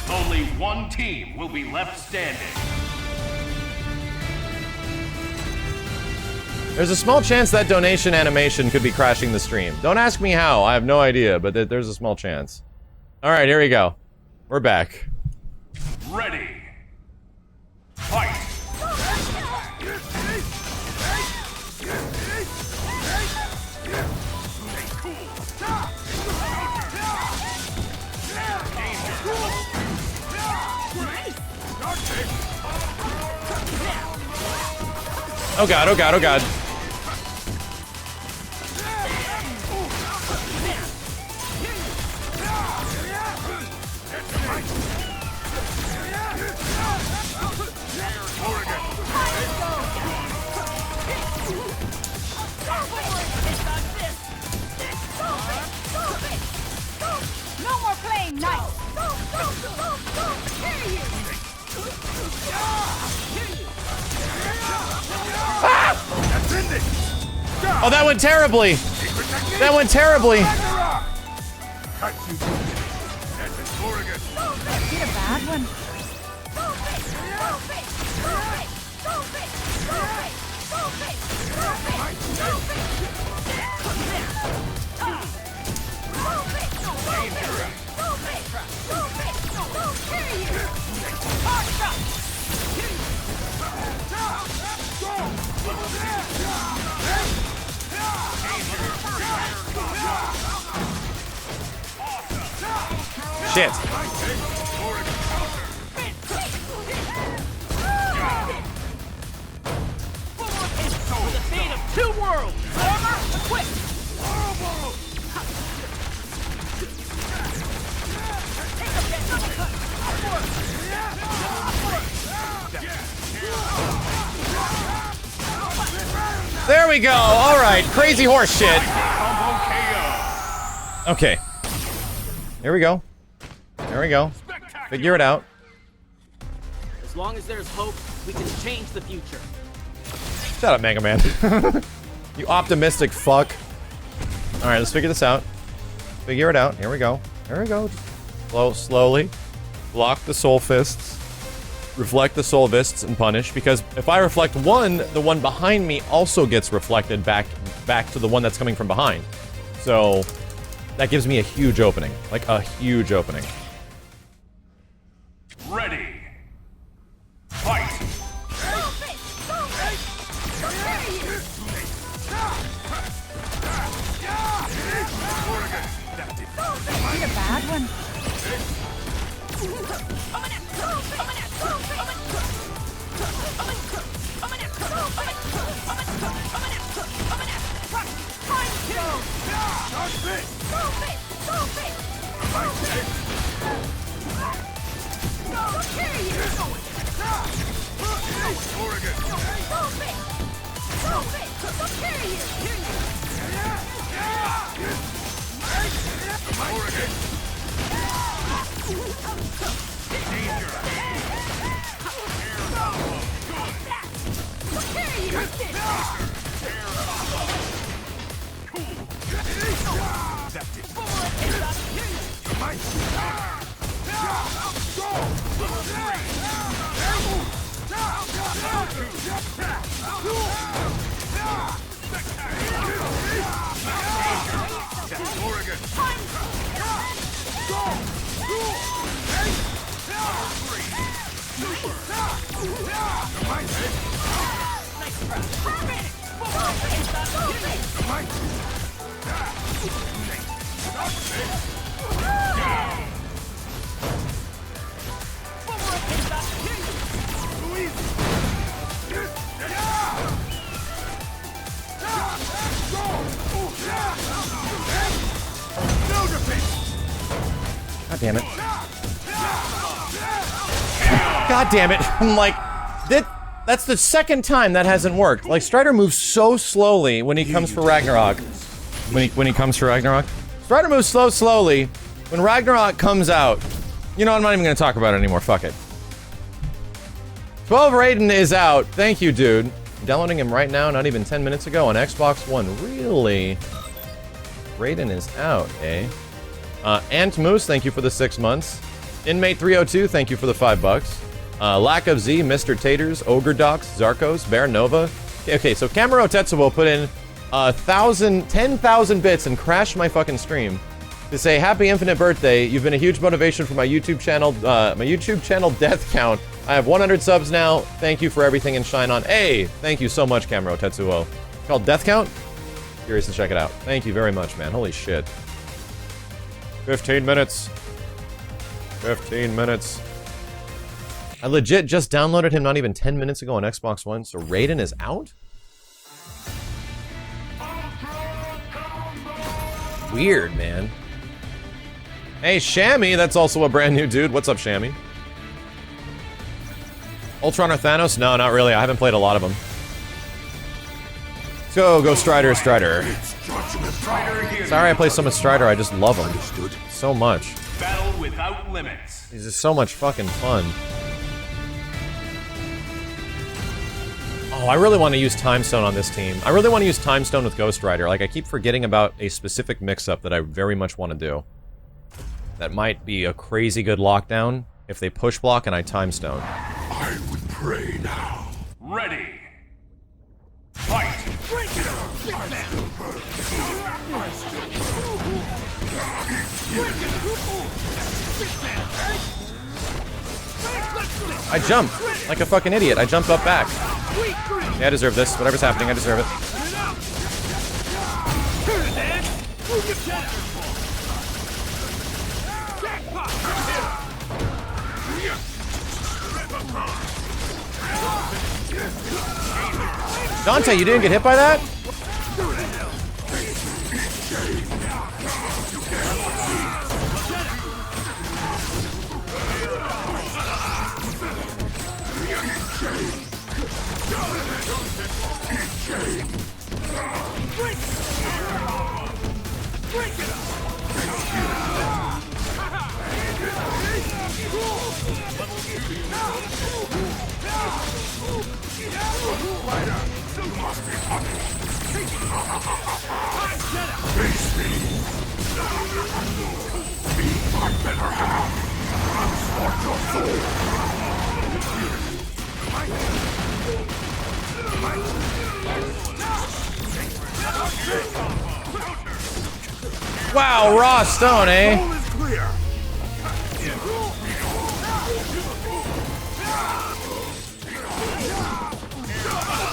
Only one team will be left standing. There's a small chance that donation animation could be crashing the stream. Don't ask me how, I have no idea, but there's a small chance. Alright, here we go. We're back. Ready. Fight! Oh god, oh god, oh god. No more playing nice. Oh, that went terribly! That went terribly! Get a bad one. Shit. The fate of two worlds! Armor equipped! There we go! Alright, crazy horse shit. Okay. Here we go. There we go. Figure it out. As long as there's hope, we can change the future. Shut up, Mega Man. You optimistic fuck. Alright, let's figure this out. Figure it out. Here we go. There we go. Slowly. Block the soul fists. Reflect the soul fists and punish. Because if I reflect one, the one behind me also gets reflected back to the one that's coming from behind. So that gives me a huge opening. Like a huge opening. Ready. Fight! Get a bad one. God damn it. God damn it. I'm like, that's the second time that hasn't worked. Like, Strider moves so slowly when he comes for Ragnarok. When he comes for Ragnarok. Strider moves slowly. When Ragnarok comes out. You know, I'm not even gonna talk about it anymore. Fuck it. 12 Raiden is out. Thank you, dude. I'm downloading him right now, not even 10 minutes ago on Xbox One. Really? Raiden is out, eh? Ant Moose, thank you for the 6 months. Inmate 302, thank you for the $5. Lack of Z, Mr. Taters, Ogre Docs, Zarkos, Bear Nova. Okay, so Camaro Tetsuo put in 10,000 bits and crashed my fucking stream to say happy infinite birthday. You've been a huge motivation for my YouTube channel. Death count. I have 100 subs now. Thank you for everything and shine on. Hey, thank you so much, Camaro Tetsuo. Called Death Count? Curious to check it out. Thank you very much, man. Holy shit. 15 minutes. 15 minutes. I legit just downloaded him not even 10 minutes ago on Xbox One, so Raiden is out? Weird, man. Hey, Shammy, that's also a brand new dude. What's up, Shammy? Ultron or Thanos? No, not really. I haven't played a lot of them. Go Strider, Strider. Sorry I play so much Strider, I just love him. So much. Battle without limits. He's just so much fucking fun. Oh, I really want to use Time Stone on this team. I really want to use Time Stone with Ghost Rider. Like, I keep forgetting about a specific mix-up that I very much want to do. That might be a crazy good lockdown if they push block and I Time Stone. I would pray now. Ready. Fight. I jumped like a fucking idiot. I jumped up back. Yeah, I deserve this. Whatever's happening, I deserve it. Dante, you didn't get hit by that? Face me. Be my better half. Start your soul. Wow, raw stone, eh? All is clear.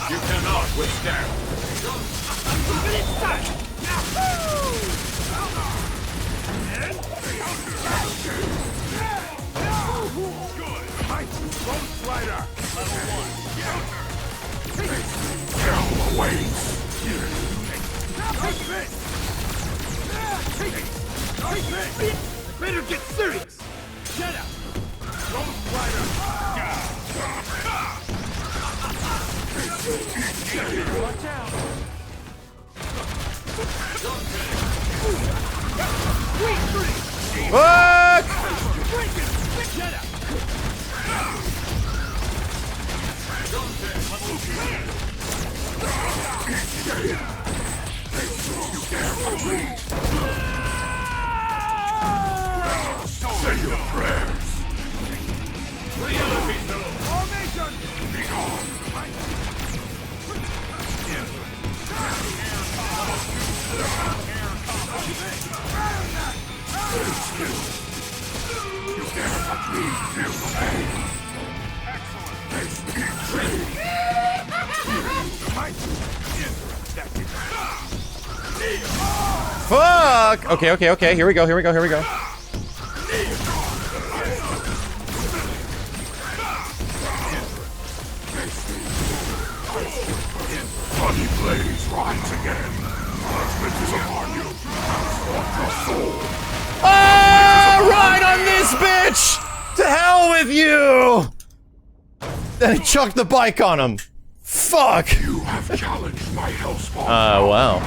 You cannot withstand. Ghost Rider. Hell awaits. Better get serious. Shut up. Ghost Rider. Watch out. Fuck! Shut up. Say your prayers. Formation. Be gone. You dare touch me, feel the pain. Fuck! Okay. Here we go. Bloody blaze rise again. Judgment is upon you. Start your soul. Oh, right on this bitch! To hell with you! Then he chucked the bike on him. Fuck! You have challenged my hellspawn. Wow.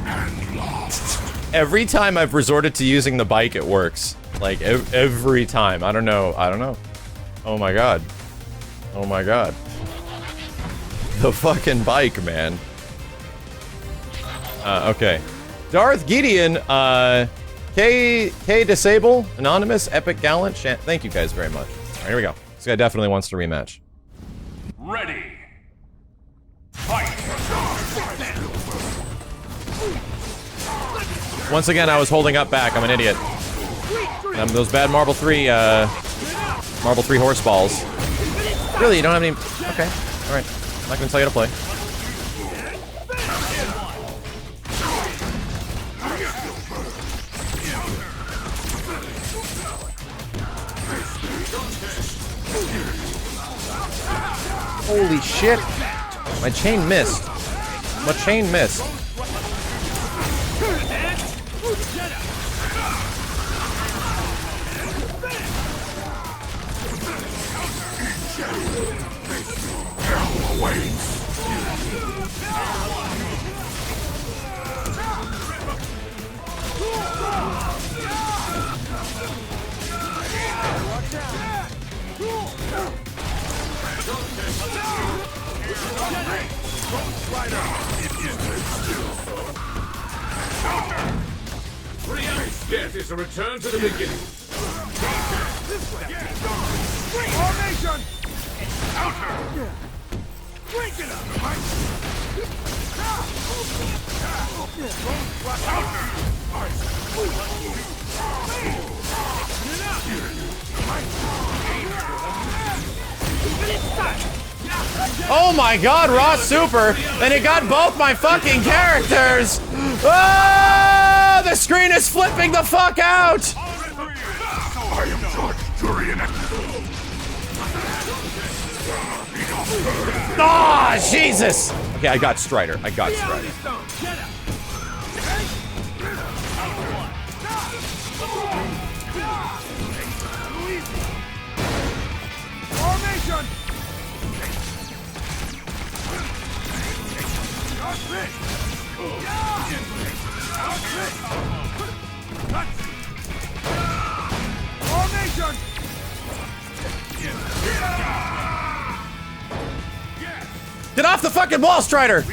And lost. Every time I've resorted to using the bike, it works. Like, every time. I don't know. Oh my god. The fucking bike, man. Okay. Darth Gideon, K Disable, Anonymous, Epic Gallant, thank you guys very much. Alright, here we go. This guy definitely wants to rematch. Ready. Fight. Once again, I was holding up back. I'm an idiot. Those bad Marble 3 horse balls. Really, you don't have any... Okay, alright. I'm not gonna tell you to play. Holy shit! My chain missed. My chain missed. Death is a return to the beginning. Formation! Counter! Break it up! Oh my god, Raw Super! And it got both my fucking characters! Oh, the screen is flipping the fuck out! I am judge, jury, and executioner. Ah, Jesus! Okay, I got Strider. I got Strider. Formation! Formation! Get off the fucking wall, Strider!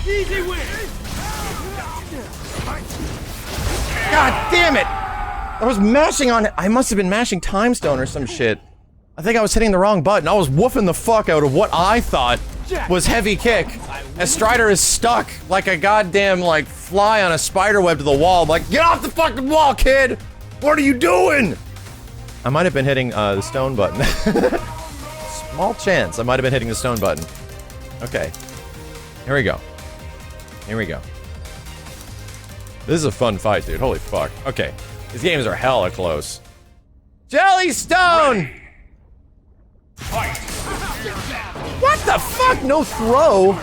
Easy win. God damn it! I was mashing on it. I must have been mashing Time Stone or some shit. I think I was hitting the wrong button. I was woofing the fuck out of what I thought was heavy kick. As Strider is stuck like a goddamn, like, fly on a spider web to the wall. I'm like, get off the fucking wall, kid! What are you doing? I might have been hitting the stone button. Small chance I might have been hitting the stone button. Okay. Here we go. Here we go. This is a fun fight, dude. Holy fuck. Okay. These games are hella close. Jellystone! Fight. What the fuck? No throw?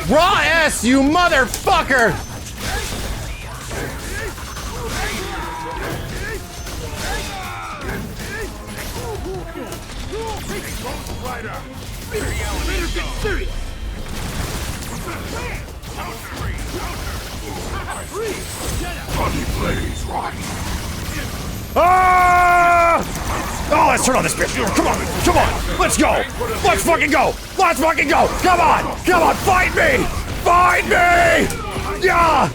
Raw ass, you motherfucker! Bloody blaze right. Ah! Oh, let's turn on this bitch. Come on, come on. Let's go. Let's fucking go. Let's fucking go. Come on, come on. Fight me. Fight me. Yeah.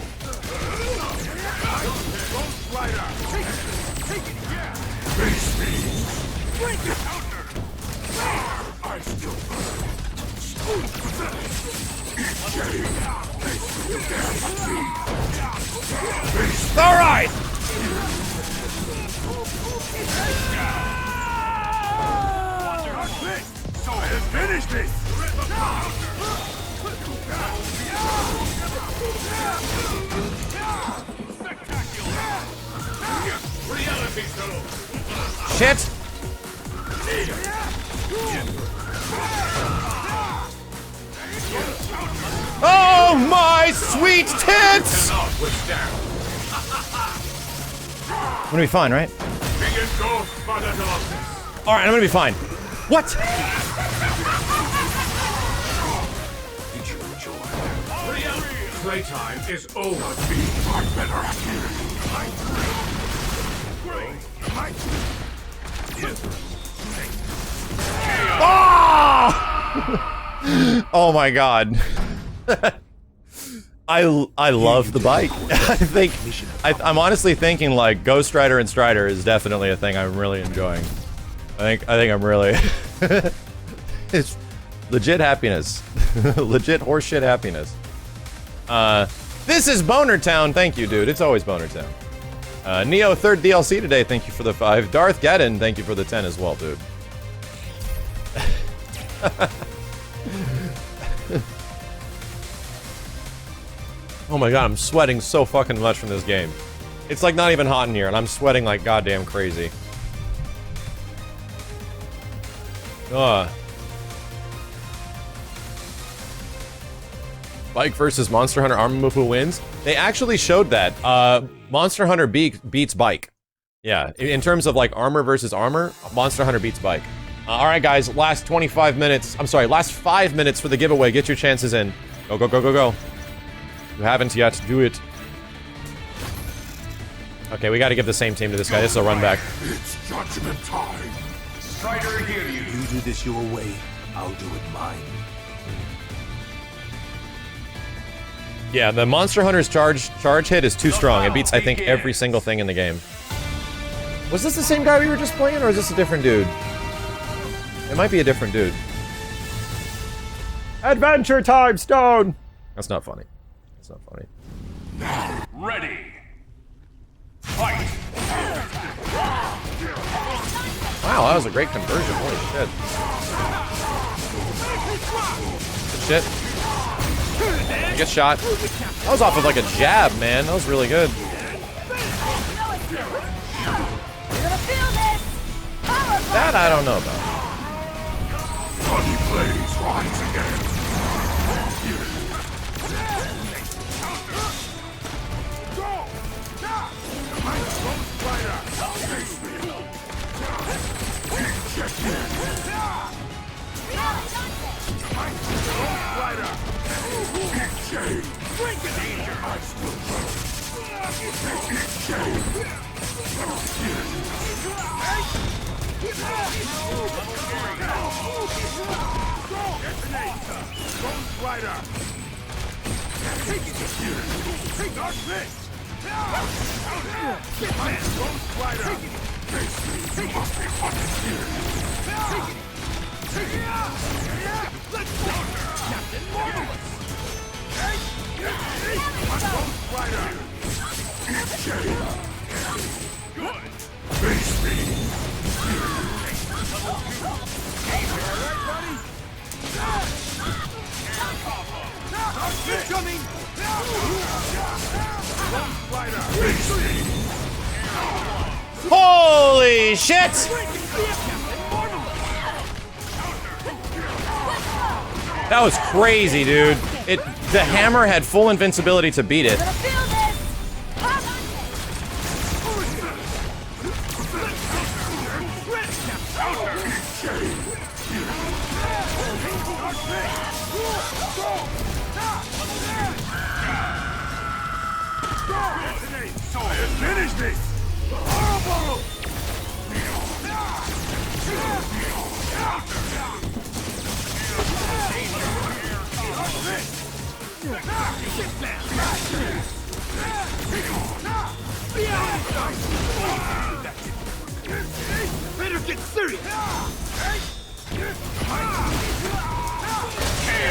Face me. I still All right. Finish me. Shit. Oh my sweet tits! I'm gonna be fine, right? engulfed by the darkness. Alright, I'm gonna be fine. What? Did you enjoy? Playtime is over. I better hear Oh my god. I love the bike. I'm honestly thinking like Ghost Rider and Strider is definitely a thing I'm really enjoying. I think I'm really it's legit happiness. Legit horseshit happiness. This is Boner Town. Thank you, dude. It's always Boner Town. Neo, 3rd DLC today. Thank you for the 5. Darth Geddon, thank you for the 10 as well, dude. Oh my god, I'm sweating so fucking much from this game. It's like not even hot in here, and I'm sweating like goddamn crazy. Ugh. Bike versus Monster Hunter armor move, who wins? They actually showed that. Monster Hunter beats Bike. Yeah, in terms of like armor versus armor, Monster Hunter beats Bike. Alright guys, last 25 minutes. I'm sorry, last 5 minutes for the giveaway. Get your chances in. Go, go, go, go, go. If you haven't yet, do it. Okay, we gotta give the same team to this guy. This is a run back. It's judgment time. Strider, hear you. You do this your way, I'll do it mine. Yeah, the Monster Hunter's charge hit is too strong. It beats, I think, every single thing in the game. Was this the same guy we were just playing, or is this a different dude? It might be a different dude. Adventure time, Stone! That's not funny. That's not funny. Ready. Fight. Wow, that was a great conversion. Holy shit. Good shit. I get shot. That was off of like a jab, man. That was really good. That I don't know about. Bloody blades rise again. Holy shit! That was crazy, dude. The hammer had full invincibility to beat it. Finish this! Horrible! Better get serious!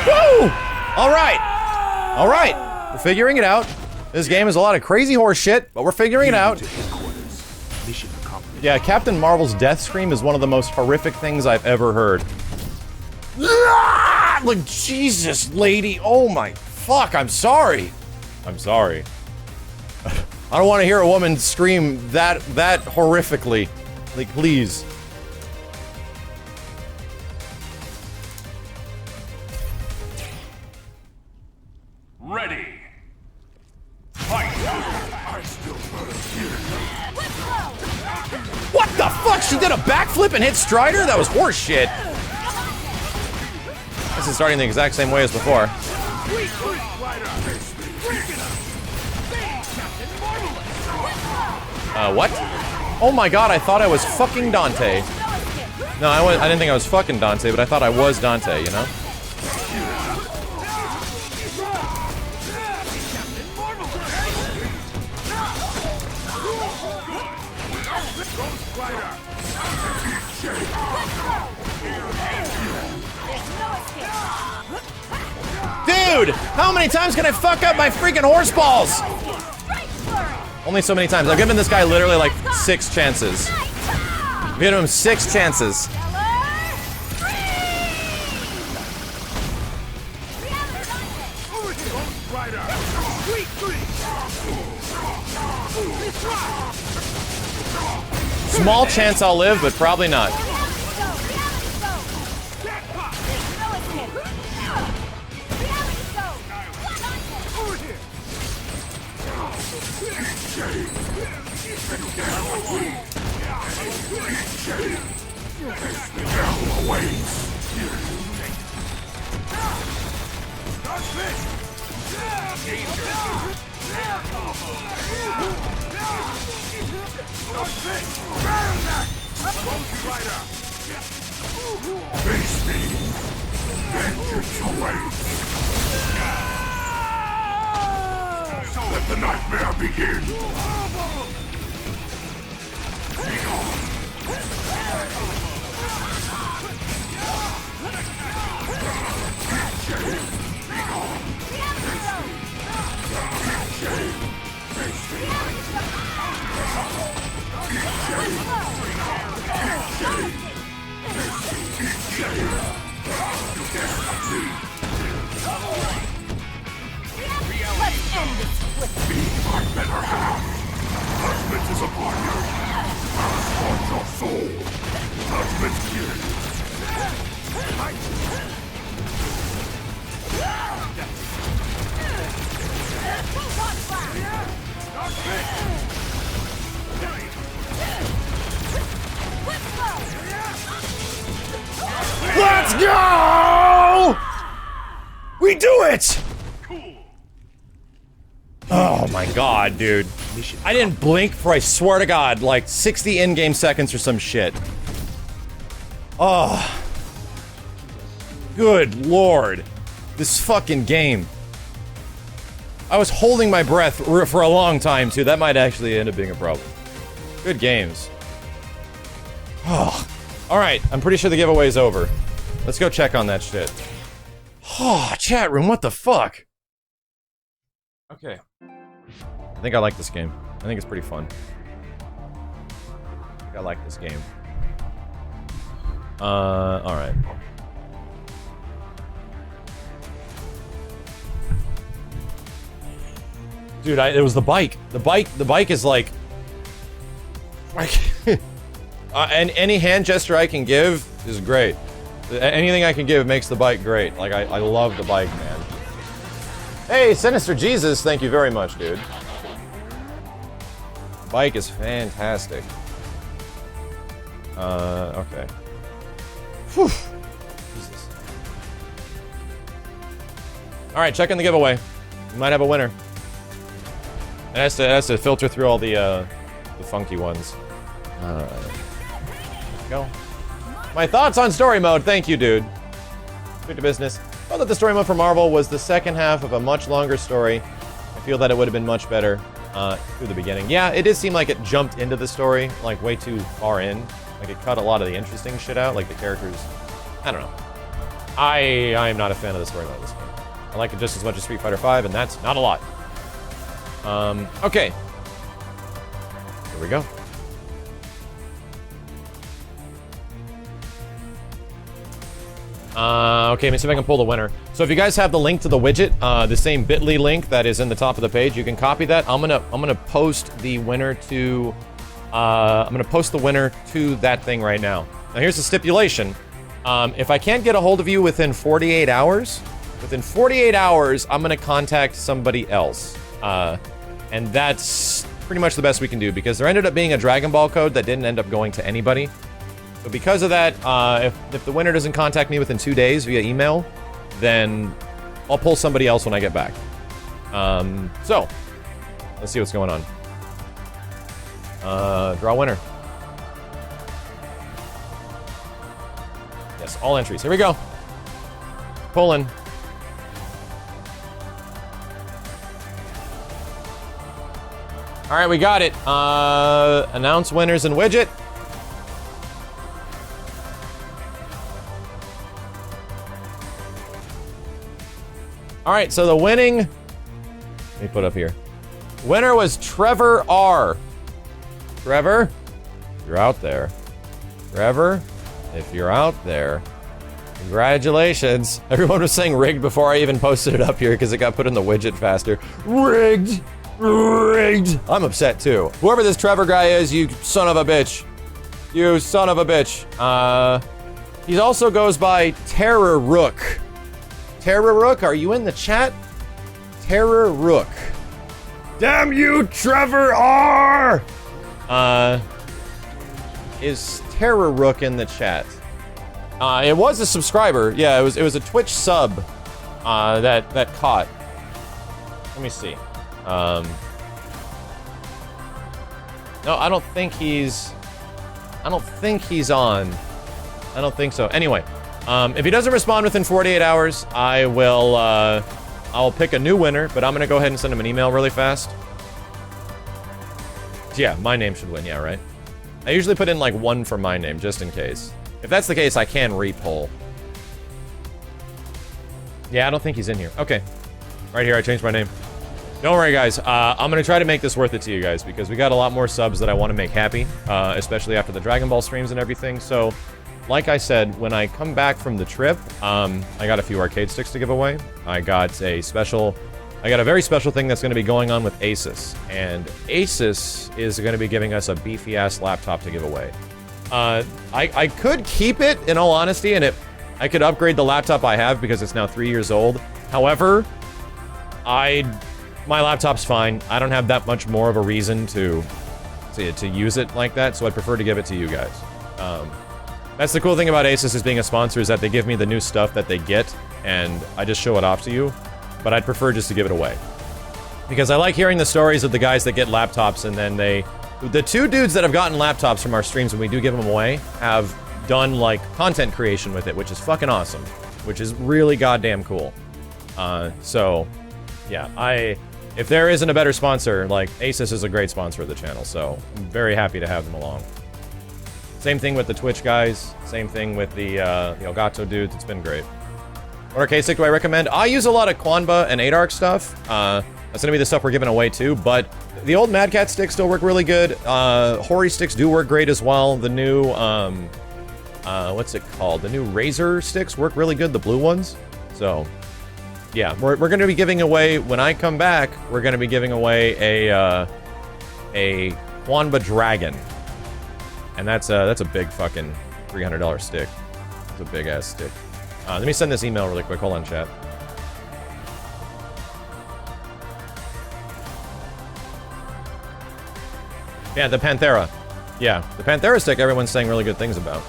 Woo! Alright! Alright! We're figuring it out. This game is a lot of crazy horse shit, but we're figuring it out. Mission accomplished. Yeah, Captain Marvel's death scream is one of the most horrific things I've ever heard. Ah! Like, Jesus, lady. Oh my fuck, I'm sorry. I'm sorry. I don't want to hear a woman scream that horrifically. Like, please. Ready. Fight. What the flipping hit Strider? That was horse shit. This is starting the exact same way as before. What? Oh my god, I thought I was fucking Dante. No, I didn't think I was fucking Dante, but I thought I was Dante, you know? Dude, how many times can I fuck up my freaking horse balls? Only so many times. I've given this guy literally like 6 chances. I've given him 6 chances. Small chance I'll live, but probably not. Face me. Vengeance awaits. Let the nightmare begin. Be my better half. Judgment is upon you. Transport your soul. Judgment here. Let's go! We do it! Oh my god, dude. I didn't blink for, I swear to god, like 60 in-game seconds or some shit. Oh. Good lord. This fucking game. I was holding my breath for a long time, too. That might actually end up being a problem. Good games. Oh. Alright, I'm pretty sure the giveaway's over. Let's go check on that shit. Oh, chat room, what the fuck? Okay. I think I like this game. I think it's pretty fun. I think I like this game. Alright. Dude, it was the bike. The bike is like... and any hand gesture I can give is great. Anything I can give makes the bike great. Like, I love the bike, man. Hey, Sinister Jesus, thank you very much, dude. Bike is fantastic. Okay. Whew. Jesus. Alright, check in the giveaway. We might have a winner. It has to filter through all the funky ones. Go. My thoughts on story mode. Thank you, dude. Good to business. I thought that the story mode for Marvel was the second half of a much longer story. I feel that it would have been much better through the beginning. Yeah, it did seem like it jumped into the story, like, way too far in. Like, it cut a lot of the interesting shit out, like the characters. I don't know. I am not a fan of the story mode of this game. I like it just as much as Street Fighter V, and that's not a lot. Okay. Here we go. Okay, let me see if I can pull the winner. So if you guys have the link to the widget, the same bit.ly link that is in the top of the page, you can copy that. I'm gonna post the winner to that thing right now. Now here's the stipulation. If I can't get a hold of you within 48 hours, I'm gonna contact somebody else. And that's pretty much the best we can do, because there ended up being a Dragon Ball code that didn't end up going to anybody. So because of that, if the winner doesn't contact me within 2 days via email, then I'll pull somebody else when I get back. So, let's see what's going on. Draw winner. Yes, all entries. Here we go. Pulling. All right, we got it. Announce winners and widget. All right, so the winning, let me put up here. Winner was Trevor R. Trevor, you're out there. Trevor, if you're out there, congratulations. Everyone was saying rigged before I even posted it up here because it got put in the widget faster. Rigged, rigged. I'm upset too. Whoever this Trevor guy is, you son of a bitch. You son of a bitch. He also goes by Terror Rook. Terror Rook, are you in the chat? Terror Rook. Damn you, Trevor R! Is Terror Rook in the chat? It was a subscriber. Yeah, it was a Twitch sub that caught. Let me see. No, I don't think he's on. I don't think so. Anyway, if he doesn't respond within 48 hours, I'll pick a new winner, but I'm gonna go ahead and send him an email really fast. Yeah, my name should win, yeah, right? I usually put in like 1 for my name, just in case. If that's the case, I can re-poll. Yeah, I don't think he's in here. Okay. Right here, I changed my name. Don't worry, guys. I'm gonna try to make this worth it to you guys, because we got a lot more subs that I want to make happy, especially after the Dragon Ball streams and everything, so... Like I said, when I come back from the trip, I got a few arcade sticks to give away. I got a very special thing that's going to be going on with Asus. And Asus is going to be giving us a beefy-ass laptop to give away. I could keep it, in all honesty, and I could upgrade the laptop I have because it's now 3 years old. However, my laptop's fine. I don't have that much more of a reason to use it like that, so I'd prefer to give it to you guys. That's the cool thing about Asus as being a sponsor, is that they give me the new stuff that they get, and I just show it off to you, but I'd prefer just to give it away. Because I like hearing the stories of the guys that get laptops, and then the 2 dudes that have gotten laptops from our streams when we do give them away, have done, like, content creation with it, which is fucking awesome. Which is really goddamn cool. So, yeah, if there isn't a better sponsor, like, Asus is a great sponsor of the channel, so I'm very happy to have them along. Same thing with the Twitch guys. Same thing with the Elgato dudes. It's been great. What arcade stick do I recommend? I use a lot of Quanba and 8-arc stuff. That's gonna be the stuff we're giving away too, but the old Mad Cat sticks still work really good. Hori sticks do work great as well. The new, what's it called? The new Razor sticks work really good, the blue ones. So, yeah, we're gonna be giving away, when I come back, we're gonna be giving away a Quanba Dragon. And that's a big fucking $300 stick. It's a big ass stick. Let me send this email really quick. Hold on, chat. Yeah, the Panthera. Yeah, the Panthera stick everyone's saying really good things about.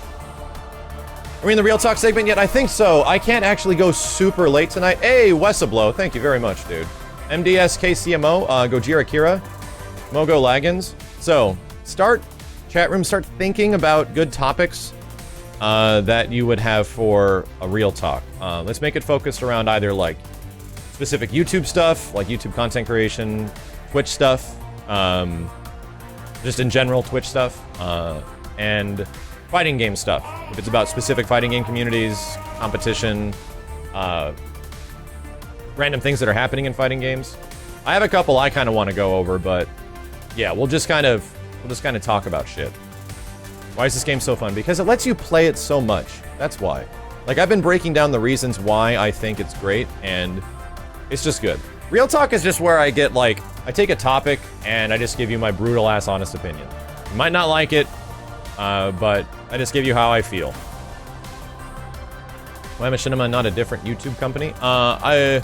Are we in the Real Talk segment yet? I think so. I can't actually go super late tonight. Hey, Wesablow. Thank you very much, dude. MDSKCMO, Gojira Kira, Mogo Lagans. So, chat room, start thinking about good topics that you would have for a Real Talk. Let's make it focused around either, like, specific YouTube stuff, like YouTube content creation, Twitch stuff, just in general Twitch stuff, and fighting game stuff. If it's about specific fighting game communities, competition, random things that are happening in fighting games. I have a couple I kind of want to go over, but yeah, we'll just kind of talk about shit. Why is this game so fun? Because it lets you play it so much. That's why. Like, I've been breaking down the reasons why I think it's great, and it's just good. Real Talk is just where I get, like, I take a topic, and I just give you my brutal-ass honest opinion. You might not like it, but I just give you how I feel. Why Machinima not a different YouTube company? I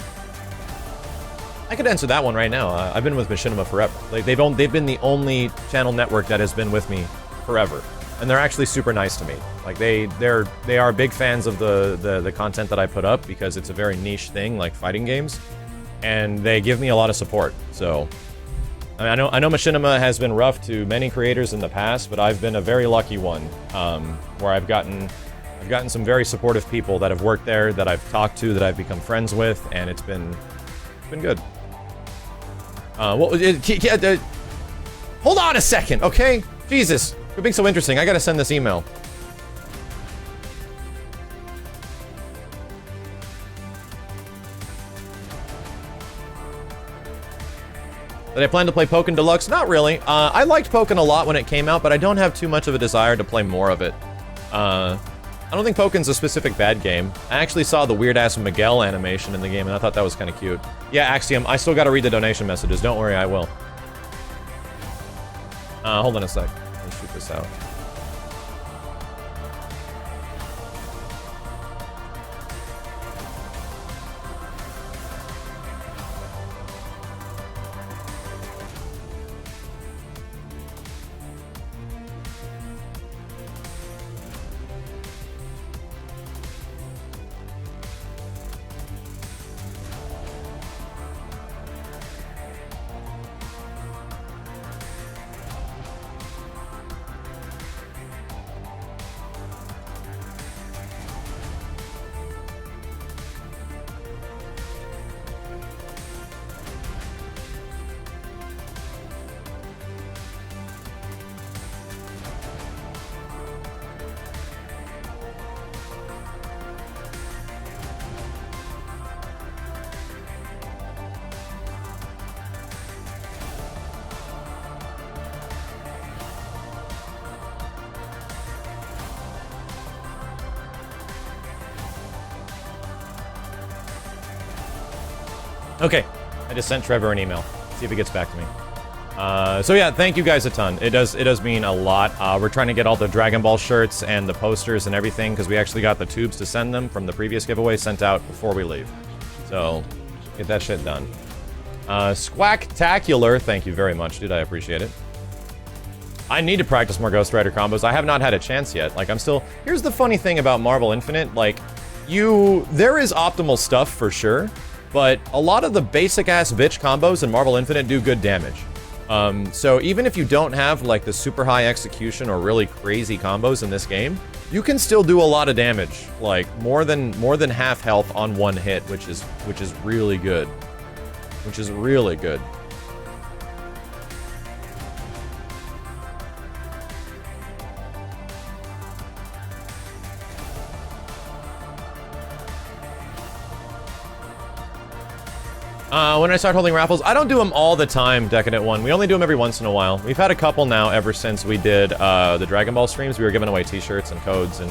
could answer that one right now. I've been with Machinima forever. Like, they've been the only channel network that has been with me forever. And they're actually super nice to me. Like they are big fans of the content that I put up because it's a very niche thing, like fighting games, and they give me a lot of support. So I mean, I know Machinima has been rough to many creators in the past, but I've been a very lucky one, where I've gotten some very supportive people that have worked there, that I've talked to, that I've become friends with, and it's been good. Hold on a second, okay? Jesus, you're being so interesting. I gotta send this email. Did I plan to play Pokken Deluxe? Not really. I liked Pokken a lot when it came out, but I don't have too much of a desire to play more of it. I don't think Pokken's a specific bad game. I actually saw the weird-ass Miguel animation in the game, and I thought that was kind of cute. Yeah, Axiom, I still gotta read the donation messages. Don't worry, I will. Hold on a sec. Let me shoot this out. Okay, I just sent Trevor an email. See if he gets back to me. So yeah, thank you guys a ton. It does mean a lot. We're trying to get all the Dragon Ball shirts and the posters and everything because we actually got the tubes to send them from the previous giveaway sent out before we leave. So get that shit done. Squacktacular, thank you very much, dude. I appreciate it. I need to practice more Ghost Rider combos. I have not had a chance yet. Like, I'm still... Here's the funny thing about Marvel Infinite. Like, there is optimal stuff for sure, but a lot of the basic-ass bitch combos in Marvel Infinite do good damage. So even if you don't have, like, the super high execution or really crazy combos in this game, you can still do a lot of damage. Like, more than half health on one hit, which is really good. Which is really good. When I start holding raffles, I don't do them all the time, Decadent One. We only do them every once in a while. We've had a couple now ever since we did the Dragon Ball streams. We were giving away t-shirts and codes, and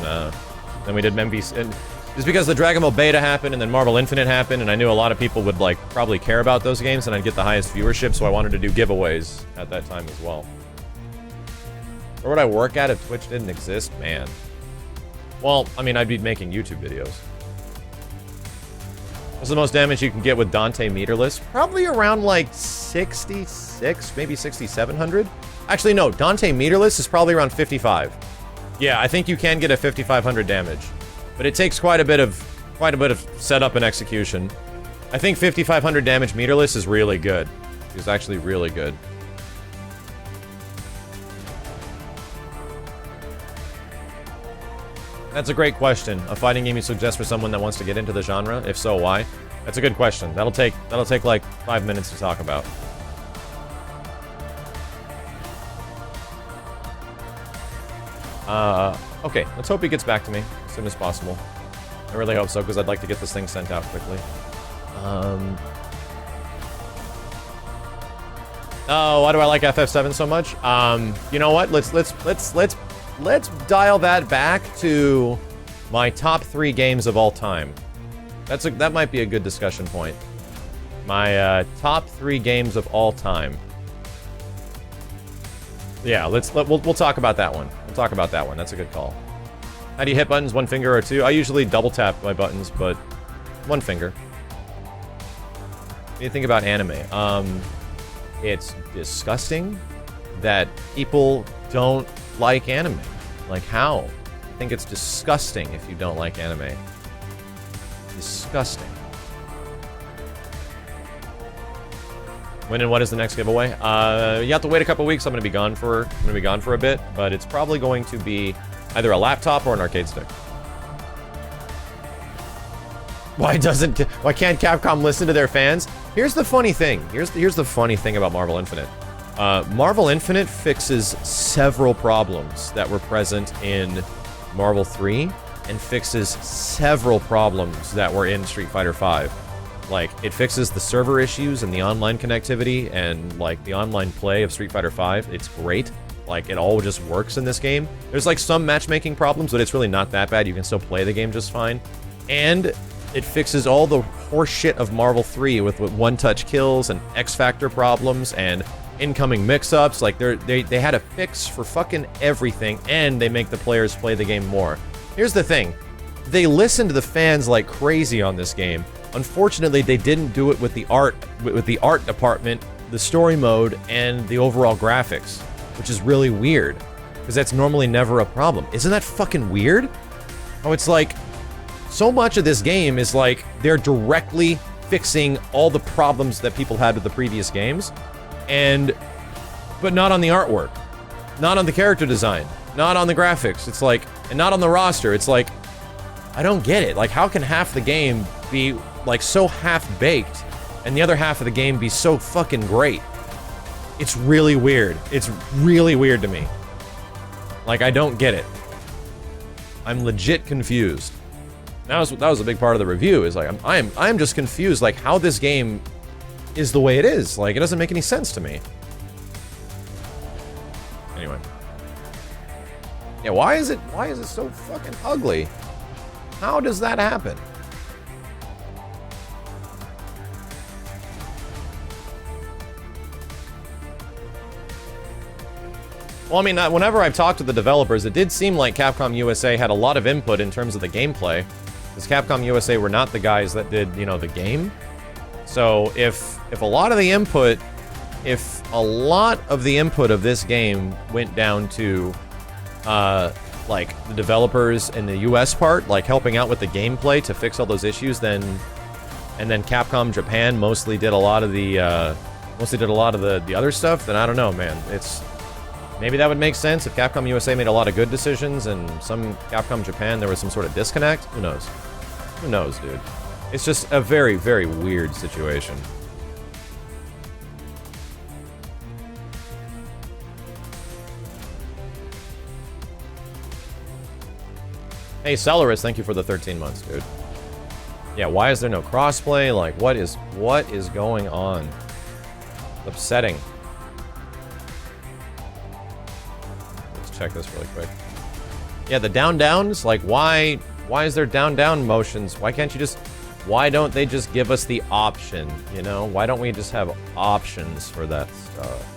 then we did MVCI. And just because the Dragon Ball Beta happened and then Marvel Infinite happened, and I knew a lot of people would, like, probably care about those games and I'd get the highest viewership, so I wanted to do giveaways at that time as well. Where would I work at if Twitch didn't exist? Man. Well, I mean, I'd be making YouTube videos. What's the most damage you can get with Dante meterless? Probably around, like, 66, maybe 6,700? Actually, no, Dante meterless is probably around 55. Yeah, I think you can get a 5,500 damage. But it takes quite a bit of setup and execution. I think 5,500 damage meterless is really good. It's actually really good. That's a great question. A fighting game you suggest for someone that wants to get into the genre? If so, why? That's a good question. That'll take like 5 minutes to talk about. Okay, let's hope he gets back to me as soon as possible. I really hope so, because I'd like to get this thing sent out quickly. Oh, why do I like FF7 so much? You know what? Let's dial that back to my top 3 games of all time. That might be a good discussion point. My top 3 games of all time. Yeah, we'll talk about that one. We'll talk about that one. That's a good call. How do you hit buttons? One finger or two? I usually double tap my buttons, but one finger. What do you think about anime? It's disgusting that people don't like anime. Like, how? think it's disgusting if you don't like anime. Disgusting. When and what is the next giveaway? You have to wait a couple weeks. I'm gonna be gone for a bit, but it's probably going to be either a laptop or an arcade stick. Why can't Capcom listen to their fans? Here's the funny thing. Here's the funny thing about Marvel Infinite. Marvel Infinite fixes several problems that were present in Marvel 3 and fixes several problems that were in Street Fighter 5. Like, it fixes the server issues and the online connectivity and, like, the online play of Street Fighter 5. It's great. Like, it all just works in this game. There's, like, some matchmaking problems, but it's really not that bad. You can still play the game just fine. And it fixes all the horse shit of Marvel 3 with one-touch kills and X-Factor problems and incoming mix-ups. Like, they had a fix for fucking everything, and they make the players play the game more. Here's the thing. They listen to the fans like crazy on this game. Unfortunately, they didn't do it with the art department, the story mode, and the overall graphics, which is really weird, because that's normally never a problem. Isn't that fucking weird? Oh, it's like, so much of this game is like, they're directly fixing all the problems that people had with the previous games, but not on the artwork, not on the character design, not on the graphics. It's like, and not on the roster. It's like, I don't get it. Like, how can half the game be, like, so half-baked, and the other half of the game be so fucking great? It's really weird. It's really weird to me. Like, I don't get it. I'm legit confused. That was a big part of the review, is like, I'm just confused, like, how this game is the way it is. Like, it doesn't make any sense to me. Anyway. Yeah, why is it so fucking ugly? How does that happen? Well, I mean, whenever I've talked to the developers, it did seem like Capcom USA had a lot of input in terms of the gameplay. Because Capcom USA were not the guys that did, you know, the game. So, if a lot of the input of this game went down to, like, the developers in the US part, like, helping out with the gameplay to fix all those issues, and then Capcom Japan mostly did a lot of the other stuff, then I don't know, man. Maybe that would make sense if Capcom USA made a lot of good decisions and some Capcom Japan there was some sort of disconnect. Who knows? Who knows, dude? It's just a very, very weird situation. Hey, Celeris, thank you for the 13 months, dude. Yeah, why is there no crossplay? Like, what is going on? It's upsetting. Let's check this really quick. Yeah, the down-downs, like, why is there down-down motions? Why don't they just give us the option, you know? Why don't we just have options for that stuff?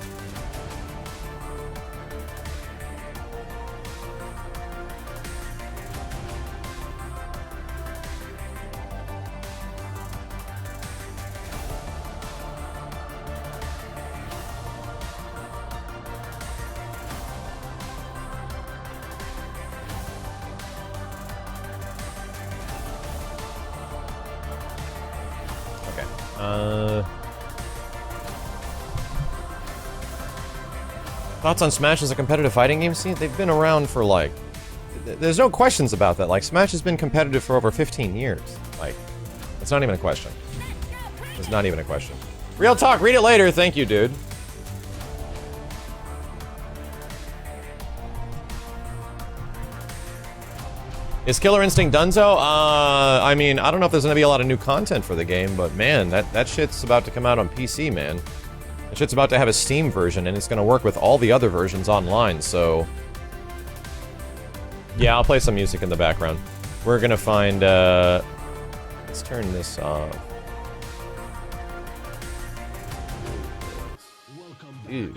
Thoughts on Smash as a competitive fighting game? See, they've been around for, like... There's no questions about that. Like, Smash has been competitive for over 15 years. Like, it's not even a question. It's not even a question. Real talk, read it later. Thank you, dude. Is Killer Instinct donezo? I mean, I don't know if there's gonna be a lot of new content for the game, but man, that shit's about to come out on PC, man. That shit's about to have a Steam version, and it's gonna work with all the other versions online, so... Yeah, I'll play some music in the background. We're gonna find, let's turn this off. Ew.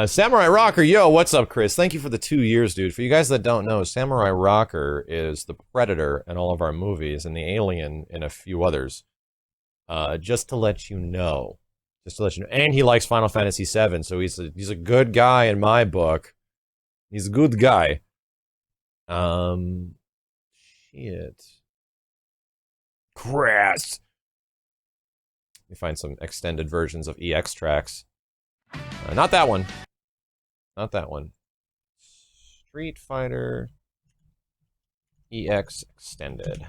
Samurai Rocker, yo, what's up, Chris? Thank you for the 2 years, dude. For you guys that don't know, Samurai Rocker is the Predator in all of our movies and the Alien in a few others. Just to let you know. Just to let you know. And he likes Final Fantasy VII, so he's a good guy in my book. He's a good guy. Shit. Crass. Let me find some extended versions of EX tracks. Not that one. Not that one. Street Fighter EX Extended.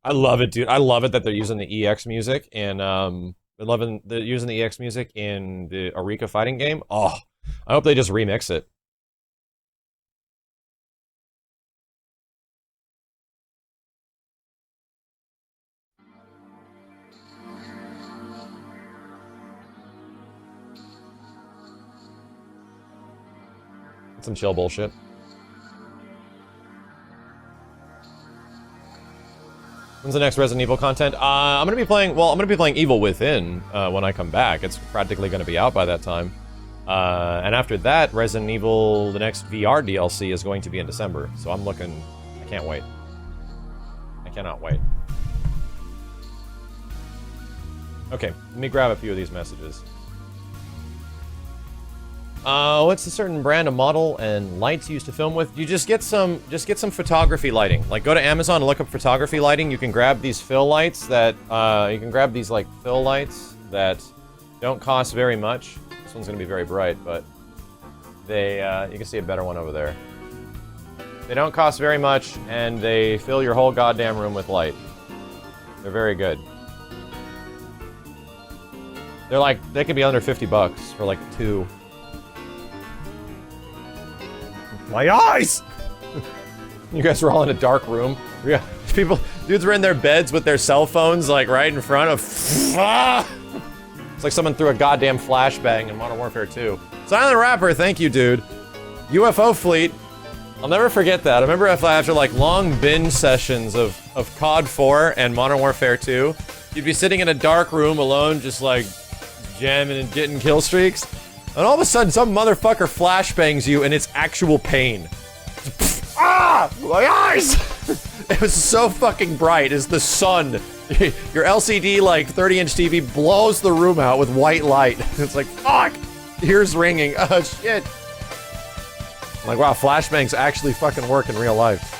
I love it, dude. I love it that they're using the EX music and they're using the EX music in the Arika fighting game. Oh, I hope they just remix it. Some chill bullshit. When's the next Resident Evil content? I'm gonna be playing Evil Within when I come back. It's practically gonna be out by that time. And after that, Resident Evil, the next VR DLC is going to be in December. So I'm looking, I can't wait. I cannot wait. Okay, let me grab a few of these messages. What's the certain brand of model and lights you used to film with? You just get some photography lighting. Like, go to Amazon and look up photography lighting. You can grab these fill lights that, you can grab these, like, fill lights that don't cost very much. This one's gonna be very bright, but they, you can see a better one over there. They don't cost very much, and they fill your whole goddamn room with light. They're very good. They're like, they could be under 50 bucks for, like, 2. My eyes! You guys were all in a dark room. Yeah, dudes were in their beds with their cell phones, like, right in front of... It's like someone threw a goddamn flashbang in Modern Warfare 2. Silent Rapper, thank you, dude. UFO Fleet. I'll never forget that. I remember after, like, long binge sessions of COD 4 and Modern Warfare 2, you'd be sitting in a dark room alone, just, like, jamming and getting kill streaks. And all of a sudden, some motherfucker flashbangs you, and it's actual pain. Ah! My eyes! It was so fucking bright as the sun. Your LCD, like, 30-inch TV blows the room out with white light. It's like, fuck! Ears ringing. Oh, shit. I'm like, wow, flashbangs actually fucking work in real life.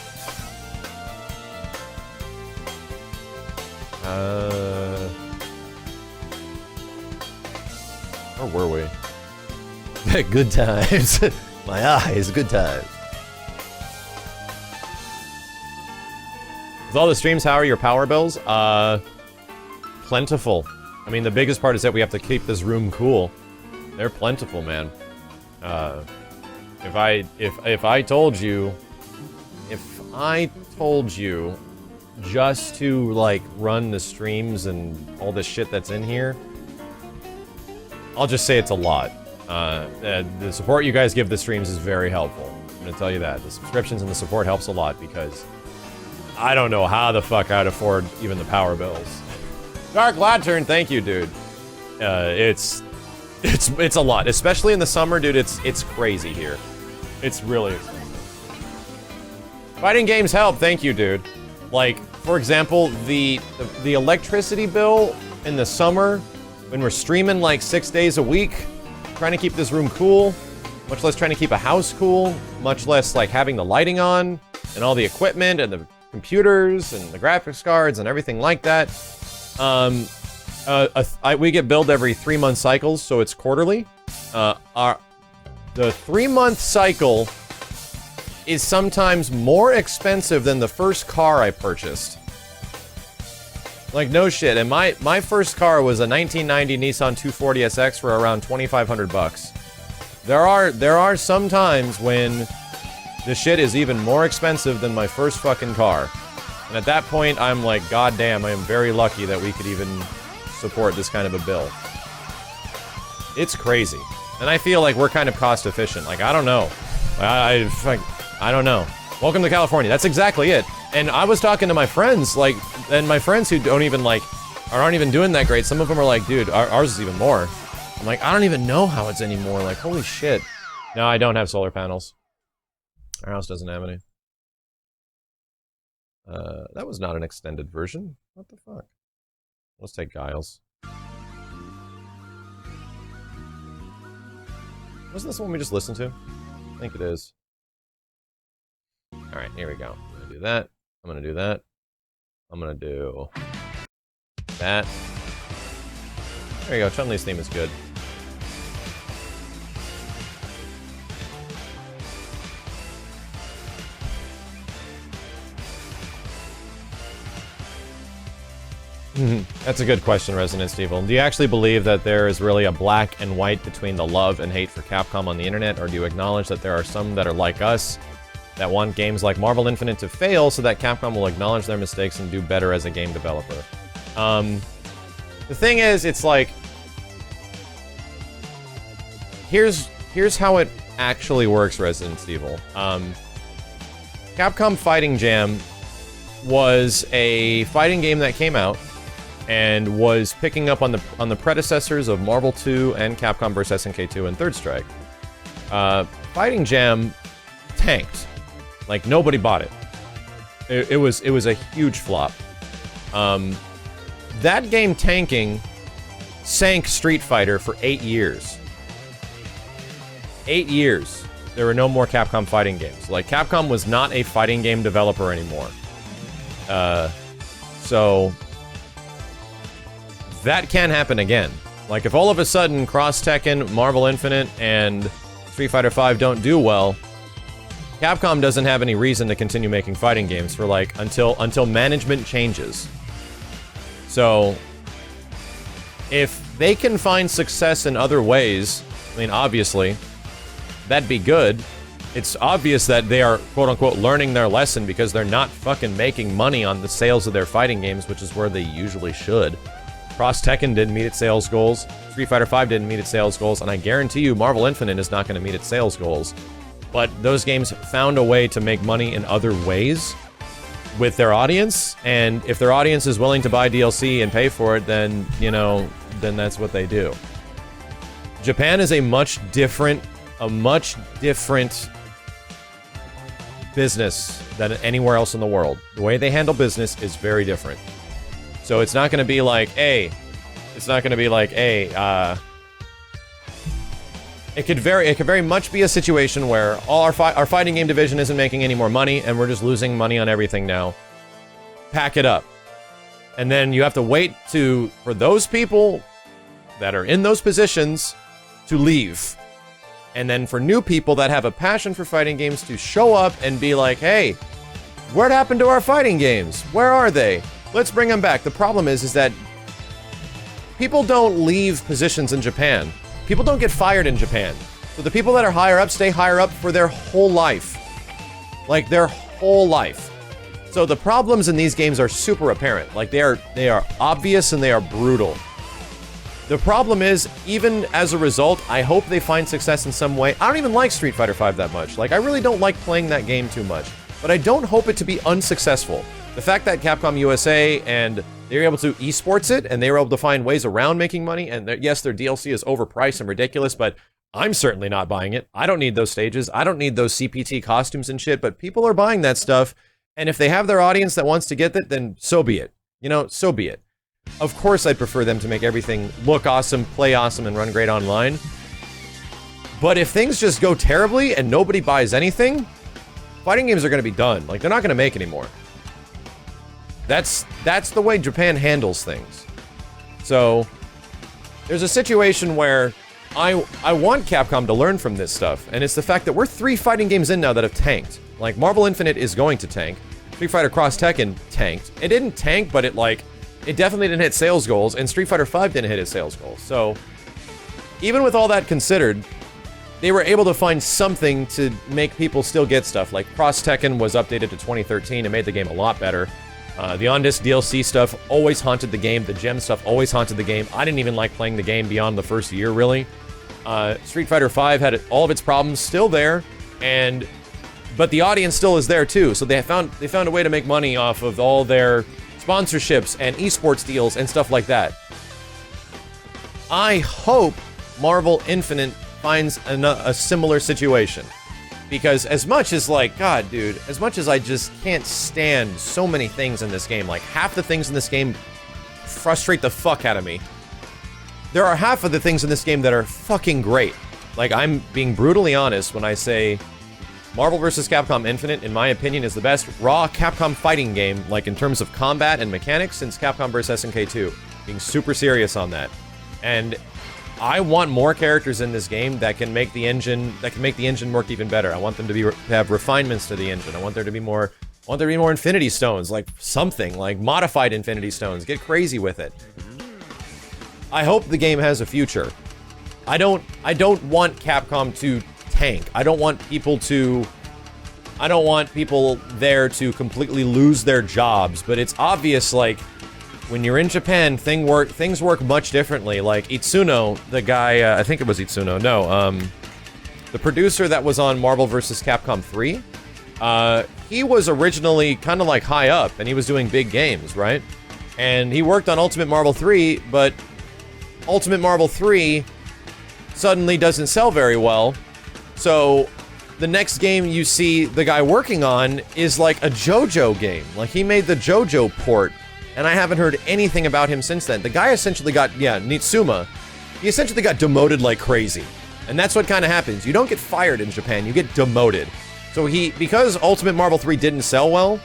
Where were we? Good times. My eyes, good times. With all the streams, how are your power bills? Plentiful. I mean, the biggest part is that we have to keep this room cool. They're plentiful, man. If I told you just to, like, run the streams and all this shit that's in here, I'll just say it's a lot. The support you guys give the streams is very helpful. I'm gonna tell you that. The subscriptions and the support helps a lot because I don't know how the fuck I'd afford even the power bills. Dark Lantern, thank you, dude. It's a lot, especially in the summer, dude. It's crazy here. It's really expensive. Fighting games help, thank you, dude. Like, for example, the electricity bill in the summer when we're streaming like 6 days a week, trying to keep this room cool, much less trying to keep a house cool, much less like having the lighting on and all the equipment and the computers and the graphics cards and everything like that. We get billed every 3-month cycles, so it's quarterly. The 3-month cycle is sometimes more expensive than the first car I purchased. Like, no shit. And my first car was a 1990 Nissan 240SX for around 2,500 bucks. There are some times when the shit is even more expensive than my first fucking car. And at that point, I'm like, god damn, I am very lucky that we could even support this kind of a bill. It's crazy. And I feel like we're kind of cost efficient. Like, I don't know. I don't know. Welcome to California. That's exactly it. And I was talking to my friends, like, and my friends who don't even, like, aren't even doing that great, some of them are like, dude, ours is even more. I'm like, I don't even know how it's anymore. Like, holy shit. No, I don't have solar panels. Our house doesn't have any. That was not an extended version. What the fuck? Let's take Giles. Wasn't this the one we just listened to? I think it is. Alright, here we go. I'm gonna do that. I'm gonna do that. I'm gonna do that. There you go. Chun-Li's theme is good. That's a good question, Resident Evil. Do you actually believe that there is really a black and white between the love and hate for Capcom on the internet, or do you acknowledge that there are some that are like us, that want games like Marvel Infinite to fail so that Capcom will acknowledge their mistakes and do better as a game developer? The thing is, it's like... Here's how it actually works, Resident Evil. Capcom Fighting Jam was a fighting game that came out and was picking up on the predecessors of Marvel 2 and Capcom vs. SNK 2 and Third Strike. Fighting Jam tanked. Like, nobody bought it. It was a huge flop. That game tanking sank Street Fighter for 8 years. 8 years. There were no more Capcom fighting games. Like, Capcom was not a fighting game developer anymore. So... that can happen again. Like, if all of a sudden Cross Tekken, Marvel Infinite, and Street Fighter V don't do well, Capcom doesn't have any reason to continue making fighting games for, like, until management changes. So, if they can find success in other ways, I mean, obviously, that'd be good. It's obvious that they are, quote-unquote, learning their lesson because they're not fucking making money on the sales of their fighting games, which is where they usually should. Cross Tekken didn't meet its sales goals, Street Fighter V didn't meet its sales goals, and I guarantee you Marvel Infinite is not going to meet its sales goals. But those games found a way to make money in other ways with their audience, and if their audience is willing to buy DLC and pay for it, then, you know, then that's what they do. Japan is a much different business than anywhere else in the world. The way they handle business is very different. So it's not going to be like, hey, it could very much be a situation where all our fighting game division isn't making any more money, and we're just losing money on everything now. Pack it up. And then you have to wait for those people that are in those positions to leave. And then for new people that have a passion for fighting games to show up and be like, hey, what happened to our fighting games? Where are they? Let's bring them back. The problem is that people don't leave positions in Japan. People don't get fired in Japan. So the people that are higher up stay higher up for their whole life. Like, their whole life. So the problems in these games are super apparent. Like, they are obvious and they are brutal. The problem is, even as a result, I hope they find success in some way. I don't even like Street Fighter V that much. Like, I really don't like playing that game too much. But I don't hope it to be unsuccessful. The fact that Capcom USA and they were able to esports it, and they were able to find ways around making money, and yes, their DLC is overpriced and ridiculous, but I'm certainly not buying it. I don't need those stages. I don't need those CPT costumes and shit, but people are buying that stuff, and if they have their audience that wants to get it, then so be it. You know, so be it. Of course I'd prefer them to make everything look awesome, play awesome, and run great online. But if things just go terribly and nobody buys anything, fighting games are going to be done. Like, they're not going to make anymore. That's the way Japan handles things. So, there's a situation where I want Capcom to learn from this stuff, and it's the fact that we're 3 fighting games in now that have tanked. Like, Marvel Infinite is going to tank. Street Fighter Cross Tekken tanked. It didn't tank, but it definitely didn't hit sales goals, and Street Fighter V didn't hit its sales goals. So, even with all that considered, they were able to find something to make people still get stuff. Like, Cross Tekken was updated to 2013 and made the game a lot better. The on-disc DLC stuff always haunted the game. The gem stuff always haunted the game. I didn't even like playing the game beyond the first year, really. Street Fighter V had all of its problems still there, but the audience still is there too. So they found a way to make money off of all their sponsorships and esports deals and stuff like that. I hope Marvel Infinite finds a similar situation. Because as much as, like, God, dude, as much as I just can't stand so many things in this game, like, half the things in this game frustrate the fuck out of me. There are half of the things in this game that are fucking great. Like, I'm being brutally honest when I say Marvel vs. Capcom Infinite, in my opinion, is the best raw Capcom fighting game, like in terms of combat and mechanics, since Capcom vs. SNK 2. Being super serious on that. And I want more characters in this game that can make the engine work even better. I want them to have refinements to the engine. I want there to be more Infinity Stones, like something, like modified Infinity Stones. Get crazy with it. I hope the game has a future. I don't want Capcom to tank. I don't want people there to completely lose their jobs, but it's obvious, like, when you're in Japan, things work much differently. Like, Itsuno, the guy, I think it was Itsuno, no, the producer that was on Marvel vs. Capcom 3, he was originally kind of like high up, and he was doing big games, right? And he worked on Ultimate Marvel 3, but Ultimate Marvel 3 suddenly doesn't sell very well, so the next game you see the guy working on is like a JoJo game. Like, he made the JoJo port, and I haven't heard anything about him since then. The guy essentially got, Nitsuma, he essentially got demoted like crazy. And that's what kind of happens. You don't get fired in Japan, you get demoted. So because Ultimate Marvel 3 didn't sell well,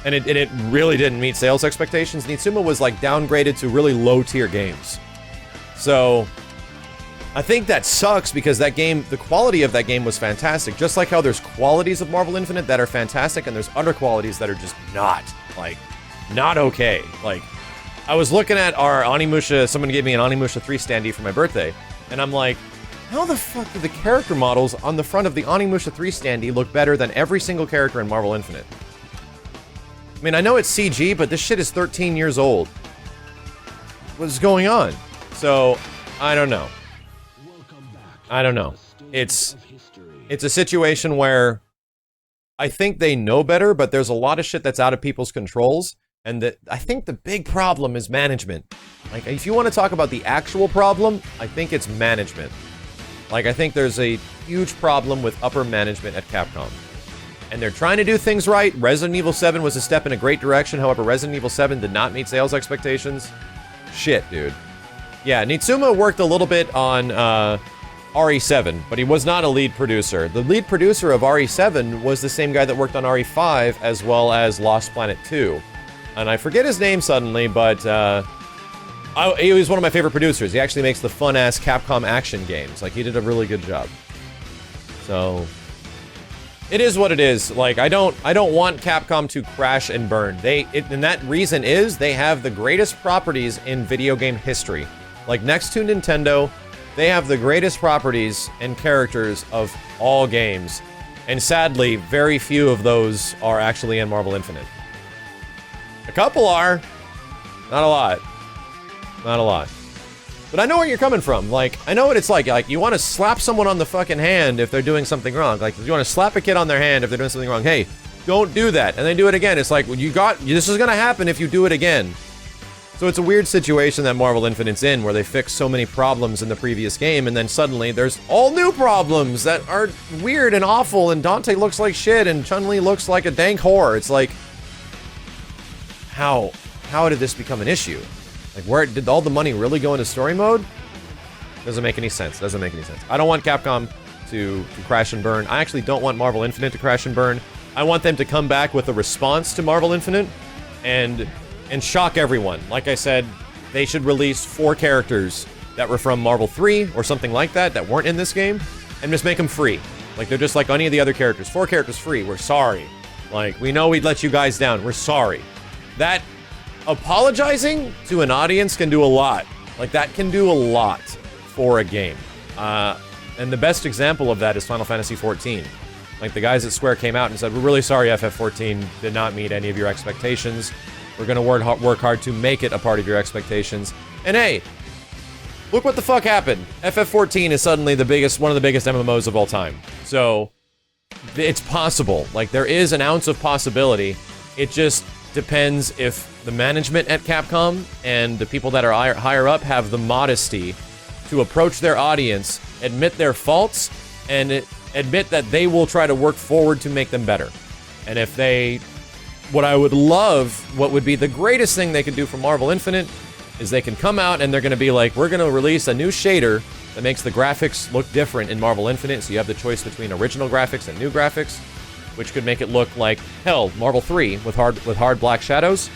and it really didn't meet sales expectations, Nitsuma was like downgraded to really low tier games. So I think that sucks because that game, the quality of that game was fantastic. Just like how there's qualities of Marvel Infinite that are fantastic, and there's other qualities that are just not okay. Like, I was looking at our Onimusha, someone gave me an Onimusha 3 standee for my birthday, and I'm like, how the fuck do the character models on the front of the Onimusha 3 standee look better than every single character in Marvel Infinite? I mean, I know it's CG, but this shit is 13 years old. What's going on? So, I don't know. It's a situation where I think they know better, but there's a lot of shit that's out of people's controls, and I think the big problem is management. Like, if you want to talk about the actual problem, I think it's management. Like, I think there's a huge problem with upper management at Capcom. And they're trying to do things right. Resident Evil 7 was a step in a great direction, however, Resident Evil 7 did not meet sales expectations. Shit, dude. Yeah, Nitsuma worked a little bit on RE7, but he was not a lead producer. The lead producer of RE7 was the same guy that worked on RE5 as well as Lost Planet 2. And I forget his name suddenly, but he was one of my favorite producers. He actually makes the fun-ass Capcom action games. Like, he did a really good job. So, it is what it is. Like, I don't want Capcom to crash and burn. And that reason is they have the greatest properties in video game history. Like, next to Nintendo, they have the greatest properties and characters of all games. And sadly, very few of those are actually in Marvel Infinite. A couple are. Not a lot. Not a lot. But I know where you're coming from. Like, I know what it's like. Like, you want to slap someone on the fucking hand if they're doing something wrong. Like, you want to slap a kid on their hand if they're doing something wrong. Hey, don't do that. And they do it again. It's like, well, this is gonna happen if you do it again. So it's a weird situation that Marvel Infinite's in, where they fixed so many problems in the previous game, and then suddenly there's all new problems that are weird and awful, and Dante looks like shit, and Chun-Li looks like a dank whore. It's like, how did this become an issue? Like, where did all the money really go into story mode? Doesn't make any sense. Doesn't make any sense. I don't want Capcom to crash and burn. I actually don't want Marvel Infinite to crash and burn. I want them to come back with a response to Marvel Infinite and shock everyone. Like I said, they should release 4 characters that were from Marvel 3 or something like that weren't in this game, and just make them free. Like, they're just like any of the other characters. 4 characters free. We're sorry. Like, we know we'd let you guys down. We're sorry. That apologizing to an audience can do a lot. Like, that can do a lot for a game. And the best example of that is Final Fantasy XIV. Like, the guys at Square came out and said, we're really sorry FF14 did not meet any of your expectations. We're gonna work hard to make it a part of your expectations. And hey, look what the fuck happened. FF14 is suddenly one of the biggest MMOs of all time. So, it's possible. Like, there is an ounce of possibility. It just depends if the management at Capcom and the people that are higher up have the modesty to approach their audience, admit their faults, and admit that they will try to work forward to make them better. And if what I would love, what would be the greatest thing they could do for Marvel Infinite, is they can come out and they're going to be like, we're going to release a new shader that makes the graphics look different in Marvel Infinite, so you have the choice between original graphics and new graphics, which could make it look like, hell, Marvel 3 with hard black shadows.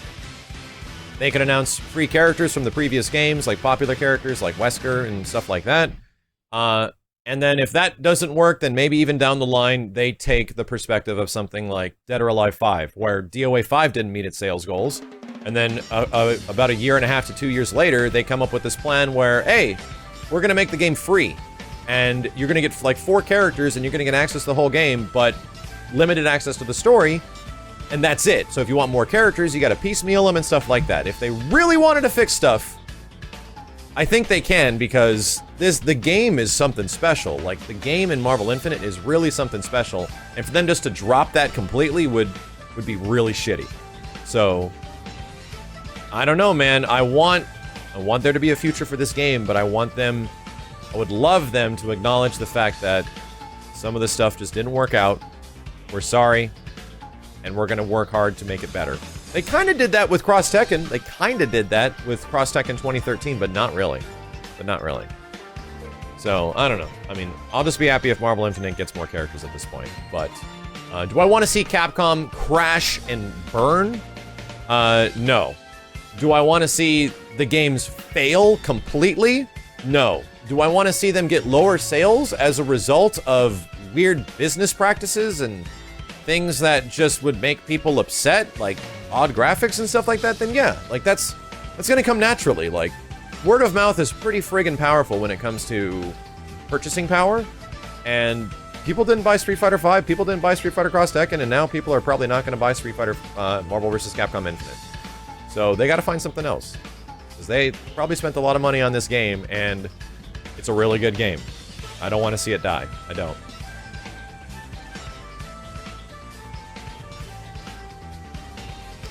They could announce free characters from the previous games, like popular characters like Wesker and stuff like that. And then if that doesn't work, then maybe even down the line, they take the perspective of something like Dead or Alive 5, where DOA 5 didn't meet its sales goals. And then about a year and a half to 2 years later, they come up with this plan where, hey, we're going to make the game free. And you're going to get like 4 characters and you're going to get access to the whole game, but limited access to the story. And that's it. So if you want more characters, you got to piecemeal them and stuff like that. If they really wanted to fix stuff, I think they can, because the game is something special. Like, the game in Marvel Infinite is really something special. And for them just to drop that completely would be really shitty. So, I don't know, man. I want there to be a future for this game, but I would love them to acknowledge the fact that some of the stuff just didn't work out. We're sorry, and we're gonna work hard to make it better. They kind of did that with Cross Tekken. They kind of did that with Cross Tekken 2013, but not really. So, I don't know. I mean, I'll just be happy if Marvel Infinite gets more characters at this point. But, do I want to see Capcom crash and burn? No. Do I want to see the games fail completely? No. Do I want to see them get lower sales as a result of weird business practices and things that just would make people upset, like odd graphics and stuff like that? Then yeah, like that's gonna come naturally. Like, word of mouth is pretty friggin' powerful when it comes to purchasing power, and people didn't buy Street Fighter V, people didn't buy Street Fighter Cross Tekken, and now people are probably not gonna buy Street Fighter Marvel vs. Capcom Infinite. So they gotta find something else, because they probably spent a lot of money on this game, and it's a really good game. I don't want to see it die. I don't.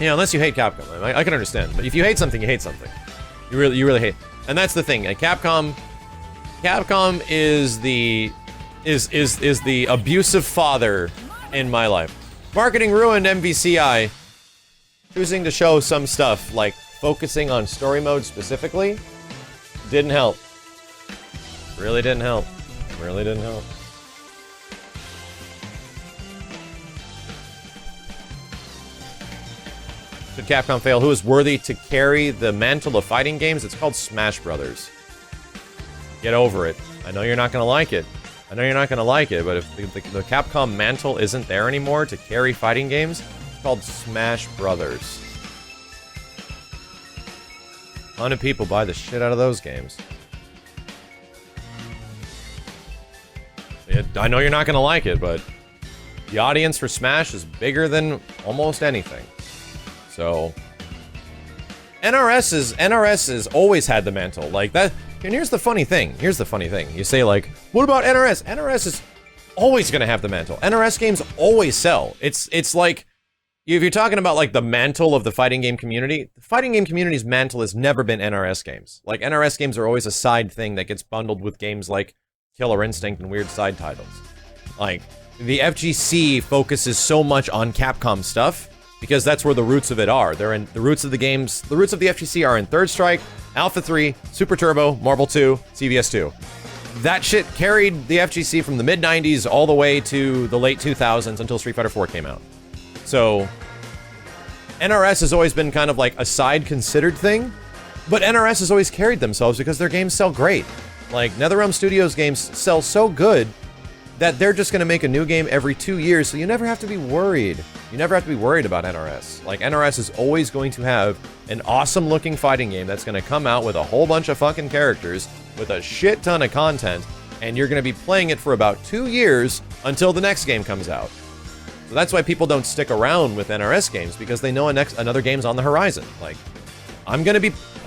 Yeah, unless you hate Capcom. I can understand. But if you hate something, you hate something. You really hate. And that's the thing. Capcom is the abusive father in my life. Marketing ruined MVCI. Choosing to show some stuff, like focusing on story mode specifically, didn't help. Really didn't help. Really didn't help. Should Capcom fail? Who is worthy to carry the mantle of fighting games? It's called Smash Brothers. Get over it. I know you're not gonna like it. But if the Capcom mantle isn't there anymore to carry fighting games, it's called Smash Brothers. A ton of people buy the shit out of those games. I know you're not gonna like it, but the audience for Smash is bigger than almost anything. So, NRS has always had the mantle, like that. And here's the funny thing. You say, like, what about NRS? NRS is always gonna have the mantle. NRS games always sell. It's like, if you're talking about, like, the mantle of the fighting game community, the fighting game community's mantle has never been NRS games. Like, NRS games are always a side thing that gets bundled with games like Killer Instinct and weird side titles. Like, the FGC focuses so much on Capcom stuff, because that's where the roots of it are. The roots of the FGC are in Third Strike, Alpha 3, Super Turbo, Marvel 2, CVS 2. That shit carried the FGC from the mid-90s all the way to the late 2000s until Street Fighter 4 came out. So, NRS has always been kind of like a side considered thing, but NRS has always carried themselves because their games sell great. Like, NetherRealm Studios games sell so good that they're just gonna make a new game every 2 years, so you never have to be worried. You never have to be worried about NRS. Like, NRS is always going to have an awesome looking fighting game that's gonna come out with a whole bunch of fucking characters, with a shit ton of content, and you're gonna be playing it for about 2 years until the next game comes out. So that's why people don't stick around with NRS games, because they know another game's on the horizon. Like, I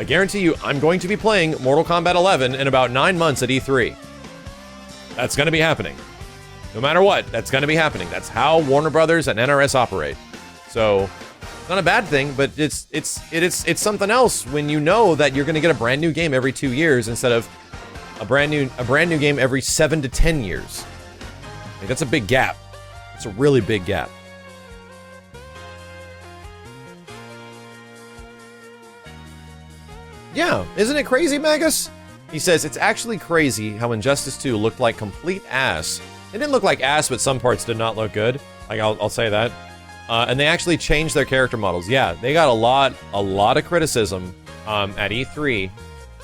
guarantee you, I'm going to be playing Mortal Kombat 11 in about 9 months at E3. That's gonna be happening. No matter what, that's gonna be happening. That's how Warner Brothers and NRS operate. So, it's not a bad thing, but it's something else when you know that you're gonna get a brand new game every 2 years instead of a brand new game every 7 to 10 years. Like, that's a big gap. It's a really big gap. Yeah, isn't it crazy, Magus? He says, it's actually crazy how Injustice 2 looked like complete ass. It didn't look like ass, but some parts did not look good. Like, I'll say that. And they actually changed their character models. Yeah, they got a lot of criticism at E3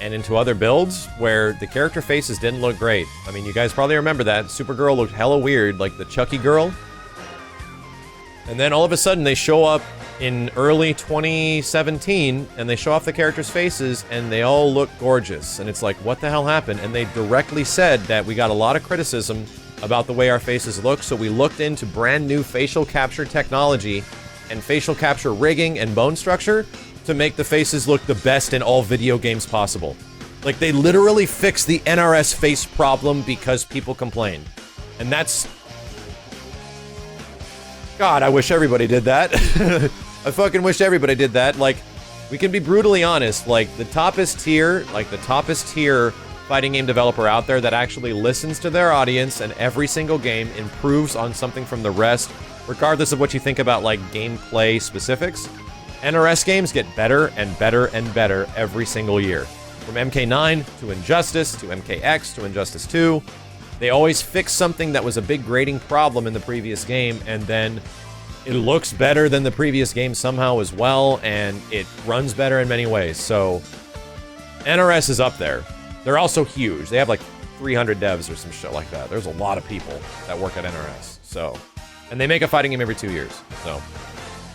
and into other builds where the character faces didn't look great. I mean, you guys probably remember that. Supergirl looked hella weird, like the Chucky girl. And then all of a sudden they show up in early 2017 and they show off the characters' faces and they all look gorgeous. And it's like, what the hell happened? And they directly said that we got a lot of criticism about the way our faces look, so we looked into brand new facial capture technology and facial capture rigging and bone structure to make the faces look the best in all video games possible. Like, they literally fixed the NRS face problem because people complained. And that's... God, I wish everybody did that. I fucking wish everybody did that. Like, we can be brutally honest, like, the toppest tier fighting game developer out there that actually listens to their audience and every single game improves on something from the rest, regardless of what you think about, like, gameplay specifics. NRS games get better and better and better every single year. From MK9 to Injustice to MKX to Injustice 2, they always fix something that was a big grading problem in the previous game, and then it looks better than the previous game somehow as well, and it runs better in many ways. So, NRS is up there. They're also huge. They have like 300 devs or some shit like that. There's a lot of people that work at NRS. So, and they make a fighting game every 2 years. So,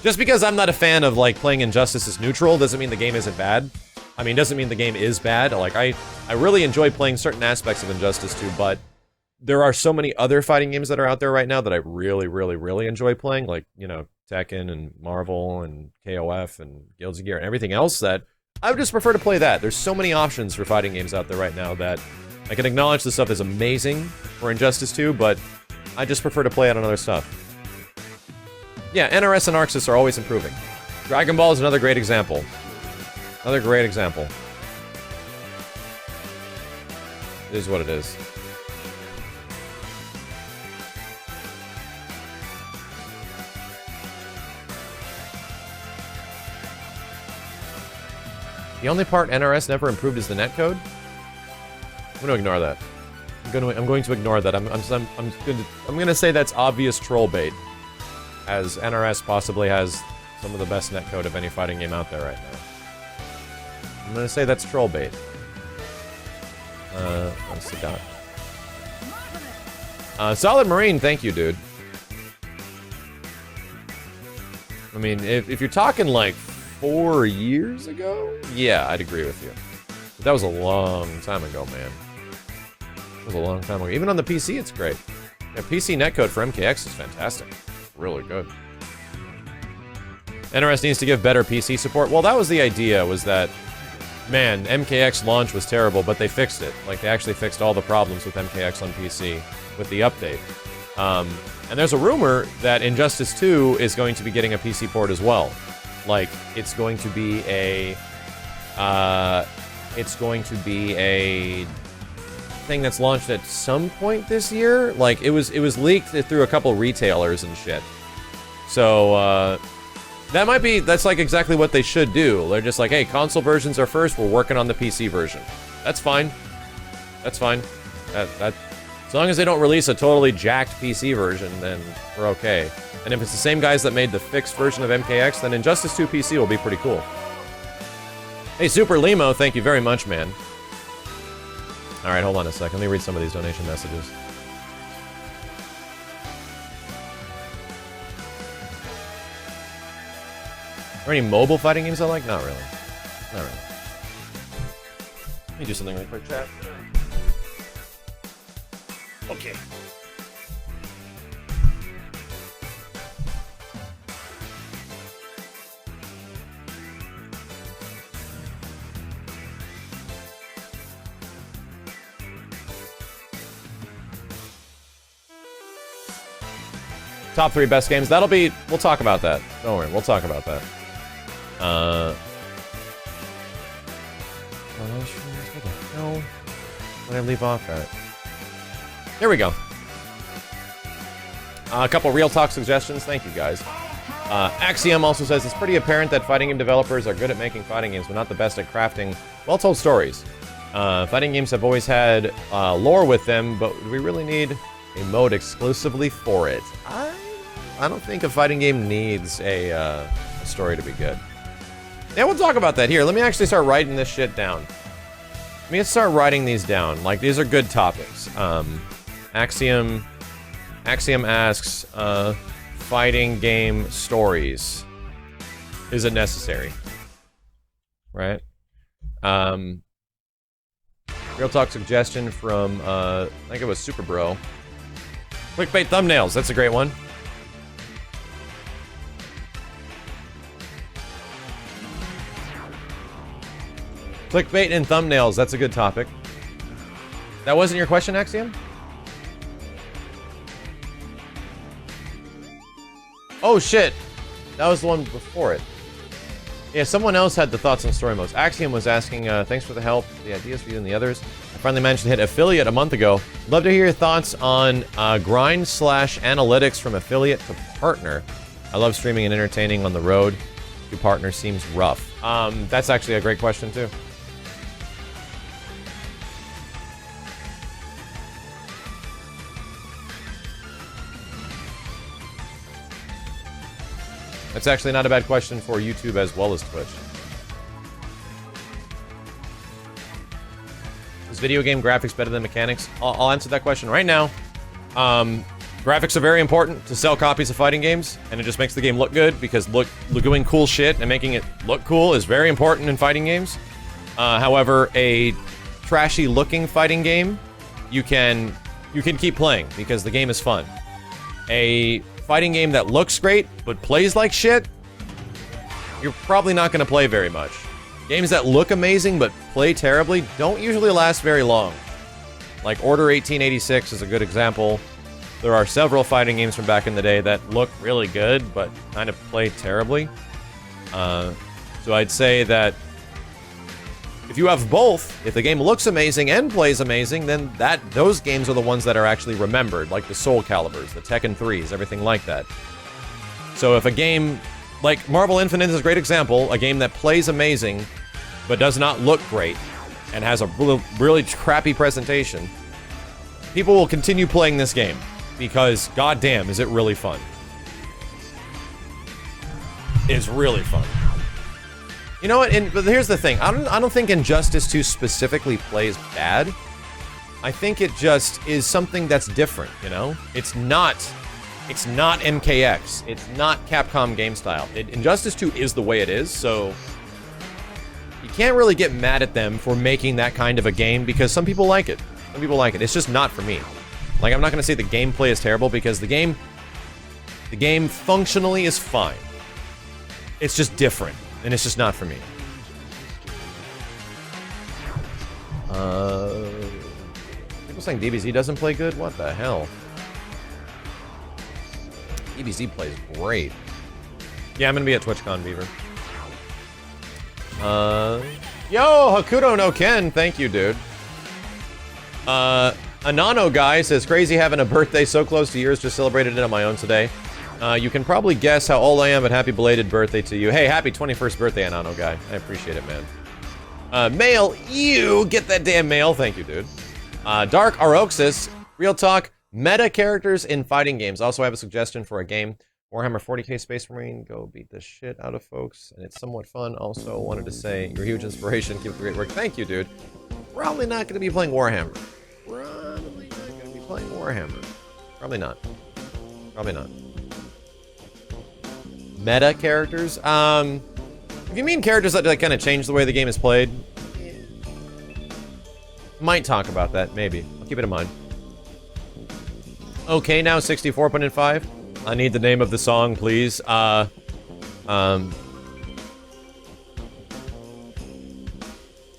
just because I'm not a fan of like playing Injustice as neutral doesn't mean the game isn't bad. I mean, doesn't mean the game is bad. Like, I really enjoy playing certain aspects of Injustice 2, but there are so many other fighting games that are out there right now that I really, really, really enjoy playing. Like, you know, Tekken and Marvel and KOF and Guilds of Gear and everything else that I would just prefer to play that. There's so many options for fighting games out there right now that I can acknowledge this stuff is amazing for Injustice 2, but I just prefer to play it on other stuff. Yeah, NRS and Arxis are always improving. Dragon Ball is another great example. Another great example. It is what it is. The only part NRS never improved is the netcode. I'm going to ignore that. I'm going to ignore that. I'm gonna say that's obvious troll bait, as NRS possibly has some of the best netcode of any fighting game out there right now. I'm gonna say that's troll bait. What's the dot? Solid Marine, thank you, dude. I mean, if you're talking like 4 years ago? Yeah, I'd agree with you. But that was a long time ago, man. It was a long time ago. Even on the PC, it's great. Yeah, PC netcode for MKX is fantastic. Really good. NRS needs to give better PC support. Well, that was the idea, was that, man, MKX launch was terrible, but they fixed it. Like, they actually fixed all the problems with MKX on PC with the update. And there's a rumor that Injustice 2 is going to be getting a PC port as well. Like, it's going to be a thing that's launched at some point this year. Like, it was leaked through a couple retailers and shit. So, that's like exactly what they should do. They're just like, hey, console versions are first, we're working on the PC version. That's fine. That's fine. As long as they don't release a totally jacked PC version, then we're okay. And if it's the same guys that made the fixed version of MKX, then Injustice 2 PC will be pretty cool. Hey, Super Limo, thank you very much, man. Alright, hold on a sec. Let me read some of these donation messages. Are there any mobile fighting games I like? Not really. Not really. Let me do something really quick, chat. Okay. Top 3 best games. That'll be... We'll talk about that. Don't worry. We'll talk about that. What the hell? Where did I leave off at? Here we go. A couple real talk suggestions. Thank you, guys. Axiom also says, it's pretty apparent that fighting game developers are good at making fighting games, but not the best at crafting well-told stories. Fighting games have always had lore with them, but do we really need a mode exclusively for it? I don't think a fighting game needs a story to be good. Yeah, we'll talk about that here. Let me actually start writing this shit down. Let me start writing these down. Like, these are good topics. Axiom asks, fighting game stories. Is it necessary? Right? Real talk suggestion from, I think it was Super Bro. Clickbait thumbnails, that's a great one. Clickbait and thumbnails, that's a good topic. That wasn't your question, Axiom? Oh shit! That was the one before it. Yeah, someone else had the thoughts on story modes. Axiom was asking, thanks for the help, the ideas for you and the others. I finally managed to hit affiliate a month ago. Love to hear your thoughts on grind/analytics from affiliate to partner. I love streaming and entertaining on the road. To partner seems rough. That's actually a great question too. That's actually not a bad question for YouTube as well as Twitch. Is video game graphics better than mechanics? I'll answer that question right now. Graphics are very important to sell copies of fighting games, and it just makes the game look good, because doing cool shit and making it look cool is very important in fighting games. However, a trashy-looking fighting game, you can keep playing, because the game is fun. A fighting game that looks great, but plays like shit, you're probably not going to play very much. Games that look amazing, but play terribly, don't usually last very long. Like Order 1886 is a good example. There are several fighting games from back in the day that look really good, but kind of play terribly. So I'd say that if you have both, if the game looks amazing and plays amazing, then those games are the ones that are actually remembered, like the Soul Caliburs, the Tekken 3s, everything like that. So if a game, like Marvel Infinite is a great example, a game that plays amazing, but does not look great, and has a really crappy presentation, people will continue playing this game, because goddamn, is it really fun. It's really fun. You know what, but here's the thing. I don't think Injustice 2 specifically plays bad. I think it just is something that's different, you know? It's not MKX. It's not Capcom game style. Injustice 2 is the way it is, so you can't really get mad at them for making that kind of a game, because some people like it. Some people like it. It's just not for me. Like, I'm not gonna say the gameplay is terrible, because the game functionally is fine. It's just different. And it's just not for me. People saying DBZ doesn't play good? What the hell? DBZ plays great. Yeah, I'm gonna be at TwitchCon, Beaver. Yo, Hakudo no Ken, thank you, dude. Anano guy says, crazy having a birthday so close to yours, just celebrated it on my own today. You can probably guess how old I am, but happy belated birthday to you. Hey, happy 21st birthday, Anano guy. I appreciate it, man. Mail, you get that damn mail. Thank you, dude. Dark Aroxis, real talk, meta characters in fighting games. Also, I have a suggestion for a game. Warhammer 40k Space Marine, go beat the shit out of folks, and it's somewhat fun. Also, wanted to say, you're a huge inspiration. Keep up the great work. Thank you, dude. Probably not going to be playing Warhammer. Probably not going to be playing Warhammer. Probably not. Probably not. Meta characters? If you mean characters that kind of change the way the game is played, might talk about that, maybe. I'll keep it in mind. Okay, now 64 put in 5. I need the name of the song, please.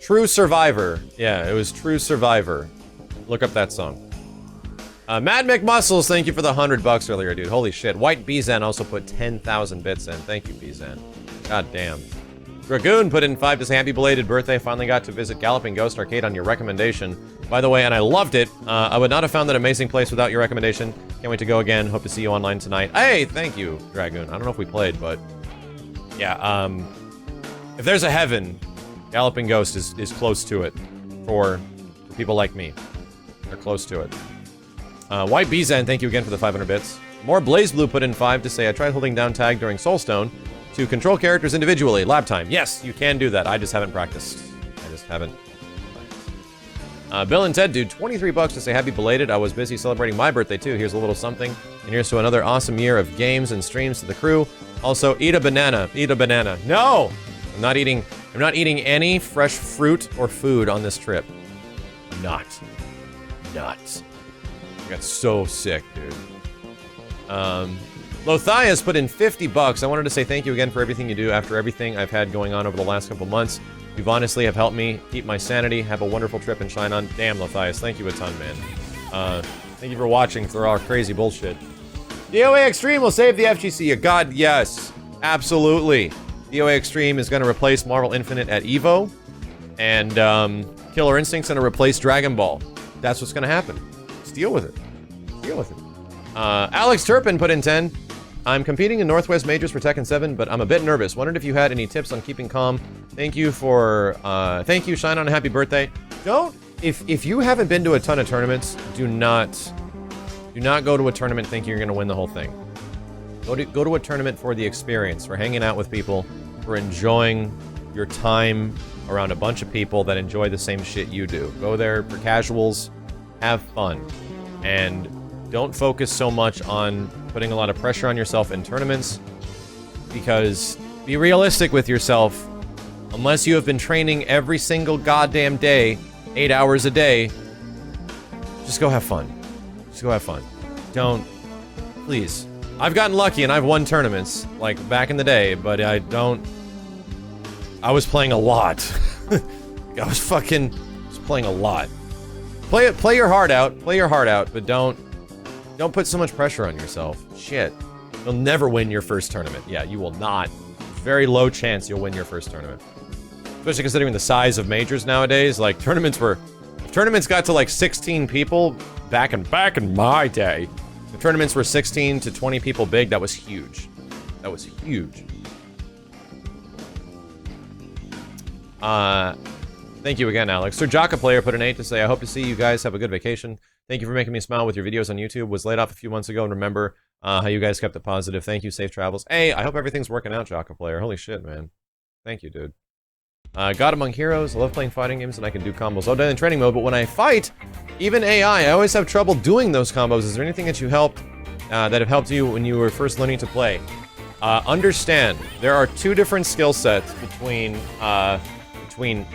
True Survivor. Yeah, it was True Survivor. Look up that song. Mad McMuscles, thank you for the $100 earlier, dude. Holy shit. White Bizan also put 10,000 bits in. Thank you, Bizan. God damn. Dragoon put in 5 to say happy belated birthday. Finally got to visit Galloping Ghost Arcade on your recommendation. By the way, and I loved it. I would not have found that amazing place without your recommendation. Can't wait to go again. Hope to see you online tonight. Hey, thank you, Dragoon. I don't know if we played, but yeah, if there's a heaven, Galloping Ghost is close to it. for people like me. They're close to it. White Bizan, thank you again for the 500 bits. More Blaze Blue put in 5 to say, I tried holding down tag during Soulstone to control characters individually. Lab time. Yes, you can do that. I just haven't practiced. I just haven't practiced. Bill and Ted, dude, 23 bucks to say happy belated. I was busy celebrating my birthday too. Here's a little something. And here's to another awesome year of games and streams to the crew. Also, eat a banana. Eat a banana. No! I'm not eating any fresh fruit or food on this trip. Not. I got so sick, dude. Lothias put in 50 bucks. I wanted to say thank you again for everything you do after everything I've had going on over the last couple months. You've honestly have helped me keep my sanity. Have a wonderful trip and shine on. Damn, Lothias. Thank you a ton, man. Thank you for watching for our crazy bullshit. DOA Extreme will save the FGC. God, yes. Absolutely. DOA Extreme is going to replace Marvel Infinite at EVO. And Killer Instinct's going to replace Dragon Ball. That's what's going to happen. Just deal with it. Deal with it. Alex Turpin put in 10. I'm competing in Northwest Majors for Tekken 7, but I'm a bit nervous. Wondered if you had any tips on keeping calm. Thank you, Shine On, a happy birthday. If you haven't been to a ton of tournaments, do not go to a tournament thinking you're gonna win the whole thing. Go to a tournament for the experience, for hanging out with people, for enjoying your time around a bunch of people that enjoy the same shit you do. Go there for casuals, have fun, and don't focus so much on putting a lot of pressure on yourself in tournaments, because be realistic with yourself. Unless you have been training every single goddamn day, 8 hours a day, just go have fun. Just go have fun. Don't, please. I've gotten lucky and I've won tournaments, like back in the day, but I was playing a lot. I was playing a lot. Play your heart out, but don't put so much pressure on yourself. Shit. You'll never win your first tournament. Yeah, you will not. Very low chance you'll win your first tournament. Especially considering the size of majors nowadays. Like, tournaments got to like 16 people back in my day. The tournaments were 16 to 20 people big. That was huge. That was huge. Thank you again, Alex. Sir Jocka Player put an 8 to say, I hope to see you guys have a good vacation. Thank you for making me smile with your videos on YouTube. Was laid off a few months ago and remember how you guys kept it positive. Thank you, safe travels. Hey, I hope everything's working out, Jocka Player. Holy shit, man. Thank you, dude. God Among Heroes. I love playing fighting games and I can do combos all day in training mode, but when I fight, even AI, I always have trouble doing those combos. Is there anything that that have helped you when you were first learning to play? Understand, there are two different skill sets between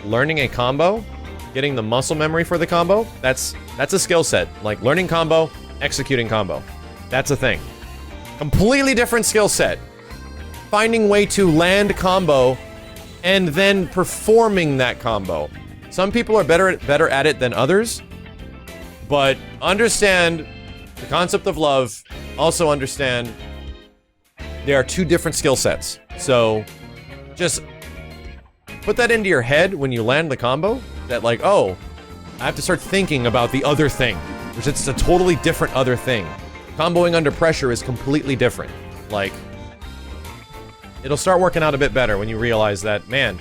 learning a combo, getting the muscle memory for the combo. That's a skill set. Like learning combo, executing combo. That's a thing. Completely different skill set. Finding way to land combo and then performing that combo. Some people are better at it than others, but understand the concept of love. Also understand there are two different skill sets. So just put that into your head when you land the combo, that like, oh, I have to start thinking about the other thing, which it's a totally different other thing. Comboing under pressure is completely different. Like, it'll start working out a bit better when you realize that, man,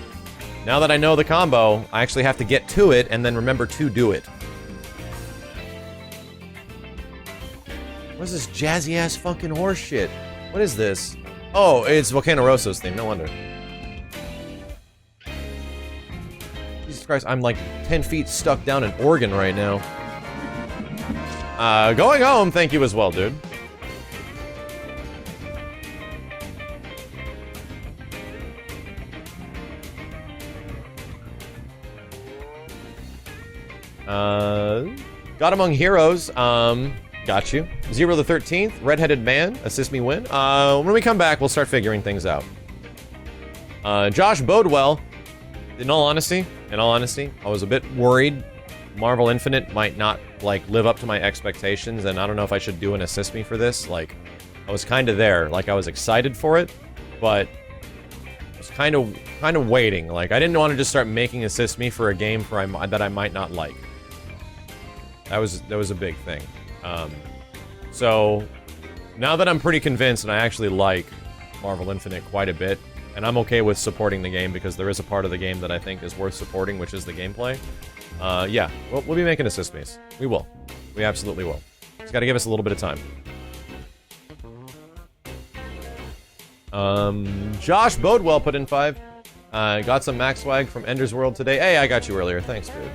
now that I know the combo, I actually have to get to it and then remember to do it. What is this jazzy-ass fucking horse shit? What is this? Oh, it's Volcano Rosso's theme, no wonder. Jesus Christ, I'm like 10 feet stuck down in Oregon right now. Going home, thank you as well, dude. God Among Heroes, got you. Zero the 13th, Redheaded Man, assist me win. When we come back, we'll start figuring things out. Josh Bodewell, in all honesty, I was a bit worried Marvel Infinite might not, like, live up to my expectations, and I don't know if I should do an assist me for this. Like, I was kind of there. Like, I was excited for it, but I was kind of waiting. Like, I didn't want to just start making assist me for a game that I might not like. That was a big thing. So, now that I'm pretty convinced and I actually like Marvel Infinite quite a bit, and I'm okay with supporting the game because there is a part of the game that I think is worth supporting, which is the gameplay. Yeah, we'll be making assist base. We will. We absolutely will. Just gotta give us a little bit of time. Josh Bodewell put in 5. Got some max swag from Ender's World today. Hey, I got you earlier. Thanks, dude.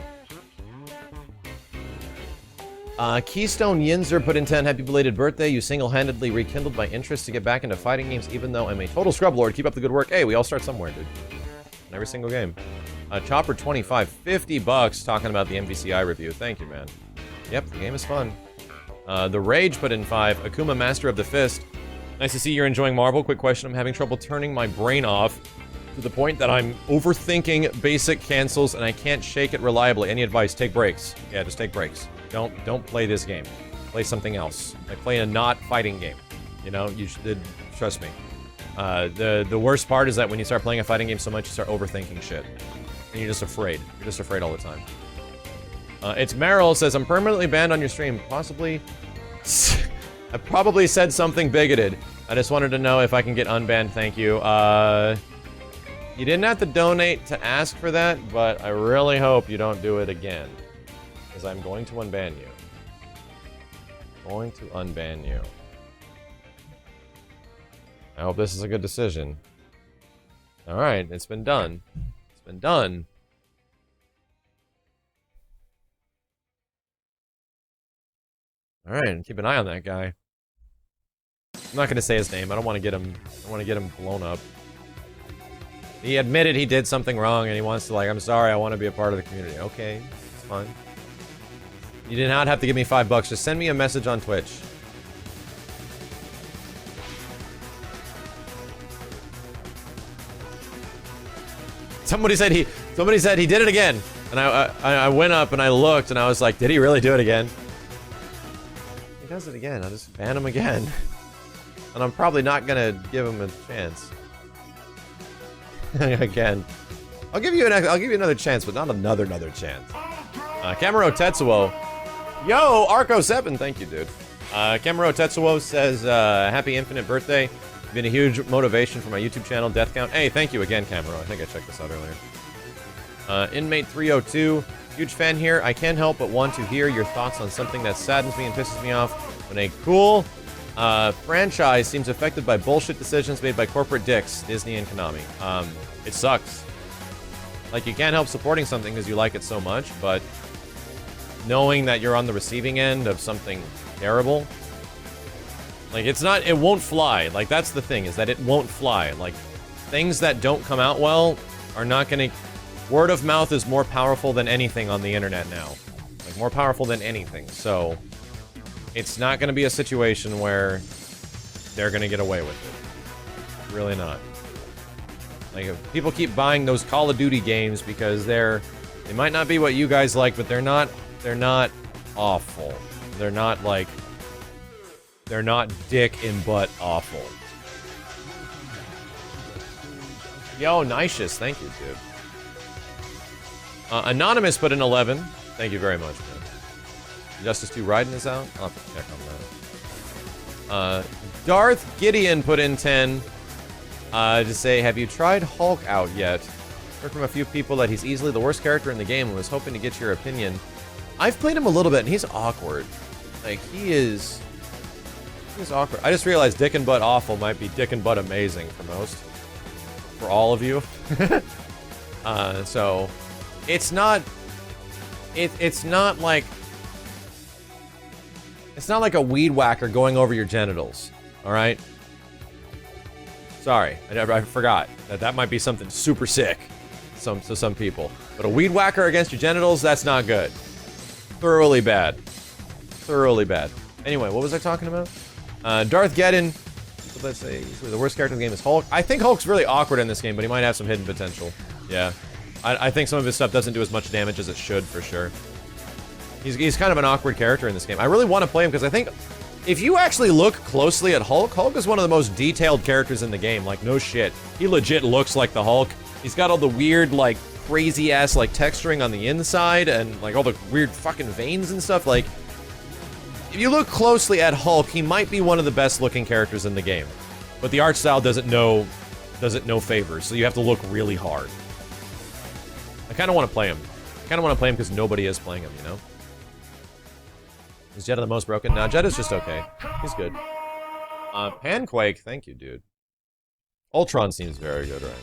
Keystone Yinzer put in 10. Happy belated birthday. You single-handedly rekindled my interest to get back into fighting games, even though I'm a total scrub lord. Keep up the good work. Hey, we all start somewhere, dude. In every single game. Chopper 25, 50 bucks talking about the MVCI review. Thank you, man. Yep, the game is fun. The Rage put in 5. Akuma Master of the Fist. Nice to see you're enjoying Marvel. Quick question. I'm having trouble turning my brain off to the point that I'm overthinking basic cancels and I can't shake it reliably. Any advice? Take breaks. Yeah, just take breaks. Don't play this game. Play something else. Like play a not fighting game. You know, you should trust me. The worst part is that when you start playing a fighting game so much, you start overthinking shit. And you're just afraid. You're just afraid all the time. It's Meryl says, I'm permanently banned on your stream. Possibly... I probably said something bigoted. I just wanted to know if I can get unbanned, thank you. You didn't have to donate to ask for that, but I really hope you don't do it again. Because I'm going to unban you. Going to unban you. I hope this is a good decision. Alright, it's been done. It's been done. Alright, keep an eye on that guy. I'm not gonna say his name. I don't want to get him. I want to get him blown up. He admitted he did something wrong, and he wants to I'm sorry. I want to be a part of the community. Okay, it's fine. You did not have to give me $5. Just send me a message on Twitch. Somebody said he did it again, and I went up and I looked and I was like, did he really do it again? He does it again. I'll just ban him again. And I'm probably not gonna give him a chance. Again. I'll give you another chance, but not another chance. Camaro Tetsuo. Yo, Arco7, thank you, dude. Camaro Tetsuo says, happy infinite birthday. You've been a huge motivation for my YouTube channel, Death Count. Hey, thank you again, Camaro. I think I checked this out earlier. Inmate 302. Huge fan here. I can't help but want to hear your thoughts on something that saddens me and pisses me off when a cool franchise seems affected by bullshit decisions made by corporate dicks, Disney and Konami. It sucks. Like, you can't help supporting something because you like it so much, but knowing that you're on the receiving end of something terrible, like, it won't fly. Like, that's the thing, is that it won't fly. Like, things that don't come out well are not gonna... Word of mouth is more powerful than anything on the internet now. Like, more powerful than anything, so... It's not gonna be a situation where they're gonna get away with it. Really not. Like, if people keep buying those Call of Duty games because they might not be what you guys like, but they're not awful. They're not, like... They're not dick in butt awful. Yo, Nicious, thank you, dude. Anonymous put in 11. Thank you very much, man. Justice 2 Raiden is out? I'll have to check on that. Darth Gideon put in 10. To say, have you tried Hulk out yet? Heard from a few people that he's easily the worst character in the game and was hoping to get your opinion. I've played him a little bit and he's awkward. Like, he's awkward. I just realized dick and butt awful might be dick and butt amazing for most. For all of you. So... It's not like... It's not like a weed whacker going over your genitals. Alright? Sorry. I forgot. That might be something super sick. To some people. But a weed whacker against your genitals, that's not good. Thoroughly bad. Thoroughly bad. Anyway, what was I talking about? Darth Geddon. Let's say the worst character in the game is Hulk. I think Hulk's really awkward in this game, but he might have some hidden potential. Yeah. I think some of his stuff doesn't do as much damage as it should, for sure. He's kind of an awkward character in this game. I really want to play him, because I think... If you actually look closely at Hulk, Hulk is one of the most detailed characters in the game. Like, no shit. He legit looks like the Hulk. He's got all the weird, like, crazy-ass, like, texturing on the inside, and, like, all the weird fucking veins and stuff. Like, if you look closely at Hulk, he might be one of the best-looking characters in the game. But the art style doesn't know favors, so you have to look really hard. I kind of want to play him. kind of want to play him because nobody is playing him, you know? Is Jetta the most broken? No, Jetta's just okay. He's good. Panquake, thank you, dude. Ultron seems very good right now.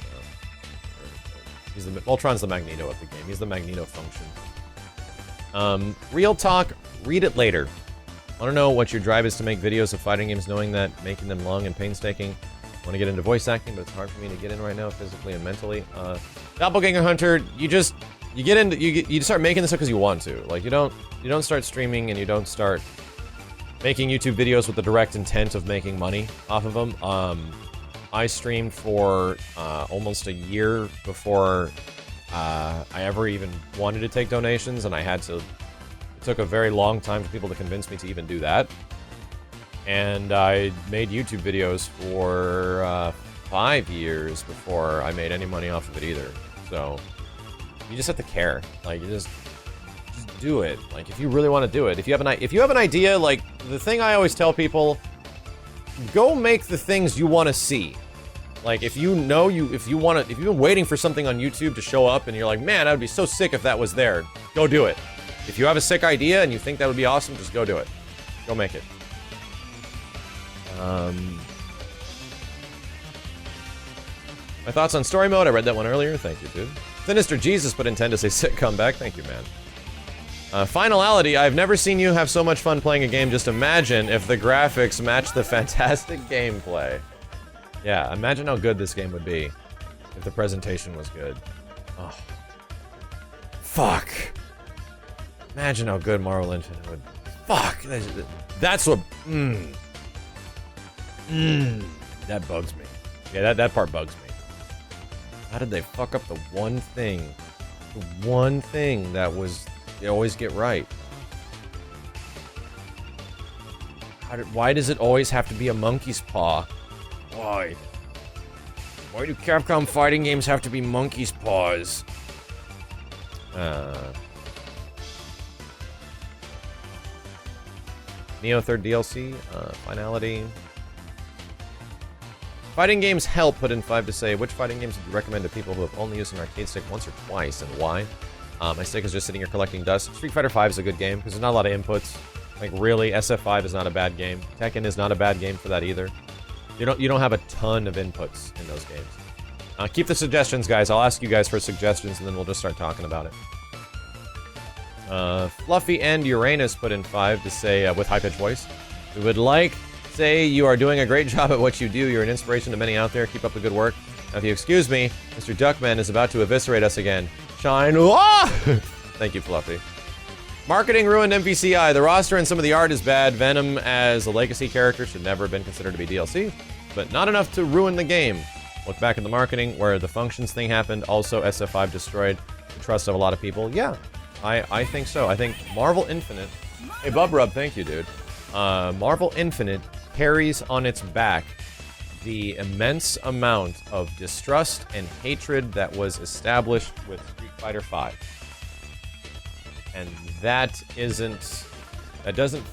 Ultron's the Magneto of the game. He's the Magneto function. Real talk, read it later. I don't know what your drive is to make videos of fighting games, knowing that making them long and painstaking. I want to get into voice acting, but it's hard for me to get in right now, physically and mentally. Doppelganger Hunter, you start making this up because you want to. Like, you don't start streaming and you don't start making YouTube videos with the direct intent of making money off of them. I streamed for almost a year before I ever even wanted to take donations, and I had to. It took a very long time for people to convince me to even do that. And I made YouTube videos for 5 years before I made any money off of it either. So you just have to care. Like, you just do it. Like, if you really want to do it, if you have an idea, like the thing I always tell people, go make the things you want to see. Like, if you've been waiting for something on YouTube to show up and you're like, man, that would be so sick if that was there, go do it. If you have a sick idea and you think that would be awesome, just go do it. Go make it. My thoughts on story mode, I read that one earlier, thank you, dude. Sinister Jesus put intent to say sick comeback, thank you, man. Finality, I've never seen you have so much fun playing a game, just imagine if the graphics match the fantastic gameplay. Yeah, imagine how good this game would be if the presentation was good. Oh. Fuck. Imagine how good Marvel Infinite would... Fuck. That's what... That bugs me. Yeah, that part bugs me. How did they fuck up the one thing? The one thing that was... They always get right. Why does it always have to be a monkey's paw? Why? Why do Capcom fighting games have to be monkey's paws? Neo 3rd DLC, finality. Fighting games help, put in 5 to say, which fighting games would you recommend to people who have only used an arcade stick once or twice, and why? My stick is just sitting here collecting dust. Street Fighter V is a good game, because there's not a lot of inputs. Like, really, SF5 is not a bad game. Tekken is not a bad game for that either. You don't have a ton of inputs in those games. Keep the suggestions, guys. I'll ask you guys for suggestions, and then we'll just start talking about it. Fluffy and Uranus put in 5 to say, with high-pitched voice, we would like say you are doing a great job at what you do. You're an inspiration to many out there. Keep up the good work. Now, if you excuse me, Mr. Duckman is about to eviscerate us again. Shine. Ah! Thank you, Fluffy. Marketing ruined MVCI. The roster and some of the art is bad. Venom as a legacy character should never have been considered to be DLC, but not enough to ruin the game. Look back at the marketing where the functions thing happened. Also, SF5 destroyed the trust of a lot of people. Yeah, I think so. I think Marvel Infinite... Hey, Bub Rub, thank you, dude. Marvel Infinite carries on its back the immense amount of distrust and hatred that was established with Street Fighter V. And that doesn't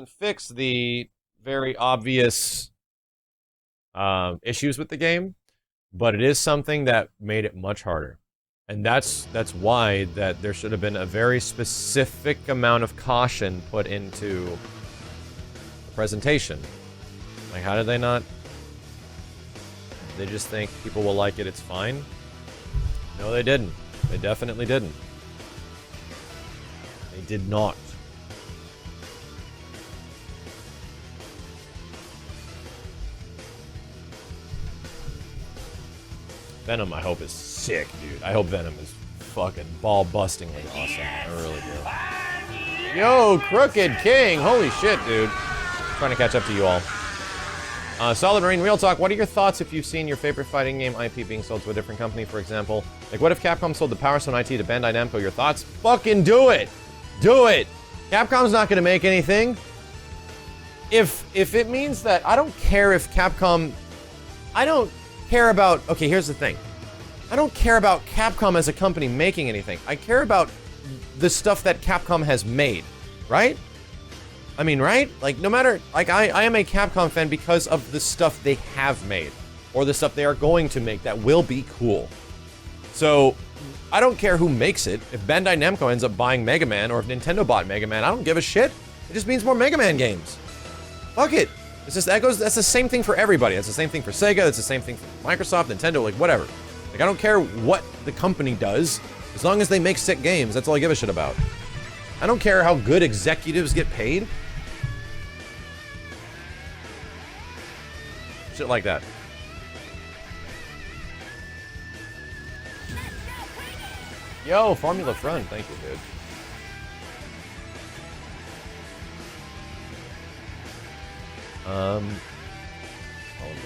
fix the very obvious issues with the game, but it is something that made it much harder. And that's why that there should have been a very specific amount of caution put into the presentation. Like, how did they not? They just think people will like it, it's fine? No, they didn't. They definitely didn't. They did not. Venom, I hope, is sick, dude. I hope Venom is fucking ball-bustingly awesome. I really do. Yo, Crooked King! Holy shit, dude. Trying to catch up to you all. Solid Marine Real Talk, what are your thoughts if you've seen your favorite fighting game IP being sold to a different company, for example? Like, what if Capcom sold the Power Stone IT to Bandai Namco? Your thoughts? Fucking do it! Do it! Capcom's not gonna make anything. If it means that... I don't care if Capcom... I don't care about... Okay, here's the thing. I don't care about Capcom as a company making anything. I care about the stuff that Capcom has made, right? I mean, right? Like, no matter... Like, I am a Capcom fan because of the stuff they have made. Or the stuff they are going to make that will be cool. So, I don't care who makes it. If Bandai Namco ends up buying Mega Man, or if Nintendo bought Mega Man, I don't give a shit. It just means more Mega Man games. Fuck it. It's just, that's the same thing for everybody. That's the same thing for Sega. It's the same thing for Microsoft, Nintendo, like whatever. Like I don't care what the company does, as long as they make sick games. That's all I give a shit about. I don't care how good executives get paid. Shit like that. Yo, Formula Front, thank you, dude.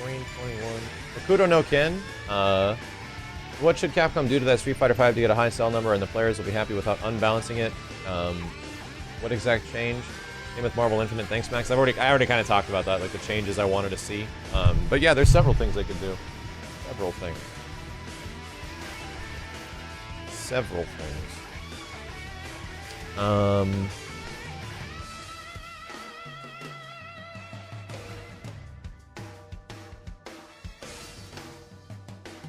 Green 21. Rakudo no Ken. What should Capcom do to that Street Fighter V to get a high sell number and the players will be happy without unbalancing it? What exact change? Same with Marvel Infinite. Thanks, Max. I already kind of talked about that, like the changes I wanted to see. But yeah, there's several things they could do. Several things. Several things.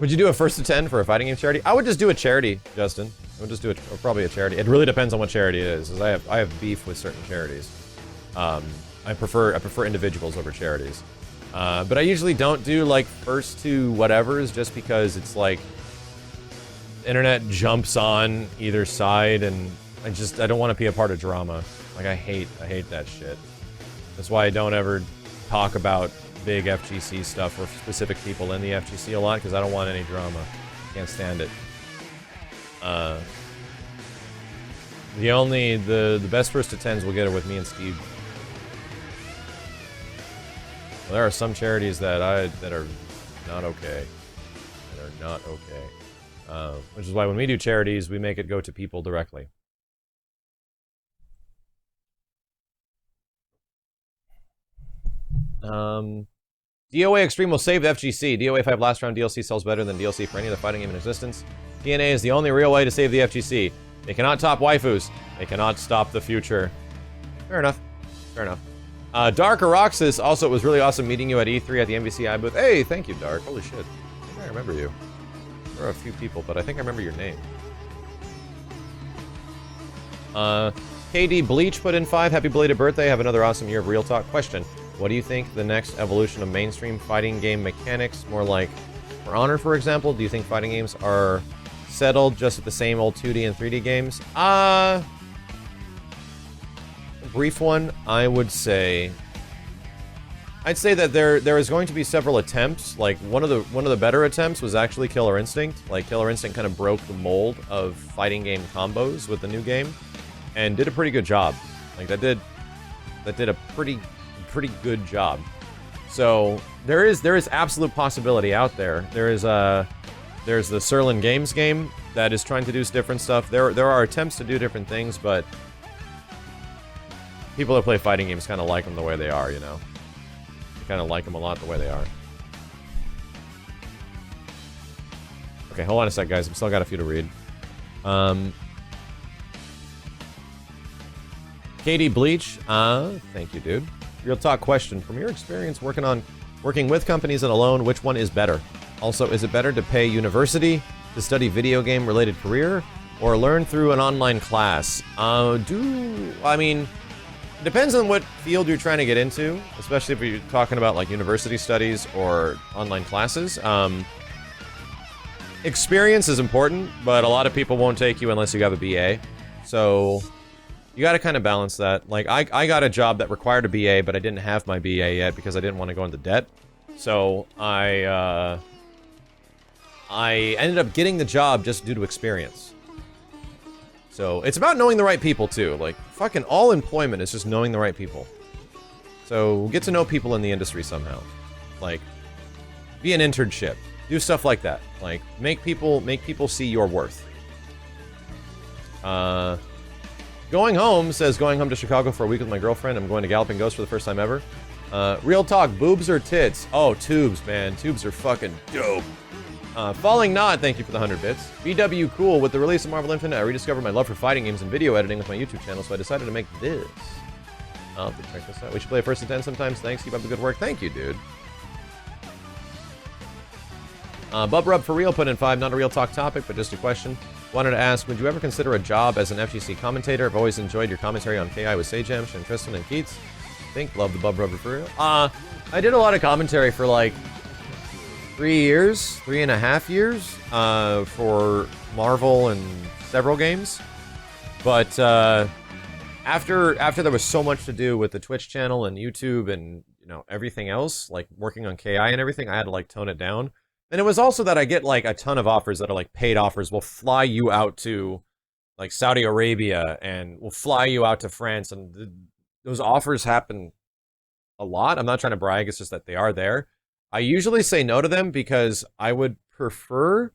Would you do a first to 10 for a fighting game charity? I would just do a charity, Justin. I would just do probably a charity. It really depends on what charity it is, because I have beef with certain charities. I prefer individuals over charities. But I usually don't do like first to whatevers, just because it's like internet jumps on either side, and I don't want to be a part of drama. Like I hate that shit. That's why I don't ever talk about big FGC stuff or specific people in the FGC a lot, because I don't want any drama. Can't stand it. The best first to 10s will get it with me and Steve. Well, there are some charities that are not okay. That are not okay. Which is why when we do charities, we make it go to people directly. DOA Extreme will save the FGC. DOA 5 last round DLC sells better than DLC for any other fighting game in existence. TNA is the only real way to save the FGC. They cannot top waifus. They cannot stop the future. Fair enough. Fair enough. Dark Aroxis, also, it was really awesome meeting you at E3 at the MVCI booth. Hey, thank you, Dark. Holy shit. I think I remember you. There are a few people, but I think I remember your name. KD Bleach put in 5. Happy belated birthday. Have another awesome year of Real Talk. Question. What do you think the next evolution of mainstream fighting game mechanics, more like For Honor, for example? Do you think fighting games are settled just at the same old 2D and 3D games? A brief one, I would say... I'd say that there is going to be several attempts. Like, one of the better attempts was actually Killer Instinct. Like, Killer Instinct kind of broke the mold of fighting game combos with the new game, and did a pretty good job. Like, that did a pretty good job. So there is absolute possibility out there. There's the Serlin Games game that is trying to do different stuff. There are attempts to do different things, but people that play fighting games kind of like them the way they are, you know. They kind of like them a lot the way they are. Okay, hold on a sec, guys. I've still got a few to read. KD Bleach, thank you, dude. Real talk question. From your experience working with companies and alone, which one is better? Also, is it better to pay university to study video game related career, or learn through an online class? I mean, it depends on what field you're trying to get into, especially if you're talking about like university studies or online classes. Experience is important, but a lot of people won't take you unless you have a BA. So you got to kind of balance that. Like, I got a job that required a BA, but I didn't have my BA yet because I didn't want to go into debt. So I ended up getting the job just due to experience. So it's about knowing the right people too. Like, fucking all employment is just knowing the right people. So get to know people in the industry somehow. Like, be an internship. Do stuff like that. Like, make people see your worth. Going home says, going home to Chicago for a week with my girlfriend. I'm going to Galloping Ghost for the first time ever. Real talk, boobs or tits? Oh, tubes, man. Tubes are fucking dope. Falling Nod, thank you for the 100 bits. BW Cool, with the release of Marvel Infinite, I rediscovered my love for fighting games and video editing with my YouTube channel, so I decided to make this. I'll have to check this out. We should play First and 10 sometimes. Thanks, keep up the good work. Thank you, dude. Bub Rub for real put in 5, not a real talk topic, but just a question. Wanted to ask, would you ever consider a job as an FGC commentator? I've always enjoyed your commentary on KI with Sagem, and Tristan, and Keats. Love the Bub Rubber for real. I did a lot of commentary for like 3.5 years, for Marvel and several games. But after there was so much to do with the Twitch channel and YouTube and everything else, like working on KI and everything, I had to like tone it down. And it was also that I get like a ton of offers that are like paid offers. We'll fly you out to like Saudi Arabia, and we'll fly you out to France, and those offers happen a lot. I'm not trying to brag, it's just that they are there. I usually say no to them because I would prefer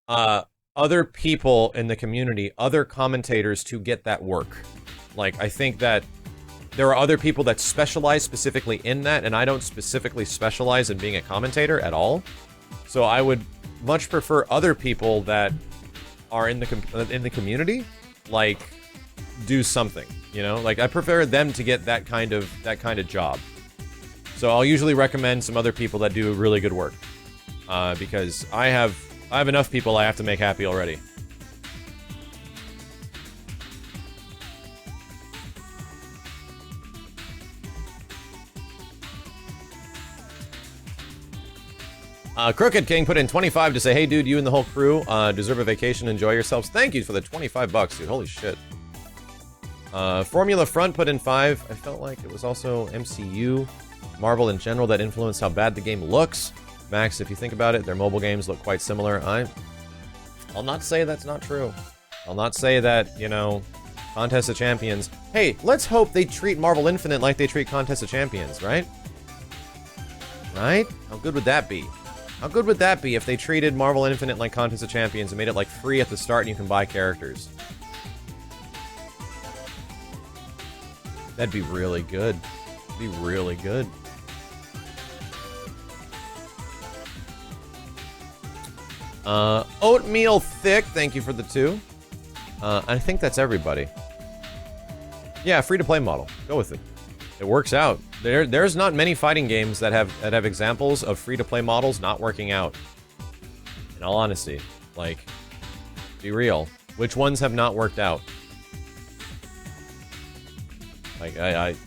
other people in the community, other commentators, to get that work. Like, I think that there are other people that specialize specifically in that, and I don't specifically specialize in being a commentator at all. So I would much prefer other people that are in the community, like, do something, Like, I prefer them to get that kind of job. So I'll usually recommend some other people that do really good work, because I have enough people I have to make happy already. Crooked King put in 25 to say, hey dude, you and the whole crew deserve a vacation, enjoy yourselves. Thank you for the 25 bucks, dude. Holy shit. Formula Front put in 5. I felt like it was also MCU, Marvel in general, that influenced how bad the game looks. Max, if you think about it, their mobile games look quite similar. I'll not say that's not true. I'll not say that, Contest of Champions. Hey, let's hope they treat Marvel Infinite like they treat Contest of Champions, right? Right? How good would that be? How good would that be if they treated Marvel Infinite like Contest of Champions and made it like free at the start and you can buy characters? That'd be really good. That'd be really good. Oatmeal Thick, thank you for the 2. I think that's everybody. Yeah, free-to-play model. Go with it. It works out. There's not many fighting games that have examples of free-to-play models not working out. In all honesty, like, be real. Which ones have not worked out? Like,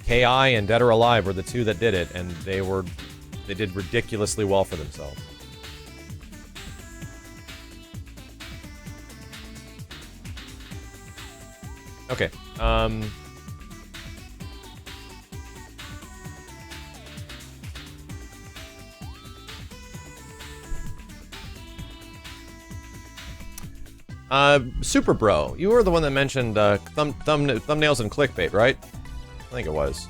KI and Dead or Alive were the 2 that did it, and they did ridiculously well for themselves. Okay, Super Bro, you were the one that mentioned thumbnails and clickbait, right? I think it was.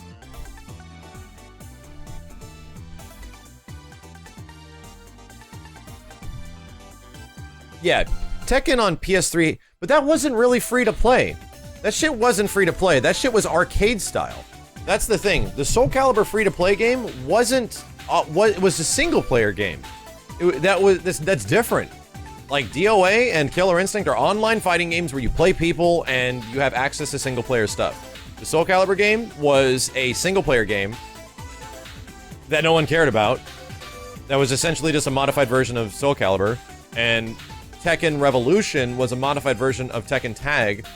Yeah, Tekken on PS3, but that wasn't really free to play. That shit wasn't free to play. That shit was arcade style. That's the thing. The Soul Calibur free to play game wasn't. It was a single player game. That's different. Like DOA and Killer Instinct are online fighting games where you play people and you have access to single player stuff. The Soul Calibur game was a single player game that no one cared about. That was essentially just a modified version of Soul Calibur, and Tekken Revolution was a modified version of Tekken Tag.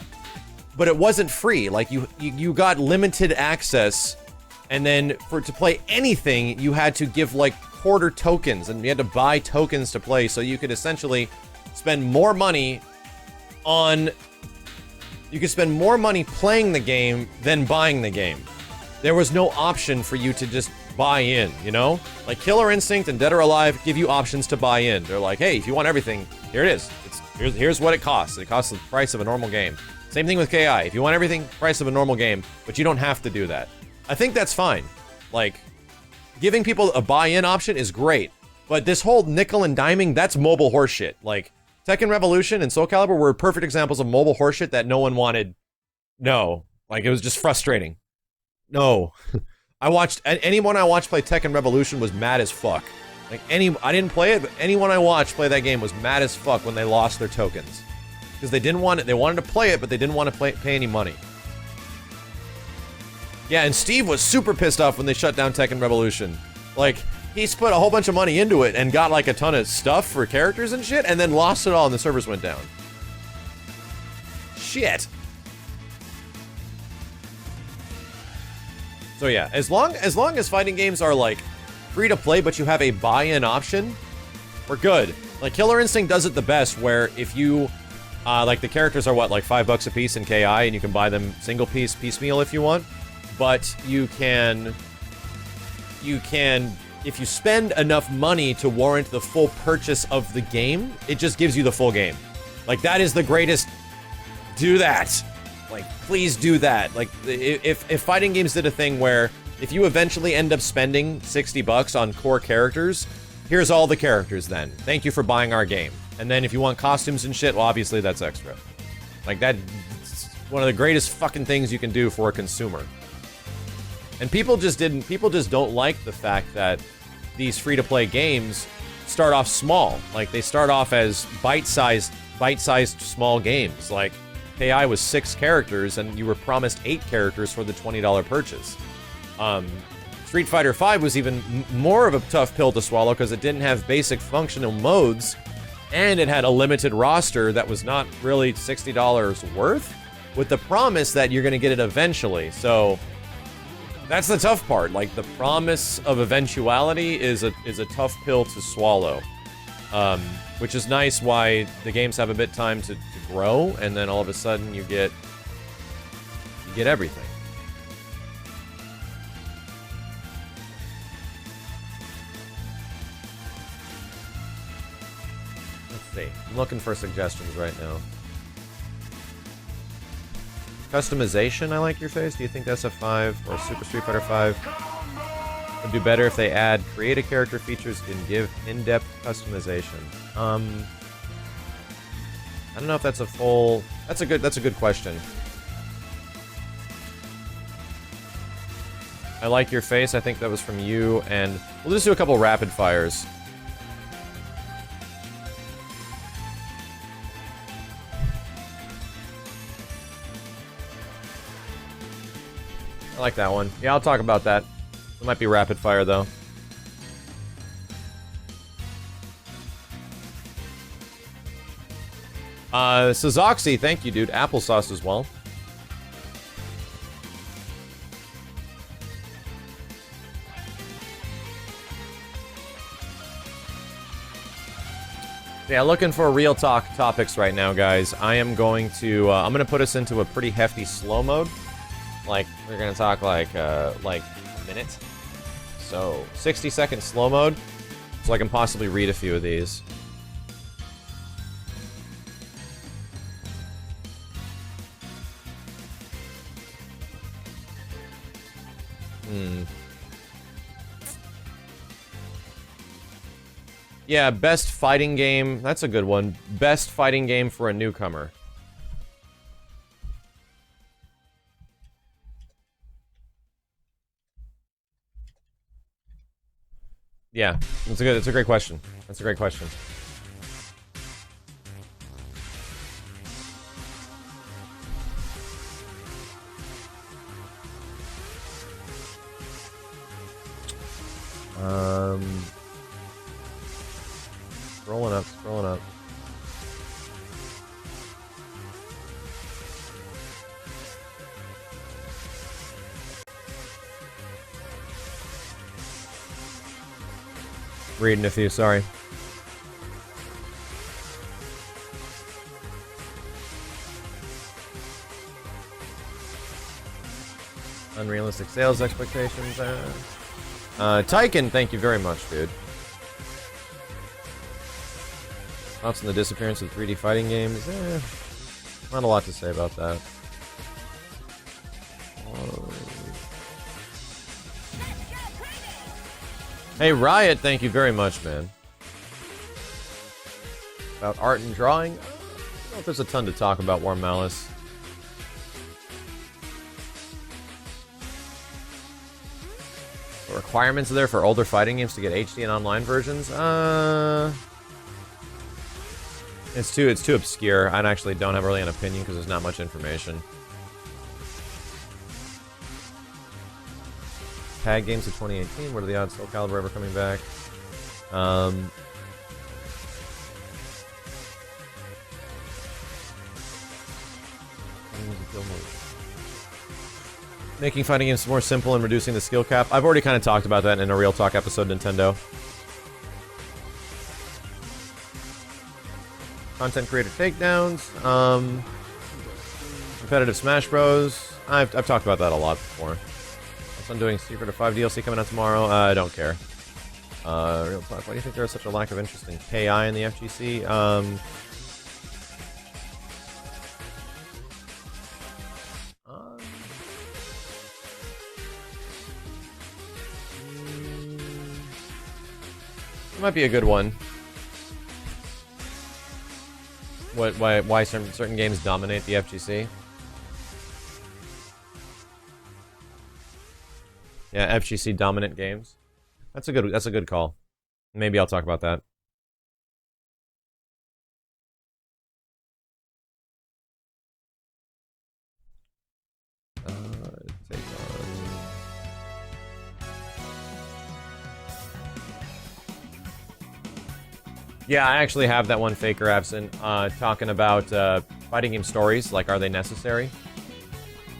But it wasn't free. Like, you got limited access, and then to play anything, you had to give, like, quarter tokens, and you had to buy tokens to play, so you could essentially spend more money on... You could spend more money playing the game than buying the game. There was no option for you to just buy in, Like, Killer Instinct and Dead or Alive give you options to buy in. They're like, hey, if you want everything, here it is. Here's what it costs. It costs the price of a normal game. Same thing with KI. If you want everything, price of a normal game, but you don't have to do that. I think that's fine. Like, giving people a buy-in option is great, but this whole nickel and diming, that's mobile horseshit. Like, Tekken Revolution and Soul Calibur were perfect examples of mobile horseshit that no one wanted. No. Like, it was just frustrating. No. Anyone I watched play Tekken Revolution was mad as fuck. Like, I didn't play it, but anyone I watched play that game was mad as fuck when they lost their tokens. Because they didn't want it, they wanted to play it, but they didn't want to pay any money. Yeah, and Steve was super pissed off when they shut down Tekken Revolution. Like, he put a whole bunch of money into it and got like a ton of stuff for characters and shit, and then lost it all and the servers went down. shit. So yeah, as long as fighting games are like free to play, but you have a buy-in option, we're good. Like Killer Instinct does it the best, where if you like the characters are what, like $5 a piece in KI, and you can buy them single piecemeal if you want. But you can if you spend enough money to warrant the full purchase of the game, it just gives you the full game. Like that is the greatest. Do that. Like, please do that. Like, if fighting games did a thing where if you eventually end up spending $60 on core characters, here's all the characters then. Thank you for buying our game. And then if you want costumes and shit, well, obviously that's extra. Like, that's one of the greatest fucking things you can do for a consumer. And people just don't like the fact that these free-to-play games start off small. Like, they start off as bite-sized small games. Like, KI was 6 characters, and you were promised 8 characters for the $20 purchase. Street Fighter V was even more of a tough pill to swallow because it didn't have basic functional modes, and it had a limited roster that was not really $60 worth, with the promise that you're going to get it eventually. So that's the tough part. Like, the promise of eventuality is a tough pill to swallow. Which is nice why the games have a bit time to grow, and then all of a sudden you get everything. Let's see. I'm looking for suggestions right now. Customization, I like your face. Do you think SF5 or Super Street Fighter 5 would do better if they add create a character features and give in-depth customization? I don't know if that's a full... That's a good question. I like your face. I think that was from you, and we'll just do a couple rapid fires. I like that one. Yeah, I'll talk about that. It might be rapid fire, though. Suzoxy, thank you, dude. Applesauce as well. Yeah, looking for real talk topics right now, guys. I am going to, I'm gonna put us into a pretty hefty slow mode. Like, we're gonna talk like a minute. So, 60-second slow mode, so I can possibly read a few of these. Yeah, best fighting game. That's a good one. Best fighting game for a newcomer. Yeah, it's a great question. That's a great question. Scrolling up. Reading a few, sorry. Unrealistic sales expectations. Tyken, thank you very much, dude. Thoughts on the disappearance of 3D fighting games? Not a lot to say about that. Hey, Riot, thank you very much, man. About art and drawing? I don't know if there's a ton to talk about, War Malice. The requirements are there for older fighting games to get HD and online versions? It's too obscure. I actually don't have really an opinion because there's not much information. Tag games of 2018. What are the odds Soul Calibur ever coming back? Making fighting games more simple and reducing the skill cap. I've already kind of talked about that in a Real Talk episode, Nintendo. Content creator takedowns. Competitive Smash Bros. I've talked about that a lot before. Also, I'm doing Secret of 5 DLC coming out tomorrow. I don't care. Real Talk. Why do you think there is such a lack of interest in KI in the FGC? It might be a good one. Why certain games dominate the FGC? Yeah, FGC dominant games. That's a good call. Maybe I'll talk about that. Take on. Yeah, I actually have that one Faker absent talking about fighting game stories. Like, are they necessary?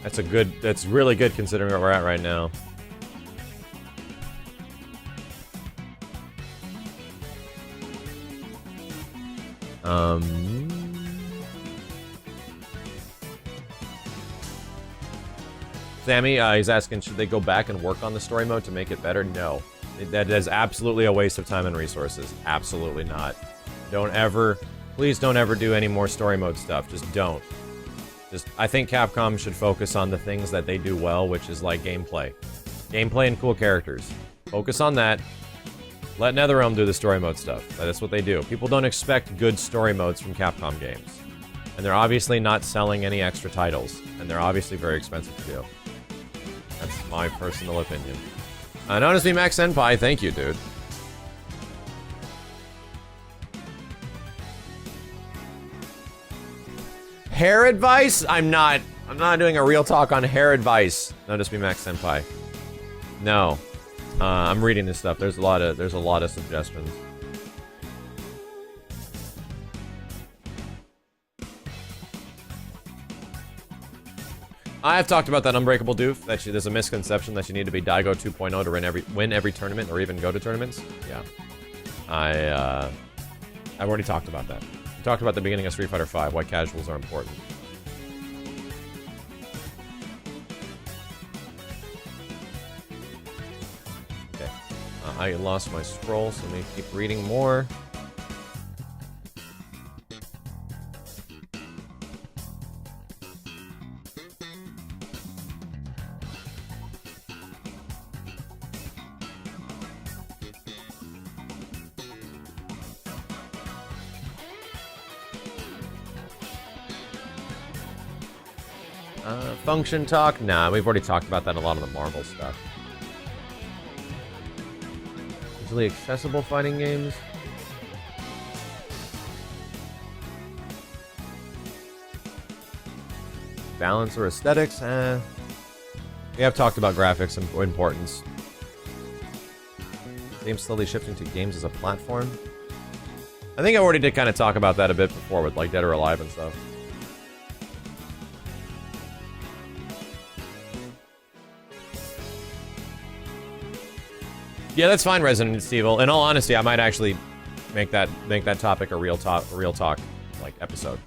That's really good considering where we're at right now. Sammy, he's asking, should they go back and work on the story mode to make it better? No. That is absolutely a waste of time and resources. Absolutely not. Please don't ever do any more story mode stuff. Just don't. I think Capcom should focus on the things that they do well, which is like gameplay. Gameplay and cool characters. Focus on that. Let NetherRealm do the story mode stuff. That's what they do. People don't expect good story modes from Capcom games. And they're obviously not selling any extra titles. And they're obviously very expensive to do. That's my personal opinion. Known as me, Max Senpai. Thank you, dude. Hair advice? I'm not doing a real talk on hair advice. Known as me, Max Senpai. No. I'm reading this stuff. There's a lot of suggestions. I've talked about that Unbreakable Doof. There's a misconception that you need to be Daigo 2.0 to win every tournament or even go to tournaments. Yeah. I've already talked about that. We talked about the beginning of Street Fighter V, why casuals are important. Okay. I lost my scroll, so let me keep reading more. Function talk? Nah, we've already talked about that in a lot of the Marvel stuff. Easily accessible fighting games? Balance or aesthetics? We have talked about graphics and importance. Games slowly shifting to games as a platform? I think I already did kind of talk about that a bit before with like Dead or Alive and stuff. Yeah, that's fine, Resident Evil. In all honesty, I might actually make that topic a real talk like episode.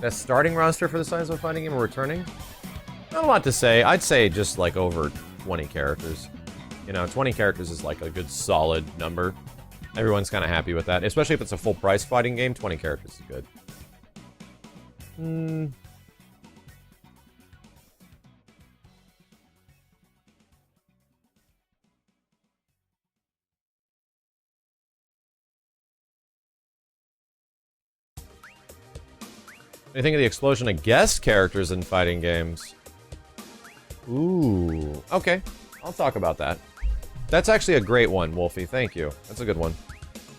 Best starting roster for the size of a fighting game or returning? Not a lot to say. I'd say just like over 20 characters. You know, 20 characters is like a good solid number. Everyone's kind of happy with that. Especially if it's a full price fighting game, 20 characters is good. What do you think of the explosion of guest characters in fighting games? Ooh, okay. I'll talk about that. That's actually a great one, Wolfie. Thank you. That's a good one.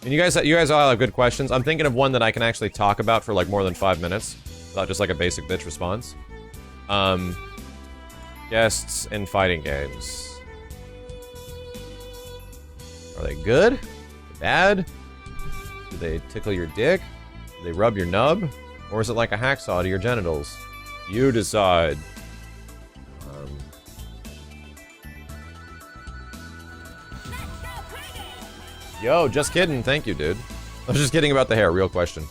And you guys all have good questions. I'm thinking of one that I can actually talk about for like more than 5 minutes, without just like a basic bitch response. Guests in fighting games. Are they good? Bad? Do they tickle your dick? Do they rub your nub? Or is it like a hacksaw to your genitals? You decide. Yo, just kidding. Thank you, dude. I was just kidding about the hair. Real question.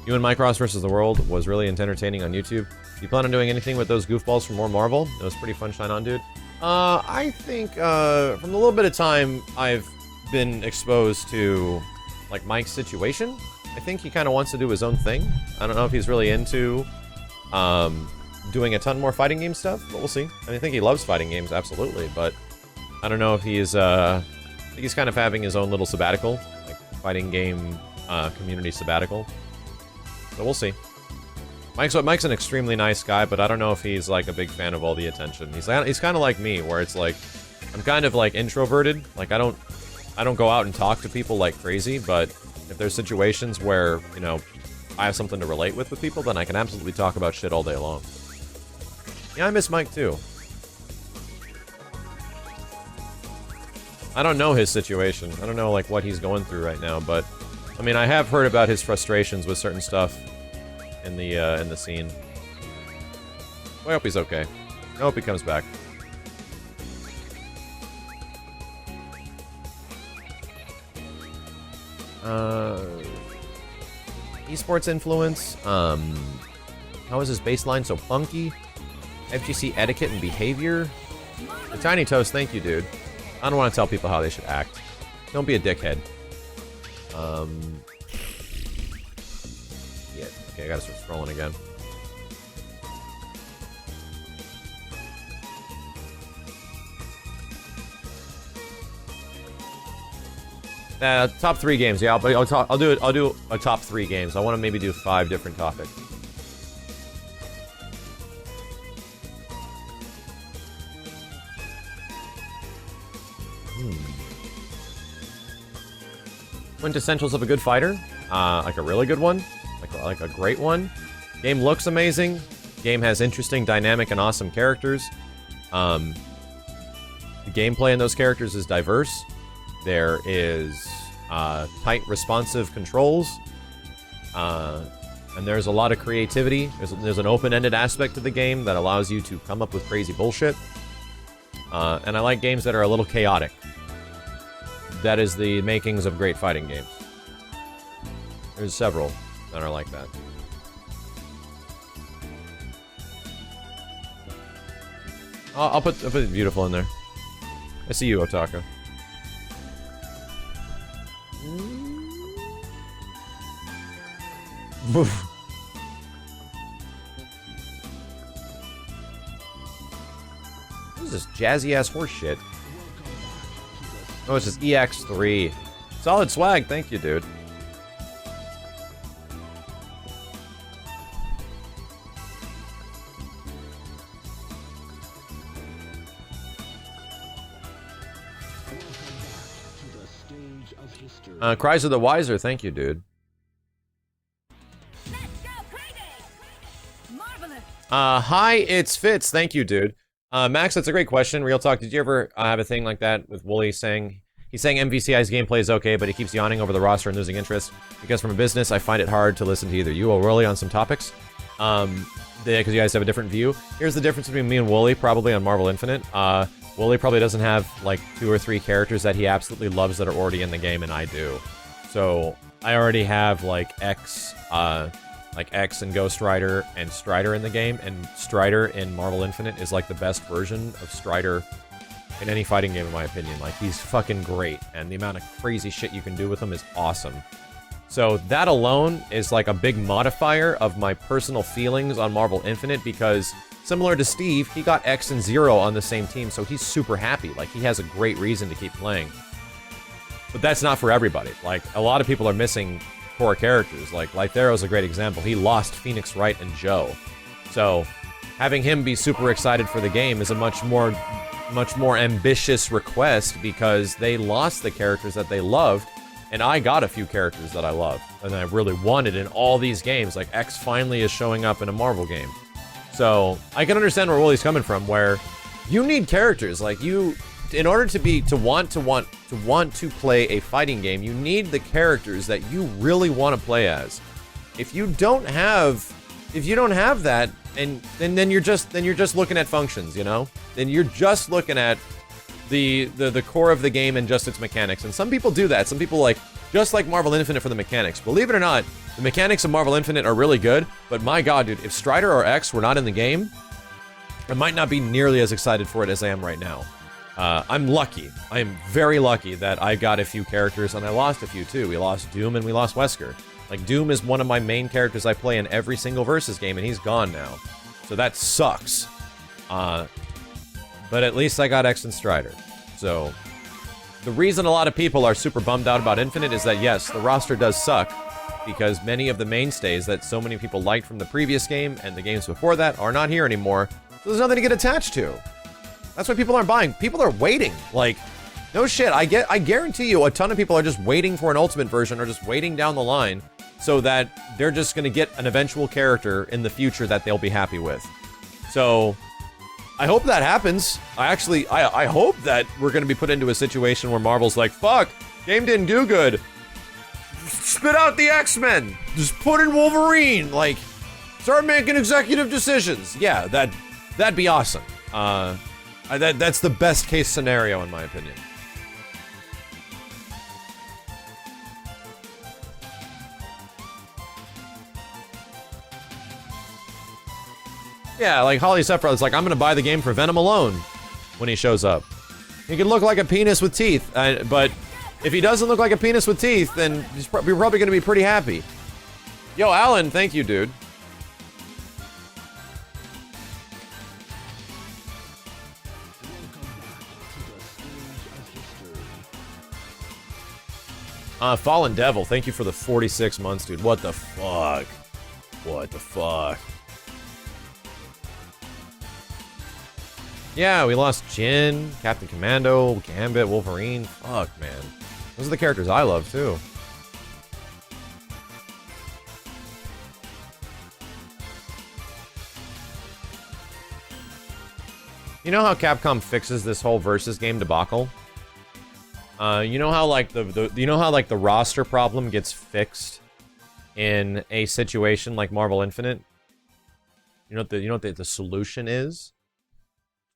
You and Micross vs. the World was really entertaining on YouTube. Do you plan on doing anything with those goofballs for more Marvel? It was pretty fun shine on, dude. I think, from the little bit of time I've been exposed to, like, Mike's situation, I think he kind of wants to do his own thing. I don't know if he's really into, doing a ton more fighting game stuff, but we'll see. I think he loves fighting games, absolutely, but I don't know if he's, I think he's kind of having his own little sabbatical, like, fighting game, community sabbatical. So we'll see. Mike's an extremely nice guy, but I don't know if he's, like, a big fan of all the attention. He's kind of like me, where it's like, I'm kind of, like, introverted. Like, I don't go out and talk to people like crazy, but if there's situations where, you know, I have something to relate with people, then I can absolutely talk about shit all day long. Yeah, I miss Mike, too. I don't know his situation. I don't know, like, what he's going through right now, but, I mean, I have heard about his frustrations with certain stuff in the scene. I hope he's okay. I hope he comes back. Esports influence. How is his baseline so funky? FGC etiquette and behavior. The Tiny Toast, thank you, dude. I don't want to tell people how they should act. Don't be a dickhead. Yeah, okay, I gotta start scrolling again. Top 3 games. Yeah, I'll do a top 3 games. I want to maybe do 5 different topics. Quintessentials of a good fighter, like a really good one, like a great one. Game looks amazing. Game has interesting, dynamic, and awesome characters. The gameplay in those characters is diverse. There is tight, responsive controls, and there's a lot of creativity. There's an open-ended aspect to the game that allows you to come up with crazy bullshit. And I like games that are a little chaotic. That is the makings of great fighting games. There's several that are like that. I'll put beautiful in there. I see you, Otaka. What is this jazzy-ass horse shit? Oh, it's just EX3. Solid swag, thank you, dude. Cries of the Wiser, thank you, dude. Hi, it's Fitz, thank you, dude. Max, that's a great question. Real talk, did you ever have a thing like that with Wooly saying... He's saying MVCI's gameplay is okay, but he keeps yawning over the roster and losing interest. Because from a business, I find it hard to listen to either you or Wooly on some topics. Because you guys have a different view. Here's the difference between me and Wooly, probably on Marvel Infinite. Wooly probably doesn't have, like, 2 or 3 characters that he absolutely loves that are already in the game, and I do. So, I already have, like, X and Ghost Rider and Strider in the game, and Strider in Marvel Infinite is, like, the best version of Strider in any fighting game, in my opinion. Like, he's fucking great, and the amount of crazy shit you can do with him is awesome. So that alone is, like, a big modifier of my personal feelings on Marvel Infinite, because similar to Steve, he got X and Zero on the same team, so he's super happy. Like, he has a great reason to keep playing. But that's not for everybody. Like, a lot of people are missing core characters. Like, Lythero's a great example. He lost Phoenix Wright and Joe. So, having him be super excited for the game is a much more ambitious request, because they lost the characters that they loved And I got a few characters that I love, and I really wanted in all these games. Like, X finally is showing up in a Marvel game. So, I can understand where Willie's coming from, where you need characters. Like, you, in order to want to play a fighting game, you need the characters that you really want to play as. If you don't have that, and then you're just looking at functions, you know? Then you're just looking at the core of the game and just its mechanics. And some people do that. Some people just like Marvel Infinite for the mechanics. Believe it or not, the mechanics of Marvel Infinite are really good, but my god, dude, if Strider or X were not in the game, I might not be nearly as excited for it as I am right now. I'm lucky. I am very lucky that I got a few characters, and I lost a few too. We lost Doom and we lost Wesker. Like, Doom is one of my main characters I play in every single Versus game, and he's gone now. So that sucks. But at least I got X and Strider. So, the reason a lot of people are super bummed out about Infinite is that, yes, the roster does suck, because many of the mainstays that so many people liked from the previous game and the games before that are not here anymore, so there's nothing to get attached to. That's why people aren't buying. People are waiting. Like, no shit, I guarantee you a ton of people are just waiting for an Ultimate version or just waiting down the line so that they're just gonna get an eventual character in the future that they'll be happy with. So, I hope that happens. I hope that we're gonna be put into a situation where Marvel's like, fuck, game didn't do good. Spit out the X-Men. Just put in Wolverine. Like, start making executive decisions. Yeah, that'd be awesome. That's the best case scenario in my opinion. Yeah, like Holly Sephiroth is like, I'm gonna buy the game for Venom alone when he shows up. He can look like a penis with teeth, but if he doesn't look like a penis with teeth, then you're probably gonna be pretty happy. Yo, Alan, thank you, dude. Fallen Devil, thank you for the 46 months, dude. What the fuck? What the fuck? Yeah, we lost Jin, Captain Commando, Gambit, Wolverine. Fuck, man. Those are the characters I love, too. You know how Capcom fixes this whole Versus game debacle? You know how like the roster problem gets fixed in a situation like Marvel Infinite? You know what the solution is?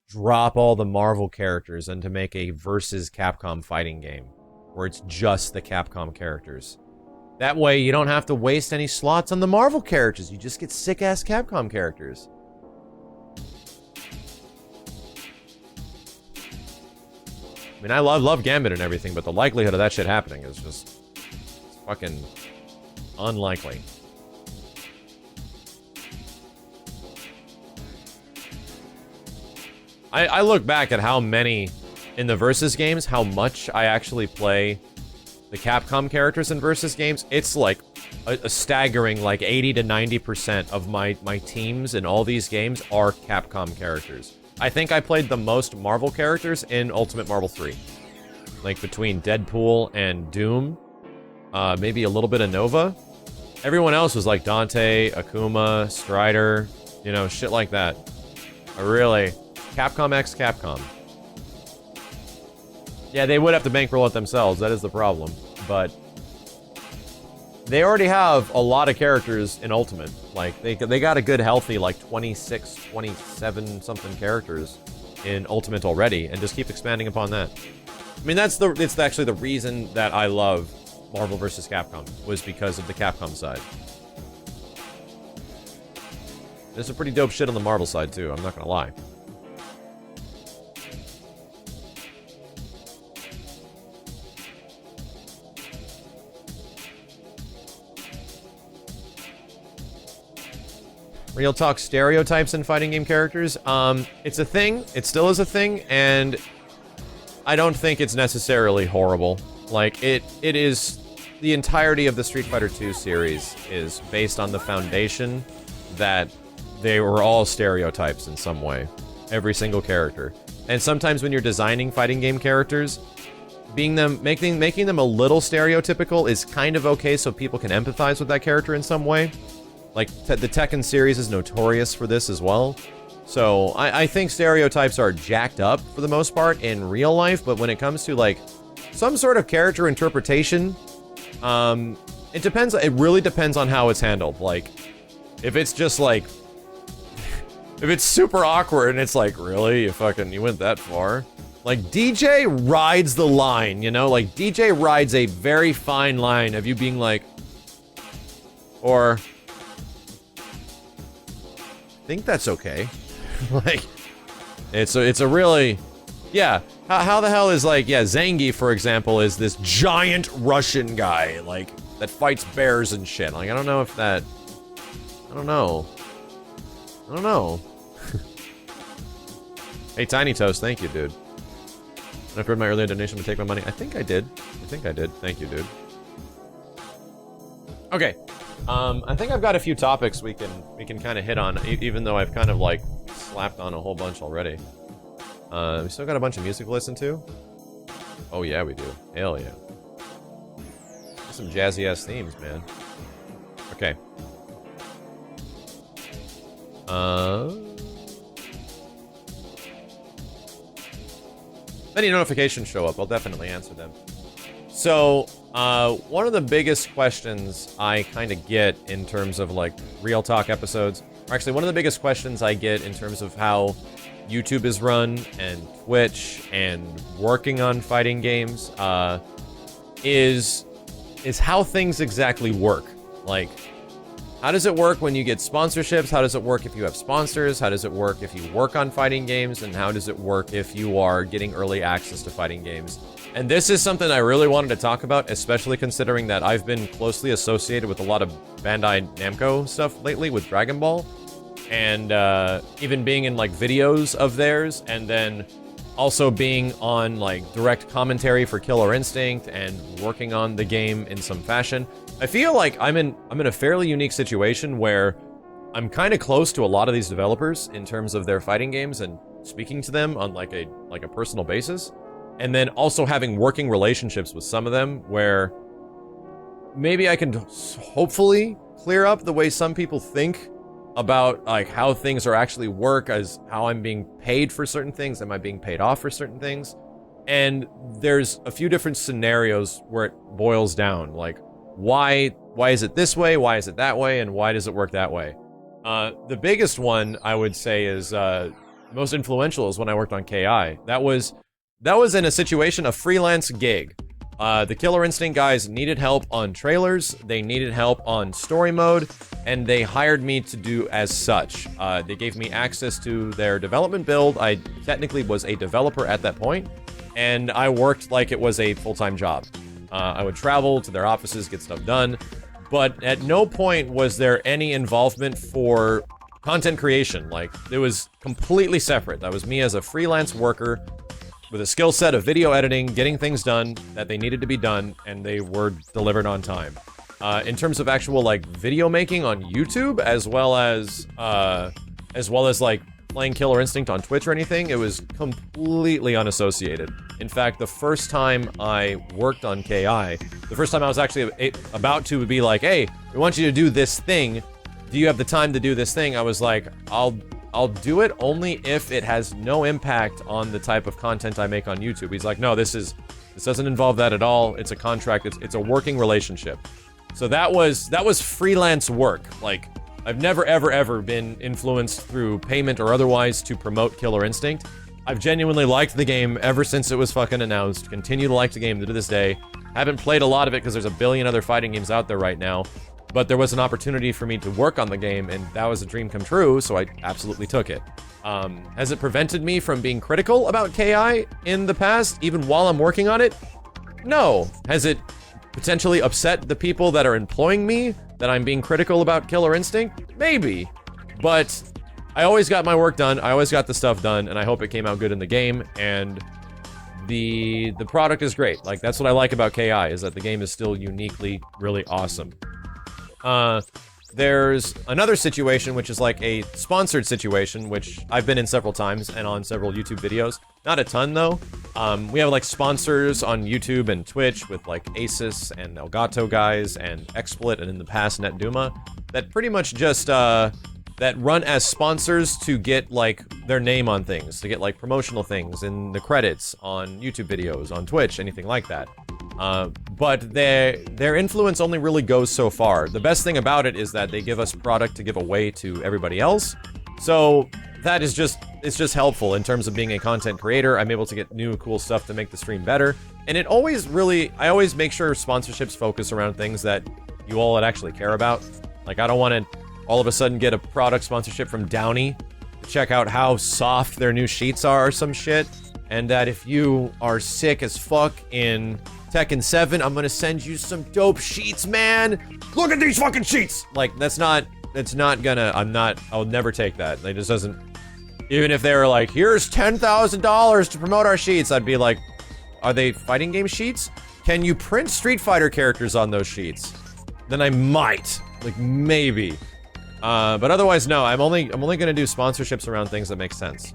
Drop all the Marvel characters and to make a Versus Capcom fighting game where it's just the Capcom characters. That way you don't have to waste any slots on the Marvel characters. You just get sick-ass Capcom characters. I mean, I love Gambit and everything, but the likelihood of that shit happening is just fucking unlikely. I look back at how many, in the Versus games, how much I actually play the Capcom characters in Versus games. It's like a staggering, like 80 to 90% of my teams in all these games are Capcom characters. I think I played the most Marvel characters in Ultimate Marvel 3. Like between Deadpool and Doom, maybe a little bit of Nova. Everyone else was like Dante, Akuma, Strider, you know, shit like that. Really... Capcom X Capcom. Yeah, they would have to bankroll it themselves, that is the problem. But they already have a lot of characters in Ultimate. Like, they got a good healthy, like, 26, 27 something characters in Ultimate already, and just keep expanding upon that. I mean, it's actually the reason that I love Marvel vs. Capcom, was because of the Capcom side. There's some pretty dope shit on the Marvel side, too, I'm not gonna lie. Real talk, stereotypes in fighting game characters. It's a thing. It still is a thing, and I don't think it's necessarily horrible. Like, it is... The entirety of the Street Fighter II series is based on the foundation that they were all stereotypes in some way. Every single character. And sometimes when you're designing fighting game characters, making them a little stereotypical is kind of okay, so people can empathize with that character in some way. Like, the Tekken series is notorious for this as well. So, I think stereotypes are jacked up for the most part in real life, but when it comes to, like, some sort of character interpretation, it depends, it really depends on how it's handled. Like, if it's just, like, if it's super awkward and it's like, really? You went that far? Like, DJ rides the line, you know? Like, DJ rides a very fine line of you being like, or, I think that's okay. Like, it's a really, yeah. How the hell is, like, yeah, Zangief, for example, is this giant Russian guy, like, that fights bears and shit. Like, I don't know if that, I don't know. Hey, Tiny Toast, thank you, dude. I've heard my earlier donation would take my money. I think I did. Thank you, dude. Okay. I think I've got a few topics we can kind of hit on, even though I've kind of, like, slapped on a whole bunch already. We still got a bunch of music to listen to. Oh yeah, we do. Hell yeah. Some jazzy-ass themes, man. Okay. If any notifications show up, I'll definitely answer them. So, one of the biggest questions I kind of get in terms of, like, Real Talk episodes, or actually one of the biggest questions I get in terms of how YouTube is run, and Twitch, and working on fighting games, is how things exactly work. Like, how does it work when you get sponsorships? How does it work if you have sponsors? How does it work if you work on fighting games? And how does it work if you are getting early access to fighting games? And this is something I really wanted to talk about, especially considering that I've been closely associated with a lot of Bandai Namco stuff lately with Dragon Ball. And even being in, like, videos of theirs, and then also being on, like, direct commentary for Killer Instinct and working on the game in some fashion. I feel like I'm in a fairly unique situation where I'm kind of close to a lot of these developers in terms of their fighting games and speaking to them on like a personal basis, and then also having working relationships with some of them where maybe I can hopefully clear up the way some people think about, like, how things are actually work, as how I'm being paid for certain things, am I being paid off for certain things? And there's a few different scenarios where it boils down, like, why is it this way, why is it that way, and why does it work that way? The biggest one, I would say, is most influential is when I worked on KI. That was in a situation, a freelance gig. The Killer Instinct guys needed help on trailers, they needed help on story mode, and they hired me to do as such. They gave me access to their development build. I technically was a developer at that point, and I worked like it was a full-time job. I would travel to their offices, get stuff done, but at no point was there any involvement for content creation. Like, it was completely separate. That was me as a freelance worker with a skill set of video editing, getting things done that they needed to be done, and they were delivered on time. In terms of actual, like, video making on YouTube, as well as like playing Killer Instinct on Twitch or anything, it was completely unassociated. In fact, the first time I worked on KI, the first time I was actually about to be like, hey, we want you to do this thing. Do you have the time to do this thing? I was like, I'll do it only if it has no impact on the type of content I make on YouTube. He's like, no, this doesn't involve that at all. It's a contract. It's a working relationship. So that was freelance work. Like, I've never ever been influenced through payment or otherwise to promote Killer Instinct. I've genuinely liked the game ever since it was fucking announced. Continue to like the game to this day. Haven't played a lot of it because there's a billion other fighting games out there right now. But there was an opportunity for me to work on the game, and that was a dream come true, so I absolutely took it. Has it prevented me from being critical about KI in the past, even while I'm working on it? No. Has it potentially upset the people that are employing me, that I'm being critical about Killer Instinct? Maybe. But I always got my work done, I always got the stuff done, and I hope it came out good in the game, and the product is great. Like, that's what I like about KI, is that the game is still uniquely really awesome. there's another situation, which is like a sponsored situation, which I've been in several times and on several YouTube videos. Not a ton, though. We have, like, sponsors on YouTube and Twitch with, like, Asus and Elgato guys and XSplit and in the past NetDuma that pretty much just, that run as sponsors to get, like, their name on things, to get, like, promotional things in the credits on YouTube videos, on Twitch, anything like that. But their influence only really goes so far. The best thing about it is that they give us product to give away to everybody else. So that is just, it's just helpful in terms of being a content creator. I'm able to get new cool stuff to make the stream better. And it always really, I always make sure sponsorships focus around things that you all would actually care about. Like, I don't want to all of a sudden get a product sponsorship from Downy to check out how soft their new sheets are or some shit. And that if you are sick as fuck in Tekken 7, I'm gonna send you some dope sheets, man! Look at these fucking sheets! Like, that's not gonna, I'll never take that. It just doesn't, even if they were like, here's $10,000 to promote our sheets, I'd be like, are they fighting game sheets? Can you print Street Fighter characters on those sheets? Then I might, like, maybe. But otherwise, no, I'm only gonna do sponsorships around things that make sense.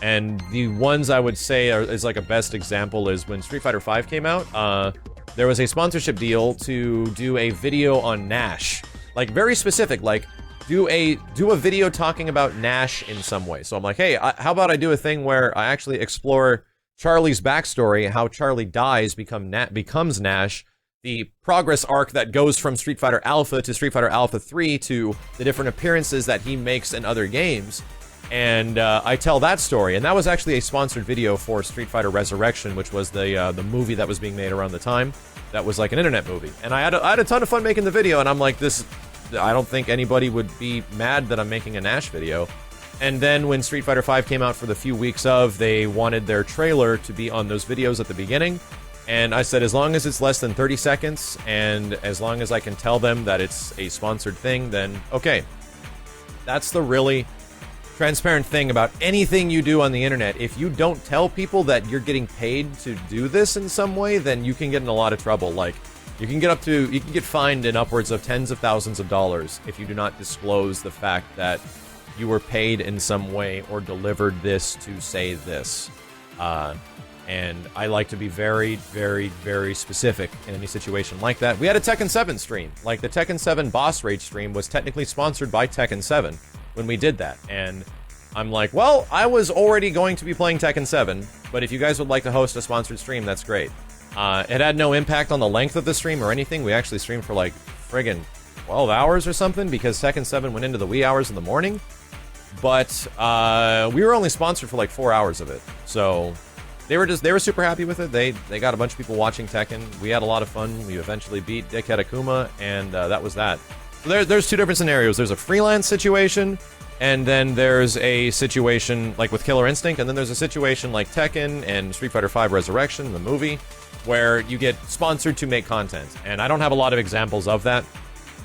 And the ones I would say is like a best example is when Street Fighter V came out, there was a sponsorship deal to do a video on Nash. Like, very specific, like, do a video talking about Nash in some way. So I'm like, hey, how about I do a thing where I actually explore Charlie's backstory, how Charlie dies, becomes Nash, the progress arc that goes from Street Fighter Alpha to Street Fighter Alpha 3 to the different appearances that he makes in other games. And I tell that story, and that was actually a sponsored video for Street Fighter Resurrection, which was the movie that was being made around the time. That was like an internet movie, and I had a ton of fun making the video. And I'm like, I don't think anybody would be mad that I'm making a Nash video. And then when Street Fighter V came out for the few weeks of, they wanted their trailer to be on those videos at the beginning. And I said, as long as it's less than 30 seconds, and as long as I can tell them that it's a sponsored thing, then okay. That's the really transparent thing about anything you do on the internet. If you don't tell people that you're getting paid to do this in some way, then you can get in a lot of trouble. Like, you can get fined in upwards of tens of thousands of dollars if you do not disclose the fact that you were paid in some way or delivered this to say this. And I like to be very, very, very specific in any situation like that. We had a Tekken 7 stream. Like, the Tekken 7 boss rage stream was technically sponsored by Tekken 7 when we did that. And I'm like, well, I was already going to be playing Tekken 7, but if you guys would like to host a sponsored stream, that's great. It had no impact on the length of the stream or anything. We actually streamed for like friggin' 12 hours or something because Tekken 7 went into the wee hours in the morning. But we were only sponsored for like 4 hours of it. So they were super happy with it. They got a bunch of people watching Tekken. We had a lot of fun. We eventually beat Dickhead Akuma, and that was that. So there's two different scenarios. There's a freelance situation, and then there's a situation like with Killer Instinct, and then there's a situation like Tekken and Street Fighter V Resurrection, the movie, where you get sponsored to make content. And I don't have a lot of examples of that.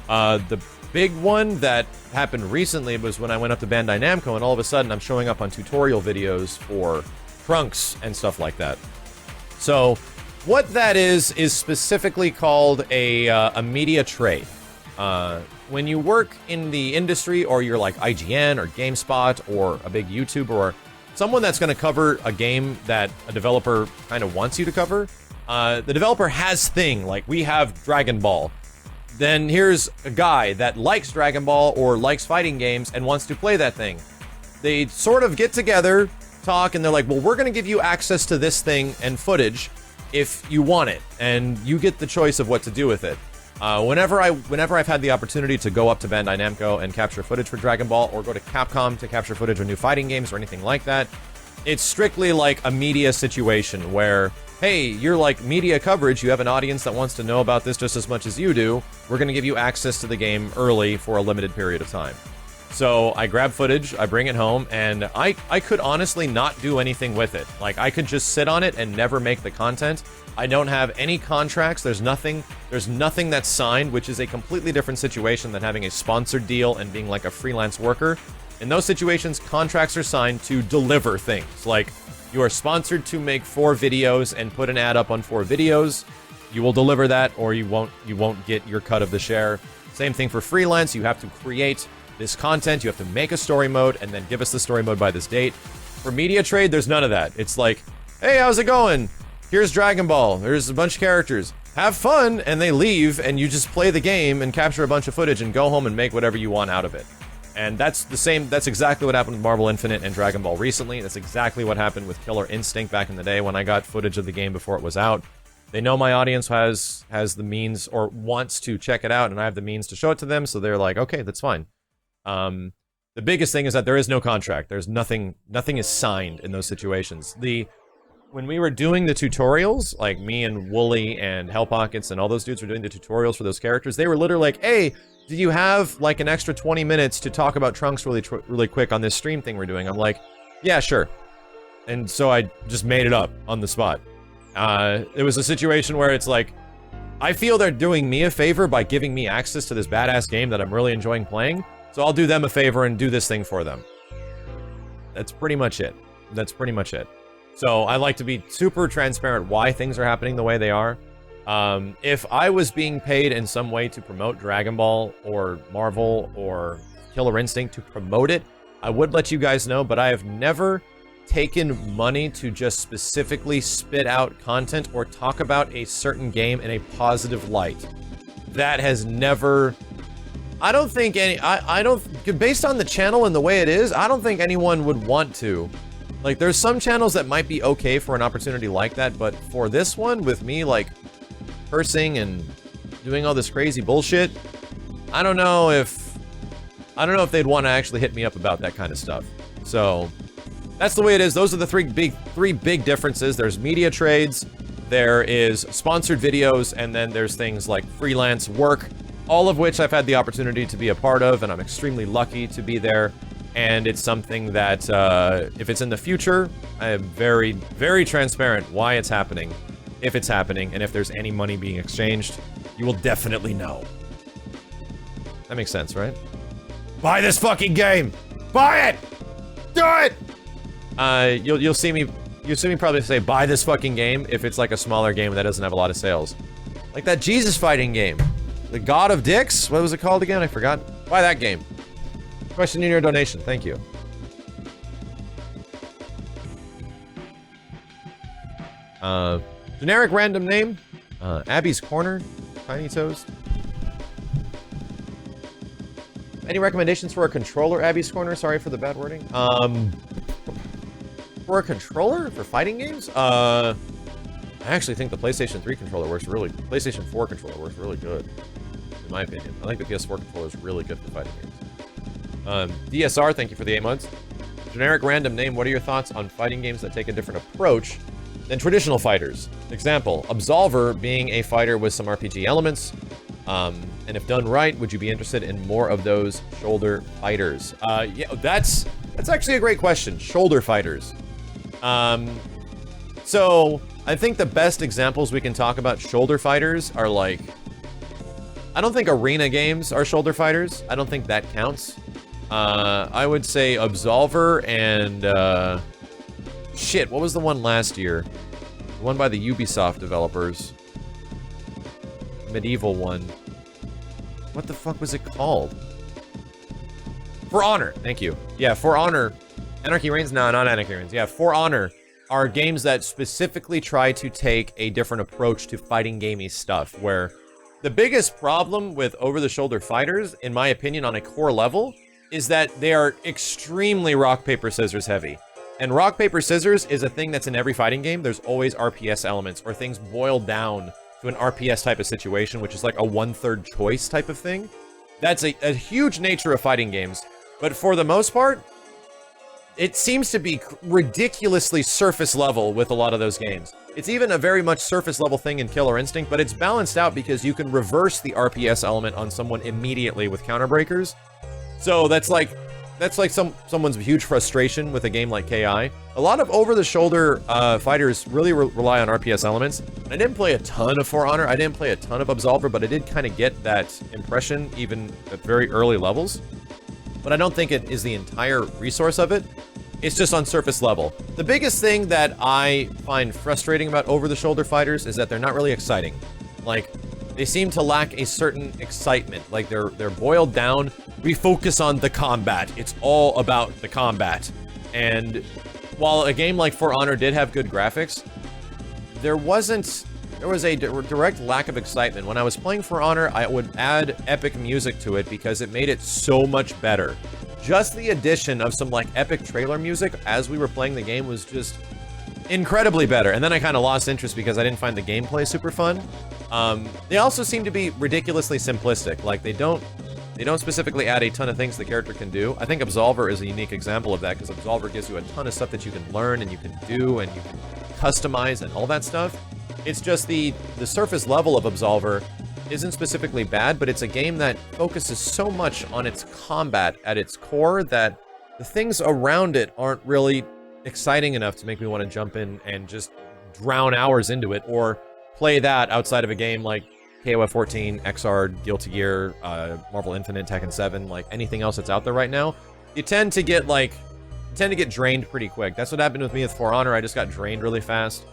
The big one that happened recently was when I went up to Bandai Namco, and all of a sudden I'm showing up on tutorial videos for Trunks and stuff like that. So what that is specifically called a media trade. When you work in the industry, or you're like IGN or GameSpot or a big YouTuber or someone that's going to cover a game that a developer kind of wants you to cover, the developer has thing, like we have Dragon Ball. Then here's a guy that likes Dragon Ball or likes fighting games and wants to play that thing. They sort of get together, talk, and they're like, well, we're going to give you access to this thing and footage if you want it, and you get the choice of what to do with it. Whenever I've had the opportunity to go up to Bandai Namco and capture footage for Dragon Ball, or go to Capcom to capture footage of new fighting games or anything like that, it's strictly like a media situation where, hey, you're like media coverage, you have an audience that wants to know about this just as much as you do, we're going to give you access to the game early for a limited period of time. So I grab footage, I bring it home, and I could honestly not do anything with it. Like, I could just sit on it and never make the content. I don't have any contracts, there's nothing that's signed, which is a completely different situation than having a sponsored deal and being like a freelance worker. In those situations, contracts are signed to deliver things. Like, you are sponsored to make 4 videos and put an ad up on 4 videos. You will deliver that, or you won't get your cut of the share. Same thing for freelance. You have to create this content, you have to make a story mode, and then give us the story mode by this date. For media trade, there's none of that. It's like, hey, how's it going? Here's Dragon Ball. There's a bunch of characters. Have fun, and they leave, and you just play the game and capture a bunch of footage and go home and make whatever you want out of it. And that's exactly what happened with Marvel Infinite and Dragon Ball recently. That's exactly what happened with Killer Instinct back in the day when I got footage of the game before it was out. They know my audience has the means or wants to check it out, and I have the means to show it to them, so they're like, okay, that's fine. The biggest thing is that there is no contract. There's nothing is signed in those situations. When we were doing the tutorials, like me and Wooly and Hell Pockets and all those dudes were doing the tutorials for those characters, they were literally like, hey, do you have like an extra 20 minutes to talk about Trunks really quick on this stream thing we're doing? I'm like, yeah, sure. And so I just made it up on the spot. It was a situation where it's like, I feel they're doing me a favor by giving me access to this badass game that I'm really enjoying playing, so I'll do them a favor and do this thing for them. That's pretty much it. That's pretty much it. So I like to be super transparent why things are happening the way they are. If I was being paid in some way to promote Dragon Ball or Marvel or Killer Instinct to promote it, I would let you guys know, but I have never taken money to just specifically spit out content or talk about a certain game in a positive light. That has never... I don't think based on the channel and the way it is, I don't think anyone would want to. Like, there's some channels that might be okay for an opportunity like that, but for this one, with me, like, cursing and doing all this crazy bullshit, I don't know if they'd want to actually hit me up about that kind of stuff. So, that's the way it is. Those are the three big differences. There's media trades, there is sponsored videos, and then there's things like freelance work, all of which I've had the opportunity to be a part of, and I'm extremely lucky to be there. And it's something that, if it's in the future, I am very, very transparent why it's happening, if it's happening, and if there's any money being exchanged, you will definitely know. That makes sense, right? Buy this fucking game! Buy it! Do it! You'll see me probably say, buy this fucking game, if it's like a smaller game that doesn't have a lot of sales. Like that Jesus fighting game. The God of Dicks? What was it called again? I forgot. Buy that game. Question in your donation. Thank you. Generic random name. Abby's Corner. Tiny Toast. Any recommendations for a controller, Abby's Corner? Sorry for the bad wording. For a controller? For fighting games? I actually think the PlayStation 3 controller works really... PlayStation 4 controller works really good. In my opinion. I think the PS4 controller is really good for fighting games. DSR, thank you for the 8 months. Generic random name, what are your thoughts on fighting games that take a different approach than traditional fighters? Example, Absolver being a fighter with some RPG elements. And if done right, would you be interested in more of those shoulder fighters? Yeah, that's actually a great question. Shoulder fighters. So, I think the best examples we can talk about shoulder fighters are like... I don't think arena games are shoulder fighters. I don't think that counts. I would say Absolver and, shit, what was the one last year? The one by the Ubisoft developers. Medieval one. What the fuck was it called? For Honor, thank you. Yeah, For Honor. Anarchy Reigns? No, not Anarchy Reigns. Yeah, For Honor are games that specifically try to take a different approach to fighting gamey stuff, where the biggest problem with over-the-shoulder fighters, in my opinion, on a core level, is that they are extremely rock, paper, scissors heavy. And rock, paper, scissors is a thing that's in every fighting game. There's always RPS elements, or things boiled down to an RPS type of situation, which is like a one-third choice type of thing. That's a huge nature of fighting games. But for the most part, it seems to be ridiculously surface level with a lot of those games. It's even a very much surface level thing in Killer Instinct, but it's balanced out because you can reverse the RPS element on someone immediately with counter breakers. So that's like someone's huge frustration with a game like KI. A lot of over-the-shoulder fighters really rely on RPS elements. I didn't play a ton of For Honor, I didn't play a ton of Absolver, but I did kind of get that impression even at very early levels. But I don't think it is the entire resource of it. It's just on surface level. The biggest thing that I find frustrating about over-the-shoulder fighters is that they're not really exciting. Like, they seem to lack a certain excitement. Like they're boiled down. We focus on the combat. It's all about the combat. And while a game like For Honor did have good graphics, there was a direct lack of excitement. When I was playing For Honor, I would add epic music to it because it made it so much better. Just the addition of some like epic trailer music as we were playing the game was just incredibly better. And then I kind of lost interest because I didn't find the gameplay super fun. They also seem to be ridiculously simplistic. Like they don't specifically add a ton of things the character can do. I think Absolver is a unique example of that because Absolver gives you a ton of stuff that you can learn and you can do and you can customize and all that stuff. It's just the surface level of Absolver isn't specifically bad, but it's a game that focuses so much on its combat at its core that the things around it aren't really exciting enough to make me want to jump in and just drown hours into it or play that outside of a game like KOF 14, XR, Guilty Gear, Marvel Infinite, Tekken 7, like anything else that's out there right now. You tend to get drained pretty quick. That's what happened with me with For Honor. I just got drained really fast.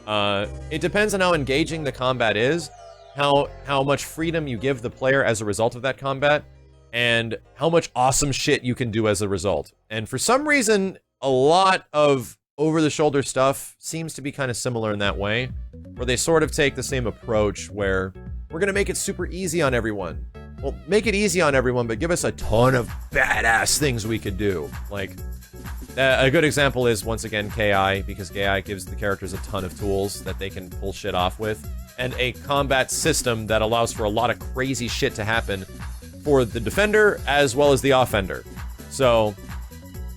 It depends on how engaging the combat is, how much freedom you give the player as a result of that combat, and how much awesome shit you can do as a result. And for some reason, a lot of over-the-shoulder stuff seems to be kind of similar in that way, where they sort of take the same approach where we're gonna make it super easy on everyone. Well, make it easy on everyone, but give us a ton of badass things we could do. Like, a good example is, once again, KI, because KI gives the characters a ton of tools that they can pull shit off with, and a combat system that allows for a lot of crazy shit to happen for the defender as well as the offender. So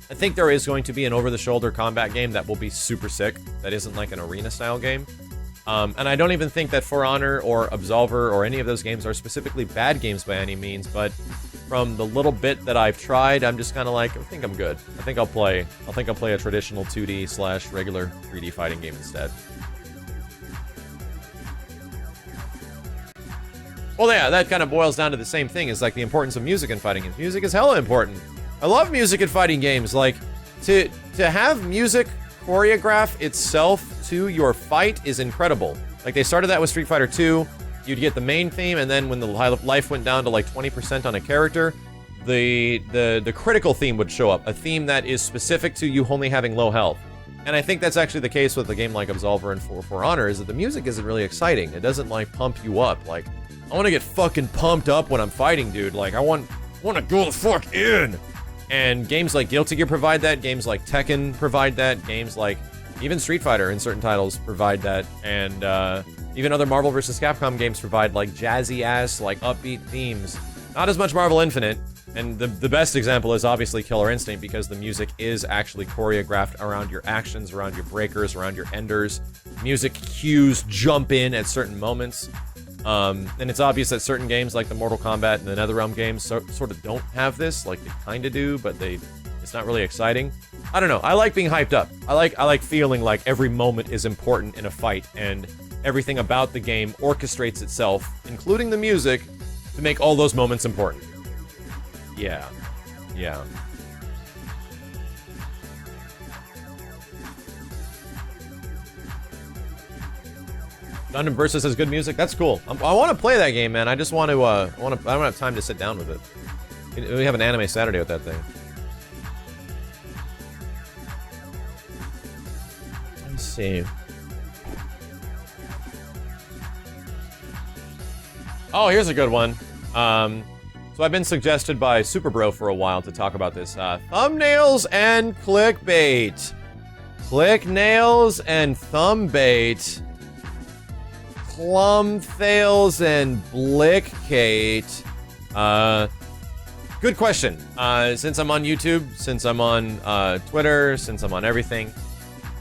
I think there is going to be an over-the-shoulder combat game that will be super sick, that isn't like an arena-style game. And I don't even think that For Honor or Absolver or any of those games are specifically bad games by any means, but from the little bit that I've tried, I'm just kind of like, I think I'm good. I think I'll play a traditional 2D / regular 3D fighting game instead. Well, yeah, that kind of boils down to the same thing as like the importance of music in fighting games. Music is hella important. I love music in fighting games. Like, to have music choreograph itself to your fight is incredible. Like, they started that with Street Fighter 2. You'd get the main theme, and then when the life went down to like 20% on a character, the critical theme would show up. A theme that is specific to you only having low health. And I think that's actually the case with a game like Absolver and For Honor, is that the music isn't really exciting. It doesn't like pump you up. Like, I want to get fucking pumped up when I'm fighting, dude. Like, I want to go the fuck in. And games like Guilty Gear provide that. Games like Tekken provide that. Games like even Street Fighter in certain titles provide that. And even other Marvel vs. Capcom games provide like jazzy ass, like upbeat themes. Not as much Marvel Infinite. And the best example is obviously Killer Instinct, because the music is actually choreographed around your actions, around your breakers, around your enders. Music cues jump in at certain moments. And it's obvious that certain games like the Mortal Kombat and the NetherRealm games sort of don't have this. Like, they kind of do, but it's not really exciting. I don't know. I like being hyped up. I like feeling like every moment is important in a fight, and everything about the game orchestrates itself, including the music, to make all those moments important. Yeah. Yeah. Gundam Versus has good music. That's cool. I want to play that game, man. I just want to. I don't have time to sit down with it. We have an anime Saturday with that thing. Let's see. Oh, here's a good one. So I've been suggested by Superbro for a while to talk about this. Thumbnails and clickbait. Clicknails and thumbbait. Plumthales and Blickcate. Good question. Since I'm on YouTube, since I'm on Twitter, since I'm on everything,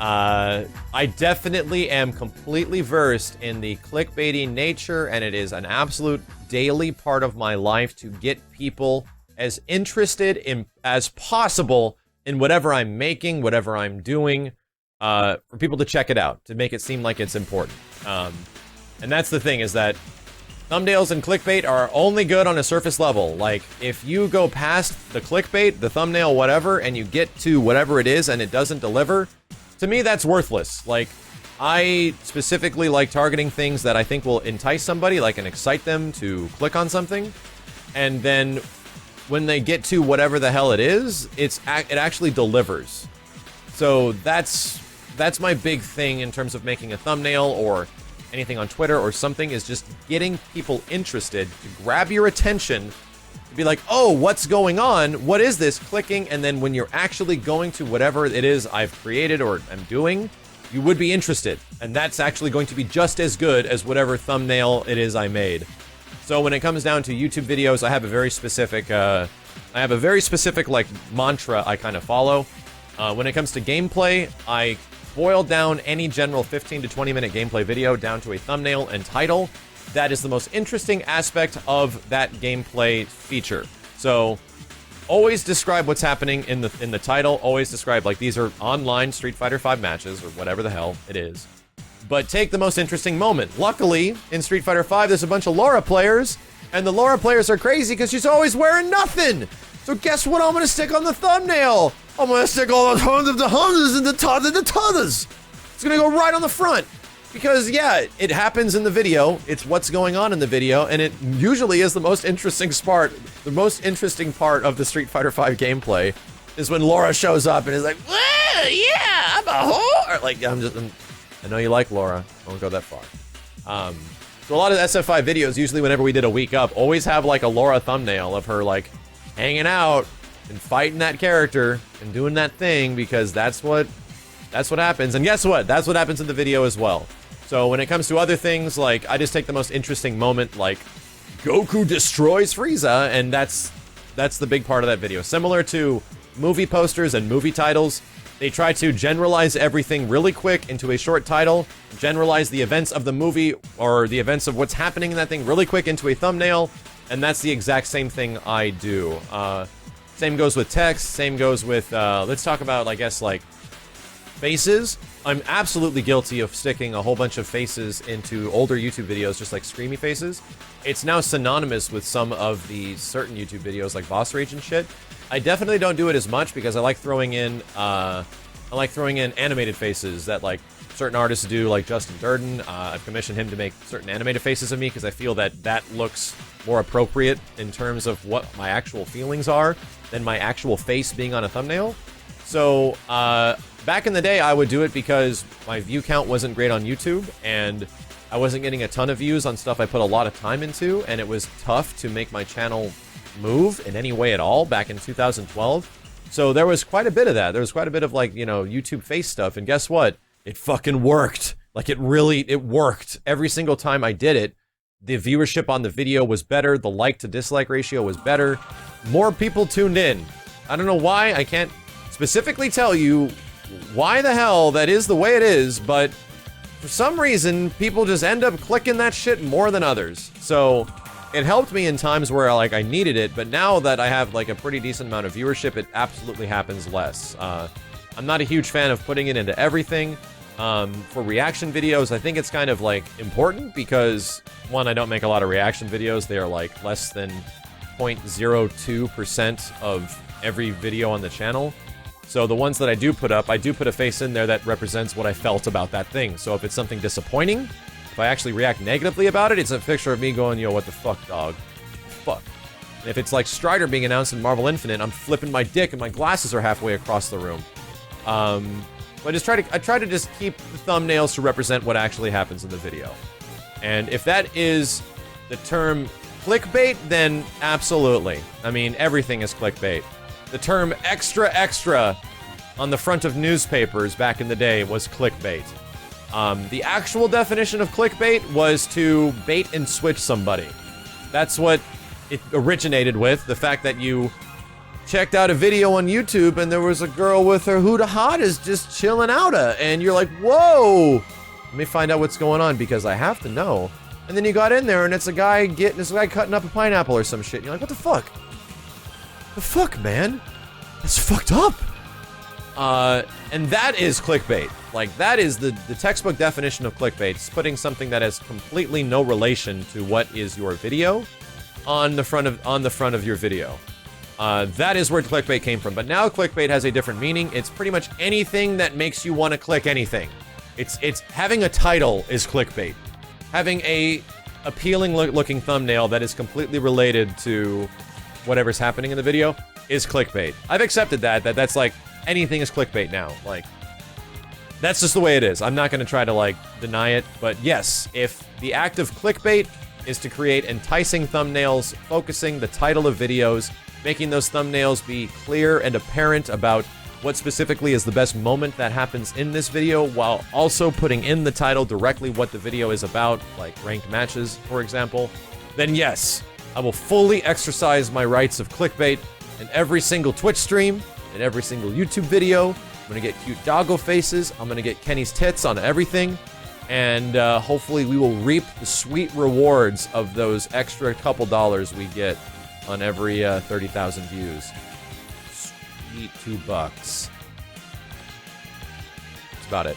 I definitely am completely versed in the clickbaity nature, and it is an absolute daily part of my life to get people as interested in as possible in whatever I'm making, whatever I'm doing, for people to check it out, to make it seem like it's important. And that's the thing, is that thumbnails and clickbait are only good on a surface level. Like, if you go past the clickbait, the thumbnail, whatever, and you get to whatever it is and it doesn't deliver, to me that's worthless. Like, I specifically like targeting things that I think will entice somebody, like, and excite them to click on something. And then when they get to whatever the hell it is, it actually delivers. So that's my big thing in terms of making a thumbnail or anything on Twitter or something, is just getting people interested, to grab your attention, to be like, oh, what's going on? What is this? Clicking, and then when you're actually going to whatever it is I've created or am doing, you would be interested. And that's actually going to be just as good as whatever thumbnail it is I made. So when it comes down to YouTube videos, I have a very specific like mantra I kind of follow. When it comes to gameplay, I boil down any general 15 to 20 minute gameplay video down to a thumbnail and title. That is the most interesting aspect of that gameplay feature. So always describe what's happening in the title. Always describe, like, these are online Street Fighter V matches or whatever the hell it is. But take the most interesting moment. Luckily, in Street Fighter V, there's a bunch of Laura players, and the Laura players are crazy because she's always wearing nothing. So guess what I'm gonna stick on the thumbnail? I'm gonna stick all the tons of the hunters and the tons. It's gonna go right on the front. Because, yeah, it happens in the video. It's what's going on in the video, and it usually is the most interesting part. The most interesting part of the Street Fighter V gameplay is when Laura shows up and is like, "Well, yeah, I'm a whore." Like, I know you like Laura. I won't go that far. So a lot of the SF5 videos, usually whenever we did a week up, always have like a Laura thumbnail of her like hanging out and fighting that character and doing that thing, because that's what happens. And guess what? That's what happens in the video as well. So when it comes to other things, like, I just take the most interesting moment, like Goku destroys Frieza, and that's the big part of that video. Similar to movie posters and movie titles, they try to generalize everything really quick into a short title, generalize the events of the movie or the events of what's happening in that thing really quick into a thumbnail, and that's the exact same thing I do. Same goes with text, same goes with, let's talk about, I guess, like, faces. I'm absolutely guilty of sticking a whole bunch of faces into older YouTube videos, just like screamy faces. It's now synonymous with some of the certain YouTube videos, like Boss Rage and shit. I definitely don't do it as much because I like throwing in animated faces that, like, certain artists do, like Justin Durden. I've commissioned him to make certain animated faces of me because I feel that looks more appropriate in terms of what my actual feelings are than my actual face being on a thumbnail. So, back in the day, I would do it because my view count wasn't great on YouTube, and I wasn't getting a ton of views on stuff I put a lot of time into, and it was tough to make my channel move in any way at all back in 2012. So there was quite a bit of that. There was quite a bit of, like, you know, YouTube face stuff, and guess what? It fucking worked. Like, it worked. Every single time I did it, the viewership on the video was better, the like to dislike ratio was better, more people tuned in. I don't know why, I can't specifically tell you why the hell that is the way it is, but for some reason, people just end up clicking that shit more than others. So it helped me in times where, like, I needed it, but now that I have, like, a pretty decent amount of viewership, it absolutely happens less. I'm not a huge fan of putting it into everything. For reaction videos, I think it's kind of, like, important because, one, I don't make a lot of reaction videos. They are, like, less than 0.02% of every video on the channel. So the ones that I do put up, I do put a face in there that represents what I felt about that thing. So if it's something disappointing, if I actually react negatively about it, it's a picture of me going, yo, what the fuck, dog? Fuck. And if it's like Strider being announced in Marvel Infinite, I'm flipping my dick and my glasses are halfway across the room. But I try to just keep the thumbnails to represent what actually happens in the video. And if that is the term clickbait, then absolutely. I mean, everything is clickbait. The term extra on the front of newspapers back in the day was clickbait. The actual definition of clickbait was to bait and switch somebody. That's what it originated with, the fact that you checked out a video on YouTube and there was a girl with her Huda Hottas just chilling outa, and you're like, whoa, let me find out what's going on because I have to know. And then you got in there and it's a guy cutting up a pineapple or some shit, and you're like, what the fuck? The fuck, man? That's fucked up. And that is clickbait. Like, that is the textbook definition of clickbait. It's putting something that has completely no relation to what is your video on the front of your video. That is where clickbait came from. But now clickbait has a different meaning. It's pretty much anything that makes you want to click anything. It's having a title is clickbait. Having a appealing looking thumbnail that is completely related to whatever's happening in the video is clickbait. I've accepted that's like anything is clickbait now. Like that's just the way it is. I'm not going to try to like deny it, but yes, if the act of clickbait is to create enticing thumbnails, focusing the title of videos, making those thumbnails be clear and apparent about what specifically is the best moment that happens in this video, while also putting in the title directly what the video is about, like ranked matches, for example, then yes, I will fully exercise my rights of clickbait in every single Twitch stream, in every single YouTube video. I'm gonna get cute doggo faces, I'm gonna get Kenny's tits on everything, and hopefully we will reap the sweet rewards of those extra couple dollars we get on every 30,000 views. Sweet $2. That's about it.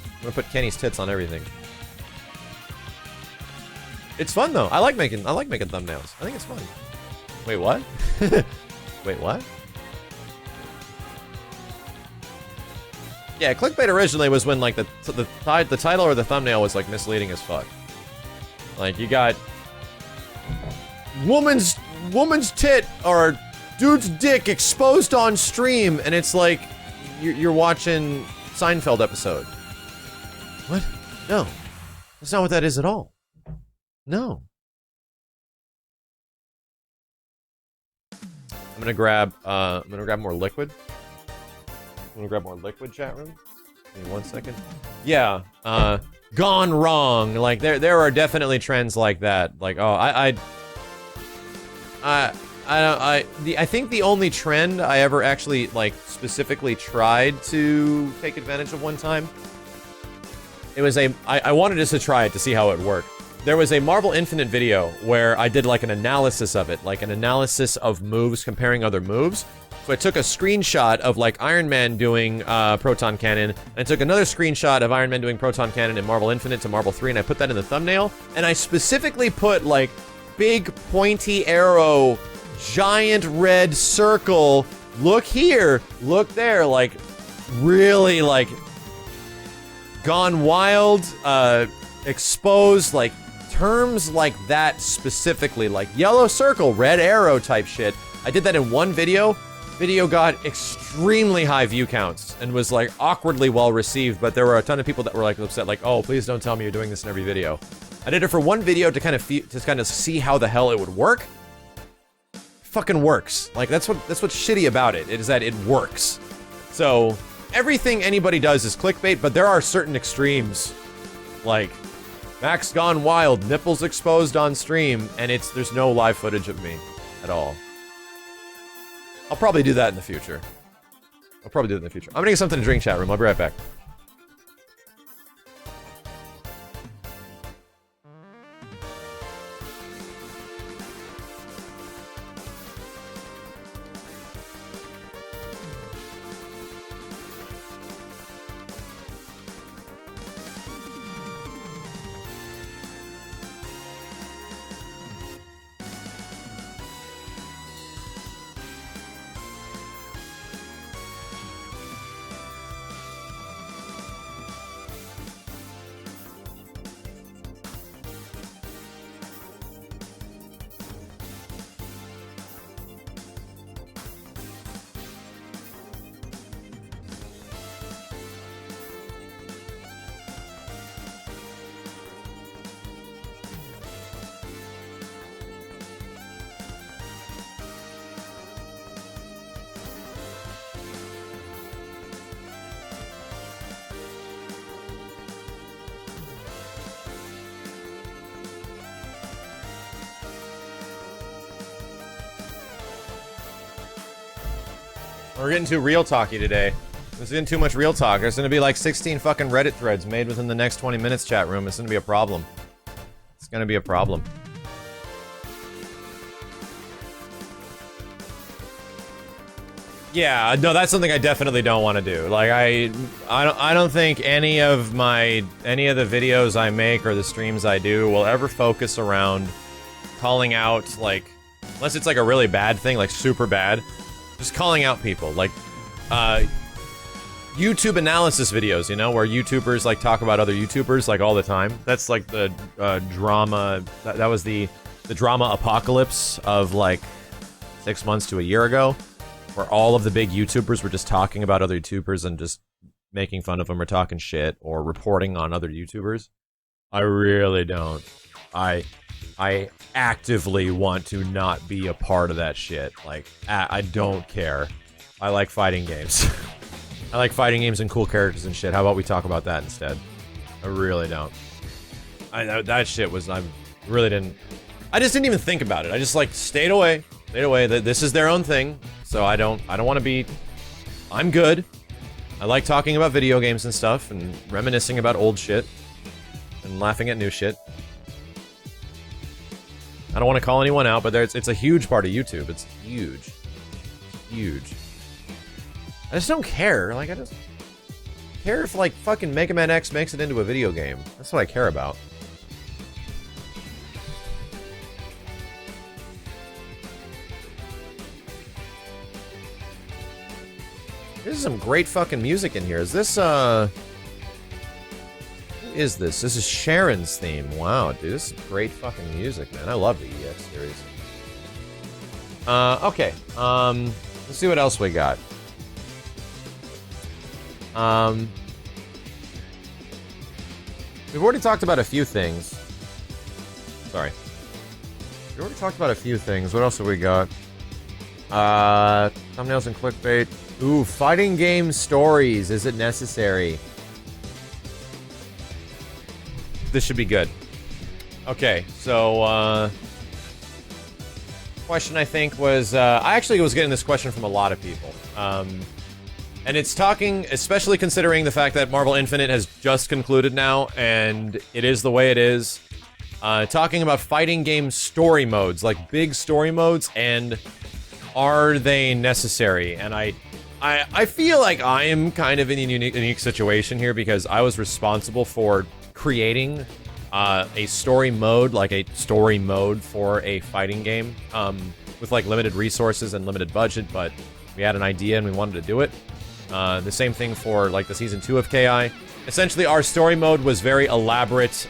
I'm gonna put Kenny's tits on everything. It's fun though. I like making thumbnails. I think it's fun. Wait, what? Wait, what? Yeah, clickbait originally was when like the title or the thumbnail was like misleading as fuck. Like you got woman's tit or dude's dick exposed on stream, and it's like you're watching Seinfeld episode. What? No, that's not what that is at all. No. I'm gonna grab more liquid. I'm gonna grab more liquid, chat room. Give me 1 second. Yeah, gone wrong. Like there are definitely trends like that. Like, oh, I think the only trend I ever actually like specifically tried to take advantage of one time. It was I wanted just to try it to see how it worked. There was a Marvel Infinite video where I did like an analysis of it, like an analysis of moves, comparing other moves. So I took a screenshot of like Iron Man doing Proton Cannon, and I took another screenshot of Iron Man doing Proton Cannon in Marvel Infinite to Marvel 3, and I put that in the thumbnail, and I specifically put like big pointy arrow, giant red circle, look here, look there, like really like gone wild, exposed, like terms like that specifically, like yellow circle, red arrow type shit. I did that in one video. Video got extremely high view counts and was like awkwardly well received, but there were a ton of people that were like upset, like, oh, please don't tell me you're doing this in every video. I did it for one video to kind of see how the hell it would work. Fucking works. Like that's what's shitty about it, is that it works. So everything anybody does is clickbait, but there are certain extremes, like Max gone wild, nipples exposed on stream, and there's no live footage of me at all. I'll probably do that in the future. I'm gonna get something to drink, chat room. I'll be right back. We're getting too real talky today. There's getting too much real talk. There's gonna be like 16 fucking Reddit threads made within the next 20 minutes, chat room. It's gonna be a problem. It's gonna be a problem. Yeah, no, that's something I definitely don't want to do. Like I don't think any of the videos I make or the streams I do will ever focus around calling out, like, unless it's like a really bad thing, like super bad, just calling out people. Like, YouTube analysis videos, you know, where YouTubers like talk about other YouTubers like all the time. That's like the drama. That was the drama apocalypse of like 6 months to a year ago, where all of the big YouTubers were just talking about other YouTubers and just making fun of them or talking shit or reporting on other YouTubers. I really don't. I actively want to not be a part of that shit. Like, I don't care. I like fighting games. I like fighting games and cool characters and shit. How about we talk about that instead? I really don't. That shit was, I really didn't, I just didn't even think about it. I just like stayed away. This is their own thing. So I don't want to be, I'm good. I like talking about video games and stuff and reminiscing about old shit and laughing at new shit. I don't want to call anyone out, but it's a huge part of YouTube. It's huge. Huge. I just don't care. Like, I just care if, like, fucking Mega Man X makes it into a video game. That's what I care about. There's some great fucking music in here. Is this, Who is this? This is Sharon's theme. Wow, dude, this is great fucking music, man. I love the EX series. Okay. Let's see what else we got. We've already talked about a few things. Sorry. We've already talked about a few things. What else have we got? Thumbnails and clickbait. Ooh, fighting game stories. Is it necessary? This should be good. Okay, so, question I think was, I actually was getting this question from a lot of people. And it's talking, especially considering the fact that Marvel Infinite has just concluded now, and it is the way it is. Talking about fighting game story modes, like big story modes, and are they necessary? And I feel like I am kind of in a unique situation here because I was responsible for creating a story mode, like a story mode for a fighting game, with like limited resources and limited budget, but we had an idea and we wanted to do it. The same thing for like the season 2 of KI. Essentially, our story mode was very elaborate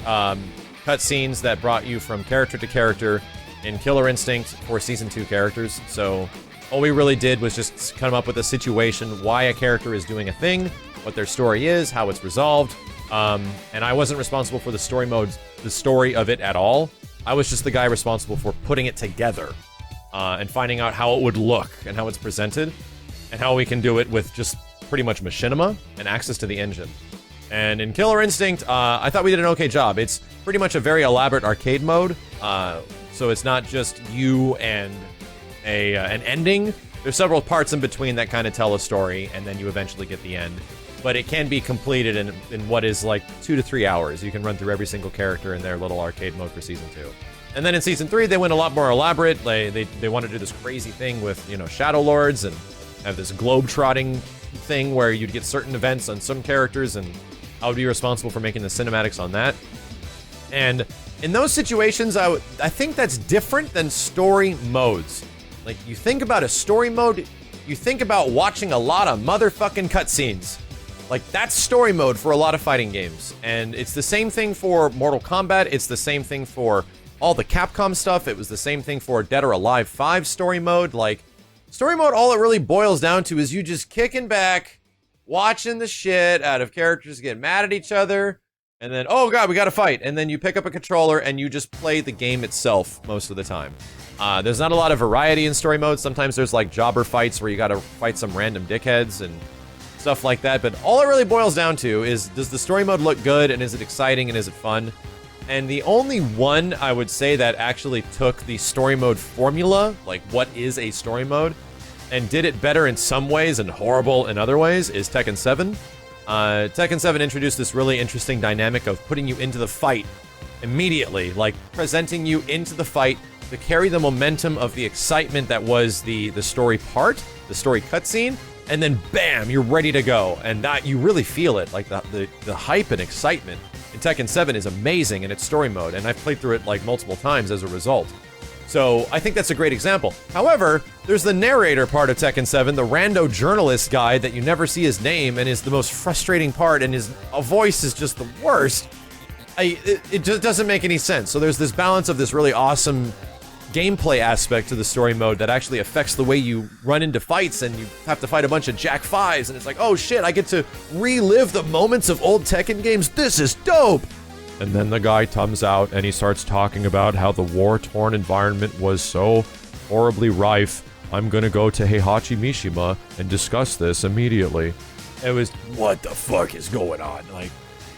cutscenes that brought you from character to character in Killer Instinct for season 2 characters. So all we really did was just come up with a situation, why a character is doing a thing, what their story is, how it's resolved. And I wasn't responsible for the story modes, the story of it at all. I was just the guy responsible for putting it together and finding out how it would look and how it's presented and how we can do it with just pretty much machinima and access to the engine. And in Killer Instinct, I thought we did an okay job. It's pretty much a very elaborate arcade mode, so it's not just you and an ending. There's several parts in between that kind of tell a story, and then you eventually get the end. But it can be completed in what is like 2 to 3 hours. You can run through every single character in their little arcade mode for Season 2. And then in Season 3, they went a lot more elaborate. They want to do this crazy thing with, you know, Shadow Lords and have this globe-trotting thing where you'd get certain events on some characters, and I would be responsible for making the cinematics on that. And in those situations, I think that's different than story modes. Like, you think about a story mode, you think about watching a lot of motherfucking cutscenes. Like, that's story mode for a lot of fighting games. And it's the same thing for Mortal Kombat, it's the same thing for all the Capcom stuff, it was the same thing for Dead or Alive 5 story mode. Like, story mode, all it really boils down to is you just kicking back, watching the shit out of characters get mad at each other, and then, oh god, we gotta fight. And then you pick up a controller and you just play the game itself most of the time. There's not a lot of variety in story mode. Sometimes there's like jobber fights where you gotta fight some random dickheads and stuff like that. But all it really boils down to is, does the story mode look good, and is it exciting, and is it fun? And the only one I would say that actually took the story mode formula, like what is a story mode, and did it better in some ways and horrible in other ways, is Tekken 7. Tekken 7 introduced this really interesting dynamic of putting you into the fight immediately, like presenting you into the fight to carry the momentum of the excitement that was the story part, the story cutscene, and then bam, you're ready to go. And that, you really feel it, like the hype and excitement in Tekken 7 is amazing in its story mode, and I've played through it like multiple times as a result. So I think that's a great example. However, there's the narrator part of Tekken 7, the rando journalist guy that you never see his name and is the most frustrating part, and his voice is just the worst. It just doesn't make any sense. So there's this balance of this really awesome gameplay aspect to the story mode that actually affects the way you run into fights, and you have to fight a bunch of Jack 5s, and it's like, oh shit, I get to relive the moments of old Tekken games. This is dope! And then the guy comes out and he starts talking about how the war-torn environment was so horribly rife. I'm gonna go to Heihachi Mishima and discuss this immediately. It was, what the fuck is going on? Like,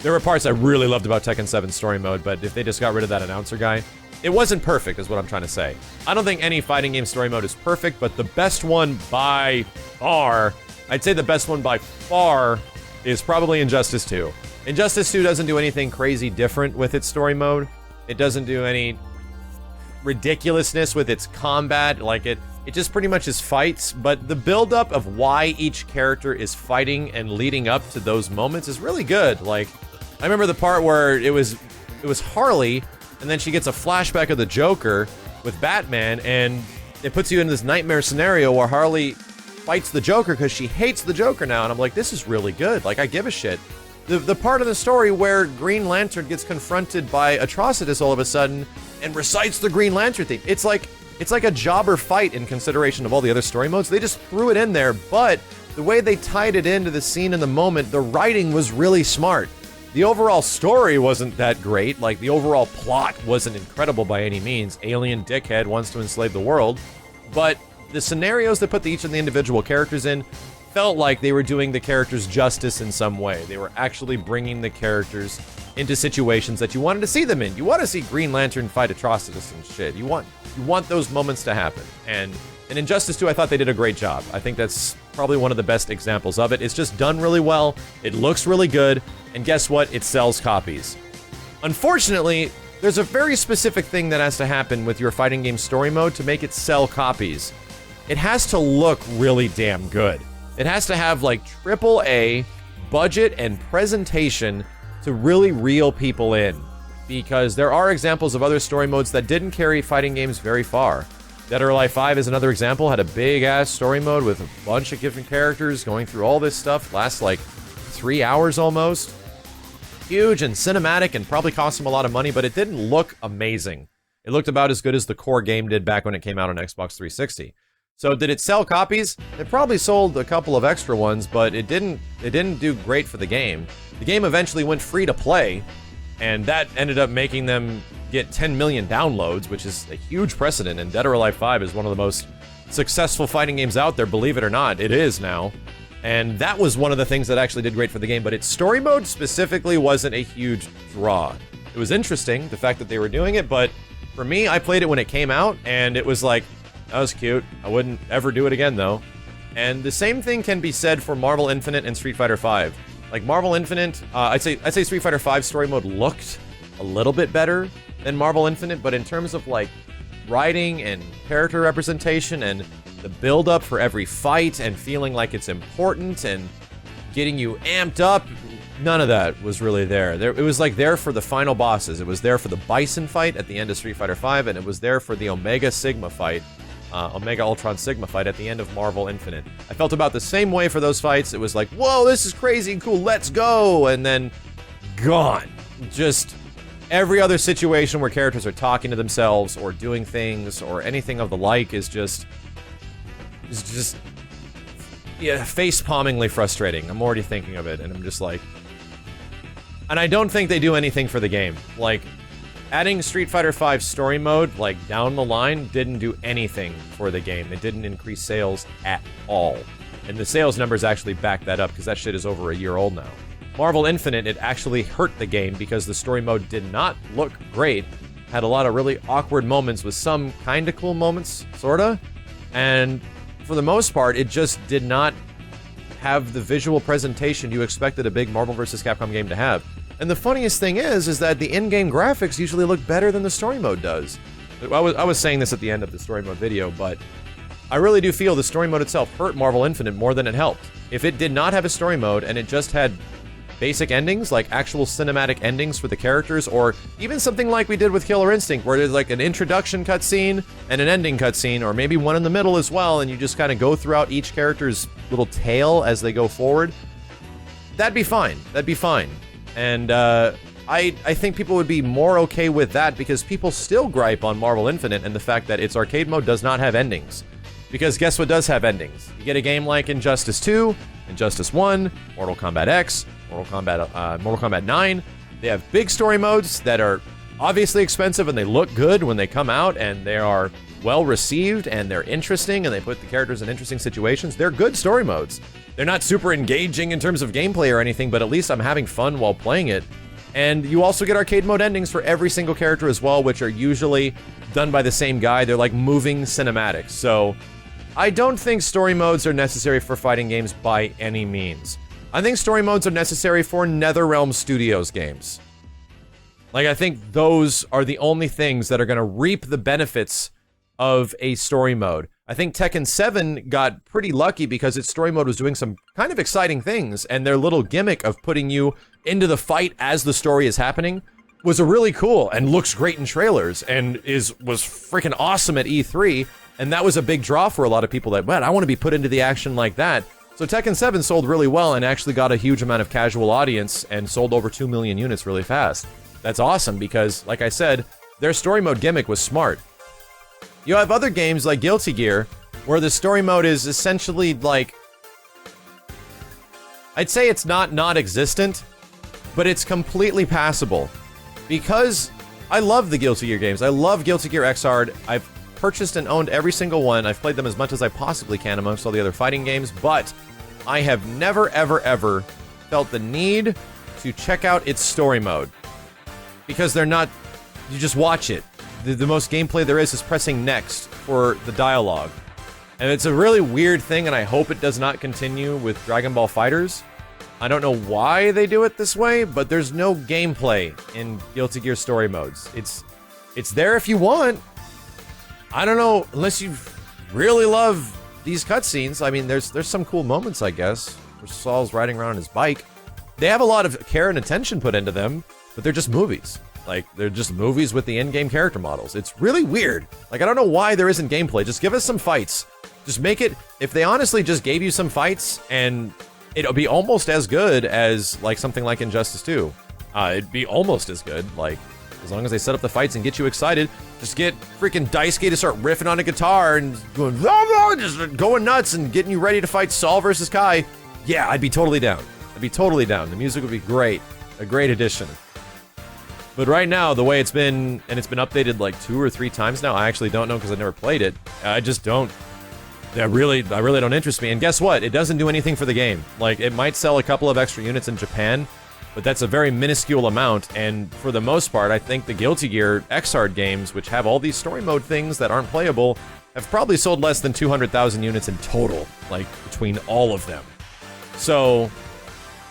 there were parts I really loved about Tekken 7 story mode, but if they just got rid of that announcer guy, it wasn't perfect, is what I'm trying to say. I don't think any fighting game story mode is perfect, but the best one by far, I'd say the best one by far is probably Injustice 2. Injustice 2 doesn't do anything crazy different with its story mode. It doesn't do any ridiculousness with its combat. Like, it just pretty much is fights, but the build-up of why each character is fighting and leading up to those moments is really good. Like, I remember the part where it was Harley, and then she gets a flashback of the Joker with Batman, and it puts you in this nightmare scenario where Harley fights the Joker because she hates the Joker now, and I'm like, this is really good. Like, I give a shit. The part of the story where Green Lantern gets confronted by Atrocitus all of a sudden and recites the Green Lantern theme. It's like a jobber fight in consideration of all the other story modes. They just threw it in there, but the way they tied it into the scene in the moment, the writing was really smart. The overall story wasn't that great. Like, the overall plot wasn't incredible by any means. Alien dickhead wants to enslave the world. But the scenarios they put each of the individual characters in felt like they were doing the characters justice in some way. They were actually bringing the characters into situations that you wanted to see them in. You want to see Green Lantern fight Atrocitus and shit. You want those moments to happen. And in Injustice 2, I thought they did a great job. I think that's probably one of the best examples of it. It's just done really well. It looks really good. And guess what? It sells copies. Unfortunately, there's a very specific thing that has to happen with your fighting game story mode to make it sell copies. It has to look really damn good. It has to have like AAA budget and presentation to really reel people in, because there are examples of other story modes that didn't carry fighting games very far. Dead or Alive 5 is another example, had a big ass story mode with a bunch of different characters going through all this stuff, lasts like 3 hours almost. Huge and cinematic and probably cost them a lot of money, but it didn't look amazing. It looked about as good as the core game did back when it came out on Xbox 360. So did it sell copies? It probably sold a couple of extra ones, but it didn't do great for the game. The game eventually went free to play, and that ended up making them get 10 million downloads, which is a huge precedent, and Dead or Alive 5 is one of the most successful fighting games out there, believe it or not. It is now. And that was one of the things that actually did great for the game, but its story mode specifically wasn't a huge draw. It was interesting, the fact that they were doing it, but for me, I played it when it came out, and it was like, that was cute. I wouldn't ever do it again, though. And the same thing can be said for Marvel Infinite and Street Fighter V. Like, Marvel Infinite, I'd say Street Fighter V story mode looked a little bit better than Marvel Infinite, but in terms of, like, writing and character representation and the build-up for every fight and feeling like it's important and getting you amped up, none of that was really there. It was, like, there for the final bosses. It was there for the Bison fight at the end of Street Fighter V, and it was there for the Omega Sigma fight. Omega Ultron Sigma fight at the end of Marvel Infinite. I felt about the same way for those fights. It was like, whoa, this is crazy and cool, let's go! And then, gone. Just every other situation where characters are talking to themselves or doing things or anything of the like is just yeah, face-palmingly frustrating. I'm already thinking of it, and I'm just like... And I don't think they do anything for the game. Like, adding Street Fighter V story mode, like, down the line, didn't do anything for the game. It didn't increase sales at all. And the sales numbers actually back that up, because that shit is over a year old now. Marvel Infinite, it actually hurt the game, because the story mode did not look great. Had a lot of really awkward moments, with some kinda cool moments, sorta. And for the most part, it just did not have the visual presentation you expected a big Marvel vs. Capcom game to have. And the funniest thing is that the in-game graphics usually look better than the story mode does. I was saying this at the end of the story mode video, but I really do feel the story mode itself hurt Marvel Infinite more than it helped. If it did not have a story mode and it just had basic endings, like actual cinematic endings for the characters, or even something like we did with Killer Instinct, where there's like an introduction cutscene and an ending cutscene, or maybe one in the middle as well, and you just kind of go throughout each character's little tale as they go forward. That'd be fine. That'd be fine. And I think people would be more okay with that, because people still gripe on Marvel Infinite and the fact that its arcade mode does not have endings. Because guess what does have endings? You get a game like Injustice 2, Injustice 1, Mortal Kombat X, Mortal Kombat 9. They have big story modes that are obviously expensive and they look good when they come out, and they are well received and they're interesting and they put the characters in interesting situations. They're good story modes. They're not super engaging in terms of gameplay or anything, but at least I'm having fun while playing it. And you also get arcade mode endings for every single character as well, which are usually done by the same guy. They're like moving cinematics. So I don't think story modes are necessary for fighting games by any means. I think story modes are necessary for NetherRealm Studios games. Like, I think those are the only things that are going to reap the benefits of a story mode. I think Tekken 7 got pretty lucky because its story mode was doing some kind of exciting things, and their little gimmick of putting you into the fight as the story is happening was a really cool and looks great in trailers and was freaking awesome at E3. And that was a big draw for a lot of people that, man, I want to be put into the action like that. So Tekken 7 sold really well and actually got a huge amount of casual audience and sold over 2 million units really fast. That's awesome because, like I said, their story mode gimmick was smart. You have other games like Guilty Gear, where the story mode is essentially like... I'd say it's not non-existent, but it's completely passable. Because I love the Guilty Gear games. I love Guilty Gear Xrd. I've purchased and owned every single one. I've played them as much as I possibly can amongst all the other fighting games, but I have never, ever, ever felt the need to check out its story mode. Because they're not... You just watch it. The most gameplay there is pressing next for the dialogue. And it's a really weird thing, and I hope it does not continue with Dragon Ball FighterZ. I don't know why they do it this way, but there's no gameplay in Guilty Gear story modes. It's there if you want. I don't know, unless you really love these cutscenes. I mean, there's some cool moments, I guess, where Saul's riding around on his bike. They have a lot of care and attention put into them, but they're just movies. Like, they're just movies with the in-game character models. It's really weird. Like, I don't know why there isn't gameplay. Just give us some fights. Just make it... If they honestly just gave you some fights, and it'll be almost as good as, like, something like Injustice 2. It'd be almost as good, like, as long as they set up the fights and get you excited. Just get freaking Daisuke to start riffing on a guitar and going, just going nuts and getting you ready to fight Saul versus Kai. Yeah, I'd be totally down. I'd be totally down. The music would be great. A great addition. But right now, the way it's been, and it's been updated like 2 or 3 times now, I actually don't know because I never played it. I just don't. That really don't interest me. And guess what? It doesn't do anything for the game. Like, it might sell a couple of extra units in Japan, but that's a very minuscule amount. And for the most part, I think the Guilty Gear Xrd games, which have all these story mode things that aren't playable, have probably sold less than 200,000 units in total, like, between all of them. So...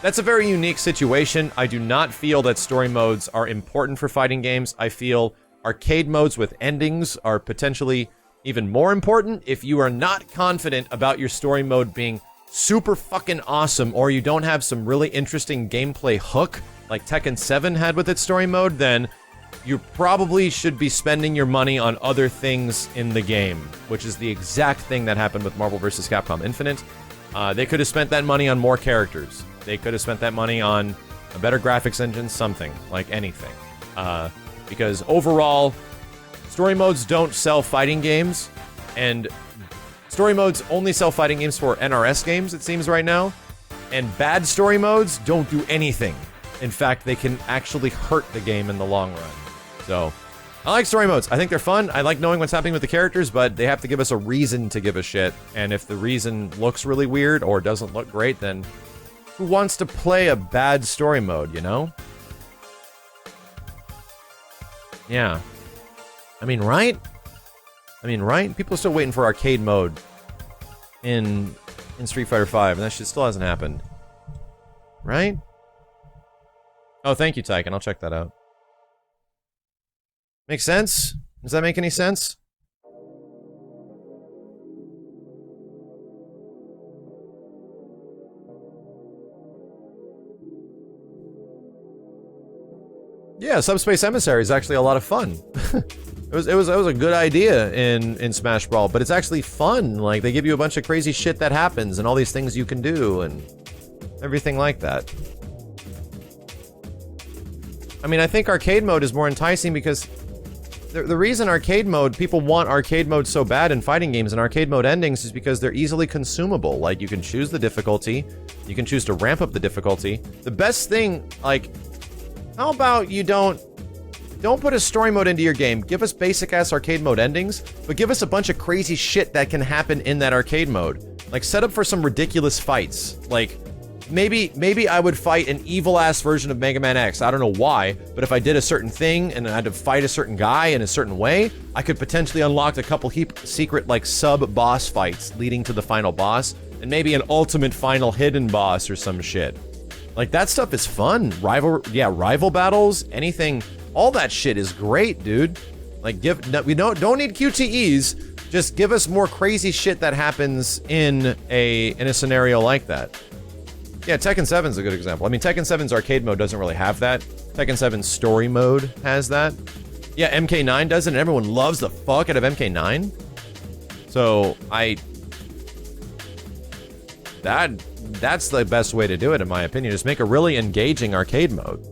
that's a very unique situation. I do not feel that story modes are important for fighting games. I feel arcade modes with endings are potentially even more important if you are not confident about your story mode being super fucking awesome, or you don't have some really interesting gameplay hook like Tekken 7 had with its story mode, then you probably should be spending your money on other things in the game, which is the exact thing that happened with Marvel vs. Capcom Infinite. They could have spent that money on more characters. They could have spent that money on a better graphics engine, something, like anything. Because overall, story modes don't sell fighting games, and story modes only sell fighting games for NRS games, it seems right now, and bad story modes don't do anything. In fact, they can actually hurt the game in the long run. So, I like story modes. I think they're fun. I like knowing what's happening with the characters, but they have to give us a reason to give a shit. And if the reason looks really weird or doesn't look great, then who wants to play a bad story mode, you know? Yeah. I mean, right? People are still waiting for arcade mode in Street Fighter V, and that shit still hasn't happened. Right? Oh, thank you, Tyken. I'll check that out. Makes sense? Does that make any sense? Yeah, Subspace Emissary is actually a lot of fun. It was a good idea in Smash Brawl, but it's actually fun. Like, they give you a bunch of crazy shit that happens and all these things you can do and everything like that. I mean, I think arcade mode is more enticing because the reason arcade mode, people want arcade mode so bad in fighting games and arcade mode endings is because they're easily consumable. Like, you can choose the difficulty, you can choose to ramp up the difficulty. The best thing, like, how about you don't put a story mode into your game, give us basic-ass arcade mode endings, but give us a bunch of crazy shit that can happen in that arcade mode. Like, set up for some ridiculous fights. Like, maybe I would fight an evil-ass version of Mega Man X. I don't know why, but if I did a certain thing and I had to fight a certain guy in a certain way, I could potentially unlock a couple secret, like, sub-boss fights leading to the final boss, and maybe an ultimate final hidden boss or some shit. Like, that stuff is fun. Rival battles, anything, all that shit is great, dude. Like, we don't need QTEs, just give us more crazy shit that happens in a scenario like that. Yeah, Tekken 7's a good example. I mean, Tekken 7's arcade mode doesn't really have that. Tekken 7's story mode has that. Yeah, MK9 does it, and everyone loves the fuck out of MK9. So, that's the best way to do it, in my opinion. Just make a really engaging arcade mode.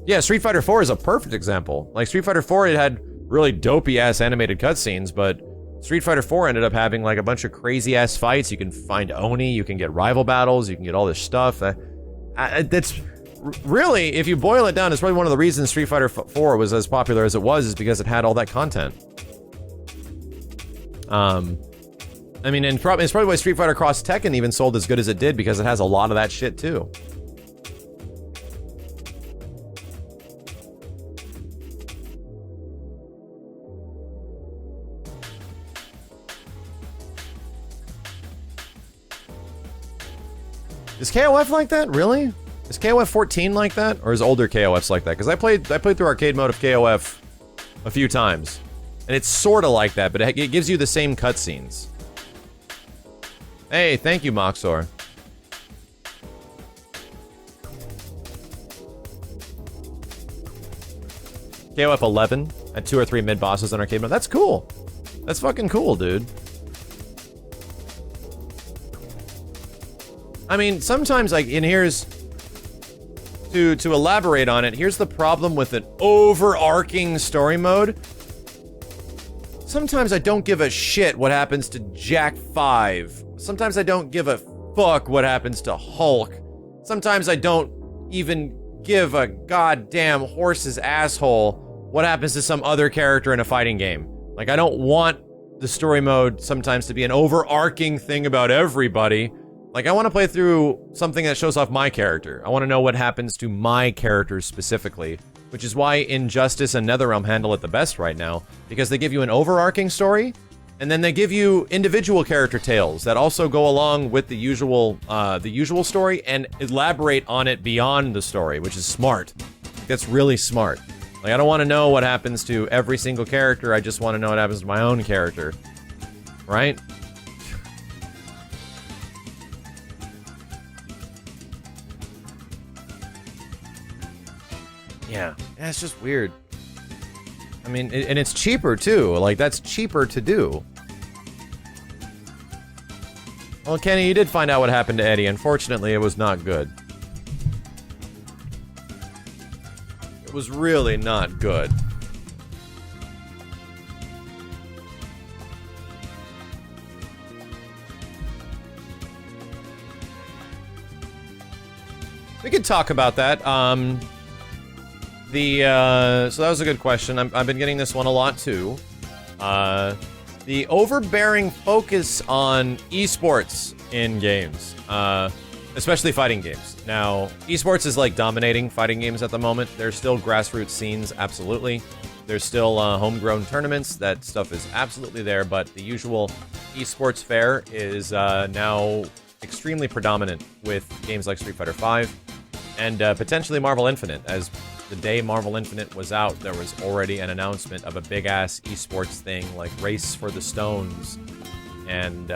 Yeah, Street Fighter 4 is a perfect example. Like, Street Fighter 4, it had really dopey-ass animated cutscenes, but Street Fighter 4 ended up having, like, a bunch of crazy-ass fights. You can find Oni, you can get rival battles, you can get all this stuff. That's really, if you boil it down, it's probably one of the reasons Street Fighter 4 was as popular as it was, is because it had all that content. I mean, and it's probably why Street Fighter Cross Tekken even sold as good as it did, because it has a lot of that shit, too. Is KOF like that? Really? Is KOF 14 like that? Or is older KOFs like that? Because I played through arcade mode of KOF a few times. And it's sort of like that, but it gives you the same cutscenes. Hey, thank you, Moxor. KOF 11 had 2 or 3 mid-bosses in arcade mode. That's cool. That's fucking cool, dude. I mean, sometimes, like, and here's, to elaborate on it, here's the problem with an overarching story mode. Sometimes I don't give a shit what happens to Jack 5. Sometimes I don't give a fuck what happens to Hulk. Sometimes I don't even give a goddamn horse's asshole what happens to some other character in a fighting game. Like, I don't want the story mode sometimes to be an overarching thing about everybody. Like, I want to play through something that shows off my character. I want to know what happens to my characters specifically, which is why Injustice and NetherRealm handle it the best right now, because they give you an overarching story, and then they give you individual character tales that also go along with the usual story and elaborate on it beyond the story, which is smart. That's really smart. Like, I don't want to know what happens to every single character, I just want to know what happens to my own character. Right? Yeah, it's just weird. I mean, and it's cheaper too. Like, that's cheaper to do. Well, Kenny, you did find out what happened to Eddie. Unfortunately, it was not good. It was really not good. We could talk about that. So that was a good question. I've been getting this one a lot too. The overbearing focus on esports in games, especially fighting games. Now, esports is like dominating fighting games at the moment. There's still grassroots scenes, absolutely. There's still homegrown tournaments. That stuff is absolutely there, but the usual esports fare is now extremely predominant with games like Street Fighter V and potentially Marvel Infinite. As the day Marvel Infinite was out, there was already an announcement of a big-ass esports thing, like Race for the Stones, and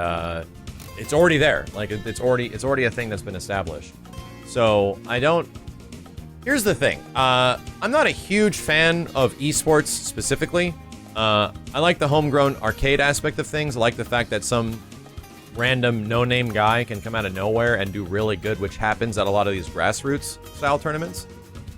it's already there. Like, it's already a thing that's been established. So I don't Here's the thing. I'm not a huge fan of esports specifically. I like the homegrown arcade aspect of things. I like the fact that some random no-name guy can come out of nowhere and do really good, which happens at a lot of these grassroots style tournaments.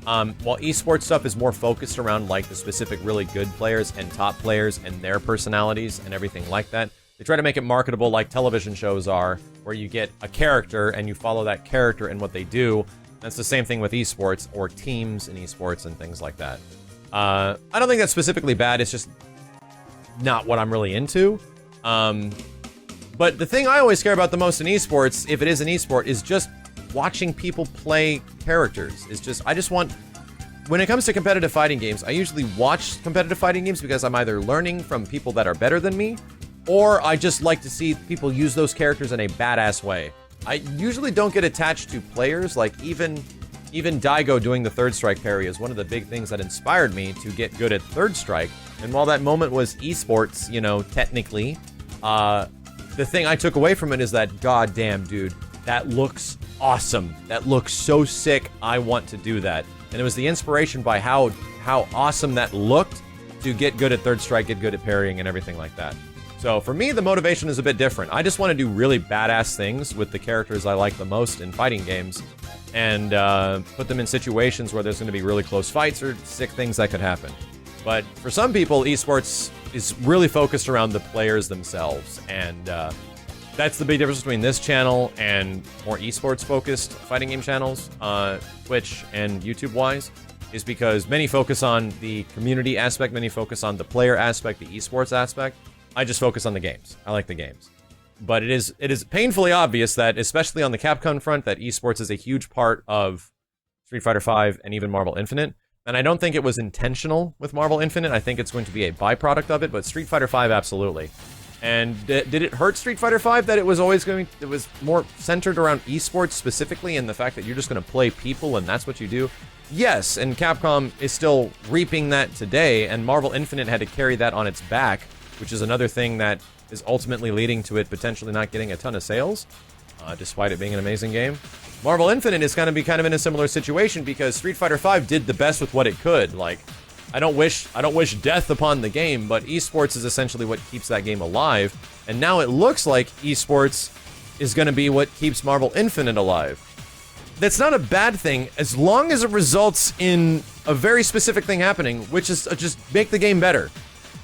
While esports stuff is more focused around like the specific really good players and top players and their personalities and everything like that. They try to make it marketable like television shows are, where you get a character and you follow that character and what they do. That's the same thing with esports or teams in esports and things like that. I don't think that's specifically bad. It's just not what I'm really into. But the thing I always care about the most in esports, if it is an esport, is just watching people play characters. I just want... When it comes to competitive fighting games, I usually watch competitive fighting games because I'm either learning from people that are better than me, or I just like to see people use those characters in a badass way. I usually don't get attached to players, like even Daigo doing the third strike parry is one of the big things that inspired me to get good at third strike. And while that moment was esports, you know, technically, the thing I took away from it is that, goddamn, dude, that looks awesome. That looks so sick. I want to do that. And it was the inspiration by how awesome that looked to get good at third strike, get good at parrying and everything like that. So for me, the motivation is a bit different. I just want to do really badass things with the characters I like the most in fighting games and put them in situations where there's going to be really close fights or sick things that could happen. But for some people, esports is really focused around the players themselves, and that's the big difference between this channel and more esports-focused fighting game channels, Twitch and YouTube-wise, is because many focus on the community aspect, many focus on the player aspect, the esports aspect. I just focus on the games. I like the games. But it is painfully obvious that, especially on the Capcom front, that esports is a huge part of Street Fighter V and even Marvel Infinite. And I don't think it was intentional with Marvel Infinite. I think it's going to be a byproduct of it, but Street Fighter V, absolutely. And did it hurt Street Fighter V that it was more centered around esports specifically, and the fact that you're just going to play people and that's what you do? Yes, and Capcom is still reaping that today, and Marvel Infinite had to carry that on its back, which is another thing that is ultimately leading to it potentially not getting a ton of sales, despite it being an amazing game. Marvel Infinite is going to be kind of in a similar situation because Street Fighter V did the best with what it could. Like, I don't wish death upon the game, but esports is essentially what keeps that game alive. And now it looks like esports is going to be what keeps Marvel Infinite alive. That's not a bad thing as long as it results in a very specific thing happening, which is just make the game better.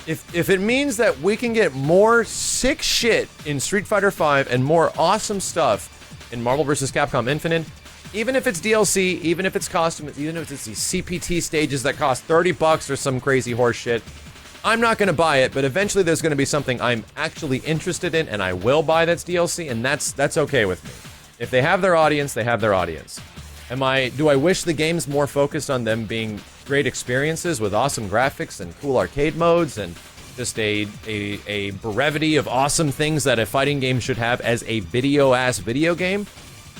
If it means that we can get more sick shit in Street Fighter V and more awesome stuff in Marvel vs. Capcom Infinite, even if it's DLC, even if it's costumes, even if it's these CPT stages that cost $30 or some crazy horse shit, I'm not going to buy it, but eventually there's going to be something I'm actually interested in and I will buy that's DLC, and that's okay with me. If they have their audience, they have their audience. Do I wish the game's more focused on them being great experiences with awesome graphics and cool arcade modes and just a brevity of awesome things that a fighting game should have as a video game?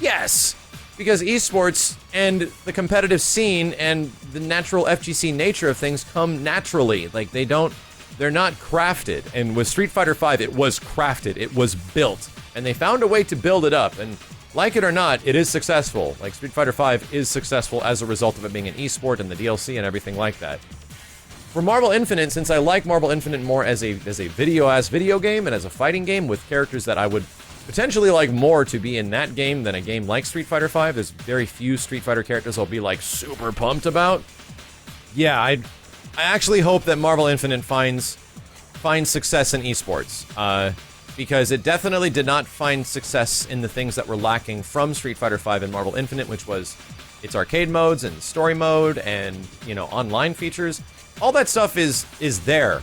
Yes! Because esports and the competitive scene and the natural FGC nature of things come naturally. Like, they're not crafted. And with Street Fighter V, it was crafted. It was built. And they found a way to build it up. And like it or not, it is successful. Like, Street Fighter V is successful as a result of it being an esport and the DLC and everything like that. For Marvel Infinite, since I like Marvel Infinite more as a video game and as a fighting game with characters that I would potentially like more to be in that game than a game like Street Fighter V, there's very few Street Fighter characters I'll be like super pumped about. Yeah, I actually hope that Marvel Infinite finds success in esports. Because it definitely did not find success in the things that were lacking from Street Fighter V and Marvel Infinite, which was its arcade modes and story mode and, you know, online features. All that stuff is there.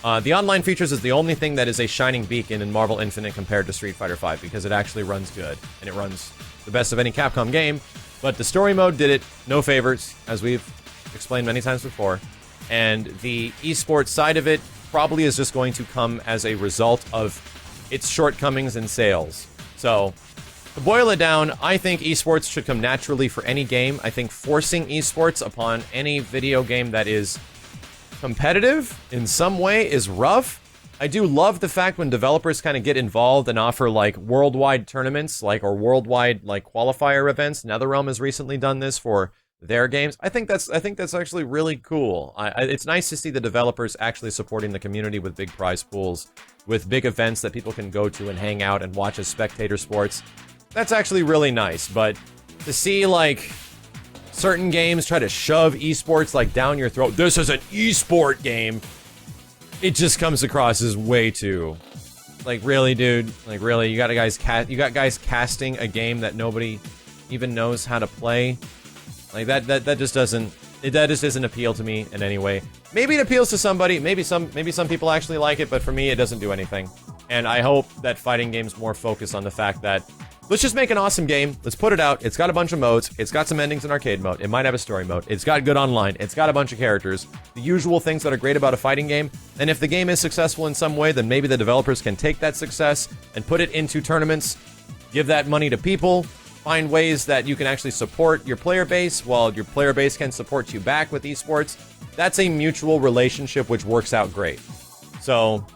The online features is the only thing that is a shining beacon in Marvel Infinite compared to Street Fighter V, because it actually runs good, and it runs the best of any Capcom game. But the story mode did it no favors, as we've explained many times before. And the esports side of it probably is just going to come as a result of its shortcomings in sales. So, to boil it down, I think esports should come naturally for any game. I think forcing esports upon any video game that is competitive in some way is rough. I do love the fact when developers kind of get involved and offer like worldwide tournaments, or worldwide like qualifier events. NetherRealm has recently done this for their games. I think that's actually really cool. It's nice to see the developers actually supporting the community with big prize pools, with big events that people can go to and hang out and watch as spectator sports. That's actually really nice, but to see, like, certain games try to shove esports, like, down your throat, this is an esport game, it just comes across as way too... Like, really, dude? Like, really? You got guys casting a game that nobody even knows how to play? Like, that just doesn't... That just doesn't appeal to me in any way. Maybe it appeals to somebody, maybe some people actually like it, but for me, it doesn't do anything. And I hope that fighting games more focus on the fact that, let's just make an awesome game, let's put it out, it's got a bunch of modes, it's got some endings in arcade mode, it might have a story mode, it's got good online, it's got a bunch of characters, the usual things that are great about a fighting game, and if the game is successful in some way, then maybe the developers can take that success and put it into tournaments, give that money to people, find ways that you can actually support your player base while your player base can support you back with esports. That's a mutual relationship which works out great. So,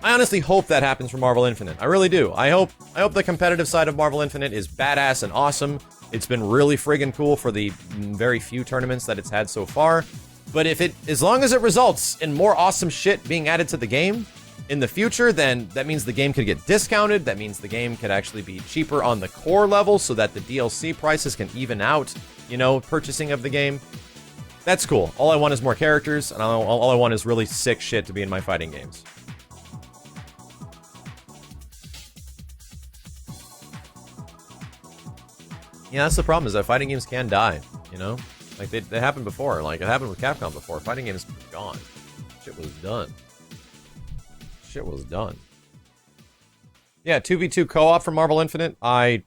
I honestly hope that happens for Marvel Infinite. I really do. I hope the competitive side of Marvel Infinite is badass and awesome. It's been really friggin' cool for the very few tournaments that it's had so far. But as long as it results in more awesome shit being added to the game in the future, then that means the game could get discounted. That means the game could actually be cheaper on the core level so that the DLC prices can even out, you know, purchasing of the game. That's cool. All I want is more characters, and all I want is really sick shit to be in my fighting games. Yeah, that's the problem, is that fighting games can die, you know? Like, they happened before. Like, it happened with Capcom before. Fighting games were gone. Shit was done. Shit was done. Yeah, 2v2 co-op for Marvel Infinite. I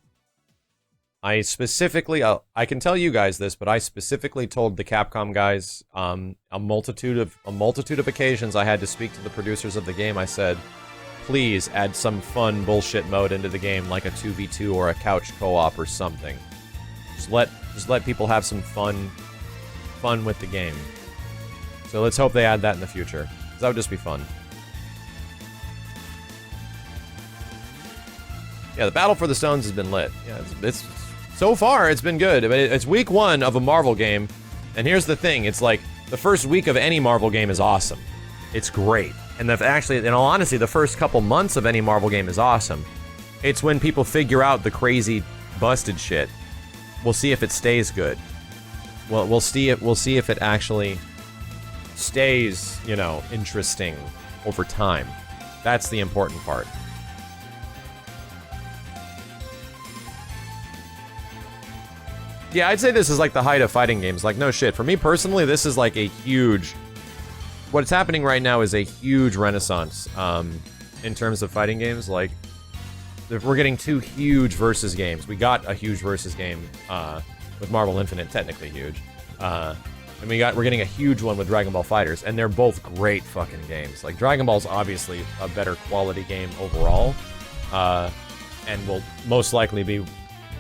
specifically, I can tell you guys this, but I specifically told the Capcom guys, a multitude of occasions I had to speak to the producers of the game. I said, please add some fun bullshit mode into the game, like a 2v2 or a couch co-op or something. Just let people have some fun with the game. So let's hope they add that in the future, 'cause that would just be fun. Yeah, the Battle for the Stones has been lit. Yeah, it's so far it's been good. I mean, it's week 1 of a Marvel game, and here's the thing: it's like the first week of any Marvel game is awesome. It's great, and actually, in all honesty, the first couple months of any Marvel game is awesome. It's when people figure out the crazy, busted shit. We'll see if it stays good. Well, we'll see if it actually stays, you know, interesting over time. That's the important part. Yeah, I'd say this is like the height of fighting games. Like, no shit. For me personally, this is like a huge... What's happening right now is a huge renaissance in terms of fighting games. Like, we're getting 2 huge versus games. We got a huge versus game with Marvel Infinite, technically huge. And we're getting a huge one with Dragon Ball FighterZ, and they're both great fucking games. Like, Dragon Ball's obviously a better quality game overall, and will most likely be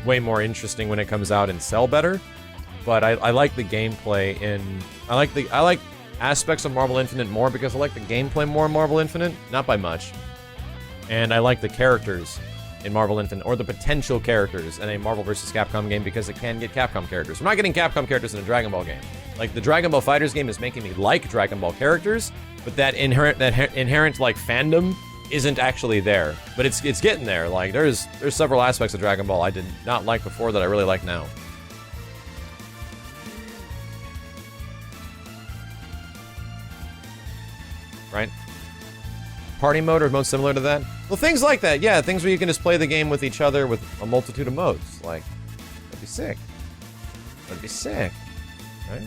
way more interesting when it comes out and sell better. But I like the gameplay I like aspects of Marvel Infinite more because I like the gameplay more in Marvel Infinite, not by much. And I like the characters in Marvel Infinite, or the potential characters in a Marvel vs. Capcom game, because it can get Capcom characters. We're not getting Capcom characters in a Dragon Ball game. Like, the Dragon Ball FighterZ game is making me like Dragon Ball characters, but that inherent like fandom isn't actually there. But it's getting there. Like, there's several aspects of Dragon Ball I did not like before that I really like now. Right? Party mode or mode similar to that? Well, things like that, yeah. Things where you can just play the game with each other with a multitude of modes. Like, that'd be sick. That'd be sick. Right?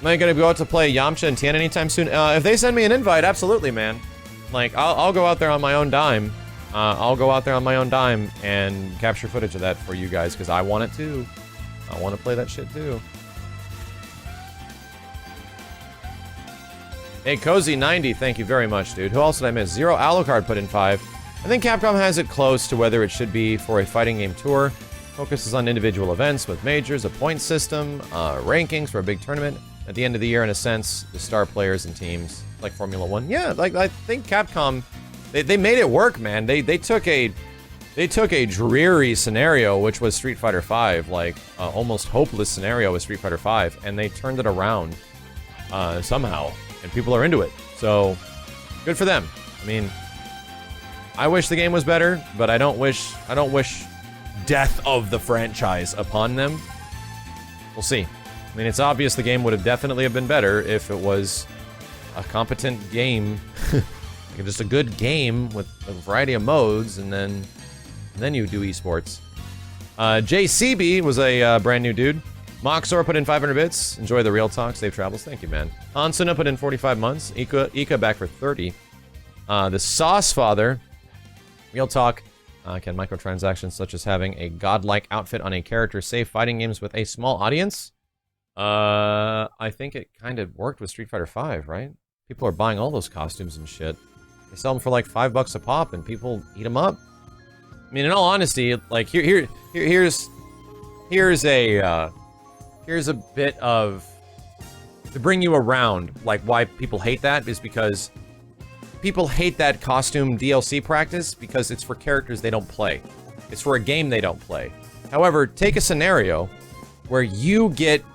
Am I gonna go out to play Yamcha and Tien anytime soon? If they send me an invite, absolutely, man. Like, I'll go out there on my own dime. I'll go out there on my own dime and capture footage of that for you guys, because I want it too. I want to play that shit too. Hey, Cozy90, thank you very much, dude. Who else did I miss? Zero Alucard put in 5. I think Capcom has it close to whether it should be for a fighting game tour. Focuses on individual events with majors, a point system, rankings for a big tournament. At the end of the year, in a sense, the star players and teams, like Formula 1. Yeah, like, I think Capcom, they made it work, man. They took a They took a dreary scenario, which was Street Fighter V, like, almost hopeless scenario with Street Fighter V, and they turned it around, somehow, and people are into it. So, good for them. I mean, I wish the game was better, but I don't wish death of the franchise upon them. We'll see. I mean, it's obvious the game would have definitely have been better if it was a competent game, like just a good game with a variety of modes, and then you do esports. JCB was a brand new dude. Moxor put in 500 bits. Enjoy the real talk. Safe travels. Thank you, man. Hansuna put in 45 months. Ika back for 30. The Sauce Father. Real talk. Can microtransactions such as having a godlike outfit on a character save fighting games with a small audience? I think it kind of worked with Street Fighter V, right? People are buying all those costumes and shit. They sell them for like $5 a pop, and people eat them up. I mean, in all honesty, like here's a bit of to bring you around, like why people hate that is because people hate that costume DLC practice because it's for characters they don't play. It's for a game they don't play. However, take a scenario where you get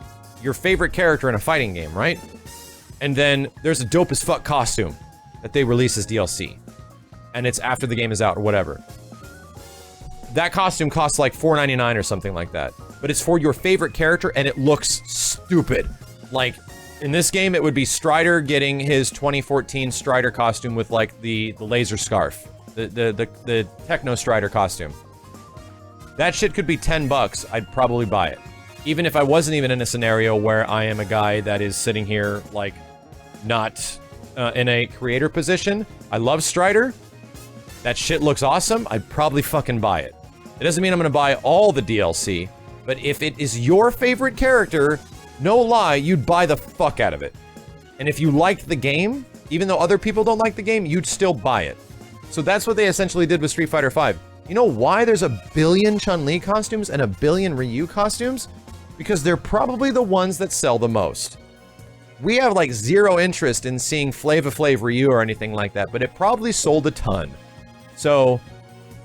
your favorite character in a fighting game, right? And then there's a dope as fuck costume that they release as DLC. And it's after the game is out or whatever. That costume costs like $4.99 or something like that. But it's for your favorite character and it looks stupid. Like, in this game, it would be Strider getting his 2014 Strider costume with like the laser scarf. The Techno Strider costume. That shit could be $10. I'd probably buy it. Even if I wasn't even in a scenario where I am a guy that is sitting here, like, not in a creator position. I love Strider. That shit looks awesome. I'd probably fucking buy it. It doesn't mean I'm gonna buy all the DLC, but if it is your favorite character, no lie, you'd buy the fuck out of it. And if you liked the game, even though other people don't like the game, you'd still buy it. So that's what they essentially did with Street Fighter V. You know why there's a billion Chun-Li costumes and a billion Ryu costumes? Because they're probably the ones that sell the most. We have like zero interest in seeing Flava Flav Ryu or anything like that, but it probably sold a ton. So,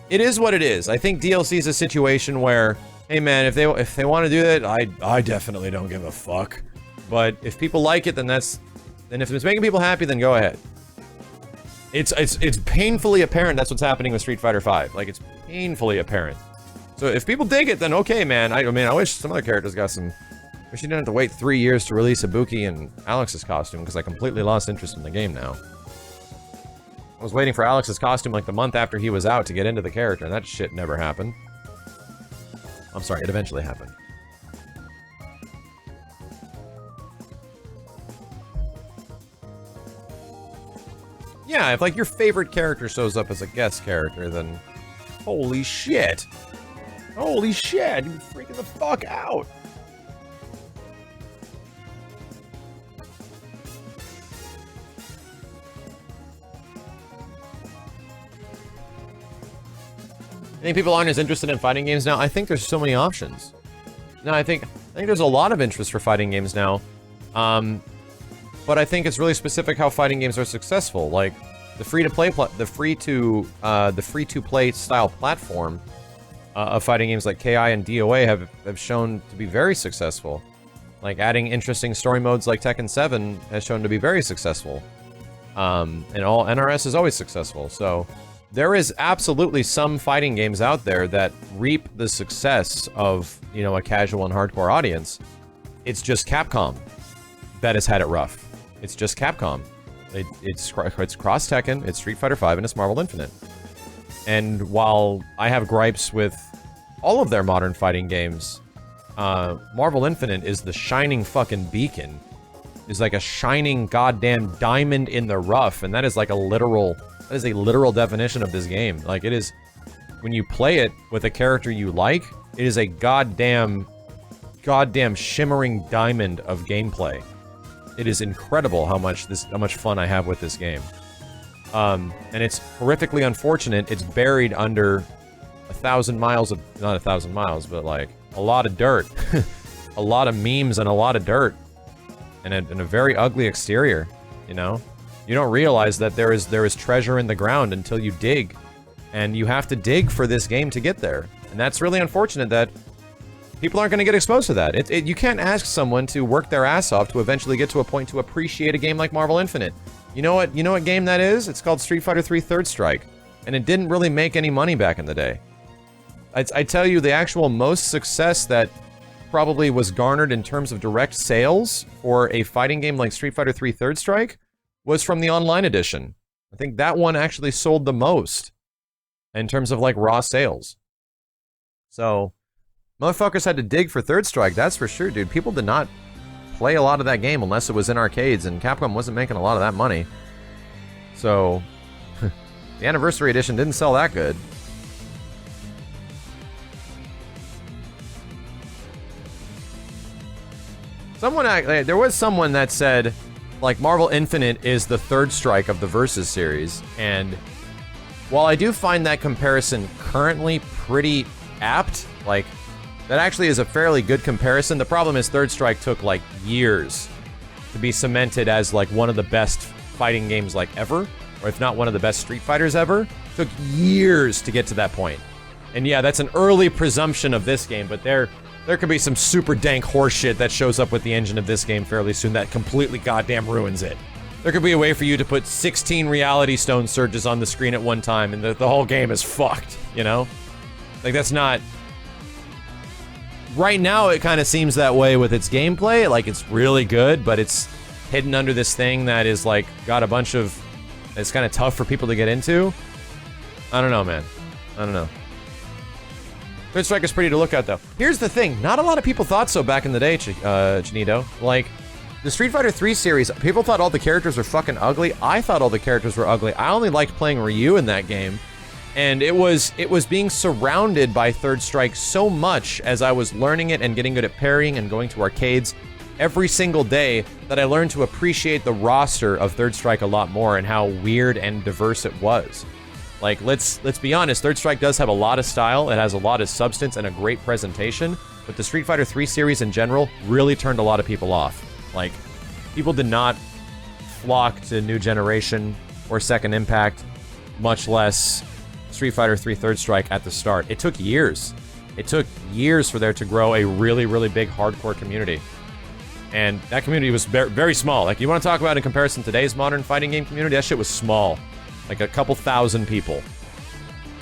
it is what it is. I think DLC is a situation where, hey man, if they want to do that, I definitely don't give a fuck. But if people like it, then if it's making people happy, then go ahead. It's painfully apparent that's what's happening with Street Fighter V. Like, it's painfully apparent. So if people dig it, then okay, man. I mean, I wish some other characters got some. Wish you didn't have to wait 3 years to release Ibuki and Alex's costume, because I completely lost interest in the game now. I was waiting for Alex's costume like the month after he was out to get into the character, and that shit never happened. I'm sorry, it eventually happened. Yeah, if like your favorite character shows up as a guest character, then holy shit. Holy shit, you freaking the fuck out. I think people aren't as interested in fighting games now. I think there's so many options. No, I think there's a lot of interest for fighting games now. But I think it's really specific how fighting games are successful. Like the free-to-play style platform of fighting games like KI and DOA have shown to be very successful. Like adding interesting story modes like Tekken 7 has shown to be very successful. And all NRS is always successful. So there is absolutely some fighting games out there that reap the success of, you know, a casual and hardcore audience. It's just Capcom that has had it rough. It's just Capcom. It's Cross Tekken, it's Street Fighter V, and it's Marvel Infinite. And while I have gripes with all of their modern fighting games, Marvel Infinite is the shining fucking beacon. It's like a shining goddamn diamond in the rough, and that is like a literal definition of this game. Like, it is, when you play it with a character you like, it is a goddamn shimmering diamond of gameplay. It is incredible how much fun I have with this game. And it's horrifically unfortunate it's buried under 1,000 miles of, not 1,000 miles, but like a lot of dirt. A lot of memes and a lot of dirt. And a very ugly exterior, you know? You don't realize that there is treasure in the ground until you dig. And you have to dig for this game to get there. And that's really unfortunate that people aren't going to get exposed to that. You can't ask someone to work their ass off to eventually get to a point to appreciate a game like Marvel Infinite. You know what game that is? It's called Street Fighter 3 Third Strike. And it didn't really make any money back in the day. I tell you, the actual most success that probably was garnered in terms of direct sales for a fighting game like Street Fighter 3 Third Strike was from the online edition. I think that one actually sold the most in terms of like raw sales. So, motherfuckers had to dig for Third Strike, that's for sure, dude. People did not play a lot of that game unless it was in arcades, and Capcom wasn't making a lot of that money. So, the Anniversary Edition didn't sell that good. There was someone that said, like, Marvel Infinite is the Third Strike of the Versus series, and while I do find that comparison currently pretty apt, like, that actually is a fairly good comparison. The problem is Third Strike took, like, years to be cemented as, like, one of the best fighting games, like, ever, or if not one of the best Street Fighters ever. It took years to get to that point. And yeah, that's an early presumption of this game, but there could be some super dank horseshit that shows up with the engine of this game fairly soon that completely goddamn ruins it. There could be a way for you to put 16 Reality Stone surges on the screen at one time and the whole game is fucked, you know? Like, that's not... Right now, it kind of seems that way with its gameplay. Like, it's really good, but it's hidden under this thing that is, like, got a bunch of... It's kind of tough for people to get into. I don't know, man. I don't know. Third Strike is pretty to look at, though. Here's the thing. Not a lot of people thought so back in the day, Janito. Like, the Street Fighter 3 series, people thought all the characters were fucking ugly. I thought all the characters were ugly. I only liked playing Ryu in that game. And it was being surrounded by Third Strike so much as I was learning it and getting good at parrying and going to arcades every single day that I learned to appreciate the roster of Third Strike a lot more and how weird and diverse it was. Like, let's be honest, Third Strike does have a lot of style, it has a lot of substance and a great presentation, but the Street Fighter 3 series in general really turned a lot of people off. Like, people did not flock to New Generation or Second Impact, much less Street Fighter 3 Third Strike at the start. It took years. It took years for there to grow a really, really big hardcore community. And that community was very small. Like, you want to talk about in comparison to today's modern fighting game community, that shit was small. Like a couple thousand people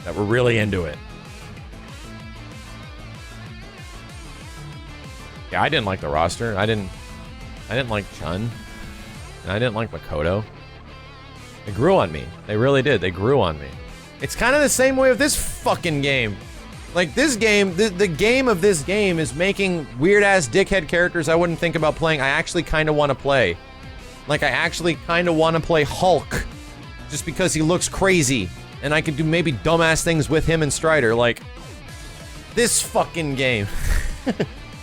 that were really into it. Yeah, I didn't like the roster. I didn't like Chun. And I didn't like Makoto. They grew on me. They really did. They grew on me. It's kind of the same way with this fucking game. Like, this game, the game of this game is making weird-ass dickhead characters I wouldn't think about playing. I actually kind of want to play. Like, I actually kind of want to play Hulk. Just because he looks crazy. And I could do maybe dumbass things with him and Strider. Like, this fucking game.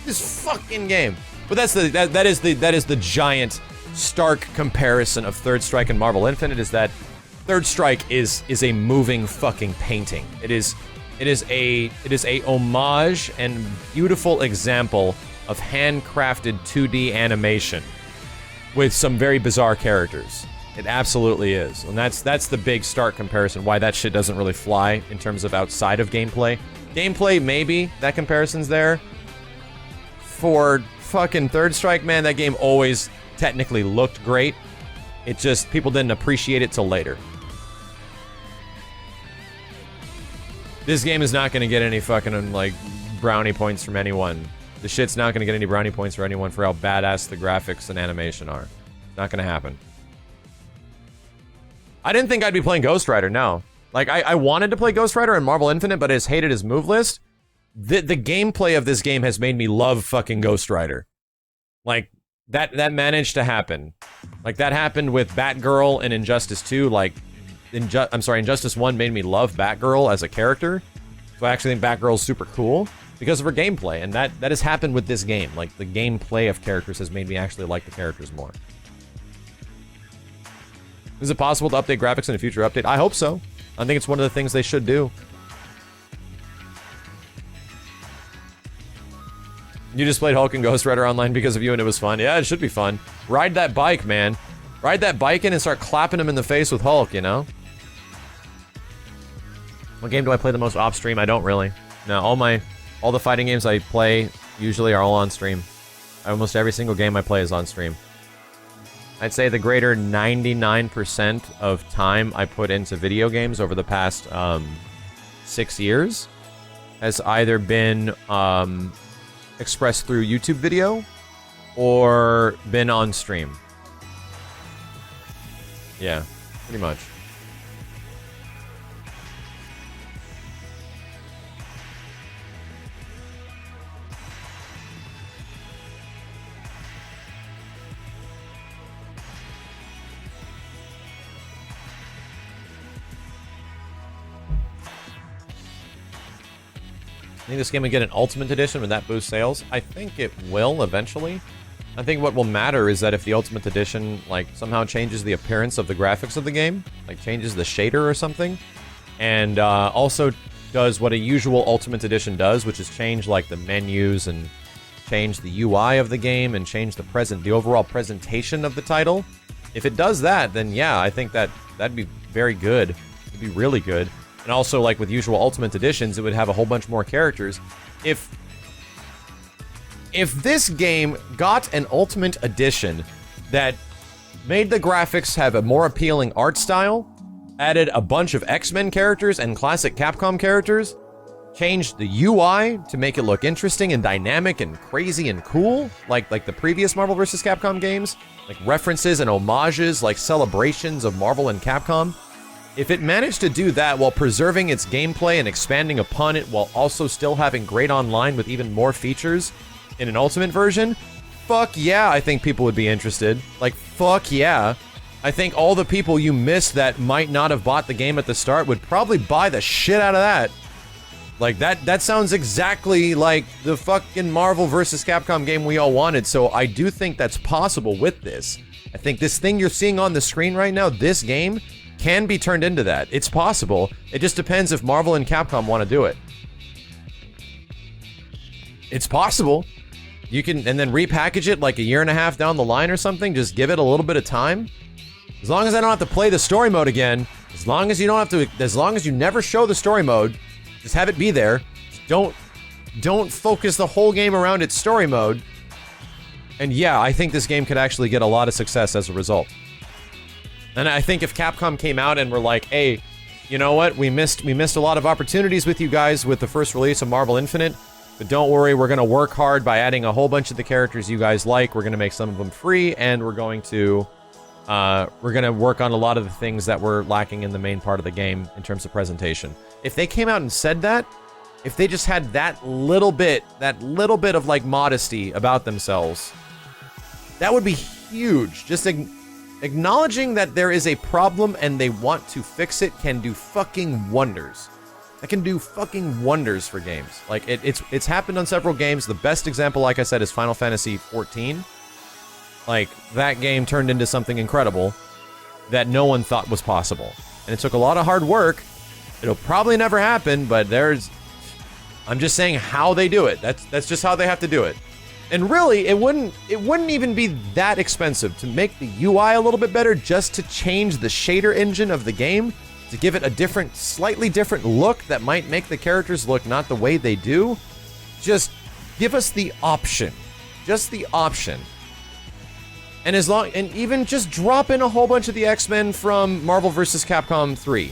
This fucking game. But that is the giant, stark comparison of Third Strike and Marvel Infinite, is that Third Strike is a moving fucking painting. It is a homage and beautiful example of handcrafted 2D animation with some very bizarre characters. It absolutely is. And that's the big stark comparison, why that shit doesn't really fly in terms of outside of gameplay. Gameplay, maybe, that comparison's there. For fucking Third Strike, man, that game always technically looked great. It just, people didn't appreciate it till later. This game is not gonna get any fucking, like, brownie points from anyone. The shit's not gonna get any brownie points for anyone for how badass the graphics and animation are. Not gonna happen. I didn't think I'd be playing Ghost Rider, no. Like, I wanted to play Ghost Rider and Marvel Infinite, but I just hated his move list. The gameplay of this game has made me love fucking Ghost Rider. Like, that managed to happen. Like, that happened with Batgirl and Injustice 2, like, Injustice 1 made me love Batgirl as a character. So I actually think Batgirl's super cool because of her gameplay, and that has happened with this game. Like, the gameplay of characters has made me actually like the characters more. Is it possible to update graphics in a future update? I hope so. I think it's one of the things they should do. You just played Hulk and Ghost Rider online because of you and it was fun. Yeah, it should be fun. Ride that bike, man. Ride that bike in and start clapping him in the face with Hulk, you know? What game do I play the most off stream? I don't really. No, all the fighting games I play usually are all on stream. Almost every single game I play is on stream. I'd say the greater 99% of time I put into video games over the past 6 years has either been expressed through YouTube video or been on stream. Yeah, pretty much. I think this game would get an Ultimate Edition. Would that boost sales? I think it will eventually. I think what will matter is that if the Ultimate Edition, like, somehow changes the appearance of the graphics of the game, like, changes the shader or something, and also does what a usual Ultimate Edition does, which is change, like, the menus and change the UI of the game and change the overall presentation of the title. If it does that, then yeah, I think that'd be very good. It'd be really good. And also, like with usual Ultimate Editions, it would have a whole bunch more characters. If this game got an Ultimate Edition that made the graphics have a more appealing art style, added a bunch of X-Men characters and classic Capcom characters, changed the UI to make it look interesting and dynamic and crazy and cool, like the previous Marvel vs. Capcom games, like references and homages, like celebrations of Marvel and Capcom. If it managed to do that while preserving its gameplay and expanding upon it while also still having great online with even more features in an Ultimate version, fuck yeah, I think people would be interested. Like, fuck yeah. I think all the people you missed that might not have bought the game at the start would probably buy the shit out of that. Like, that sounds exactly like the fucking Marvel vs. Capcom game we all wanted, so I do think that's possible with this. I think this thing you're seeing on the screen right now, this game, can be turned into that. It's possible. It just depends if Marvel and Capcom want to do it. It's possible. You can, and then repackage it like a year and a half down the line or something. Just give it a little bit of time. As long as I don't have to play the story mode again, as long as you don't have to, as long as you never show the story mode, just have it be there. Don't focus the whole game around its story mode. And yeah, I think this game could actually get a lot of success as a result. And I think if Capcom came out and were like, hey, you know what, we missed a lot of opportunities with you guys with the first release of Marvel Infinite, but don't worry, we're going to work hard by adding a whole bunch of the characters you guys like, we're going to make some of them free, and we're going to work on a lot of the things that were lacking in the main part of the game in terms of presentation. If they came out and said that, if they just had that little bit of, like, modesty about themselves, that would be huge. Just acknowledging that there is a problem and they want to fix it can do fucking wonders. That can do fucking wonders for games. Like, it's happened on several games. The best example, like I said, is Final Fantasy XIV. Like, that game turned into something incredible that no one thought was possible. And it took a lot of hard work. It'll probably never happen, but I'm just saying how they do it. That's just how they have to do it. And really, it wouldn't even be that expensive to make the UI a little bit better, just to change the shader engine of the game, to give it a slightly different look that might make the characters look not the way they do. Just give us the option. Just the option. And even just drop in a whole bunch of the X-Men from Marvel vs. Capcom 3.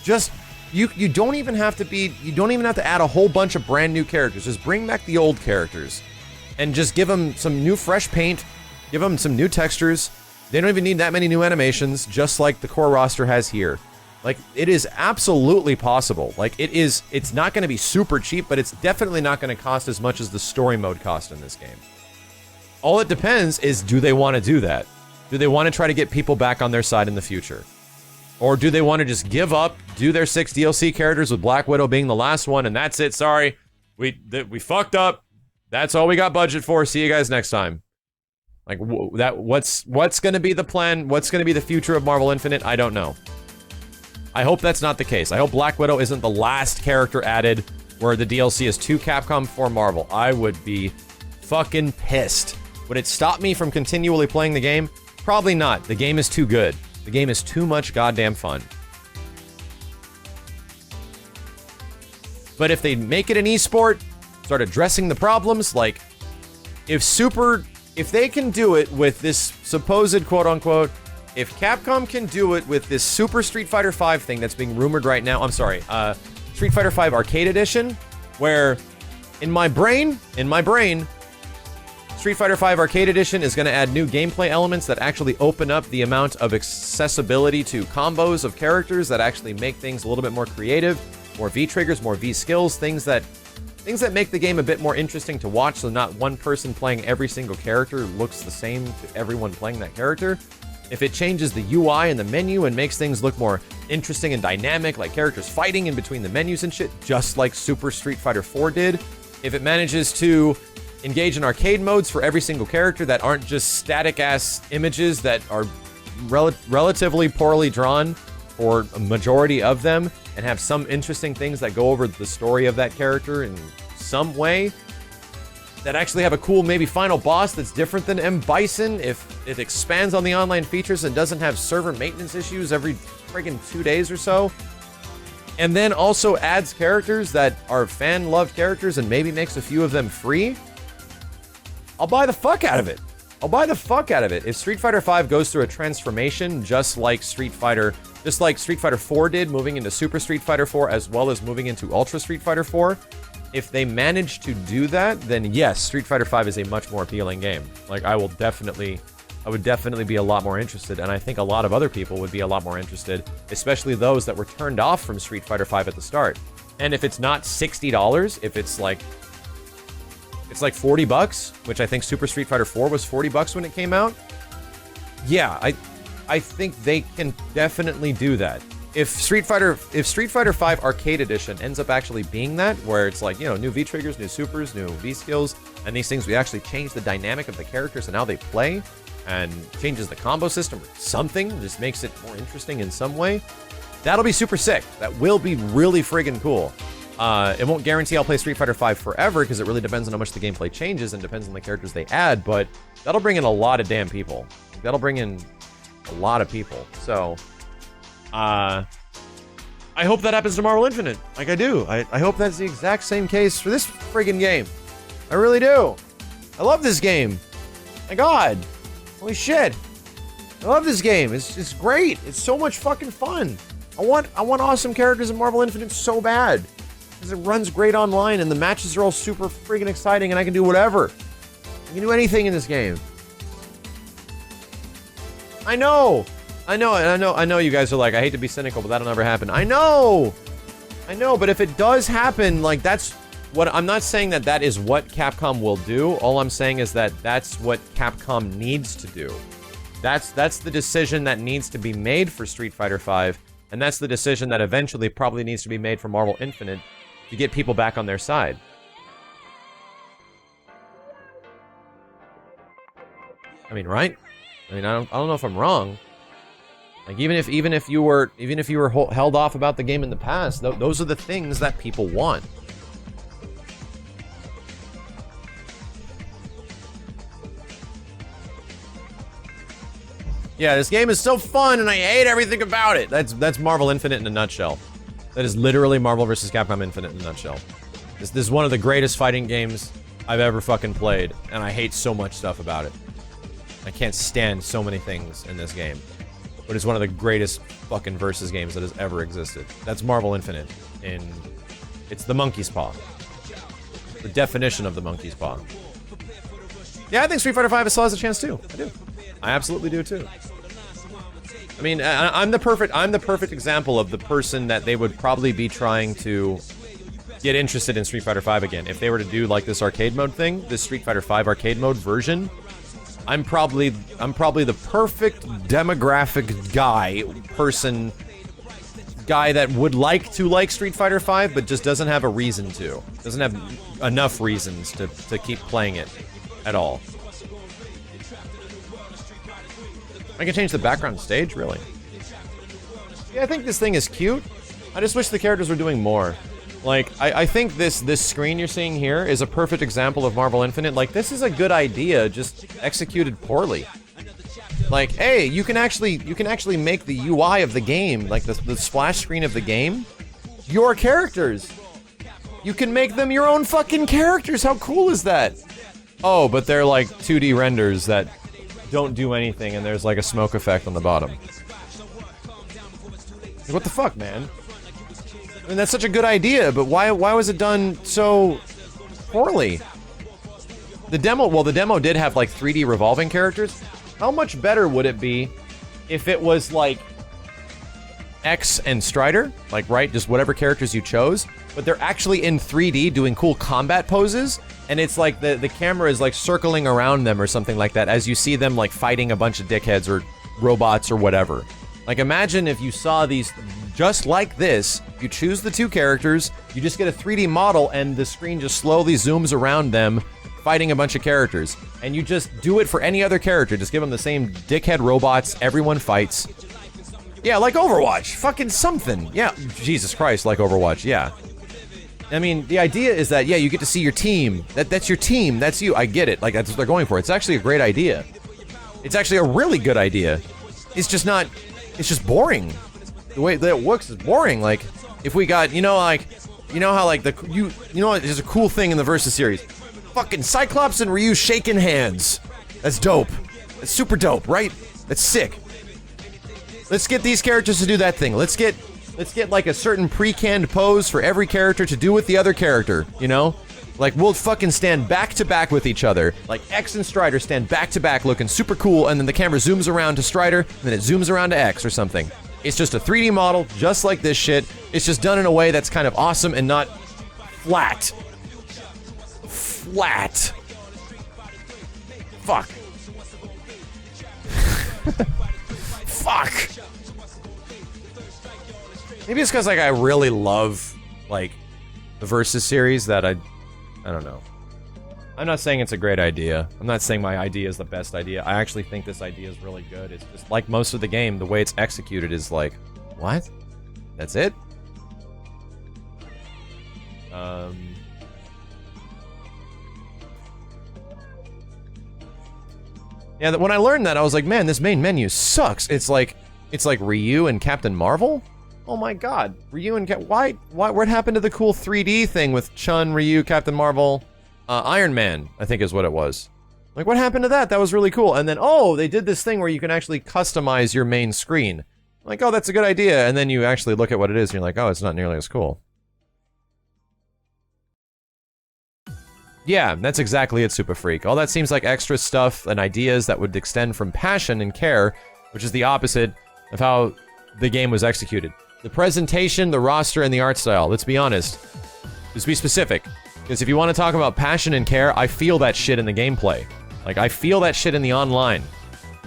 Just, you don't even have to add a whole bunch of brand new characters. Just bring back the old characters. And just give them some new fresh paint, give them some new textures. They don't even need that many new animations, just like the core roster has here. Like, it is absolutely possible. Like, it's not going to be super cheap, but it's definitely not going to cost as much as the story mode cost in this game. All it depends is, do they want to do that? Do they want to try to get people back on their side in the future? Or do they want to just give up, do their 6 DLC characters with Black Widow being the last one, and that's it, sorry. We fucked up. That's all we got budget for. See you guys next time. Like, what's going to be the plan? What's going to be the future of Marvel Infinite? I don't know. I hope that's not the case. I hope Black Widow isn't the last character added where the DLC is to Capcom for Marvel. I would be fucking pissed. Would it stop me from continually playing the game? Probably not. The game is too good. The game is too much goddamn fun. But if they make it an esport, start addressing the problems, like, if they can do it with this supposed quote-unquote, if Capcom can do it with this Super Street Fighter V thing that's being rumored right now, I'm sorry, Street Fighter V Arcade Edition, where in my brain, Street Fighter V Arcade Edition is going to add new gameplay elements that actually open up the amount of accessibility to combos of characters that actually make things a little bit more creative, more V-triggers, more V-skills, things that make the game a bit more interesting to watch, so not one person playing every single character looks the same to everyone playing that character. If it changes the UI and the menu and makes things look more interesting and dynamic, like characters fighting in between the menus and shit, just like Super Street Fighter 4 did. If it manages to engage in arcade modes for every single character that aren't just static-ass images that are relatively poorly drawn for a majority of them, and have some interesting things that go over the story of that character in some way, that actually have a cool maybe final boss that's different than M. Bison, if it expands on the online features and doesn't have server maintenance issues every friggin' 2 days or so, and then also adds characters that are fan-loved characters and maybe makes a few of them free, I'll buy the fuck out of it. I'll buy the fuck out of it. If Street Fighter V goes through a transformation just like Street Fighter 4 did, moving into Super Street Fighter 4 as well as moving into Ultra Street Fighter 4, if they manage to do that, then yes, Street Fighter V is a much more appealing game. Like, I would definitely be a lot more interested, and I think a lot of other people would be a lot more interested, especially those that were turned off from Street Fighter V at the start. And if it's not $60, if it's like $40, which I think Super Street Fighter 4 was $40 when it came out. Yeah, I think they can definitely do that. If Street Fighter V Arcade Edition ends up actually being that, where it's like, you know, new V-triggers, new supers, new V-skills, and these things, we actually change the dynamic of the characters and how they play, and changes the combo system or something, just makes it more interesting in some way, that'll be super sick. That will be really friggin' cool. It won't guarantee I'll play Street Fighter V forever, because it really depends on how much the gameplay changes and depends on the characters they add, but that'll bring in a lot of damn people. That'll bring in a lot of people. So, I hope that happens to Marvel Infinite. Like, I do. I hope that's the exact same case for this friggin' game. I really do. I love this game. My god. Holy shit. I love this game. It's great. It's so much fucking fun. I want awesome characters in Marvel Infinite so bad. Because it runs great online and the matches are all super friggin' exciting and I can do whatever. I can do anything in this game. I know you guys are like, I hate to be cynical, but that'll never happen. I know, but if it does happen, like, that's what, I'm not saying that that is what Capcom will do. All I'm saying is that that's what Capcom needs to do. That's the decision that needs to be made for Street Fighter V, and that's the decision that eventually probably needs to be made for Marvel Infinite to get people back on their side. I mean, right? I mean, I don't know if I'm wrong. Like, even if you were held off about the game in the past, those are the things that people want. Yeah, this game is so fun, and I hate everything about it. That's Marvel Infinite in a nutshell. That is literally Marvel vs. Capcom Infinite in a nutshell. This is one of the greatest fighting games I've ever fucking played, and I hate so much stuff about it. I can't stand so many things in this game. But it's one of the greatest fucking versus games that has ever existed. That's Marvel Infinite. It's the monkey's paw. The definition of the monkey's paw. Yeah, I think Street Fighter V still has a chance too. I do. I absolutely do too. I mean, I'm the perfect example of the person that they would probably be trying to get interested in Street Fighter V again. If they were to do like this arcade mode thing, this Street Fighter V arcade mode version, I'm probably the perfect demographic guy that would like to like Street Fighter V, but just doesn't have a reason to. Doesn't have enough reasons to keep playing it at all. I can change the background stage, really. Yeah, I think this thing is cute. I just wish the characters were doing more. Like, I think this screen you're seeing here is a perfect example of Marvel Infinite. Like, this is a good idea, just executed poorly. Like, hey, you can actually make the UI of the game, like the splash screen of the game, your characters. You can make them your own fucking characters. How cool is that? Oh, but they're like 2D renders that don't do anything, and there's like a smoke effect on the bottom. What the fuck, man? I mean, that's such a good idea, but why was it done so poorly? The demo did have like 3D revolving characters. How much better would it be if it was like X and Strider, like, right, just whatever characters you chose, but they're actually in 3D doing cool combat poses, and it's like the camera is like circling around them or something like that as you see them like fighting a bunch of dickheads or robots or whatever. Like, imagine if you saw these just like this, you choose the two characters, you just get a 3D model, and the screen just slowly zooms around them fighting a bunch of characters, and you just do it for any other character, just give them the same dickhead robots, everyone fights. Yeah, like Overwatch. Fucking something. Yeah, Jesus Christ, like Overwatch, yeah. I mean, the idea is that, yeah, you get to see your team. That's your team, that's you. I get it, like, that's what they're going for. It's actually a great idea. It's actually a really good idea. It's just not, it's just boring. The way that it works is boring. Like, if we got, you know, like, you know how, like, you know what, there's a cool thing in the Versus series. Fucking Cyclops and Ryu shaking hands. That's dope. That's super dope, right? That's sick. Let's get these characters to do that thing. Let's get like a certain pre-canned pose for every character to do with the other character, you know? Like, we'll fucking stand back to back with each other. Like, X and Strider stand back to back looking super cool, and then the camera zooms around to Strider, and then it zooms around to X or something. It's just a 3D model, just like this shit. It's just done in a way that's kind of awesome and not flat. Flat. Fuck. Fuck. Maybe it's because, like, I really love, like, the Versus series that I don't know. I'm not saying it's a great idea. I'm not saying my idea is the best idea. I actually think this idea is really good. It's just, like most of the game, the way it's executed is like, what? That's it? Yeah, when I learned that, I was like, man, this main menu sucks. It's like Ryu and Captain Marvel? Oh my god. Ryu and why, what happened to the cool 3D thing with Chun, Ryu, Captain Marvel, Iron Man, I think is what it was. Like, what happened to that? That was really cool. And then, oh, they did this thing where you can actually customize your main screen. Like, oh, that's a good idea. And then you actually look at what it is, and you're like, oh, it's not nearly as cool. Yeah, that's exactly it, Super Freak. All that seems like extra stuff and ideas that would extend from passion and care, which is the opposite of how the game was executed. The presentation, the roster, and the art style. Let's be honest. Let's be specific. Because if you want to talk about passion and care, I feel that shit in the gameplay. Like, I feel that shit in the online.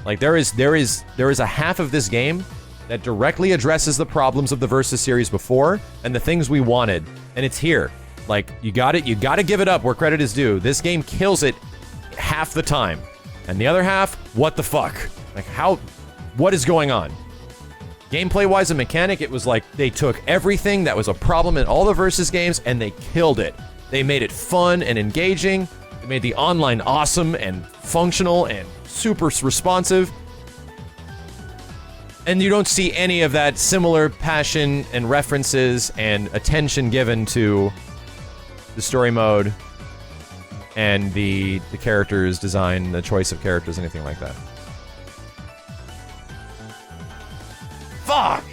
Like, there is a half of this game that directly addresses the problems of the Versus series before, and the things we wanted. And it's here. Like, you gotta give it up where credit is due. This game kills it half the time. And the other half, what the fuck? Like, what is going on? Gameplay-wise and mechanic, it was like they took everything that was a problem in all the Versus games and they killed it. They made it fun and engaging. They made the online awesome and functional and super responsive. And you don't see any of that similar passion and references and attention given to the story mode and the characters design, the choice of characters, anything like that. Fuck!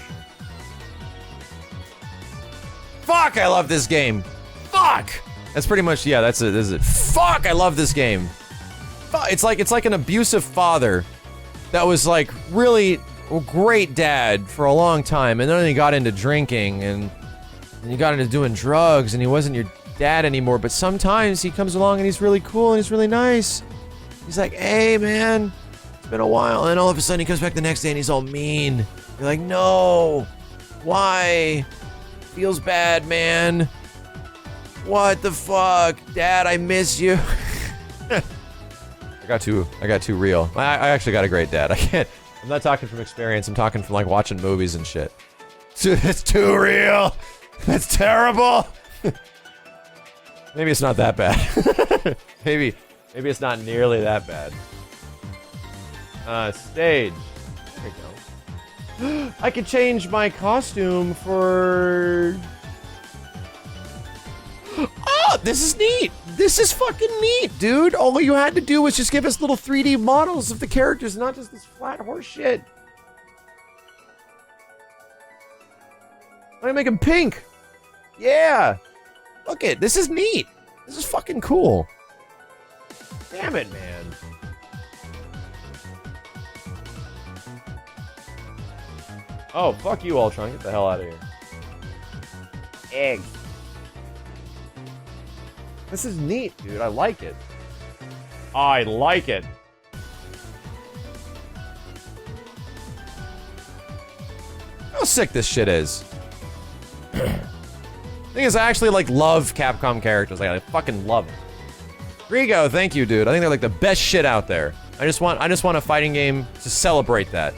Fuck, I love this game. Fuck! That's pretty much, yeah, that's it. Fuck, I love this game. It's like an abusive father that was like really a great dad for a long time, and then he got into drinking and he got into doing drugs, and he wasn't your dad anymore. But sometimes he comes along and he's really cool and he's really nice. He's like, hey man, it's been a while, and then all of a sudden he comes back the next day and he's all mean. You're like, no, why? Feels bad, man. What the fuck, Dad? I miss you. I got too real. I actually got a great dad. I'm not talking from experience. I'm talking from like watching movies and shit. It's too real. That's terrible. Maybe it's not that bad. maybe it's not nearly that bad. Stage. There we go. I could change my costume for... Oh, this is neat. This is fucking neat, dude. All you had to do was just give us little 3D models of the characters, not just this flat horse shit. I make him pink. Yeah. Look it. This is neat. This is fucking cool. Damn it, man. Oh, fuck you, Ultron. Get the hell out of here. Egg. This is neat, dude. I like it. I like it. How sick this shit is. Thing is, I actually like love Capcom characters. Like, I fucking love them. Rigo, thank you, dude. I think they're like the best shit out there. I just want a fighting game to celebrate that.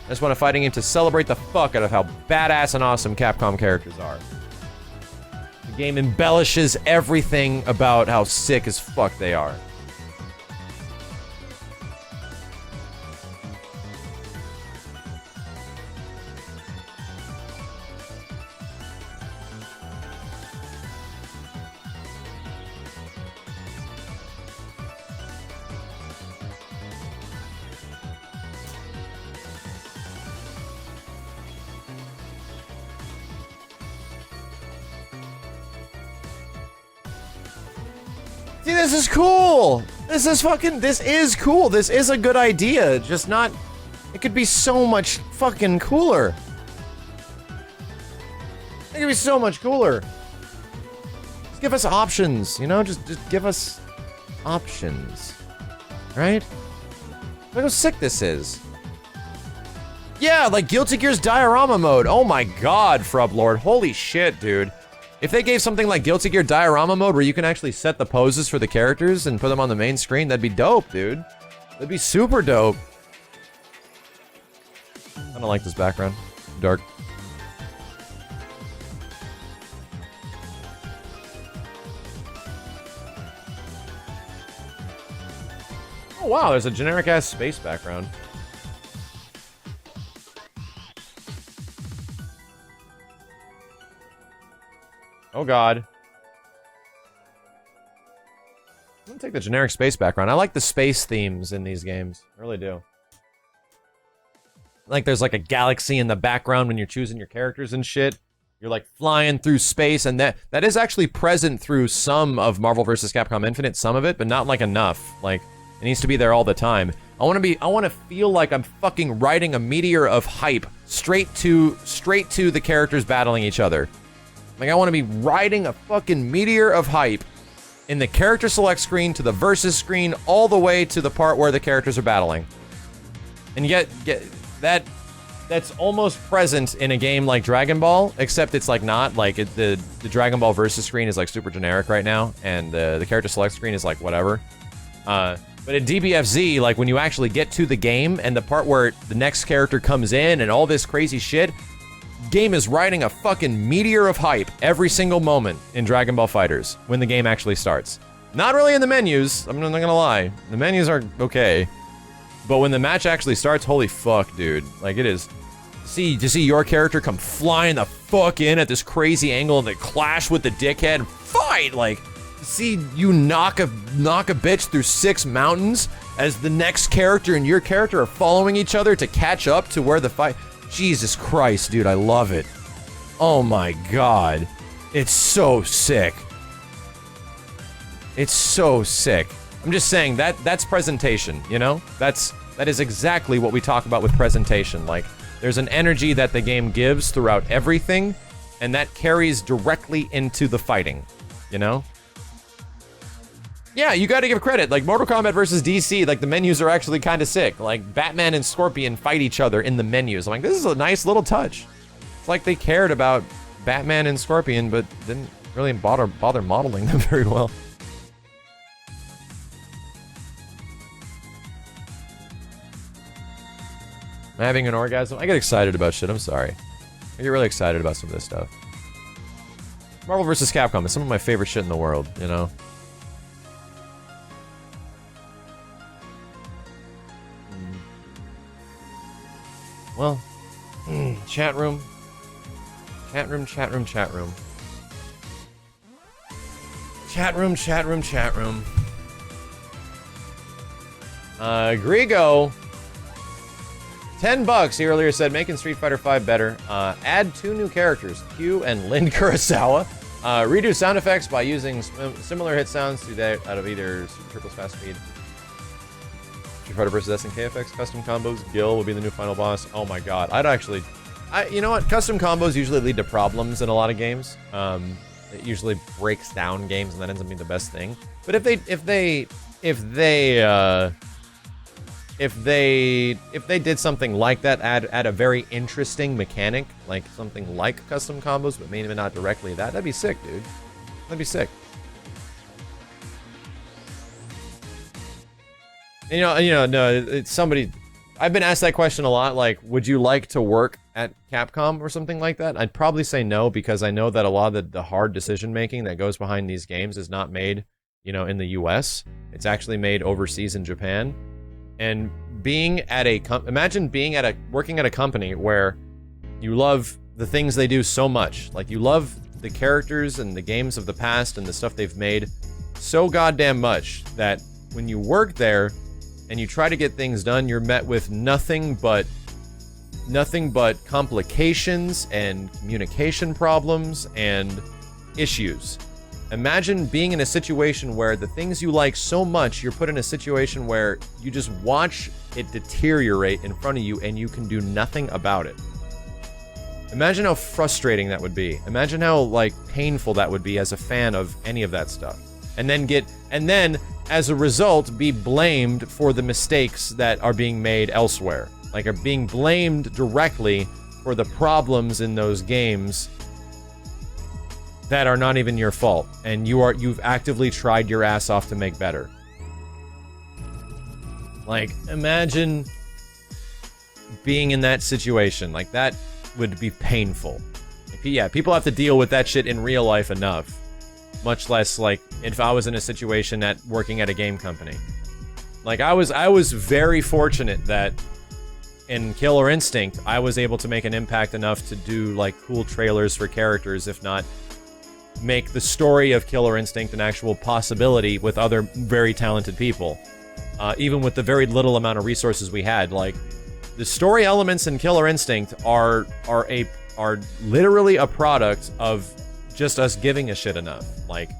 I just want a fighting game to celebrate the fuck out of how badass and awesome Capcom characters are. The game embellishes everything about how sick as fuck they are. See, this is cool! This is cool. This is a good idea. Just not... It could be so much fucking cooler. It could be so much cooler. Just give us options, you know? Just give us options. Right? Look how sick this is. Yeah, like Guilty Gear's diorama mode. Oh my god, Frub Lord. Holy shit, dude. If they gave something like Guilty Gear diorama mode where you can actually set the poses for the characters and put them on the main screen, that'd be dope, dude. That'd be super dope. I don't like this background. Dark. Oh wow, there's a generic-ass space background. Oh god. I'm gonna take the generic space background. I like the space themes in these games. I really do. Like there's like a galaxy in the background when you're choosing your characters and shit. You're like flying through space, and that is actually present through some of Marvel vs. Capcom Infinite, some of it, but not like enough. Like, it needs to be there all the time. I wanna feel like I'm fucking riding a meteor of hype straight to the characters battling each other. Like, I want to be riding a fucking meteor of hype in the character select screen to the versus screen all the way to the part where the characters are battling. And yet, that's almost present in a game like Dragon Ball, except it's like not. Like, the Dragon Ball versus screen is like super generic right now, and the character select screen is like whatever. But in DBFZ, like when you actually get to the game and the part where the next character comes in and all this crazy shit, game is riding a fucking meteor of hype every single moment in Dragon Ball FighterZ when the game actually starts. Not really in the menus, I'm not gonna lie. The menus are okay. But when the match actually starts, holy fuck, dude. Like, it is... To see your character come flying the fuck in at this crazy angle and they clash with the dickhead, fight! Like, to see you knock a bitch through 6 mountains as the next character and your character are following each other to catch up to where the fight... Jesus Christ, dude, I love it. Oh my god. It's so sick. It's so sick. I'm just saying, that's presentation, you know? That is exactly what we talk about with presentation. Like, there's an energy that the game gives throughout everything, and that carries directly into the fighting, you know? Yeah, you gotta give credit. Like, Mortal Kombat versus DC, like, the menus are actually kind of sick. Like, Batman and Scorpion fight each other in the menus. I'm like, this is a nice little touch. It's like they cared about Batman and Scorpion, but didn't really bother modeling them very well. I'm having an orgasm. I get excited about shit, I'm sorry. I get really excited about some of this stuff. Marvel vs. Capcom is some of my favorite shit in the world, you know? Well, chat room. Chat room, chat room, chat room. Grigo. $10 he earlier said, making Street Fighter V better. Add 2 new characters, Q and Lin Kurosawa. Redo sound effects by using similar hit sounds to that out of either Super Triples Fast Speed. Street Fighter vs. SNK FX custom combos. Gil will be the new final boss. Oh my god. You know what? Custom combos usually lead to problems in a lot of games. It usually breaks down games, and that ends up being the best thing. But if they did something like that, add a very interesting mechanic, like something like custom combos, but maybe not directly that'd be sick, dude. That'd be sick. No, it's somebody. I've been asked that question a lot. Like, would you like to work at Capcom or something like that? I'd probably say no, because I know that a lot of the hard decision making that goes behind these games is not made, in the U.S. It's actually made overseas in Japan. And being at imagine working at a company where you love the things they do so much. Like, you love the characters and the games of the past and the stuff they've made so goddamn much that when you work there and you try to get things done, you're met with nothing but complications and communication problems and issues. Imagine being in a situation where the things you like so much, you're put in a situation where you just watch it deteriorate in front of you and you can do nothing about it. Imagine how frustrating that would be. Imagine how, like, painful that would be as a fan of any of that stuff. And then, as a result, be blamed for the mistakes that are being made elsewhere. Like, are being blamed directly for the problems in those games that are not even your fault, and you've actively tried your ass off to make better. Like, imagine being in that situation. Like, that would be painful. Yeah, people have to deal with that shit in real life enough. Much less, like, if I was in a situation working at a game company. Like, I was very fortunate that in Killer Instinct, I was able to make an impact enough to do, like, cool trailers for characters, if not make the story of Killer Instinct an actual possibility with other very talented people. Even with the very little amount of resources we had. Like, the story elements in Killer Instinct are literally a product of just us giving a shit enough. Like,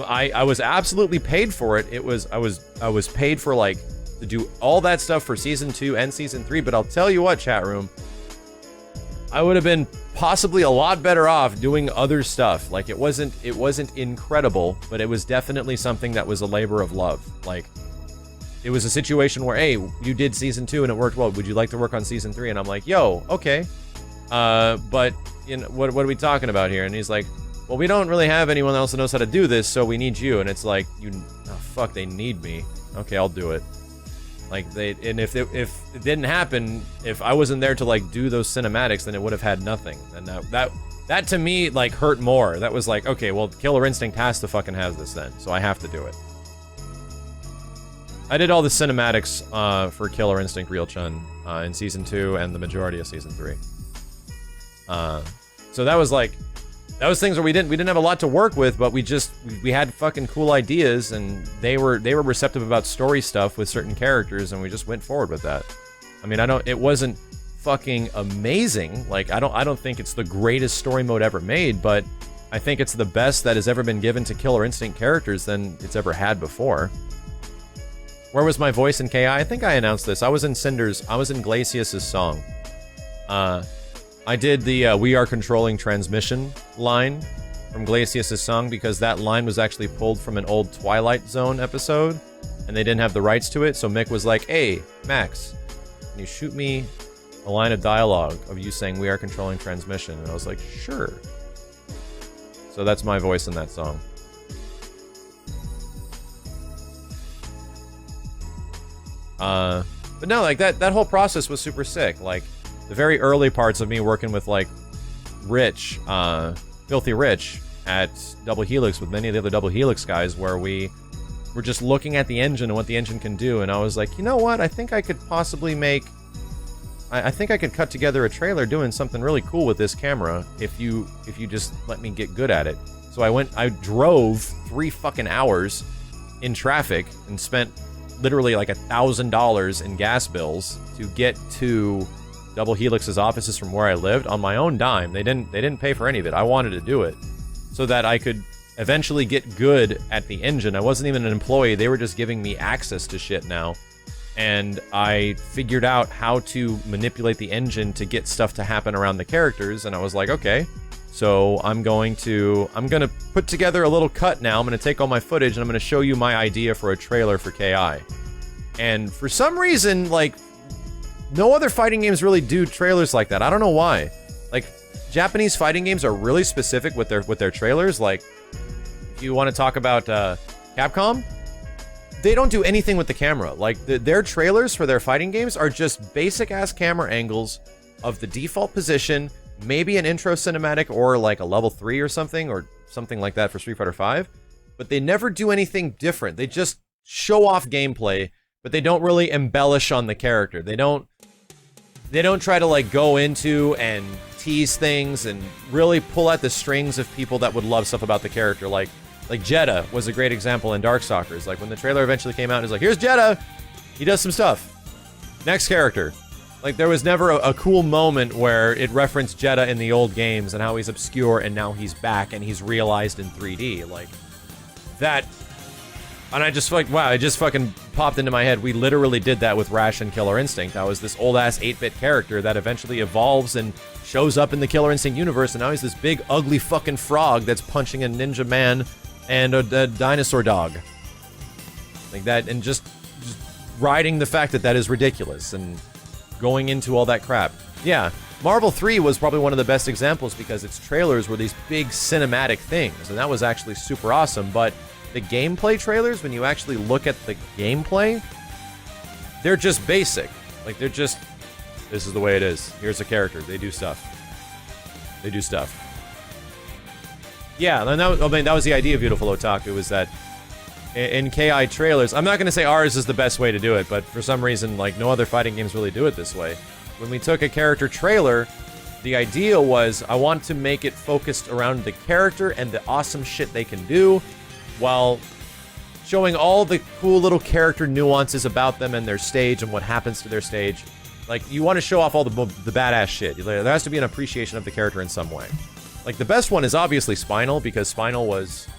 I was absolutely paid for it. I was paid for, like, to do all that stuff for Season 2 and Season 3, but I'll tell you what, chat room, I would have been possibly a lot better off doing other stuff. Like, it wasn't incredible, but it was definitely something that was a labor of love. Like, it was a situation where, hey, you did Season 2 and it worked well. Would you like to work on Season 3? And I'm like, yo, okay. But, what are we talking about here? And he's like, well, we don't really have anyone else that knows how to do this, so we need you. And it's like, fuck, they need me. Okay, I'll do it. Like, if it didn't happen, if I wasn't there to, like, do those cinematics, then it would have had nothing. And that to me, like, hurt more. That was like, okay, well, Killer Instinct has to fucking have this then, so I have to do it. I did all the cinematics for Killer Instinct Real Chun in Season 2 and the majority of Season 3. So that was like, that was things where we didn't have a lot to work with, but we had fucking cool ideas, and they were receptive about story stuff with certain characters, and we just went forward with that. I mean, it wasn't fucking amazing. Like, I don't think it's the greatest story mode ever made, but I think it's the best that has ever been given to Killer Instinct characters than it's ever had before. Where was my voice in KI? I think I announced this. I was in Glacius' song. I did the We Are Controlling Transmission line from Glacius' song because that line was actually pulled from an old Twilight Zone episode, and they didn't have the rights to it, so Mick was like, hey, Max, can you shoot me a line of dialogue of you saying We Are Controlling Transmission? And I was like, sure. So that's my voice in that song. But no, like, that whole process was super sick. Like, the very early parts of me working with, like, Rich, Filthy Rich at Double Helix with many of the other Double Helix guys, where we were just looking at the engine and what the engine can do, and I was like, you know what, I think I could possibly I think I could cut together a trailer doing something really cool with this camera if you just let me get good at it. So So I drove 3 fucking hours in traffic and spent literally like $1,000 in gas bills to get to Double Helix's offices from where I lived on my own dime. They didn't pay for any of it. I wanted to do it so that I could eventually get good at the engine. I wasn't even an employee. They were just giving me access to shit now. And I figured out how to manipulate the engine to get stuff to happen around the characters, and I was like, okay, so I'm gonna put together a little cut now. I'm gonna take all my footage and I'm gonna show you my idea for a trailer for KI. And for some reason, like, no other fighting games really do trailers like that. I don't know why. Like, Japanese fighting games are really specific with their trailers. Like, if you want to talk about Capcom, they don't do anything with the camera. Like, their trailers for their fighting games are just basic-ass camera angles of the default position, maybe an intro cinematic or like a level 3 or something like that for Street Fighter V. But they never do anything different. They just show off gameplay, but they don't really embellish on the character. They don't try to like go into and tease things and really pull at the strings of people that would love stuff about the character. Like Jeddah was a great example in Darkstalkers. Like, when the trailer eventually came out, it's like, here's Jeddah! He does some stuff. Next character. Like, there was never a cool moment where it referenced Jeddah in the old games and how he's obscure and now he's back and he's realized in 3D. Like, that... And I just, like, wow, it just fucking popped into my head. We literally did that with Rash and Killer Instinct. That was this old-ass 8-bit character that eventually evolves and shows up in the Killer Instinct universe, and now he's this big, ugly fucking frog that's punching a ninja man and a dinosaur dog. Like that, and just riding the fact that is ridiculous, and going into all that crap. Yeah, Marvel 3 was probably one of the best examples because its trailers were these big cinematic things, and that was actually super awesome, but the gameplay trailers, when you actually look at the gameplay, they're just basic. Like, they're just, this is the way it is. Here's a character. They do stuff. They do stuff. Yeah, and that was the idea of Beautiful Otaku, was that in KI trailers, I'm not going to say ours is the best way to do it, but for some reason, like, no other fighting games really do it this way. When we took a character trailer, the idea was, I want to make it focused around the character and the awesome shit they can do, while showing all the cool little character nuances about them and their stage and what happens to their stage. Like, you want to show off all the badass shit. There has to be an appreciation of the character in some way. Like, the best one is obviously Spinal, because Spinal's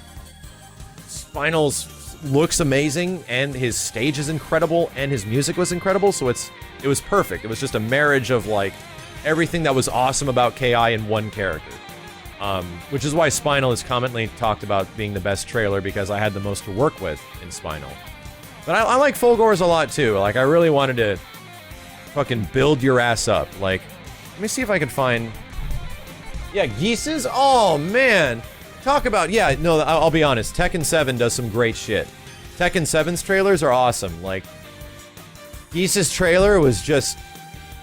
looks amazing, and his stage is incredible, and his music was incredible, so it was perfect. It was just a marriage of, like, everything that was awesome about KI in one character. Which is why Spinal is commonly talked about being the best trailer, because I had the most to work with in Spinal. But I like Fulgor's a lot, too. Like, I really wanted to fucking build your ass up. Like, let me see if I can find... Yeah, Geese's? Oh, man! Talk about... Yeah, no, I'll be honest. Tekken 7 does some great shit. Tekken 7's trailers are awesome. Like, Geese's trailer was just...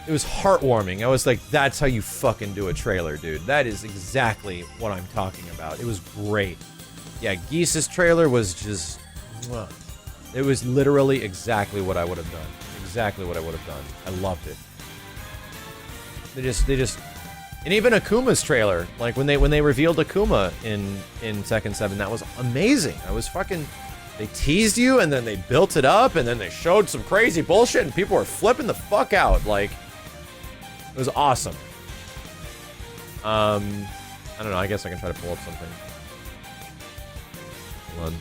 It was heartwarming. I was like, that's how you fucking do a trailer, dude. That is exactly what I'm talking about. It was great. Yeah, Geese's trailer was just... It was literally exactly what I would have done. Exactly what I would have done. I loved it. They just... And even Akuma's trailer, like when they revealed Akuma in Tekken 7, that was amazing. I was fucking... They teased you, and then they built it up, and then they showed some crazy bullshit, and people were flipping the fuck out. Like... It was awesome. I don't know, I guess I can try to pull up something. Hold on.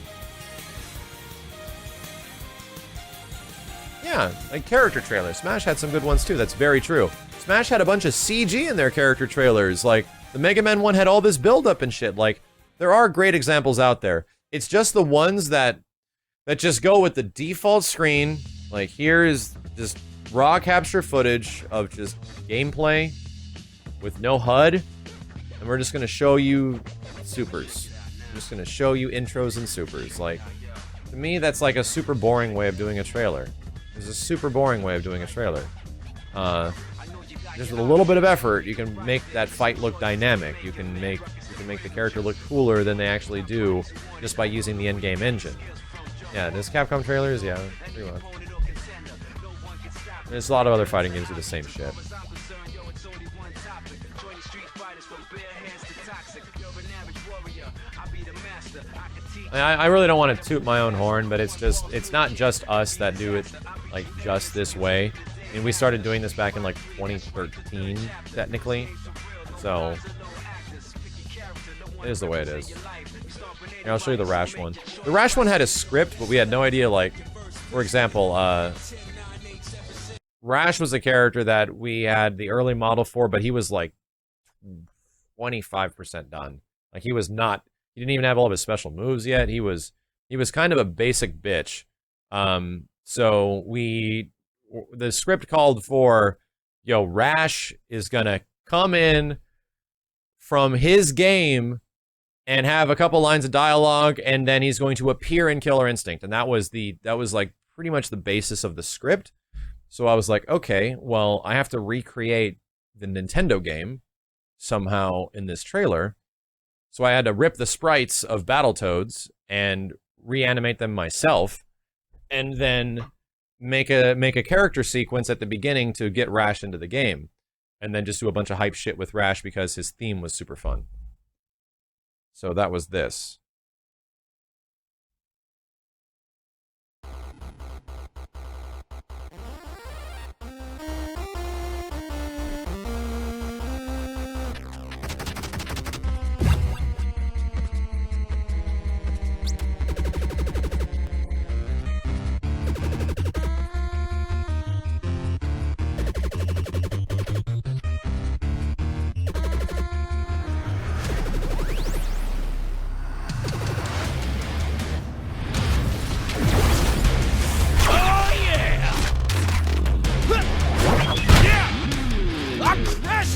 Yeah, like character trailers. Smash had some good ones too, that's very true. Smash had a bunch of CG in their character trailers. Like, the Mega Man one had all this build-up and shit. Like, there are great examples out there. It's just the ones that just go with the default screen. Like, here is just raw capture footage of just gameplay with no HUD, and we're just gonna show you supers. I'm just gonna show you intros and supers. Like, to me, that's like a super boring way of doing a trailer. It's a super boring way of doing a trailer. Just with a little bit of effort, you can make that fight look dynamic. You can make the character look cooler than they actually do just by using the in-game engine. Yeah, there's Capcom trailers, yeah, pretty much. There's a lot of other fighting games do the same shit. I really don't want to toot my own horn, but it's not just us that do it like just this way. I mean, we started doing this back in like 2013, technically. So it is the way it is. Here, I'll show you the Rash one. The Rash one had a script, but we had no idea, like, for example, Rash was a character that we had the early model for, but he was like 25% done. Like, he didn't even have all of his special moves yet. He was kind of a basic bitch. So the script called for, yo, Rash is gonna come in from his game and have a couple lines of dialogue, and then he's going to appear in Killer Instinct. And that was like pretty much the basis of the script. So I was like, okay, well, I have to recreate the Nintendo game somehow in this trailer. So I had to rip the sprites of Battletoads and reanimate them myself, and then make a character sequence at the beginning to get Rash into the game. And then just do a bunch of hype shit with Rash because his theme was super fun. So that was this.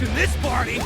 In this party!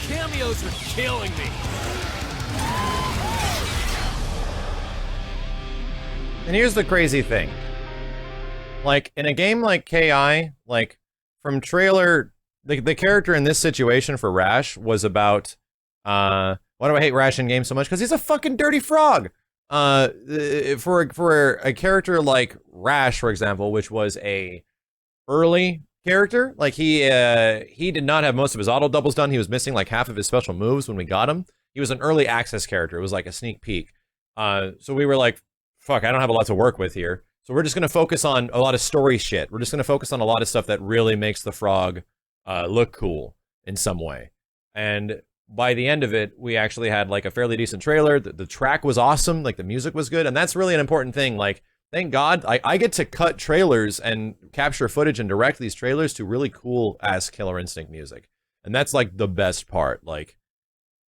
Cameos are killing me. And here's the crazy thing. Like, in a game like KI, like, from trailer, the character in this situation for Rash was about, why do I hate Rash in games so much? Because he's a fucking dirty frog. For a character like Rash, for example, which was a early character, like he did not have most of his auto doubles done. He was missing like half of his special moves when we got him. He was an early access character. It was like a sneak peek. So we were like, fuck, I don't have a lot to work with here. So we're just going to focus on a lot of story shit. We're just going to focus on a lot of stuff that really makes the frog look cool in some way. And by the end of it, we actually had like a fairly decent trailer. The track was awesome. Like the music was good. And that's really an important thing. Like, thank God I get to cut trailers and capture footage and direct these trailers to really cool ass Killer Instinct music. And that's like the best part. Like,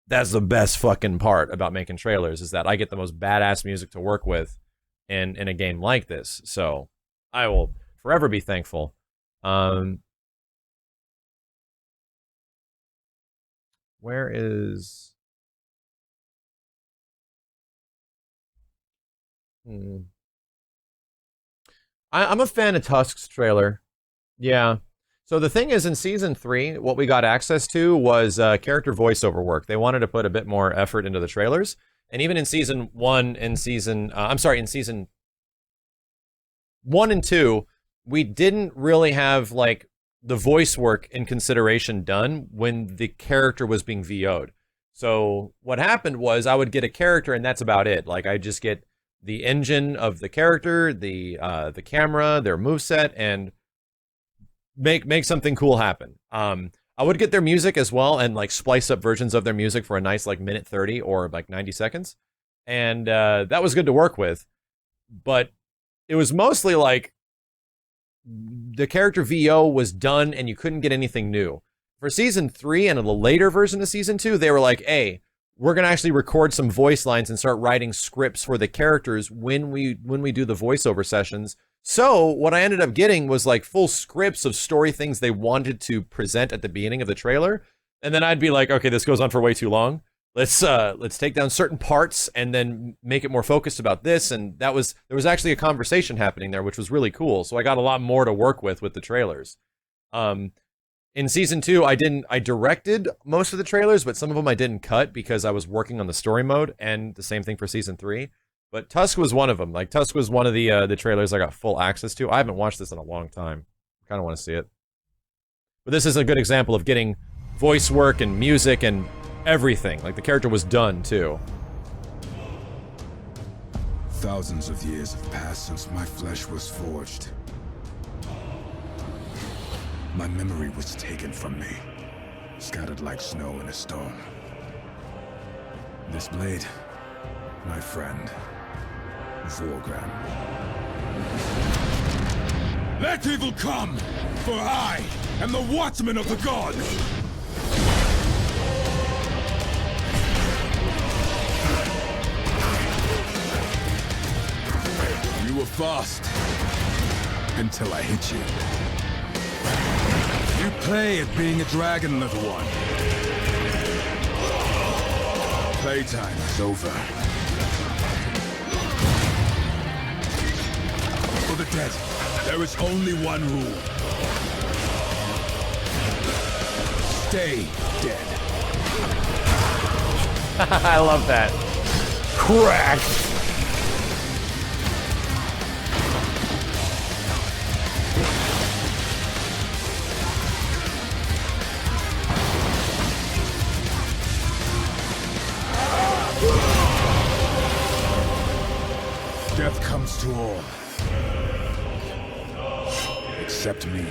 that's the best fucking part about making trailers, is that I get the most badass music to work with in a game like this. So I will forever be thankful. Where is... I'm a fan of Tusk's trailer. Yeah. So the thing is, in Season 3, what we got access to was character voiceover work. They wanted to put a bit more effort into the trailers. And even in Season 1 and Season... in Season 1 and 2, we didn't really have, like, the voice work in consideration done when the character was being VO'd. So what happened was I would get a character, and that's about it. Like, I just get the engine of the character, the camera, their moveset, and make something cool happen. I would get their music as well and like splice up versions of their music for a nice like minute 30 or like 90 seconds. And that was good to work with. But it was mostly like the character VO was done and you couldn't get anything new. For season 3 and a later version of season 2, they were like, hey, we're gonna actually record some voice lines and start writing scripts for the characters when we do the voiceover sessions. So what I ended up getting was like full scripts of story things they wanted to present at the beginning of the trailer. And then I'd be like, okay, this goes on for way too long. Let's take down certain parts and then make it more focused about this. And there was actually a conversation happening there, which was really cool. So I got a lot more to work with the trailers. In season 2, I directed most of the trailers, but some of them I didn't cut because I was working on the story mode, and the same thing for season 3. But Tusk was one of them. Like, Tusk was one of the trailers I got full access to. I haven't watched this in a long time. I kind of want to see it. But this is a good example of getting voice work and music and everything. Like, the character was done, too. Thousands of years have passed since my flesh was forged. My memory was taken from me, scattered like snow in a storm. This blade, my friend, Vorgran. Let evil come, for I am the watchman of the gods! You were fast, until I hit you. You play at being a dragon, little one. Playtime is over. For the dead, there is only one rule. Stay dead. I love that. Crack! Death comes to all. Except me.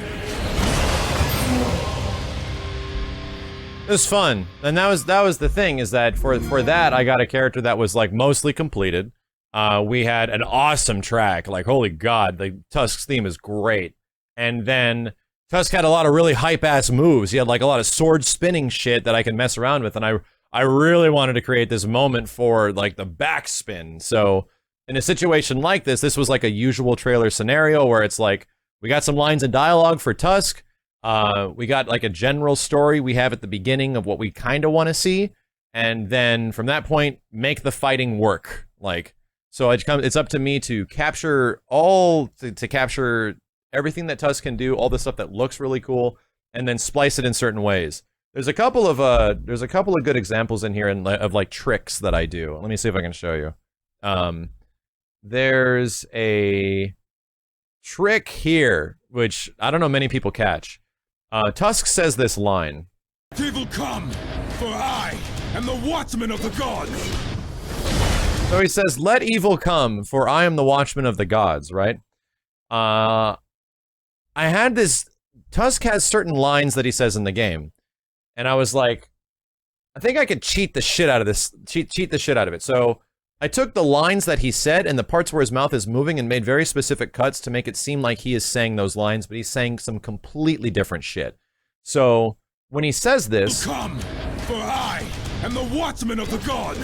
It was fun, and that was the thing, is that for that I got a character that was like mostly completed. We had an awesome track, like holy god, the Tusk's theme is great. And then Tusk had a lot of really hype ass moves. He had like a lot of sword spinning shit that I can mess around with, and I really wanted to create this moment for like the backspin. So in a situation like this was like a usual trailer scenario where it's like, we got some lines of dialogue for Tusk, we got like a general story we have at the beginning of what we kind of want to see, and then from that point, make the fighting work. Like, so it's up to me to capture to capture everything that Tusk can do, all the stuff that looks really cool, and then splice it in certain ways. There's a couple of good examples in here of like tricks that I do. Let me see if I can show you. There's a trick here, which I don't know many people catch. Tusk says this line. Evil come, for I am the watchman of the gods! So he says, let evil come, for I am the watchman of the gods, right? I had this... Tusk has certain lines that he says in the game. And I was like, I think I could cheat the shit out of this. Cheat the shit out of it. So I took the lines that he said and the parts where his mouth is moving and made very specific cuts to make it seem like he is saying those lines, but he's saying some completely different shit. So when he says this, come, for I am the watchman of the gods.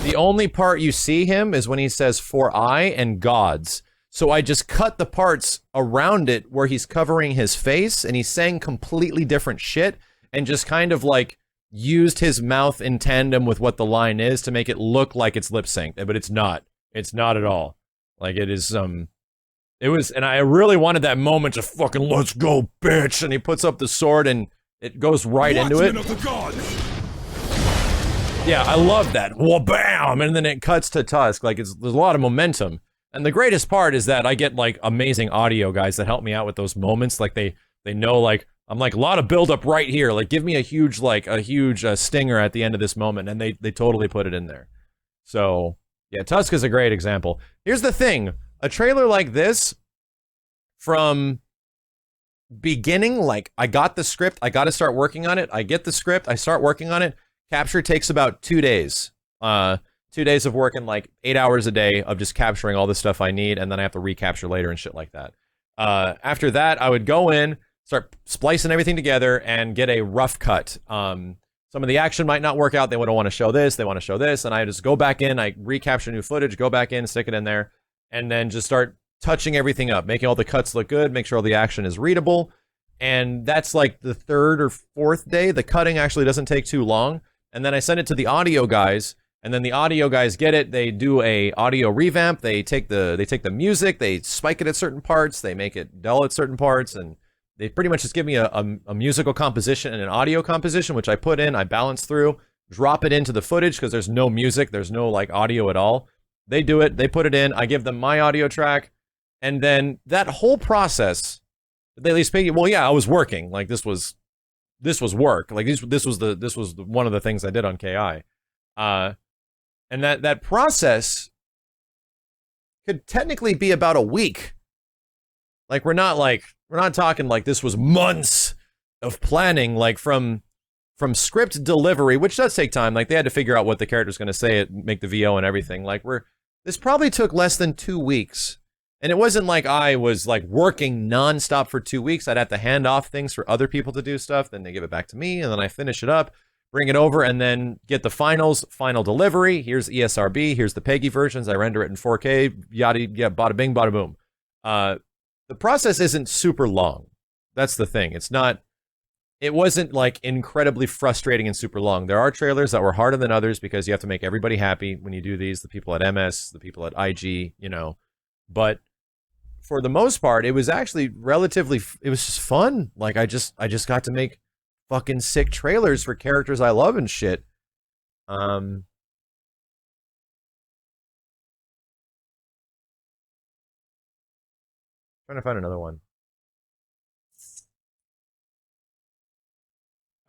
The only part you see him is when he says "for I" and "gods." So I just cut the parts around it where he's covering his face and he's saying completely different shit, and just kind of like used his mouth in tandem with what the line is to make it look like it's lip synced, but it's not. It's not at all. Like it is, it was, and I really wanted that moment to fucking let's go, bitch, and he puts up the sword and it goes right into it. Of the gods. Yeah, I love that. Whoa, bam, and then it cuts to Tusk. Like there's a lot of momentum, and the greatest part is that I get like amazing audio guys that help me out with those moments. Like they know, like, I'm like, a lot of build up right here. Like, give me a huge stinger at the end of this moment. And they totally put it in there. So, yeah, Tusk is a great example. Here's the thing. A trailer like this, from beginning, like, I got the script, I got to start working on it. I get the script, I start working on it. Capture takes about 2 days. 2 days of working like 8 hours a day of just capturing all the stuff I need. And then I have to recapture later and shit like that. After that, I would go in, start splicing everything together, and get a rough cut. Some of the action might not work out. They would want to show this. They want to show this. And I just go back in. I recapture new footage, go back in, stick it in there, and then just start touching everything up, making all the cuts look good, make sure all the action is readable. And that's like the 3rd or 4th day. The cutting actually doesn't take too long. And then I send it to the audio guys, and then the audio guys get it. They do a audio revamp. They take the music, they spike it at certain parts, they make it dull at certain parts, and they pretty much just give me a musical composition and an audio composition, which I put in, I balance through, drop it into the footage because there's no music, there's no like audio at all. They do it, they put it in, I give them my audio track, and then that whole process, they at least pay you. Well, yeah, I was working. Like this was work. Like this was one of the things I did on KI, and that process could technically be about a week. Like we're not talking like this was months of planning, like from script delivery, which does take time. Like they had to figure out what the character's going to say, make the VO and everything. Like this probably took less than 2 weeks. And it wasn't like I was like working nonstop for 2 weeks. I'd have to hand off things for other people to do stuff. Then they give it back to me, and then I finish it up, bring it over, and then get the final delivery. Here's ESRB. Here's the PEGI versions. I render it in 4K. Yada, yeah, bada bing, bada boom. The process isn't super long. That's the thing. It wasn't like incredibly frustrating and super long. There are trailers that were harder than others because you have to make everybody happy when you do these. The people at MS, the people at IG, you know. But for the most part, it was actually it was just fun. Like I just got to make fucking sick trailers for characters I love and shit. Trying to find another one.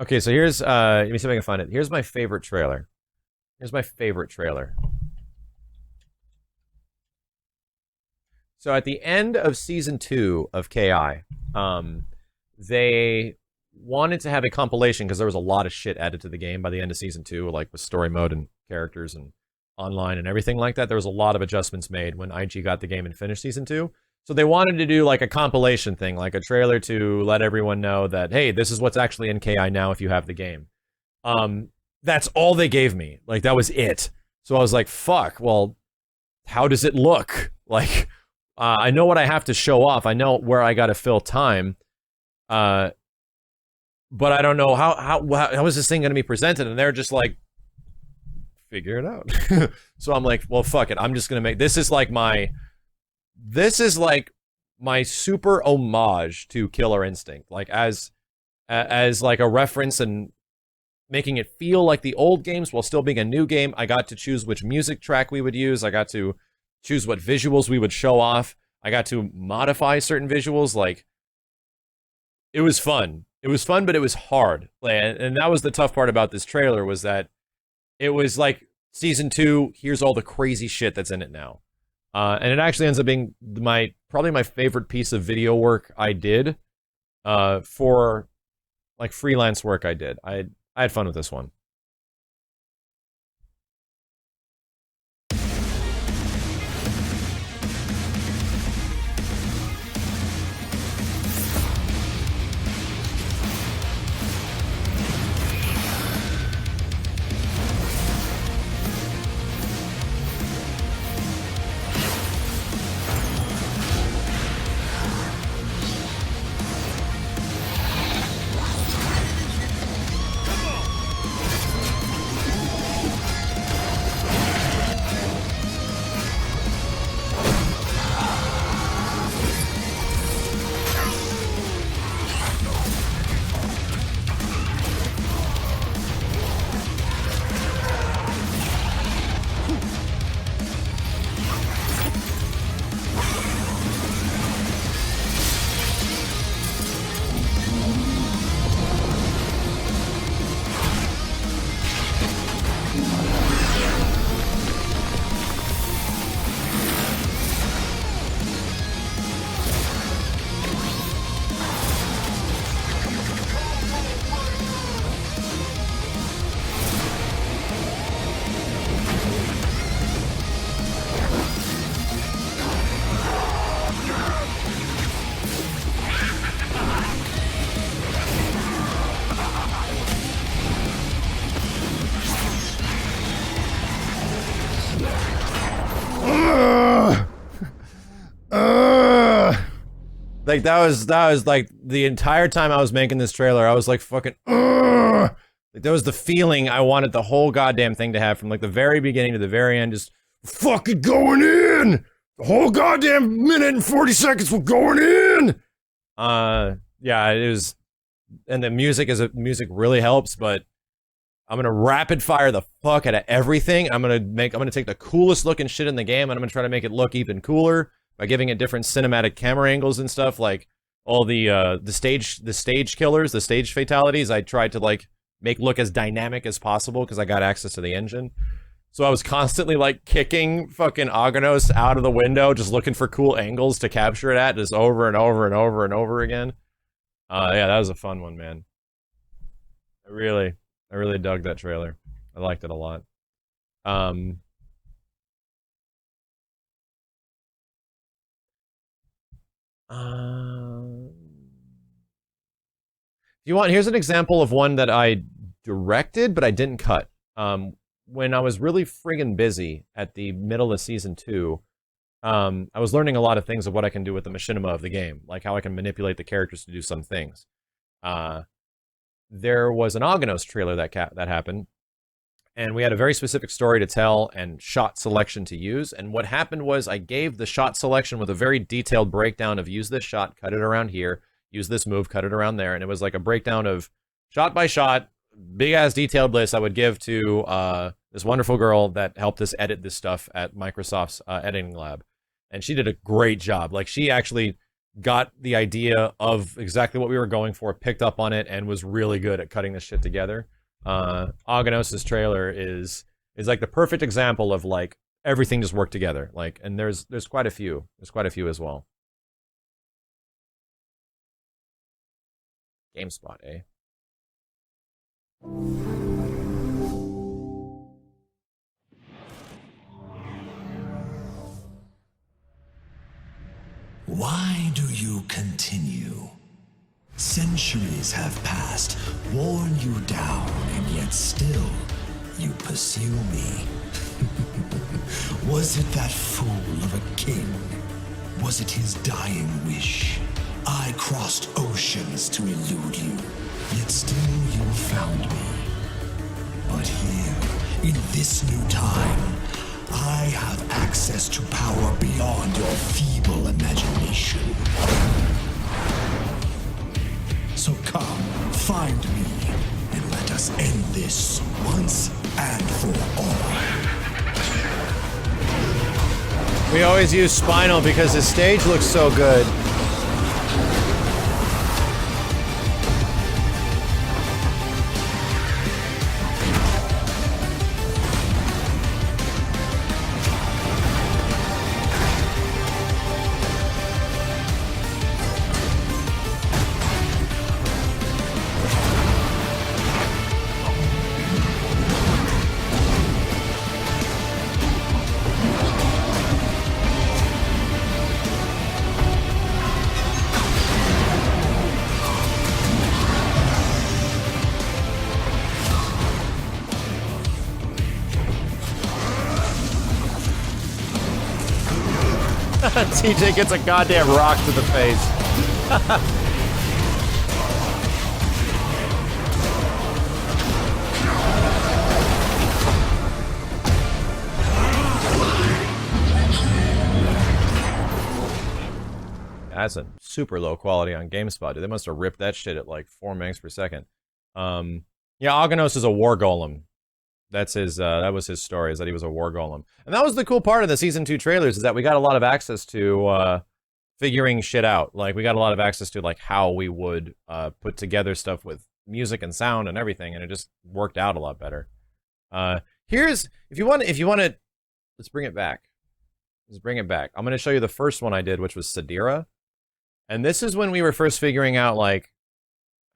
Okay, so here's let me see if I can find it. Here's my favorite trailer. So at the end of season 2 of KI, they wanted to have a compilation because there was a lot of shit added to the game by the end of season 2, like with story mode and characters and online and everything like that. There was a lot of adjustments made when IG got the game and finished season 2. So they wanted to do like a compilation thing, like a trailer to let everyone know that, hey, this is what's actually in KI now if you have the game. That's all they gave me. Like, that was it. So I was like, fuck, well, how does it look? Like, I know what I have to show off. I know where I got to fill time. But I don't know how is this thing going to be presented? And they're just like, figure it out. So I'm like, well, fuck it. I'm just going to make, this is like my super homage to Killer Instinct, like as like a reference and making it feel like the old games while still being a new game. I got to choose which music track we would use. I got to choose what visuals we would show off. I got to modify certain visuals. Like, it was fun. It was fun, but it was hard. And that was the tough part about this trailer, was that it was like season 2, here's all the crazy shit that's in it now. And it actually ends up being probably my favorite piece of video work I did, for like freelance work I did. I had fun with this one. Like that was like the entire time I was making this trailer, I was like fucking ugh! Like that was the feeling I wanted the whole goddamn thing to have from like the very beginning to the very end, just fucking going in! The whole goddamn minute and 40 seconds were going in! Yeah, it was, and the music really helps, but I'm gonna rapid fire the fuck out of everything. I'm gonna take the coolest looking shit in the game and I'm gonna try to make it look even cooler by giving it different cinematic camera angles and stuff, like all the stage killers, the stage fatalities, I tried to like make look as dynamic as possible because I got access to the engine. So I was constantly like kicking fucking Aganos out of the window, just looking for cool angles to capture it at, just over and over and over and over again. Yeah, that was a fun one, man. I really dug that trailer. I liked it a lot. If you want, here's an example of one that I directed, but I didn't cut. When I was really friggin' busy at the middle of Season 2, I was learning a lot of things of what I can do with the machinima of the game, like how I can manipulate the characters to do some things. There was an Aganos trailer that happened, and we had a very specific story to tell and shot selection to use, and what happened was I gave the shot selection with a very detailed breakdown of use this shot, cut it around here, use this move, cut it around there, and it was like a breakdown of shot by shot, big-ass detailed list I would give to this wonderful girl that helped us edit this stuff at Microsoft's editing lab. And she did a great job. Like, she actually got the idea of exactly what we were going for, picked up on it, and was really good at cutting this shit together. Aganos' trailer is like the perfect example of, like, everything just worked together. Like, and there's quite a few. There's quite a few as well. GameSpot, eh? Why do you continue? Centuries have passed, worn you down, and yet still you pursue me. Was it that fool of a king? Was it his dying wish? I crossed oceans to elude you, yet still you found me. But here, in this new time, I have access to power beyond your feeble imagination. So come, find me, and let us end this once and for all. We always use Spinal because his stage looks so good. TJ gets a goddamn rock to the face. That's a super low quality on GameSpot, dude. They must have ripped that shit at like 4 megs per second. Yeah, Aganos is a war golem. That's his, that was his story, is that he was a war golem. And that was the cool part of the Season 2 trailers, is that we got a lot of access to, figuring shit out. Like, we got a lot of access to, like, how we would, put together stuff with music and sound and everything, and it just worked out a lot better. Here's, if you want to, let's bring it back. Let's bring it back. I'm going to show you the first one I did, which was Sadira. And this is when we were first figuring out, like,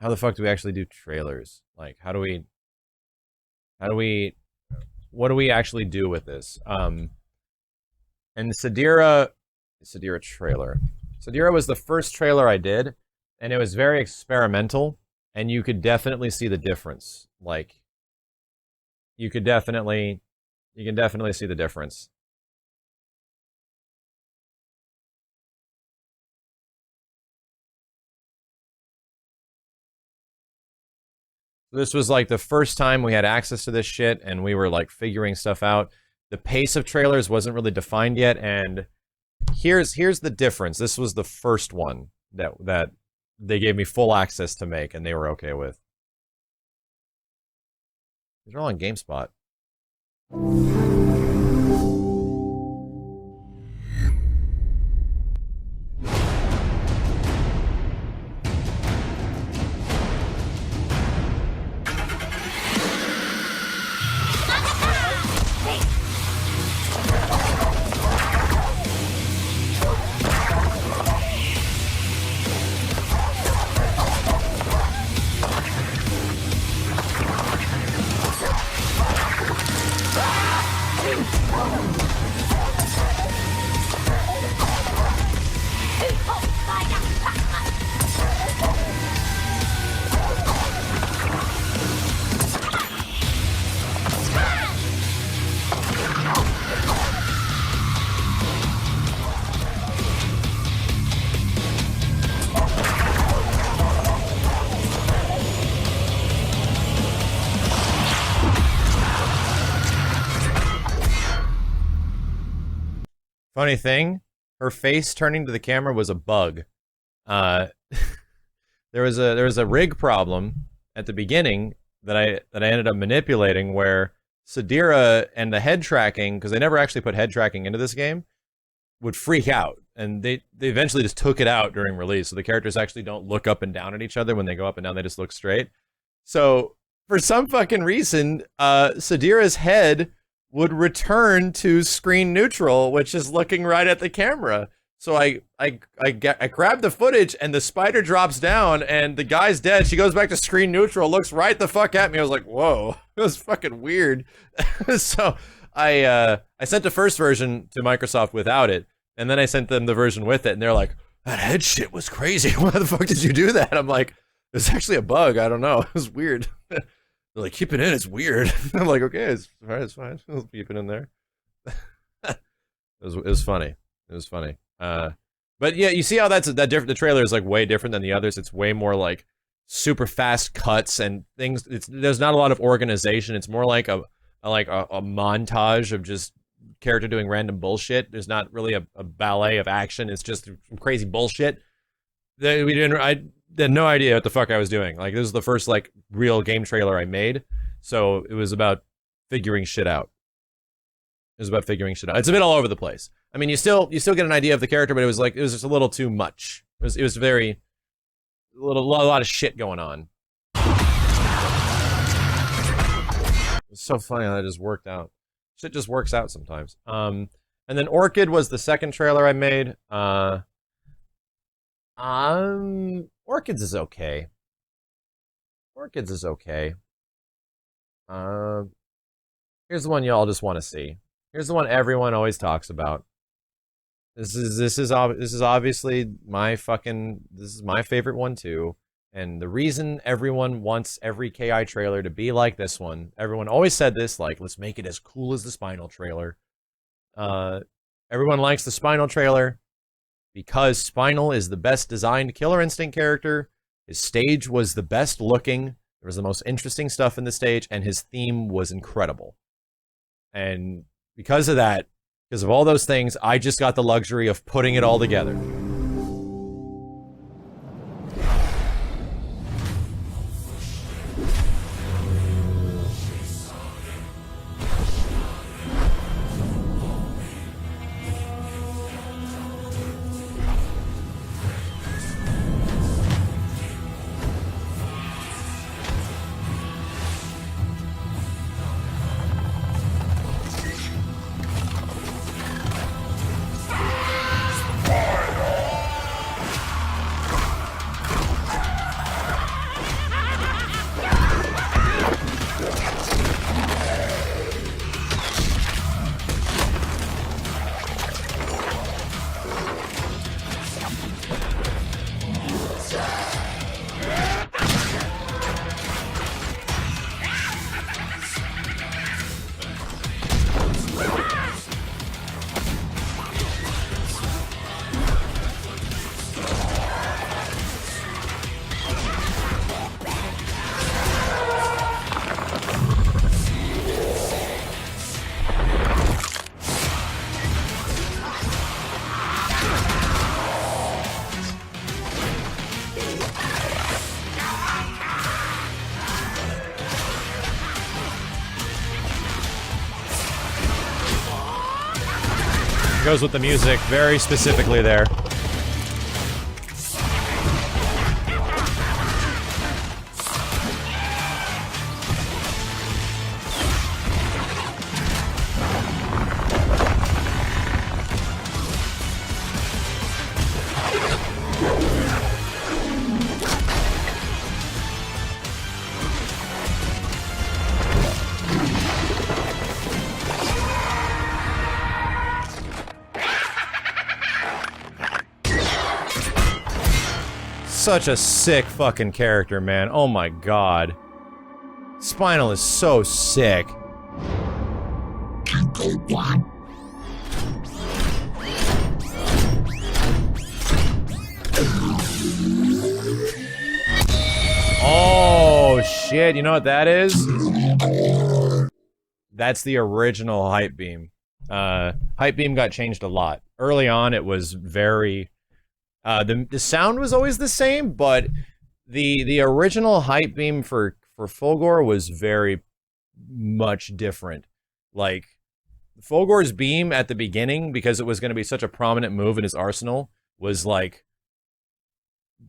how the fuck do we actually do trailers? Like, what do we actually do with this? And the Sadira trailer. Sadira was the first trailer I did, and it was very experimental, and you could definitely see the difference. Like, you can definitely see the difference. This was like the first time we had access to this shit, and we were like figuring stuff out. The pace of trailers wasn't really defined yet, and here's the difference. This was the first one that they gave me full access to make, and they were okay with. These are all on GameSpot. Funny thing, her face turning to the camera was a bug. There was a rig problem at the beginning that I ended up manipulating where Sadira and the head tracking, because they never actually put head tracking into this game, would freak out, and they eventually just took it out during release, so the characters actually don't look up and down at each other when they go up and down, they just look straight. So for some fucking reason, Sadira's head would return to screen neutral, which is looking right at the camera. So I grab the footage, and the spider drops down, and the guy's dead. She goes back to screen neutral, looks right the fuck at me. I was like, whoa, it was fucking weird. So I sent the first version to Microsoft without it, and then I sent them the version with it, and they're like, that head shit was crazy. Why the fuck did you do that? I'm like, it's actually a bug. I don't know. It was weird. They're like, keep it in, it's weird. I'm like, okay, it's fine. I'll keep it in there. It was funny. It was funny. But yeah, you see how that's that different. The trailer is like way different than the others. It's way more like super fast cuts and things. There's not a lot of organization. It's more like a montage of just character doing random bullshit. There's not really a ballet of action. It's just some crazy bullshit. I had no idea what the fuck I was doing. Like, this was the first like real game trailer I made, so it was about figuring shit out. It's a bit all over the place. I mean, you still get an idea of the character, but it was just a little too much. It was very a lot of shit going on. It's so funny how that just worked out. Shit just works out sometimes. And then Orchid was the second trailer I made. Orchids is okay. Here's the one y'all just want to see. Here's the one everyone always talks about. This is obviously my favorite one too. And the reason everyone wants every KI trailer to be like this one, everyone always said this, like, let's make it as cool as the Spinal trailer. Everyone likes the Spinal trailer because Spinal is the best designed Killer Instinct character. His stage was the best looking. There was the most interesting stuff in the stage, and his theme was incredible. And because of that, because of all those things, I just got the luxury of putting it all together. Fire! Goes with the music very specifically there. Such a sick fucking character, man. Oh my god. Spinal is so sick. Oh shit, you know what that is? That's the original Hype Beam. Hype Beam got changed a lot. Early on it was very... the sound was always the same, but the original Hype Beam for Fulgor was very much different. Like, Fulgor's beam at the beginning, because it was going to be such a prominent move in his arsenal, was like...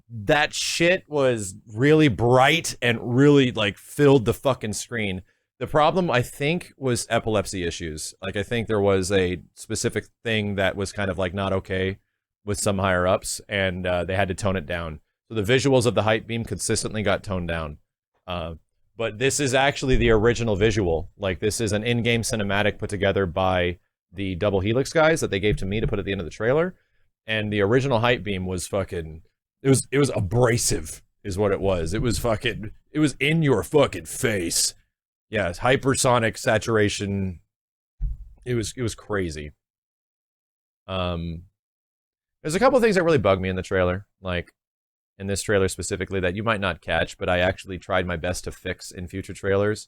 That shit was really bright and really, like, filled the fucking screen. The problem, I think, was epilepsy issues. Like, I think there was a specific thing that was kind of, like, not okay with some higher-ups, and they had to tone it down. So the visuals of the Hype Beam consistently got toned down. But this is actually the original visual. Like, this is an in-game cinematic put together by the Double Helix guys that they gave to me to put at the end of the trailer. And the original Hype Beam was fucking... It was abrasive, is what it was. It was fucking... It was in your fucking face. Yeah, it's hypersonic saturation. It was crazy. There's a couple of things that really bug me in the trailer, like in this trailer specifically, that you might not catch, but I actually tried my best to fix in future trailers.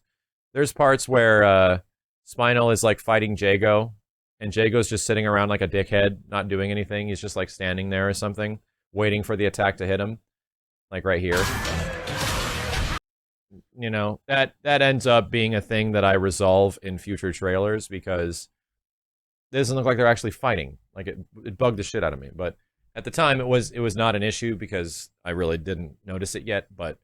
There's parts where Spinal is like fighting Jago, and Jago's just sitting around like a dickhead, not doing anything. He's just like standing there or something, waiting for the attack to hit him, like right here. You know, that ends up being a thing that I resolve in future trailers, because it doesn't look like they're actually fighting. Like, it bugged the shit out of me. But at the time, it was not an issue because I really didn't notice it yet. But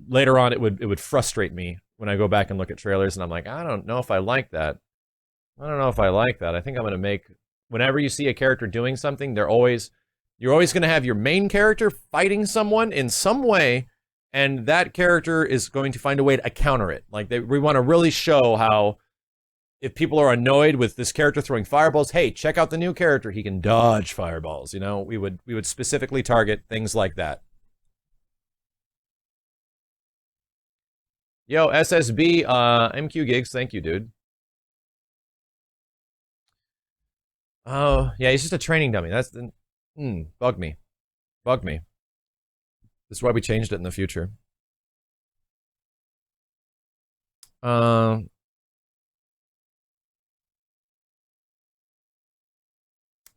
later on, it would frustrate me when I go back and look at trailers, and I'm like, I don't know if I like that. I don't know if I like that. I think I'm going to make... Whenever you see a character doing something, you're always going to have your main character fighting someone in some way, and that character is going to find a way to counter it. Like, we want to really show how... If people are annoyed with this character throwing fireballs, hey, check out the new character. He can dodge fireballs. You know, we would specifically target things like that. Yo, SSB, MQ Gigs, thank you, dude. Oh, yeah, he's just a training dummy. That's the... bugged me. Bugged me. This is why we changed it in the future.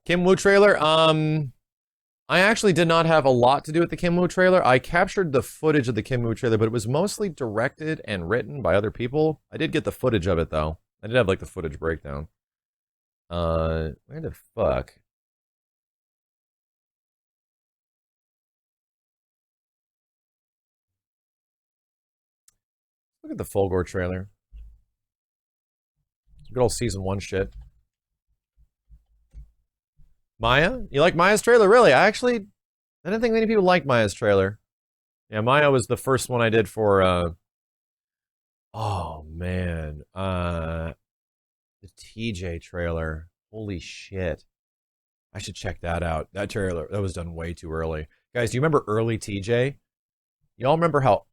Kim Woo trailer, I actually did not have a lot to do with the Kim Woo trailer. I captured the footage of the Kim Woo trailer, but it was mostly directed and written by other people. I did get the footage of it, though. I did have, like, the footage breakdown. Where the fuck? Look at the Fulgor trailer. Good old Season 1 shit. Maya? You like Maya's trailer? Really? I didn't think many people liked Maya's trailer. Yeah, Maya was the first one I did for, oh, man. The TJ trailer. Holy shit. I should check that out. That trailer, that was done way too early. Guys, do you remember early TJ? Y'all remember how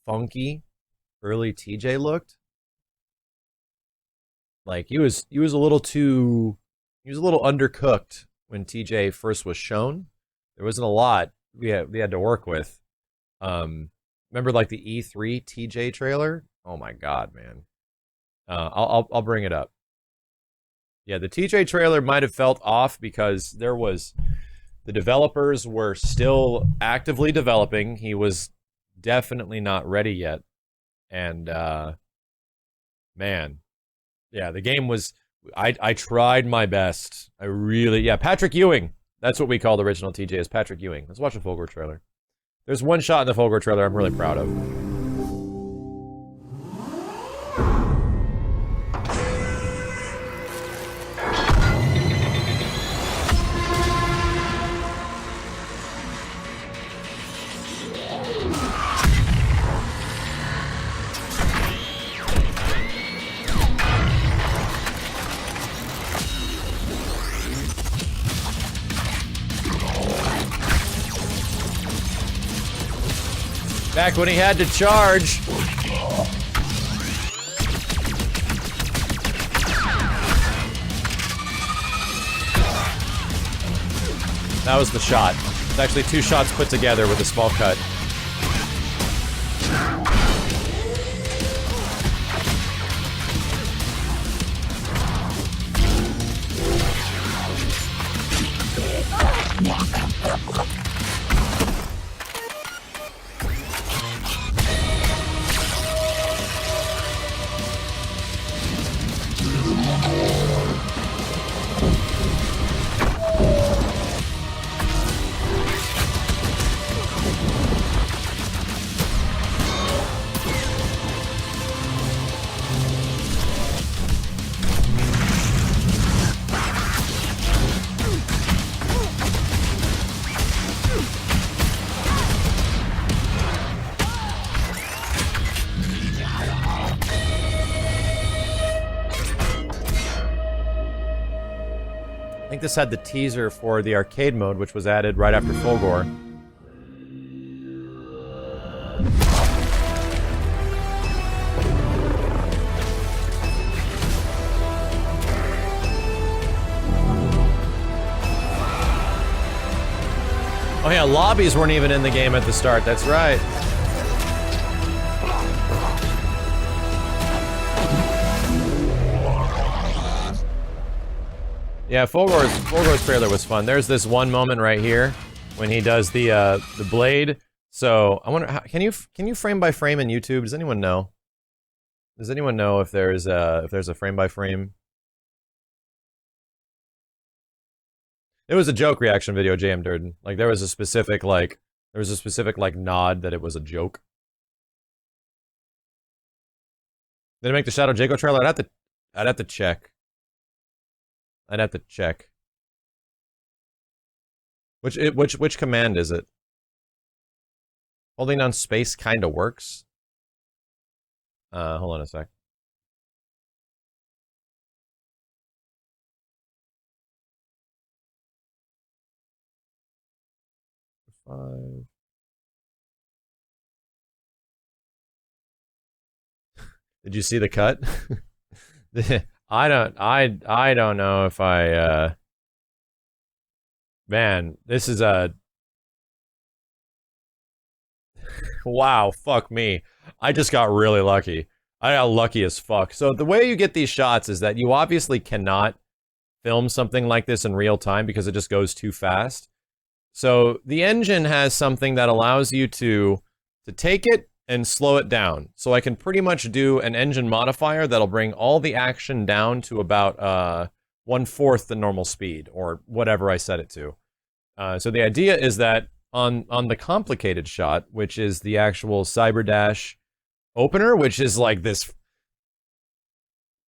funky early TJ looked? Like, he was a little undercooked when TJ first was shown. There wasn't a lot we had to work with. Remember, like, the E3 TJ trailer? Oh my god, man. I'll bring it up. Yeah, the TJ trailer might have felt off because the developers were still actively developing. He was definitely not ready yet. And man, yeah, the game was I tried my best. I really, yeah, Patrick Ewing. That's what we call the original TJ, is Patrick Ewing. Let's watch the Fulgor trailer. There's one shot in the Fulgor trailer I'm really proud of. Back when he had to charge. That was the shot. It's actually 2 shots put together with a small cut. I think this had the teaser for the arcade mode, which was added right after Fulgor. Oh yeah, lobbies weren't even in the game at the start, that's right. Yeah, Fulgor's trailer was fun. There's this one moment right here when he does the blade. So I wonder, can you frame by frame in YouTube? Does anyone know? Does anyone know if there's a frame by frame? It was a joke reaction video, JM Durden. Like there was a specific like nod that it was a joke. Did it make the Shadow Jaco trailer? I'd have to check. I'd have to check. Which command is it? Holding down space kinda works. Hold on a sec. Five. Did you see the cut? I don't know if I man, this is a wow, fuck me. I just got really lucky. I got lucky as fuck. So the way you get these shots is that you obviously cannot film something like this in real time because it just goes too fast. So the engine has something that allows you to take it and slow it down. So I can pretty much do an engine modifier that'll bring all the action down to about 1/4 the normal speed, or whatever I set it to. So the idea is that on the complicated shot, which is the actual Cyberdash opener, which is like this.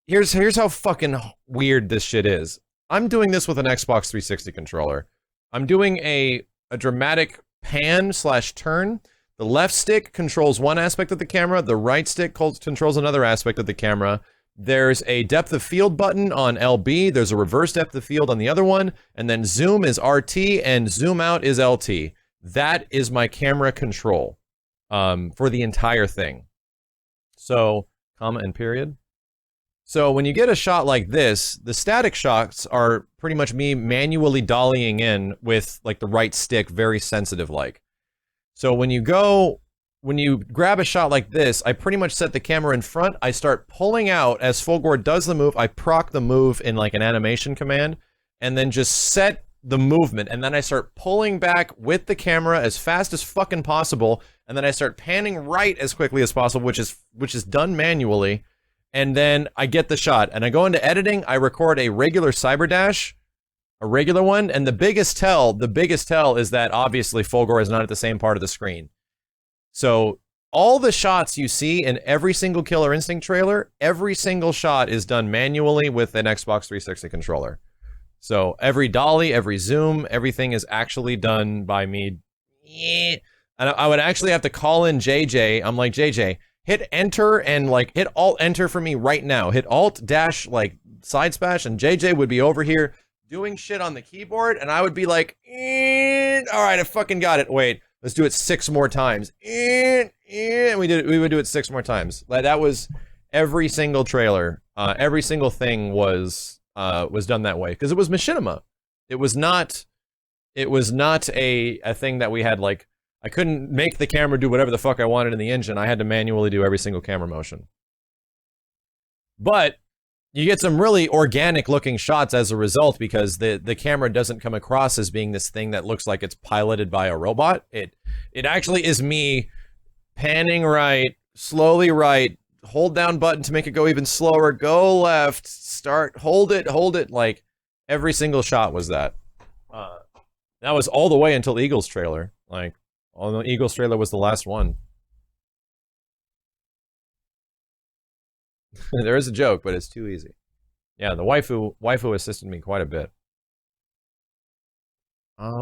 Here's how fucking weird this shit is. I'm doing this with an Xbox 360 controller. I'm doing a dramatic pan/turn. The left stick controls one aspect of the camera, the right stick controls another aspect of the camera. There's a depth of field button on LB, there's a reverse depth of field on the other one, and then zoom is RT and zoom out is LT. That is my camera control for the entire thing. So, comma and period. So when you get a shot like this, the static shots are pretty much me manually dollying in with like the right stick, very sensitive like. So when you grab a shot like this, I pretty much set the camera in front, I start pulling out as Fulgor does the move, I proc the move in like an animation command, and then just set the movement, and then I start pulling back with the camera as fast as fucking possible, and then I start panning right as quickly as possible, which is done manually, and then I get the shot, and I go into editing, I record a regular cyber dash, a regular one, and the biggest tell is that obviously Fulgore is not at the same part of the screen. So all the shots you see in every single Killer Instinct trailer, every single shot is done manually with an Xbox 360 controller. So every dolly, every zoom, everything is actually done by me. And I would actually have to call in JJ. I'm like, JJ, hit enter and like hit alt enter for me right now. Hit alt dash like side splash, and JJ would be over here doing shit on the keyboard, and I would be like, all right, I fucking got it. Wait, let's do it 6 more times. And we would do it 6 more times. That was every single trailer. Every single thing was done that way because it was machinima. It was not a thing that we had like. I couldn't make the camera do whatever the fuck I wanted in the engine. I had to manually do every single camera motion. But you get some really organic looking shots as a result because the camera doesn't come across as being this thing that looks like it's piloted by a robot. It actually is me panning right, slowly right, hold down button to make it go even slower, go left, start, hold it, like every single shot was that. That was all the way until Eagles trailer. Like, the Eagles trailer was the last one. There is a joke, but it's too easy. Yeah, the waifu assisted me quite a bit. I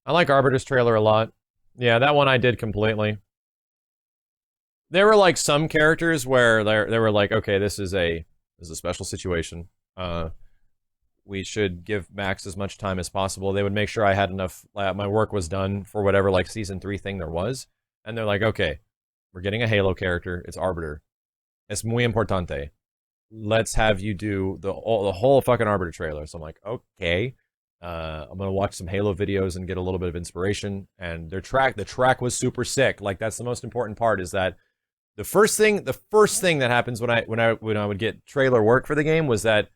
like Arbiter's trailer a lot. Yeah, that one I did completely. There were like some characters where they were like, okay, this is a special situation. We should give Max as much time as possible. They would make sure I had enough, my work was done for whatever like season 3 thing there was. And they're like, okay, we're getting a Halo character. It's Arbiter. Es muy importante. Let's have you do the whole fucking Arbiter trailer. So I'm like, okay. I'm gonna watch some Halo videos and get a little bit of inspiration. And the track was super sick. Like that's the most important part is that the first thing that happens when I would get trailer work for the game was that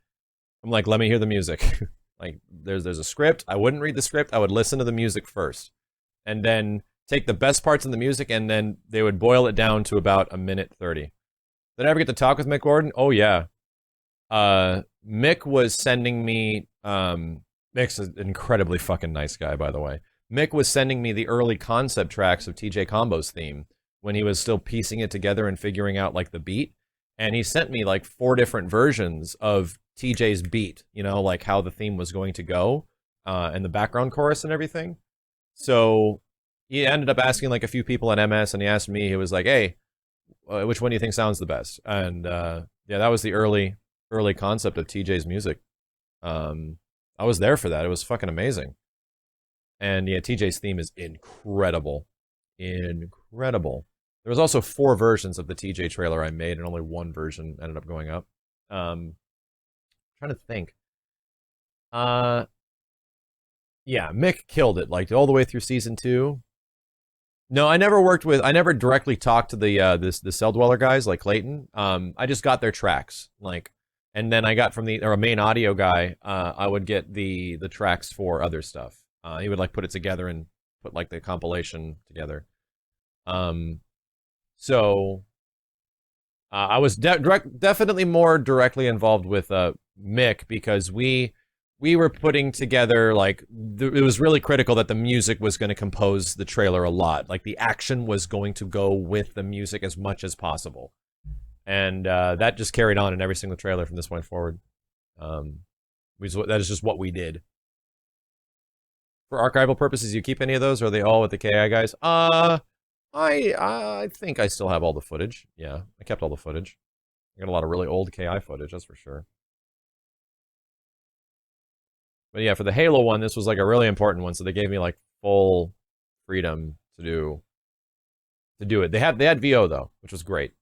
I'm like, let me hear the music. Like there's a script. I wouldn't read the script. I would listen to the music first, and then take the best parts of the music, and then they would boil it down to about 1:30. Did I ever get to talk with Mick Gordon? Oh yeah. Mick was sending me. Mick's an incredibly fucking nice guy, by the way. Mick was sending me the early concept tracks of TJ Combo's theme when he was still piecing it together and figuring out like the beat, and he sent me like 4 different versions of TJ's beat, you know, like how the theme was going to go, and the background chorus and everything. So he ended up asking like a few people at MS, and he asked me, he was like, hey, which one do you think sounds the best? And yeah, that was the early concept of TJ's music. I was there for that. It was fucking amazing. And yeah, TJ's theme is incredible. Incredible. There was also 4 versions of the TJ trailer I made, and only 1 version ended up going up. Trying to think. Yeah, Mick killed it, like all the way through season 2. No, I never directly talked to the Cell Dweller guys like Clayton. I just got their tracks, like, and then I got from a main audio guy, I would get the tracks for other stuff. He would like put it together and put like the compilation together. So I was definitely more directly involved with Mick because we were putting together like it was really critical that the music was going to compose the trailer a lot. Like the action was going to go with the music as much as possible, and that just carried on in every single trailer from this point forward. That is just what we did. For archival purposes, you keep any of those, or are they all with the KI guys? I think I still have all the footage. Yeah, I kept all the footage. I got a lot of really old KI footage, that's for sure. But yeah, for the Halo one, this was like a really important one, so they gave me like full freedom to do it. They had VO though, which was great.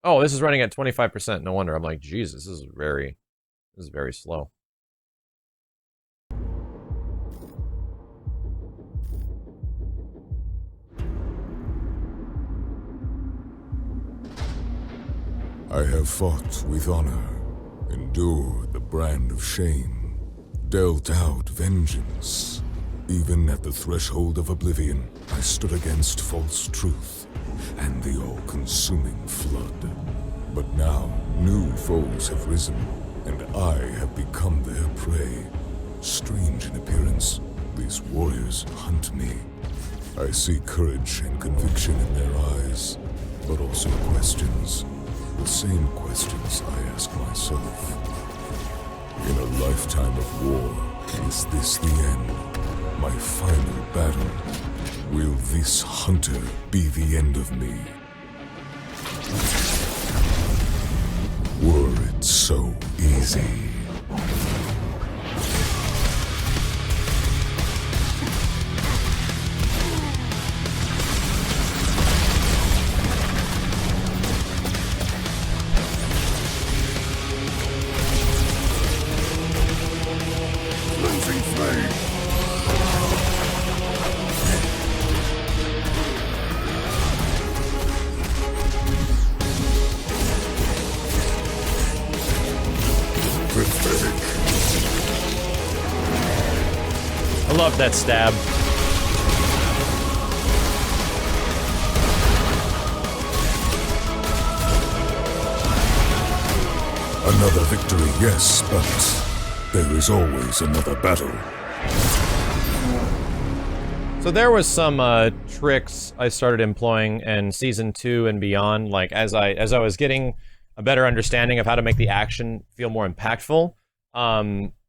Oh, this is running at 25%. No wonder. I'm like, Jesus, this is very slow. I have fought with honor, endured the brand of shame, dealt out vengeance. Even at the threshold of oblivion, I stood against false truth and the all-consuming flood. But now, new foes have risen, and I have become their prey. Strange in appearance, these warriors hunt me. I see courage and conviction in their eyes, but also questions. The same questions I ask myself. In a lifetime of war, is this the end? My final battle? Will this hunter be the end of me? Were it so easy? Blazing flame! Pathetic. I love that stab. Another victory, yes, but there is always another battle. So there was some tricks I started employing in Season 2 and beyond, like as I was getting a better understanding of how to make the action feel more impactful.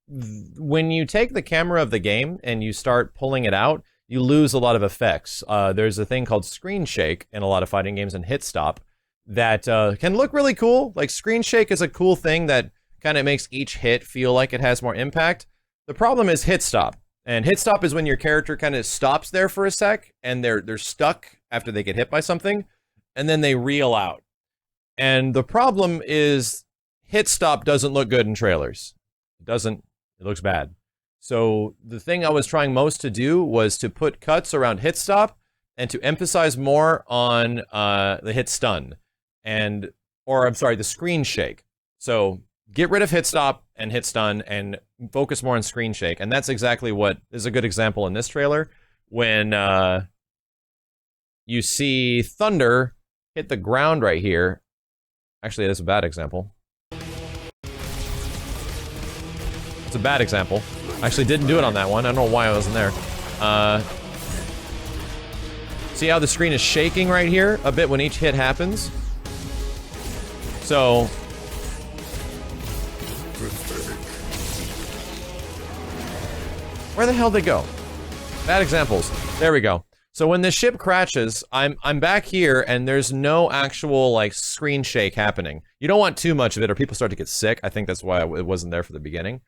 When you take the camera of the game and you start pulling it out, you lose a lot of effects. There's a thing called screen shake in a lot of fighting games and hit stop that can look really cool. Like screen shake is a cool thing that kind of makes each hit feel like it has more impact. The problem is hit stop. And hit stop is when your character kind of stops there for a sec and they're stuck after they get hit by something, and then they reel out. And the problem is hit stop doesn't look good in trailers. It doesn't. It looks bad. So the thing I was trying most to do was to put cuts around hit stop and to emphasize more on the hit stun the screen shake. So get rid of hit stop and hit stun and focus more on screen shake. And that's exactly what is a good example in this trailer when you see Thunder hit the ground right here. Actually, that's a bad example. It's a bad example. I actually didn't do it on that one. I don't know why I wasn't there. See how the screen is shaking right here a bit when each hit happens? So... where the hell did they go? Bad examples. There we go. So when the ship crashes, I'm back here and there's no actual like screen shake happening. You don't want too much of it or people start to get sick. I think that's why it wasn't there for the beginning.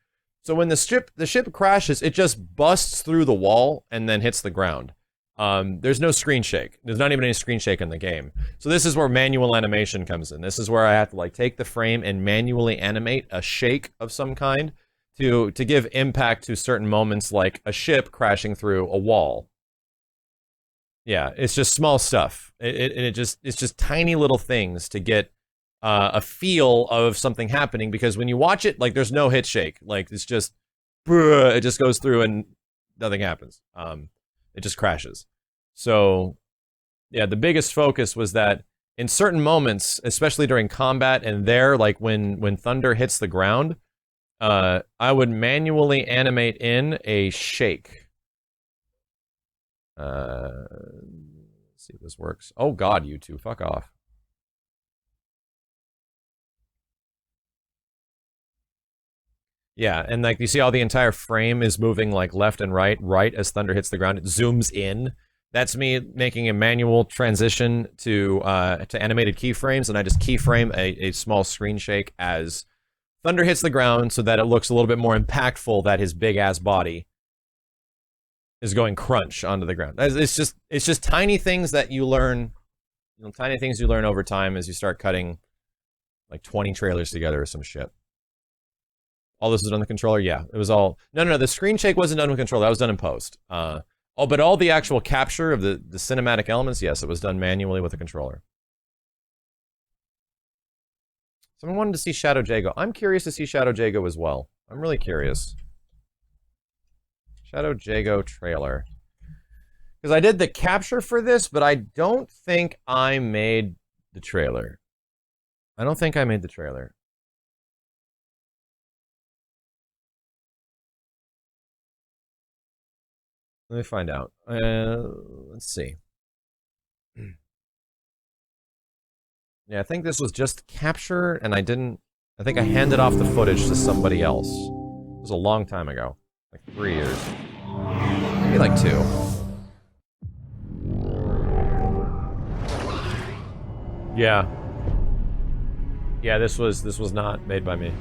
So when the ship crashes, it just busts through the wall and then hits the ground. There's no screen shake. There's not even any screen shake in the game. So this is where manual animation comes in. This is where I have to like take the frame and manually animate a shake of some kind to give impact to certain moments like a ship crashing through a wall. Yeah, it's just small stuff. It's just tiny little things to get a feel of something happening, because when you watch it, like there's no hit shake. Like it's just, it just goes through and nothing happens. It just crashes. So yeah, the biggest focus was that in certain moments, especially during combat and like when Thunder hits the ground, I would manually animate in a shake. Let's see if this works. Oh god, you two, fuck off. Yeah, and like you see how the entire frame is moving like left and right as Thunder hits the ground. It zooms in. That's me making a manual transition to animated keyframes, and I just keyframe a small screen shake as Thunder hits the ground so that it looks a little bit more impactful that his big ass body is going crunch onto the ground. It's just tiny things that you learn, tiny things you learn over time as you start cutting like 20 trailers together or some shit. All this was done on the controller? Yeah, it was all... No, the screen shake wasn't done with controller. That was done in post. But all the actual capture of the cinematic elements, yes, it was done manually with a controller. Someone wanted to see Shadow Jago. I'm curious to see Shadow Jago as well. I'm really curious. Shadow Jago trailer. Because I did the capture for this, but I don't think I made the trailer. I don't think I made the trailer. Let me find out. Let's see. Yeah, I think this was just capture, and I didn't... I think I handed off the footage to somebody else. It was a long time ago. Like 3 years. Maybe like 2. Yeah. Yeah, this was not made by me.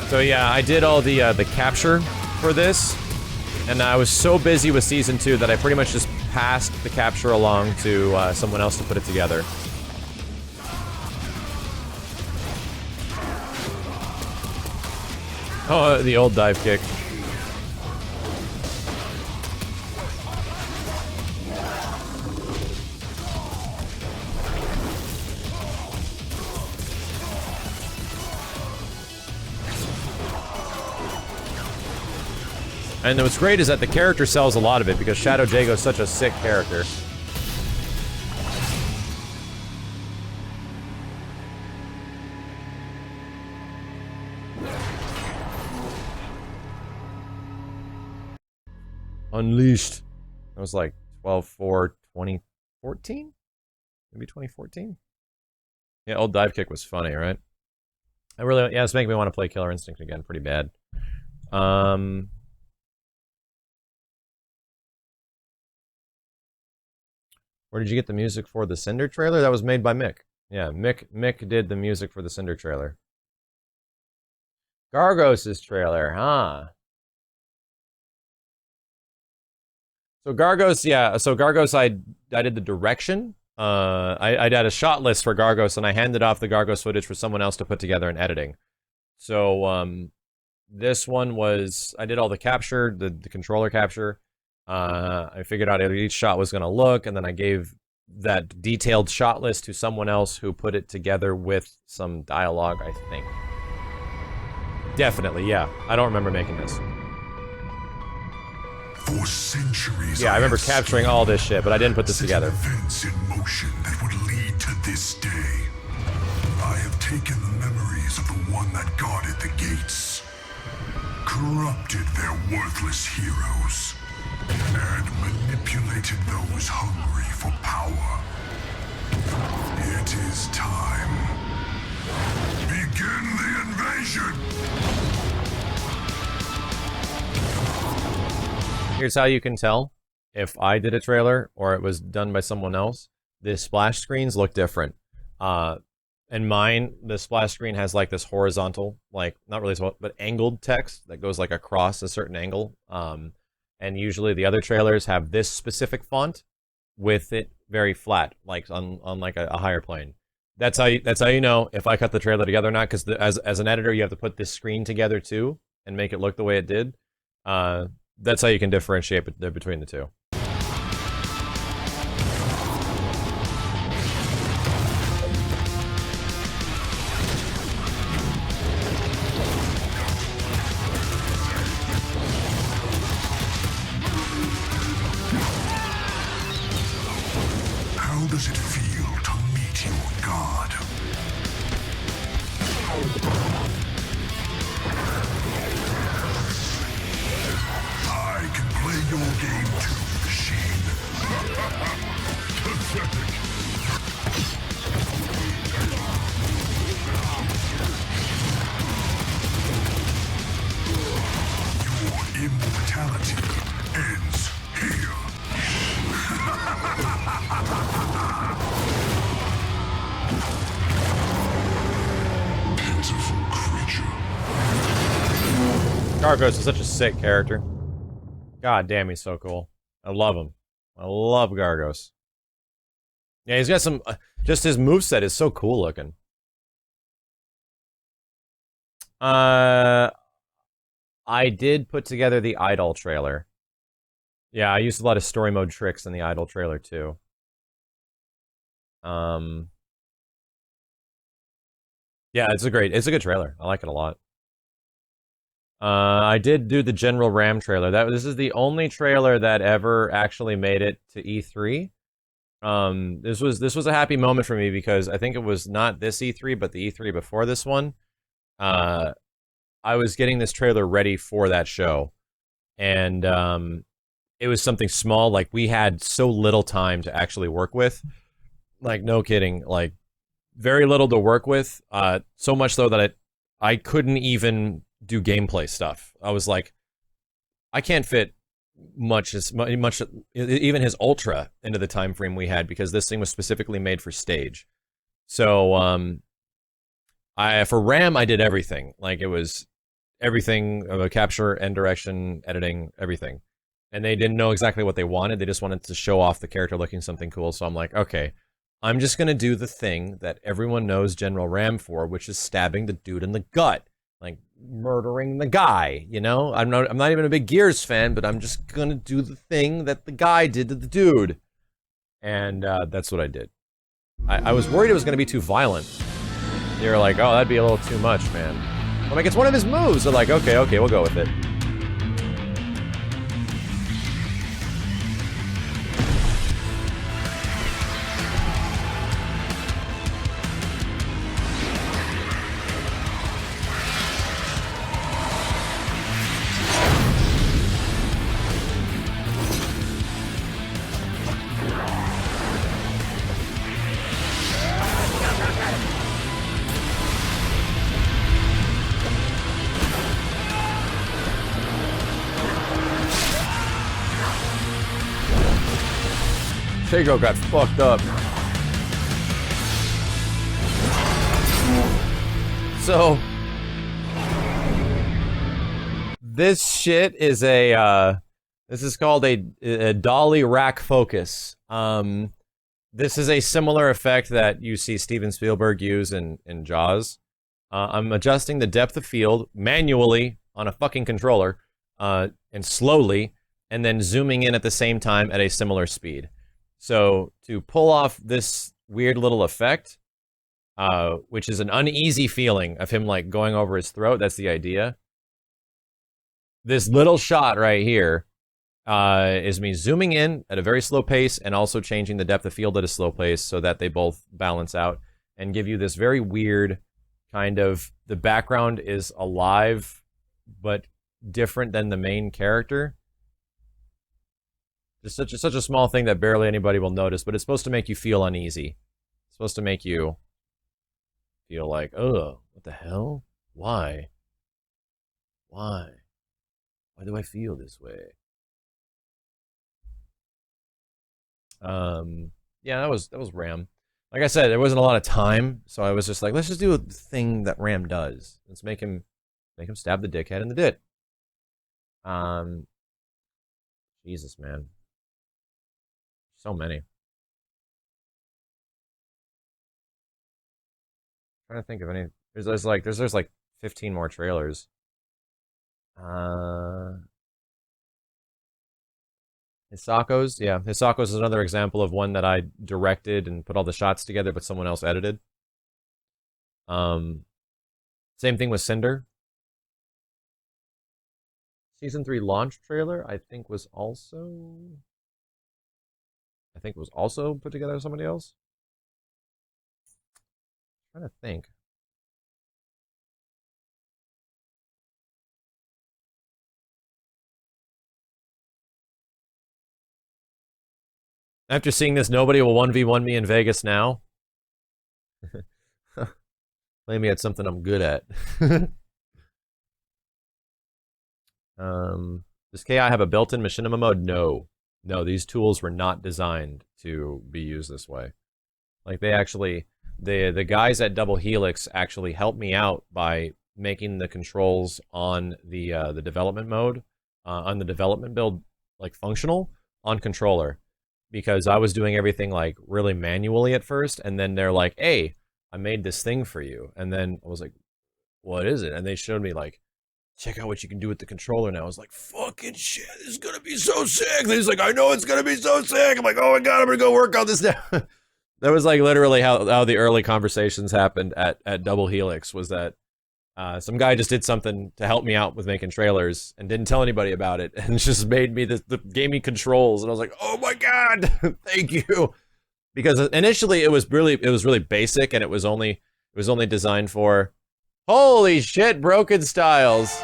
So yeah, I did all the capture for this, and I was so busy with Season 2 that I pretty much just passed the capture along to someone else to put it together. Oh, the old dive kick. And what's great is that the character sells a lot of it because Shadow Jago is such a sick character. Unleashed. That was like 12/4/2014? Maybe 2014? Yeah, old dive kick was funny, right? I really, yeah, it's making me want to play Killer Instinct again pretty bad. Where did you get the music for the Cinder trailer? That was made by Mick. Yeah, Mick did the music for the Cinder trailer. Gargos' trailer, huh? So Gargos, yeah, so Gargos, I did the direction. I did a shot list for Gargos, and I handed off the Gargos footage for someone else to put together in editing. So, this one was, I did all the capture, the controller capture. I figured out how each shot was going to look, and then I gave that detailed shot list to someone else who put it together with some dialogue, I think. Definitely, yeah. I don't remember making this. For centuries, Yeah, I remember capturing all this shit, but I didn't put this together. Events in motion that would lead to this day. I have taken the memories of the one that guarded the gates, corrupted their worthless heroes, and manipulated those hungry for power. It is time. Begin the invasion! Here's how you can tell if I did a trailer or it was done by someone else. The splash screens look different. In mine, the splash screen has like this horizontal, like, not really, but angled text that goes like across a certain angle. And usually the other trailers have this specific font with it very flat, like on like a higher plane. That's how you know if I cut the trailer together or not, because as an editor, you have to put this screen together too and make it look the way it did. That's how you can differentiate between the two. How does it feel to meet your god? I can play your game too, machine. Pathetic. Your immortality ends here. Pitiful creature. Gargos is such a sick character. God damn, he's so cool. I love him. I love Gargos. Yeah, he's got some... just his moveset is so cool looking. I did put together the Idol trailer. Yeah, I used a lot of story mode tricks in the Idol trailer too. Yeah, it's a good trailer. I like it a lot. I did do the General Ram trailer. This is the only trailer that ever actually made it to E3. This was a happy moment for me because I think it was not this E3, but the E3 before this one. I was getting this trailer ready for that show, and it was something small. Like, we had so little time to actually work with. Like, no kidding. Like, very little to work with. So much so that I couldn't even do gameplay stuff. I was like, I can't fit much even his Ultra into the time frame we had because this thing was specifically made for stage. So for RAM I did everything. Like, it was everything, capture, end direction, editing, everything. And they didn't know exactly what they wanted. They just wanted to show off the character looking something cool. So I'm like, okay, I'm just gonna do the thing that everyone knows General Ram for, which is stabbing the dude in the gut. Like, murdering the guy, you know? I'm not even a big Gears fan, but I'm just gonna do the thing that the guy did to the dude. And that's what I did. I was worried it was gonna be too violent. They were like, oh, that'd be a little too much, man. I'm like, it's one of his moves. They're like, okay, we'll go with it. Tego got fucked up. So this shit is this is called a dolly rack focus. This is a similar effect that you see Steven Spielberg use in Jaws. I'm adjusting the depth of field manually on a fucking controller, and slowly, and then zooming in at the same time at a similar speed. So to pull off this weird little effect, which is an uneasy feeling of him like going over his throat, that's the idea. This little shot right here is me zooming in at a very slow pace and also changing the depth of field at a slow pace so that they both balance out and give you this very weird kind of, the background is alive but different than the main character. It's such a small thing that barely anybody will notice, but it's supposed to make you feel uneasy. It's supposed to make you feel like, oh, what the hell? Why? Why do I feel this way? Yeah, that was RAM. Like I said, there wasn't a lot of time, so I was just like, let's just do a thing that RAM does. Let's make him stab the dickhead in the dit. Jesus, man. So many. I'm trying to think of any. There's like 15 more trailers. Hisako's, yeah. Hisako's is another example of one that I directed and put all the shots together, but someone else edited. Same thing with Cinder. Season 3 launch trailer, I think was also put together by somebody else. I'm trying to think. After seeing this, nobody will 1v1 me in Vegas now. Play me at something I'm good at. Does KI have a built-in machinima mode? No. No, these tools were not designed to be used this way. Like, they actually, the guys at Double Helix actually helped me out by making the controls on the development mode, on the development build, like, functional on controller. Because I was doing everything, like, really manually at first, and then they're like, hey, I made this thing for you. And then I was like, what is it? And they showed me like, check out what you can do with the controller now. I was like, fucking shit, this is gonna be so sick. And he's like, I know it's gonna be so sick. I'm like, oh my god, I'm gonna go work on this now. That was like literally how the early conversations happened at Double Helix, was that some guy just did something to help me out with making trailers and didn't tell anybody about it, and just made me gave me controls, and I was like, oh my god, thank you. Because initially it was really basic, and it was only designed for, holy shit, Broken Styles.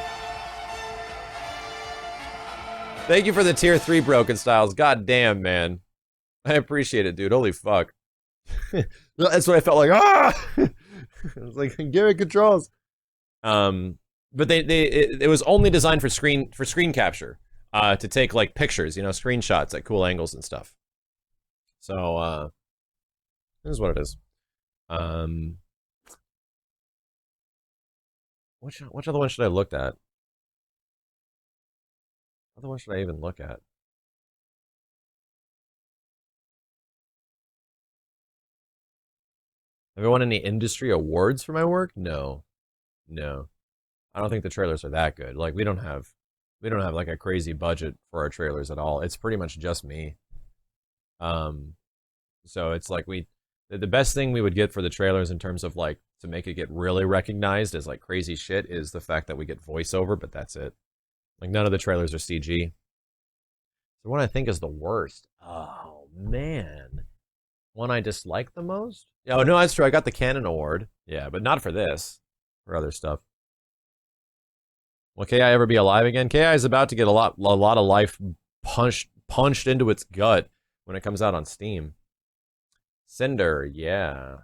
Thank you for the tier 3 Broken Styles. God damn, man. I appreciate it, dude. Holy fuck. That's what I felt like. Ah! I was like, give me controls. But it was only designed for screen capture, to take like pictures, you know, screenshots at cool angles and stuff. So, this is what it is. Which other one should I look at? What other one should I even look at? Have I won any industry awards for my work? No. No. I don't think the trailers are that good. Like, we don't have like a crazy budget for our trailers at all. It's pretty much just me. So it's like the best thing we would get for the trailers in terms of like to make it get really recognized as like crazy shit is the fact that we get voiceover, but that's it. Like, none of the trailers are CG. The one I think is the worst. Oh man. One I dislike the most? Oh no, that's true. I got the Canon Award. Yeah, but not for this. For other stuff. Will KI ever be alive again? KI is about to get a lot of life punched into its gut when it comes out on Steam. Cinder, yeah.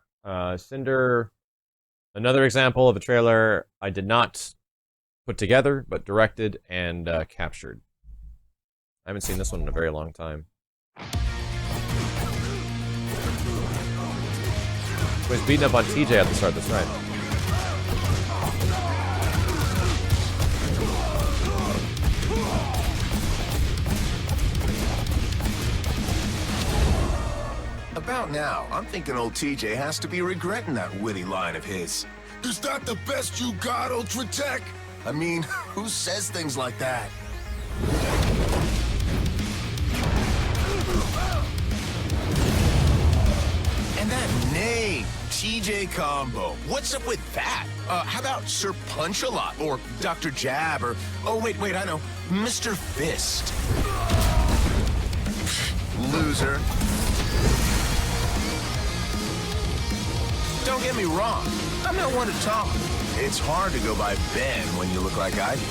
Cinder, another example of a trailer I did not put together, but directed and captured. I haven't seen this one in a very long time. He was beating up on TJ at the start, that's right. About now, I'm thinking old TJ has to be regretting that witty line of his. Is that the best you got, Ultra Tech? I mean, who says things like that? And that name, TJ Combo. What's up with that? How about Sir Punch-a-Lot or Dr. Jab or, oh wait, I know, Mr. Fist. Loser. Don't get me wrong, I'm not one to talk. It's hard to go by Ben when you look like I do.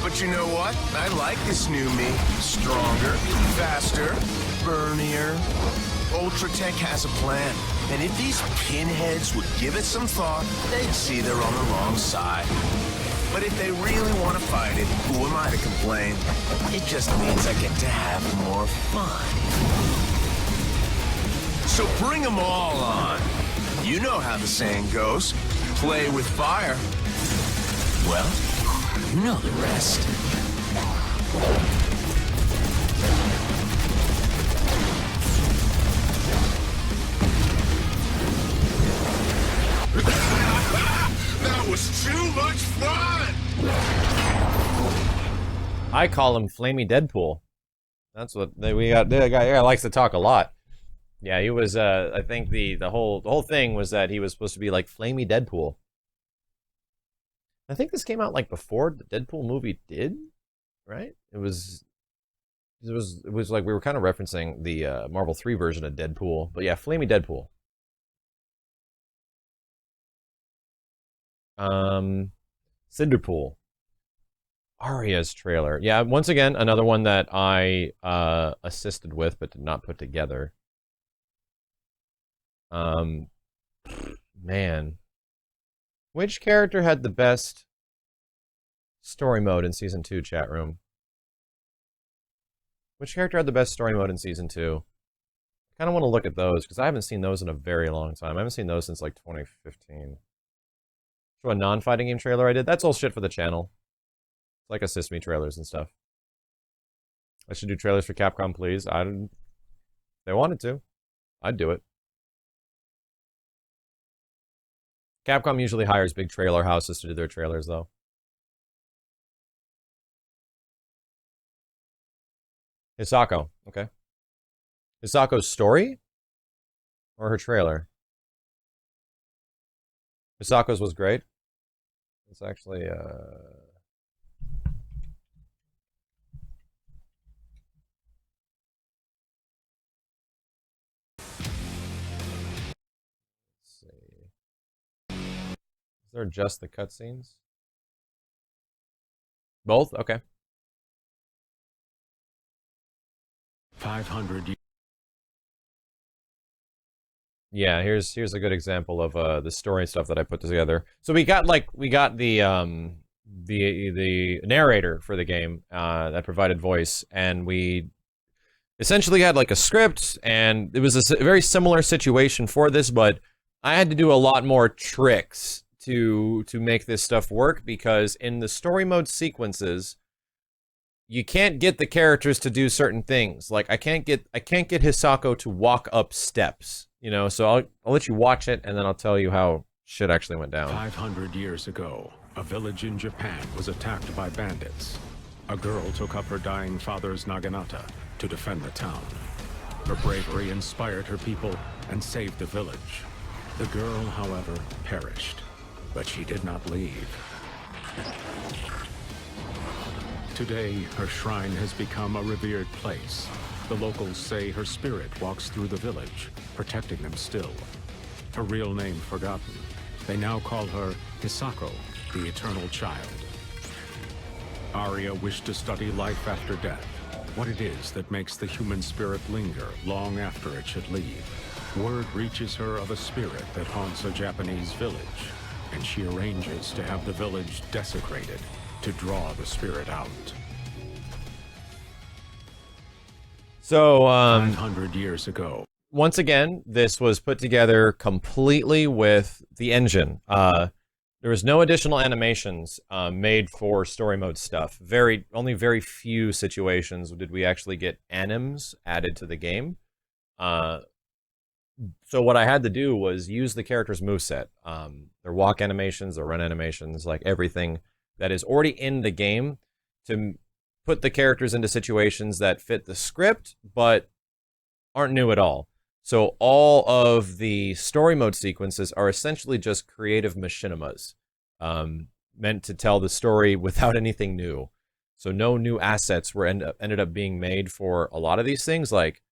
But you know what? I like this new me. Stronger, faster, burnier. Ultra Tech has a plan. And if these pinheads would give it some thought, they'd see they're on the wrong side. But if they really want to fight it, who am I to complain? It just means I get to have more fun. So bring them all on. You know how the saying goes. Play with fire. Well, you know the rest. That was too much fun! I call him Flamey Deadpool. That's what we got. The guy here likes to talk a lot. Yeah, he was. I think the whole thing was that he was supposed to be like Flamey Deadpool. I think this came out like before the Deadpool movie did, right? It was like we were kind of referencing the Marvel 3 version of Deadpool, but yeah, Flamey Deadpool. Cinderpool. Arya's trailer. Yeah, once again, another one that I assisted with but did not put together. Man. Which character had the best story mode in Season 2, chat room? Which character had the best story mode in Season 2? I kind of want to look at those, because I haven't seen those in a very long time. I haven't seen those since, like, 2015. Show a non-fighting game trailer I did? That's all shit for the channel. It's like assist me trailers and stuff. I should do trailers for Capcom, please. If they wanted to, I'd do it. Capcom usually hires big trailer houses to do their trailers, though. Hisako, okay. Hisako's story? Or her trailer? Hisako's was great. It's actually, is there just the cutscenes? Both? Okay. 500 years. Yeah, here's a good example of the story stuff that I put together. So we got the narrator for the game that provided voice, and we essentially had like a script, and it was a very similar situation for this, but I had to do a lot more tricks to make this stuff work, because in the story mode sequences, you can't get the characters to do certain things. Like I can't get Hisako to walk up steps, you know. So I'll let you watch it, and then I'll tell you how shit actually went down. 500 years ago, a village in Japan was attacked by bandits. A girl took up her dying father's naginata to defend the town. Her bravery inspired her people and saved the village. The girl, however, perished, but she did not leave. Today, her shrine has become a revered place. The locals say her spirit walks through the village, protecting them still. Her real name forgotten, they now call her Hisako, the Eternal Child. Arya wished to study life after death, what it is that makes the human spirit linger long after it should leave. Word reaches her of a spirit that haunts a Japanese village, and she arranges to have the village desecrated to draw the spirit out. So, 500 years ago. Once again, this was put together completely with the engine. There was no additional animations made for story mode stuff. Only very few situations did we actually get anims added to the game. So what I had to do was use the character's moveset. Their walk animations, their run animations, like everything that is already in the game, to put the characters into situations that fit the script, but aren't new at all. So all of the story mode sequences are essentially just creative machinimas, meant to tell the story without anything new. So no new assets were ended up being made for a lot of these things. Like,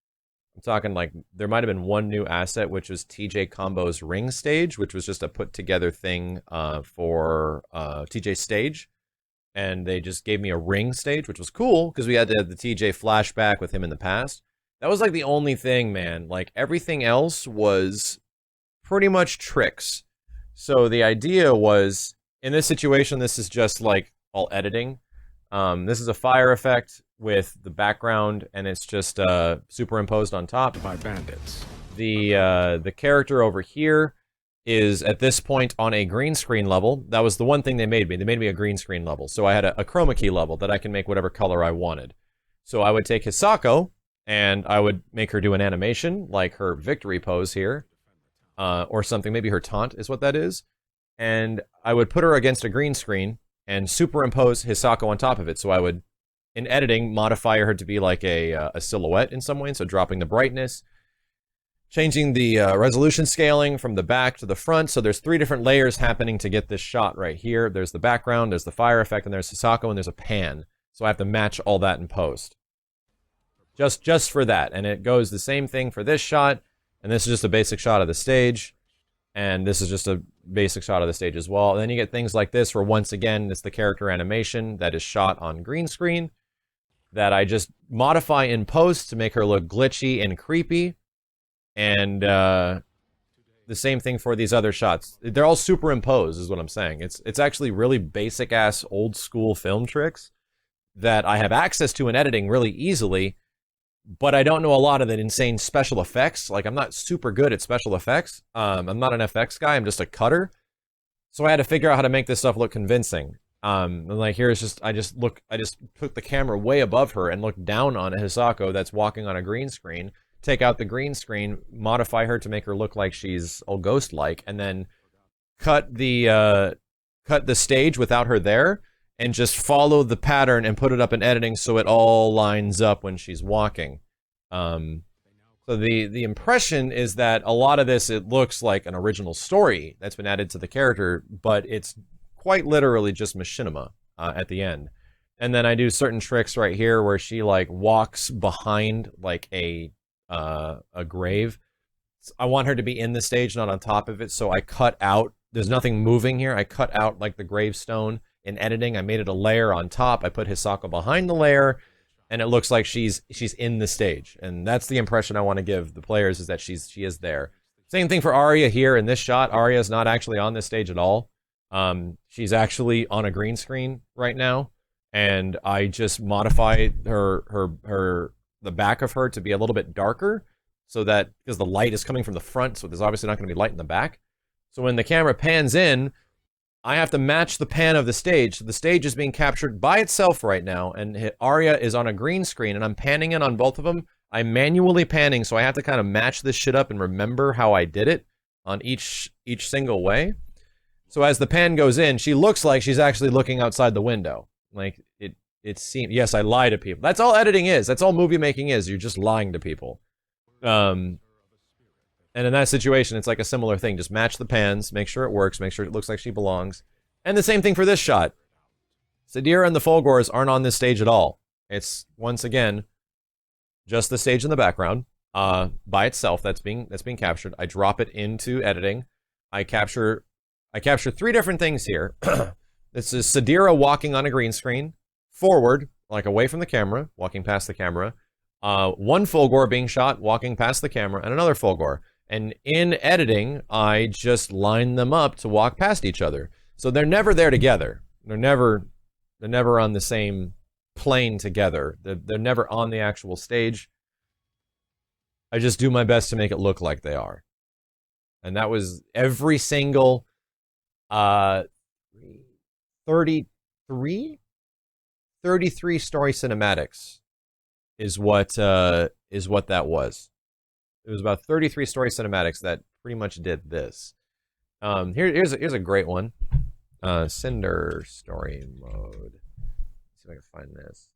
I'm talking like there might have been one new asset, which was TJ Combo's ring stage, which was just a put together thing for TJ's stage. And they just gave me a ring stage, which was cool because we had the TJ flashback with him in the past. That was like the only thing, man. Like everything else was pretty much tricks. So the idea was, in this situation, this is just like all editing. This is a fire effect with the background, and it's just superimposed on top by bandits. The character over here is at this point on a green screen level. That was the one thing they made me. They made me a green screen level. So I had a chroma key level that I can make whatever color I wanted. So I would take Hisako, and I would make her do an animation, like her victory pose here, or something. Maybe her taunt is what that is. And I would put her against a green screen and superimpose Hisako on top of it. So I would, in editing, modify her to be like a silhouette in some way. So dropping the brightness, changing the resolution scaling from the back to the front. So there's 3 different layers happening to get this shot right here. There's the background, there's the fire effect, and there's Hisako, and there's a pan. So I have to match all that in post. Just for that. And it goes the same thing for this shot, and this is just a basic shot of the stage, and this is just a basic shot of the stage as well. And then you get things like this, where once again, it's the character animation that is shot on green screen that I just modify in post to make her look glitchy and creepy. And the same thing for these other shots. They're all superimposed, is what I'm saying. It's actually really basic-ass, old-school film tricks that I have access to in editing really easily, but I don't know a lot of the insane special effects. Like, I'm not super good at special effects. I'm not an FX guy. I'm just a cutter. So I had to figure out how to make this stuff look convincing. And like, here's just, I just put the camera way above her and look down on a Hisako that's walking on a green screen, take out the green screen, modify her to make her look like she's all ghost-like, and then cut the stage without her there and just follow the pattern and put it up in editing so it all lines up when she's walking. So the impression is that a lot of this, it looks like an original story that's been added to the character, but it's quite literally just machinima at the end. And then I do certain tricks right here where she like walks behind like a grave. I want her to be in the stage, not on top of it, so I cut out, there's nothing moving here, I cut out like the gravestone in editing. I made it a layer on top, I put Hisako behind the layer, and it looks like she's in the stage. And that's the impression I want to give the players, is that she is there. Same thing for Arya here in this shot. Arya's not actually on this stage at all. She's actually on a green screen right now, and I just modified the back of her to be a little bit darker, so that, because the light is coming from the front, so there's obviously not going to be light in the back. So when the camera pans in, I have to match the pan of the stage. So the stage is being captured by itself right now, and Arya is on a green screen, and I'm panning in on both of them. I'm manually panning, so I have to kind of match this shit up and remember how I did it on each single way. So as the pan goes in, she looks like she's actually looking outside the window. Like, it seems... Yes, I lie to people. That's all editing is. That's all movie making is. You're just lying to people. And in that situation, it's like a similar thing. Just match the pans, make sure it works, make sure it looks like she belongs. And the same thing for this shot. Sadeera and the Fulgors aren't on this stage at all. It's, once again, just the stage in the background, by itself that's being captured. I drop it into editing. I capture 3 different things here. This is Sadeera walking on a green screen, forward, like away from the camera, walking past the camera. One Fulgor being shot, walking past the camera, and another Fulgor. And in editing, I just line them up to walk past each other. So they're never there together. They're never on the same plane together. They're never on the actual stage. I just do my best to make it look like they are. And that was every single 33 story cinematics is what that was. It was about 33 story cinematics that pretty much did this. Here's a great one. Cinder story mode. Let's see if I can find this.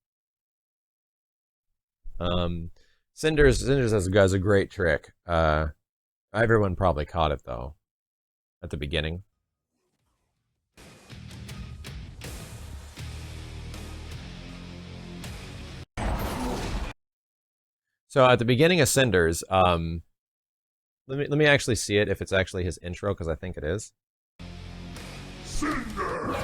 Cinders has a great trick. Everyone probably caught it though at the beginning. So at the beginning of Cinders, let me actually see it if it's actually his intro, because I think it is. Cinder!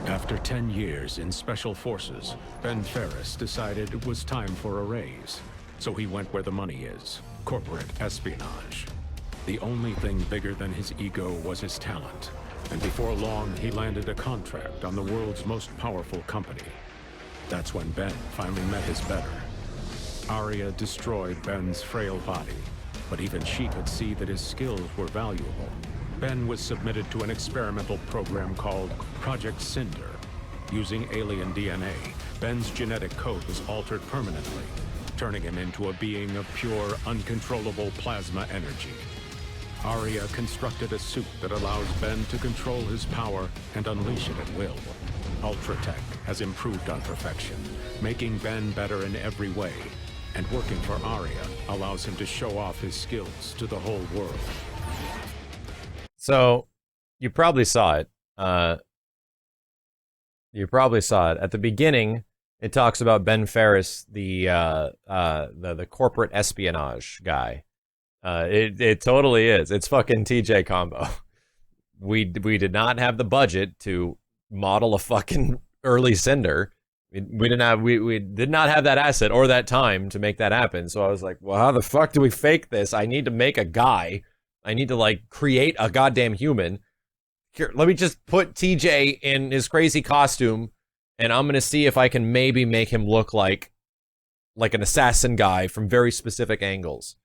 After 10 years in Special Forces, Ben Ferris decided it was time for a raise. So he went where the money is, corporate espionage. The only thing bigger than his ego was his talent. And before long, he landed a contract on the world's most powerful company. That's when Ben finally met his better. Arya destroyed Ben's frail body, but even she could see that his skills were valuable. Ben was submitted to an experimental program called Project Cinder. Using alien DNA, Ben's genetic code was altered permanently, turning him into a being of pure, uncontrollable plasma energy. Arya constructed a suit that allows Ben to control his power and unleash it at will. Ultratech has improved on perfection, making Ben better in every way. And working for Arya allows him to show off his skills to the whole world. So, you probably saw it. At the beginning, it talks about Ben Ferris, the corporate espionage guy. It totally is. It's fucking TJ combo. We did not have the budget to model a fucking early Cinder. We did not have that asset or that time to make that happen. So I was like, well, how the fuck do we fake this? I need to make a guy. I need to like create a goddamn human. Here, let me just put TJ in his crazy costume, and I'm gonna see if I can maybe make him look like an assassin guy from very specific angles.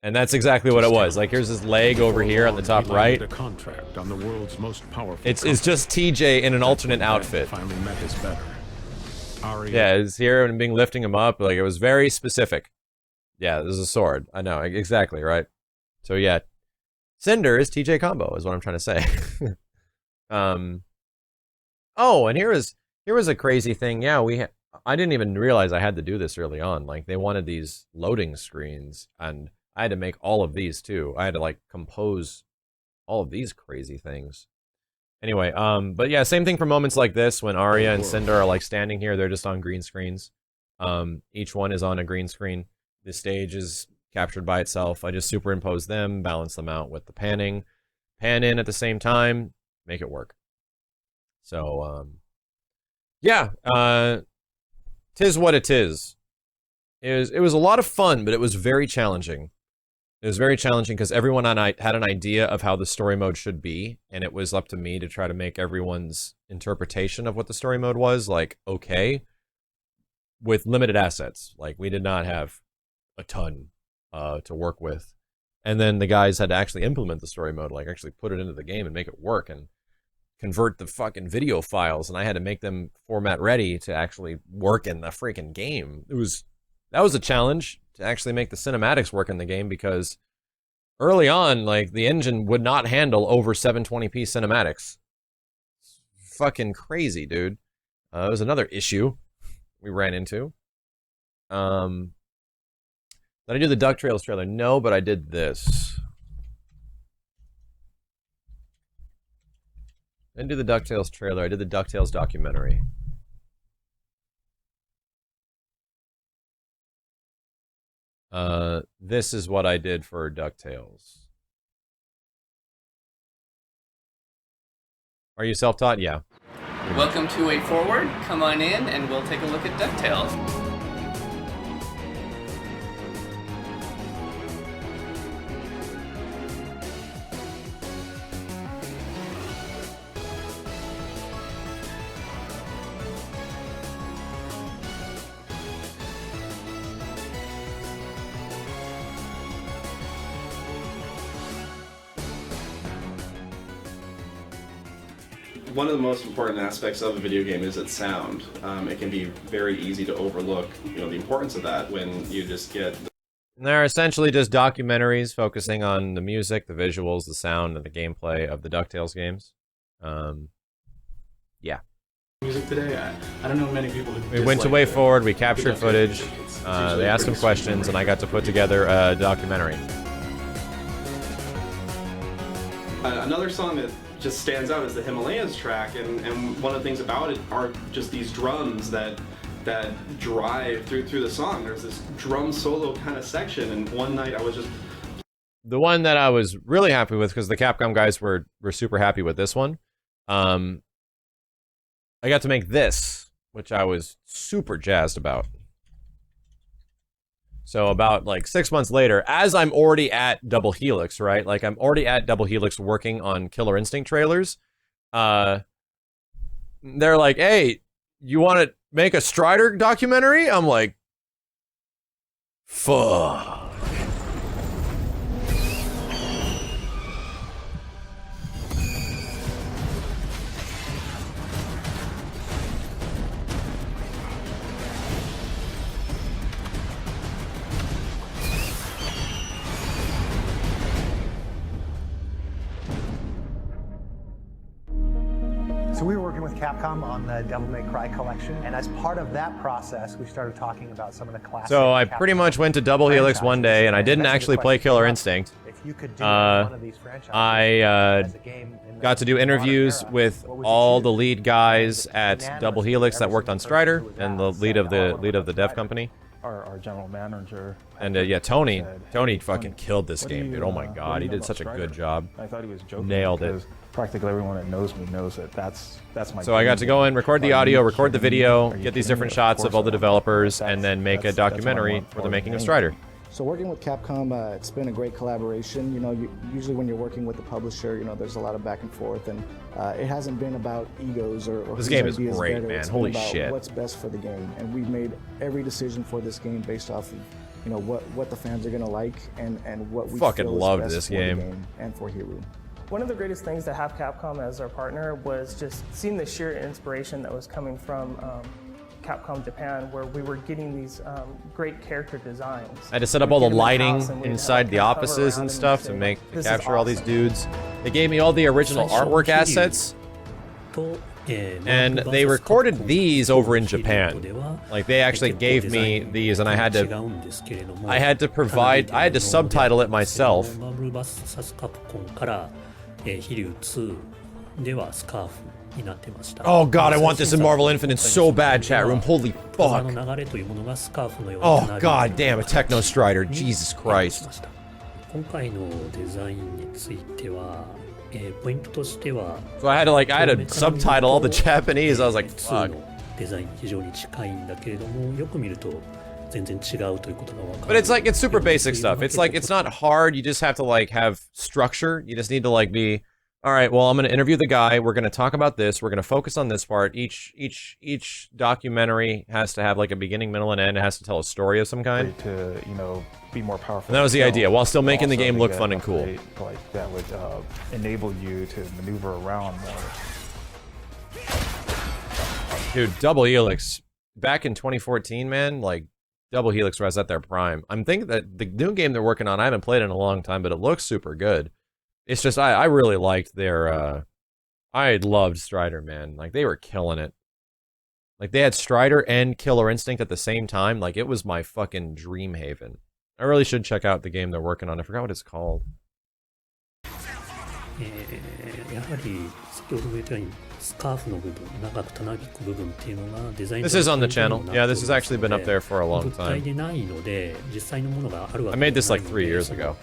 And that's exactly what it was. Like, here's his leg over here on the top right. A contract on the world's most powerful it's just TJ in an alternate outfit. Finally met his better. Arya. Yeah, it's here and being lifting him up. Like, it was very specific. Yeah, this is a sword. I know, exactly, right? So yeah, Cinder is TJ combo, is what I'm trying to say. Oh, and here was a crazy thing. Yeah, I didn't even realize I had to do this early on. Like, they wanted these loading screens, and I had to make all of these too. I had to like compose all of these crazy things. Anyway, but yeah, same thing for moments like this when Arya and Cinder are like standing here. They're just on green screens. Each one is on a green screen. The stage is captured by itself. I just superimpose them, balance them out with the panning, pan in at the same time, make it work. So, yeah, tis what it is. It was a lot of fun, but it was very challenging. It was very challenging because everyone had an idea of how the story mode should be, and it was up to me to try to make everyone's interpretation of what the story mode was, like, okay, with limited assets. Like, we did not have a ton to work with. And then the guys had to actually implement the story mode, like actually put it into the game and make it work and convert the fucking video files, and I had to make them format ready to actually work in the freaking game. That was a challenge to actually make the cinematics work in the game, because early on, like, the engine would not handle over 720p cinematics. It's fucking crazy, dude. It was another issue we ran into. Did I do the DuckTales trailer? No, but I did this. I didn't do the DuckTales trailer. I did the DuckTales documentary. This is what I did for DuckTales. Are you self-taught? Yeah. Welcome to Way Forward. Come on in and we'll take a look at DuckTales. One of the most important aspects of a video game is its sound. It can be very easy to overlook, the importance of that when you just get... They're essentially just documentaries focusing on the music, the visuals, the sound, and the gameplay of the DuckTales games. Yeah. Music today, I don't know many people who we went to Way Forward, we captured footage, they asked some questions, and I got to put together a documentary. Another song that just stands out is the Himalayas track, and one of the things about it are just these drums that drive through the song. There's this drum solo kind of section, and one night I was just... The one that I was really happy with, because the Capcom guys were super happy with this one, I got to make this, which I was super jazzed about. So about like 6 months later, as I'm already at Double Helix, right? Like, I'm already at Double Helix working on Killer Instinct trailers. They're like, hey, you want to make a Strider documentary? I'm like, fuck. So we were working with Capcom on the Devil May Cry collection, and as part of that process, we started talking about some of the classic. So I pretty much went to Double Helix one day, and I didn't actually play Killer Instinct. If you could do one of these franchises as a game in got to do interviews with all the lead guys at Double Helix that worked on Strider, and the lead of the dev company. Our general manager. And yeah, Tony fucking killed this game, dude. Oh my god, he did such a good job. I thought he was joking. Nailed it. Practically everyone that knows me knows that that's my. So I got to go in, record the audio, record the video, get these different shots of all the developers, and then make a documentary for the making of Strider. So working with Capcom, it's been a great collaboration. Usually when you're working with the publisher, there's a lot of back and forth, and it hasn't been about egos or this game is great, man. Holy shit! What's best for the game, and we've made every decision for this game based off of what the fans are gonna like and what we fucking feel loved is best this for game. the game and for Hiru. One of the greatest things to have Capcom as our partner was just seeing the sheer inspiration that was coming from Capcom Japan, where we were getting these great character designs. I had to set up all the lighting inside the offices and stuff to capture all these dudes. They gave me all the original artwork assets. And they recorded these over in Japan. Like, they actually gave me these, and I had to subtitle it myself. Oh god, I want this in Marvel Infinite so bad, chat room. Holy fuck. Oh god damn, a Techno Strider. Jesus Christ. So I had to subtitle all the Japanese. I was like, fuck. But it's super basic stuff. It's not hard. You just have to have structure. You just need to be, all right, well, I'm going to interview the guy. We're going to talk about this. We're going to focus on this part. Each documentary has to have a beginning, middle, and end. It has to tell a story of some kind. To, be more powerful. And that was the idea, while still making the game look fun and cool. That would enable you to maneuver around more. Dude, Double Helix, back in 2014, man, Double Helix was at their prime. I'm thinking that the new game they're working on, I haven't played it in a long time, but it looks super good. It's just, I really liked their, I loved Strider, man. They were killing it. They had Strider and Killer Instinct at the same time. It was my fucking dream haven. I really should check out the game they're working on. I forgot what it's called. This is on the channel. Yeah, this has actually been up there for a long time. I made this 3 years ago.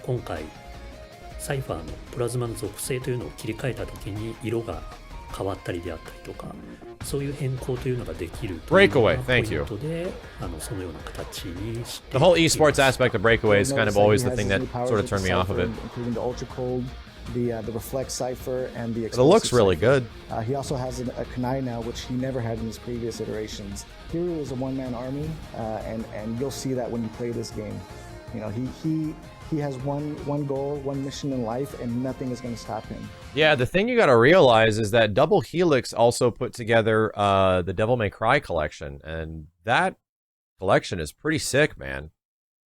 Breakaway, thank you. The whole esports aspect of Breakaway is kind of always the thing that sort of turned me off of it. Including the Ultra Cold, the Reflect Cipher, and the. It looks really good. He also has a Kunai now, which he never had in his previous iterations. Kiryu is a one-man army, and you'll see that when you play this game. He has one goal, one mission in life, and nothing is going to stop him. Yeah, the thing you got to realize is that Double Helix also put together the Devil May Cry collection, and that collection is pretty sick, man.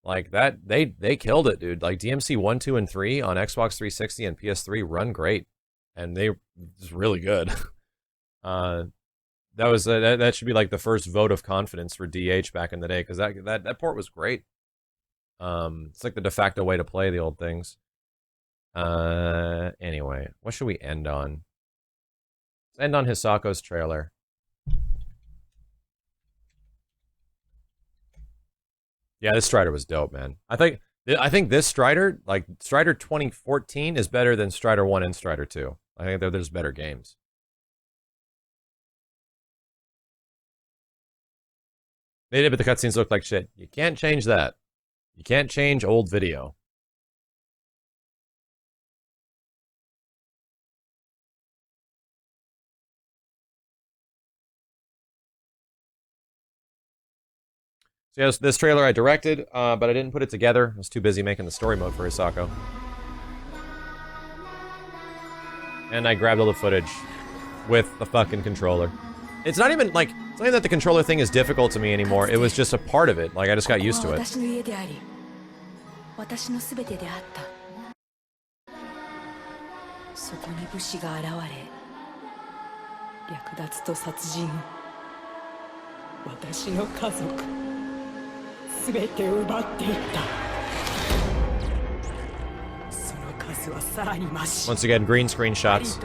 They killed it, dude. DMC 1, 2, and 3 on Xbox 360 and PS3 run great, and it's really good. That should be the first vote of confidence for DH back in the day, because that port was great. It's the de facto way to play the old things. Anyway, what should we end on? Let's end on Hisako's trailer. Yeah, this Strider was dope, man. I think this Strider, Strider 2014, is better than Strider 1 and Strider 2. I think there's better games. They did, but the cutscenes look like shit. You can't change that. You can't change old video. So yeah, this trailer I directed, but I didn't put it together. I was too busy making the story mode for Hisako. And I grabbed all the footage with the fucking controller. It's not even it's not even that the controller thing is difficult to me anymore. It was just a part of it. I just got used to it. Once again, green screen shots.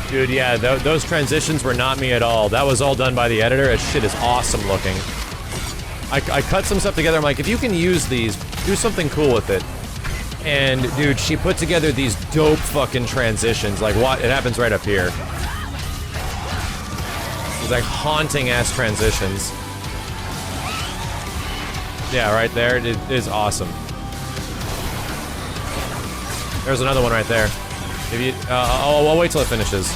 Dude, yeah, those transitions were not me at all. That was all done by the editor. That shit is awesome looking. I cut some stuff together. I'm like, if you can use these, do something cool with it. And dude, she put together these dope fucking transitions. Like what? It happens right up here. These like haunting ass transitions. Yeah, right there. It is awesome. There's another one right there. If you, I'll wait till it finishes.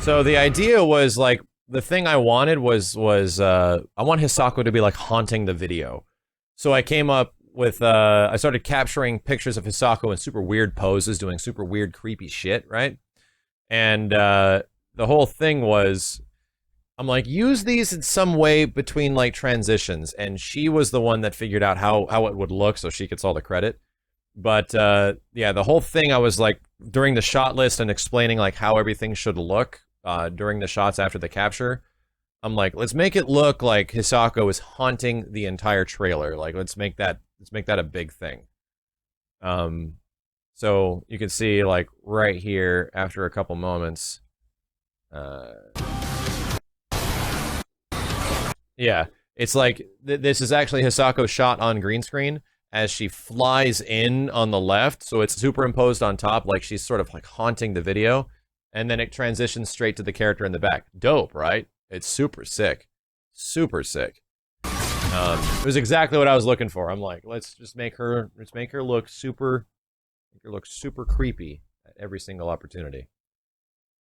So the idea was like, the thing I wanted was I want Hisako to be like haunting the video. So I came up with, I started capturing pictures of Hisako in super weird poses, doing super weird, creepy shit, right? And the whole thing was, I'm like, use these in some way between like transitions. And she was the one that figured out how it would look, so she gets all the credit. But yeah, the whole thing I was like, during the shot list and explaining like how everything should look during the shots after the capture, I'm like, let's make it look like Hisako is haunting the entire trailer. Like, let's make that a big thing. So you can see like right here after a couple moments. Yeah, it's like this is actually Hisako shot on green screen as she flies in on the left, so it's superimposed on top, like she's sort of like haunting the video, and then it transitions straight to the character in the back. Dope, right? It's super sick. Super sick. It was exactly what I was looking for. I'm like, let's make her look super creepy at every single opportunity.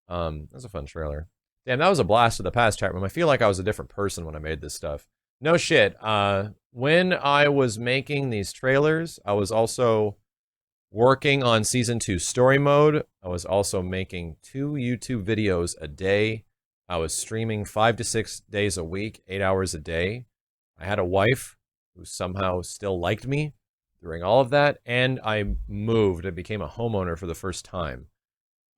That's a fun trailer. Damn, that was a blast of the past, chat room. I feel like I was a different person when I made this stuff. No shit. When I was making these trailers, I was also working on Season 2 story mode. I was also making 2 YouTube videos a day. I was streaming 5 to 6 days a week, 8 hours a day. I had a wife who somehow still liked me during all of that, and I moved. I became a homeowner for the first time.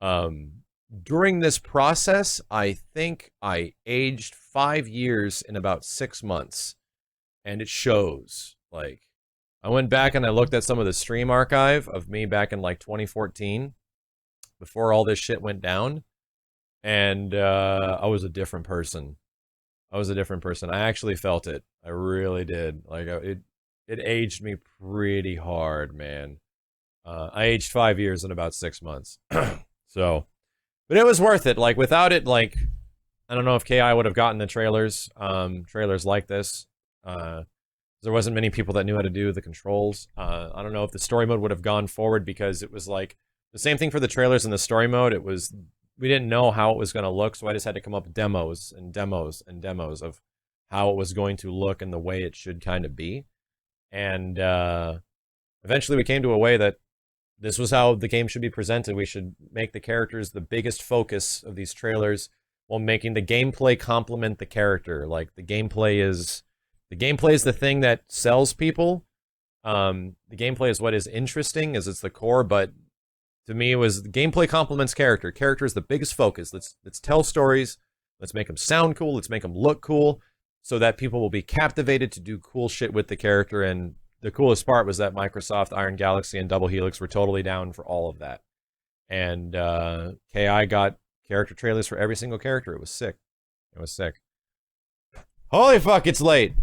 During this process, I think I aged 5 years in about 6 months, and it shows. Like, I went back and I looked at some of the stream archive of me back in like 2014, before all this shit went down, and I was a different person. I was a different person. I actually felt it. I really did. Like, it aged me pretty hard, man. I aged 5 years in about 6 months. So, but it was worth it. Like, without it, like, I don't know if KI would have gotten the trailers like this. There wasn't many people that knew how to do the controls. I don't know if the story mode would have gone forward, because it was like the same thing for the trailers and the story mode. It was, we didn't know how it was going to look, so I just had to come up with demos and demos and demos of how it was going to look and the way it should kind of be. And eventually we came to a way that this was how the game should be presented. We should make the characters the biggest focus of these trailers, while making the gameplay complement the character. Like, the gameplay is the thing that sells people. The gameplay is what is interesting, as it's the core, but to me, it was the gameplay complements character. Character is the biggest focus. Let's tell stories. Let's make them sound cool. Let's make them look cool, so that people will be captivated to do cool shit with the character. And the coolest part was that Microsoft, Iron Galaxy, and Double Helix were totally down for all of that. And KI got character trailers for every single character. It was sick. It was sick. Holy fuck, it's late.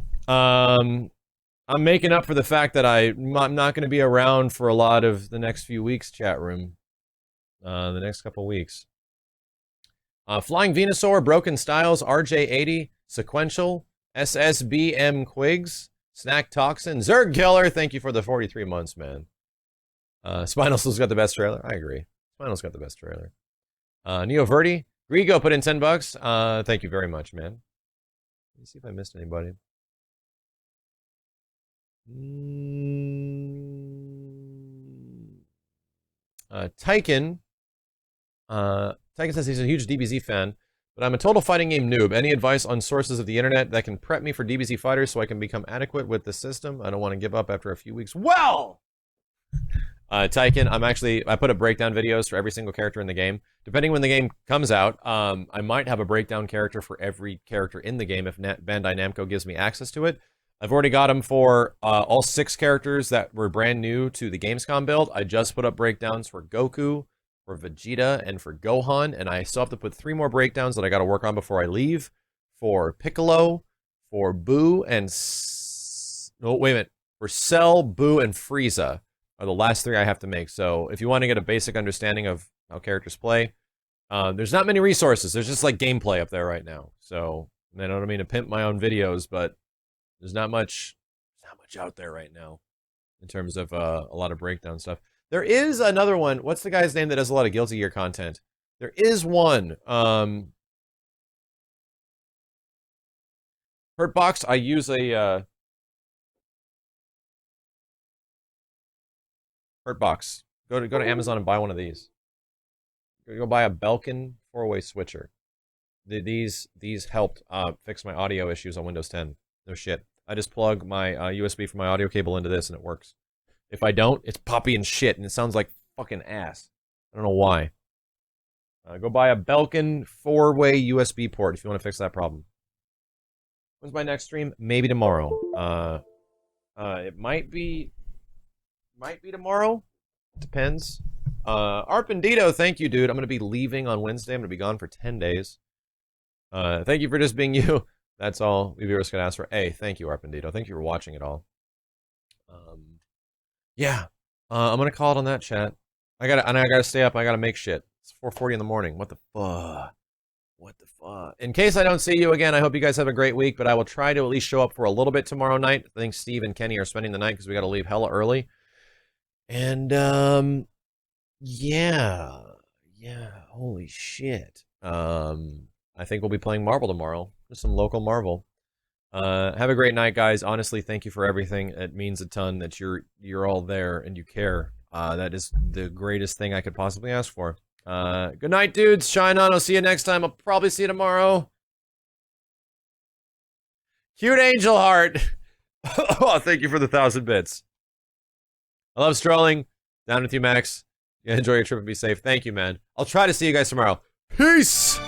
I'm making up for the fact that I'm not going to be around for a lot of the next few weeks, chat room. The next couple weeks. Flying Venusaur, Broken Styles, RJ80, Sequential, SSBM Quigs, Snack Toxin, Zerg Killer, thank you for the 43 months, man. Spinal Still's got the best trailer. I agree. Spinal's got the best trailer. Neo Verdi, Grigo put in $10. Thank you very much, man. Let me see if I missed anybody. Tyken says he's a huge DBZ fan, but I'm a total fighting game noob. Any advice on sources of the internet that can prep me for DBZ fighters so I can become adequate with the system? I don't want to give up after a few weeks. Well, Tyken, I put up breakdown videos for every single character in the game. Depending when the game comes out, I might have a breakdown character for every character in the game if Bandai Namco gives me access to it. I've already got them for all 6 characters that were brand new to the Gamescom build. I just put up breakdowns for Goku, for Vegeta, and for Gohan, and I still have to put 3 more breakdowns that I got to work on before I leave. For Piccolo, for Boo, and... No, wait a minute. For Cell, Boo, and Frieza are the last 3 I have to make. So if you want to get a basic understanding of how characters play, there's not many resources. There's just like gameplay up there right now. So I don't mean to pimp my own videos, but there's not much out there right now in terms of a lot of breakdown stuff. There is another one. What's the guy's name that does a lot of Guilty Gear content? There is one. Hurtbox, I use a Hurtbox. Go to Amazon and buy one of these. Go buy a Belkin 4-way switcher. These helped fix my audio issues on Windows 10. No shit. I just plug my USB from my audio cable into this and it works. If I don't, it's poppy and shit and it sounds like fucking ass. I don't know why. Go buy a Belkin 4-way USB port if you want to fix that problem. When's my next stream? Maybe tomorrow. It might be tomorrow. Depends. Arpendito, thank you, dude. I'm going to be leaving on Wednesday. I'm going to be gone for 10 days. Thank you for just being you. That's all we viewers can ask for. Hey, thank you, Arpendito. Thank you for watching it all. Yeah. I'm going to call it on that, chat. I gotta stay up. I gotta make shit. It's 4:40 in the morning. What the fuck? What the fuck? In case I don't see you again, I hope you guys have a great week, but I will try to at least show up for a little bit tomorrow night. I think Steve and Kenny are spending the night because we got to leave hella early. And, yeah, holy shit. I think we'll be playing Marvel tomorrow. Just some local Marvel. Have a great night, guys. Honestly, thank you for everything. It means a ton that you're all there and you care. That is the greatest thing I could possibly ask for. Good night, dudes. Shine on. I'll see you next time. I'll probably see you tomorrow. Cute angel heart. Oh, thank you for the 1,000 bits. I love strolling. Down with you, Max. Enjoy your trip and be safe. Thank you, man. I'll try to see you guys tomorrow. Peace!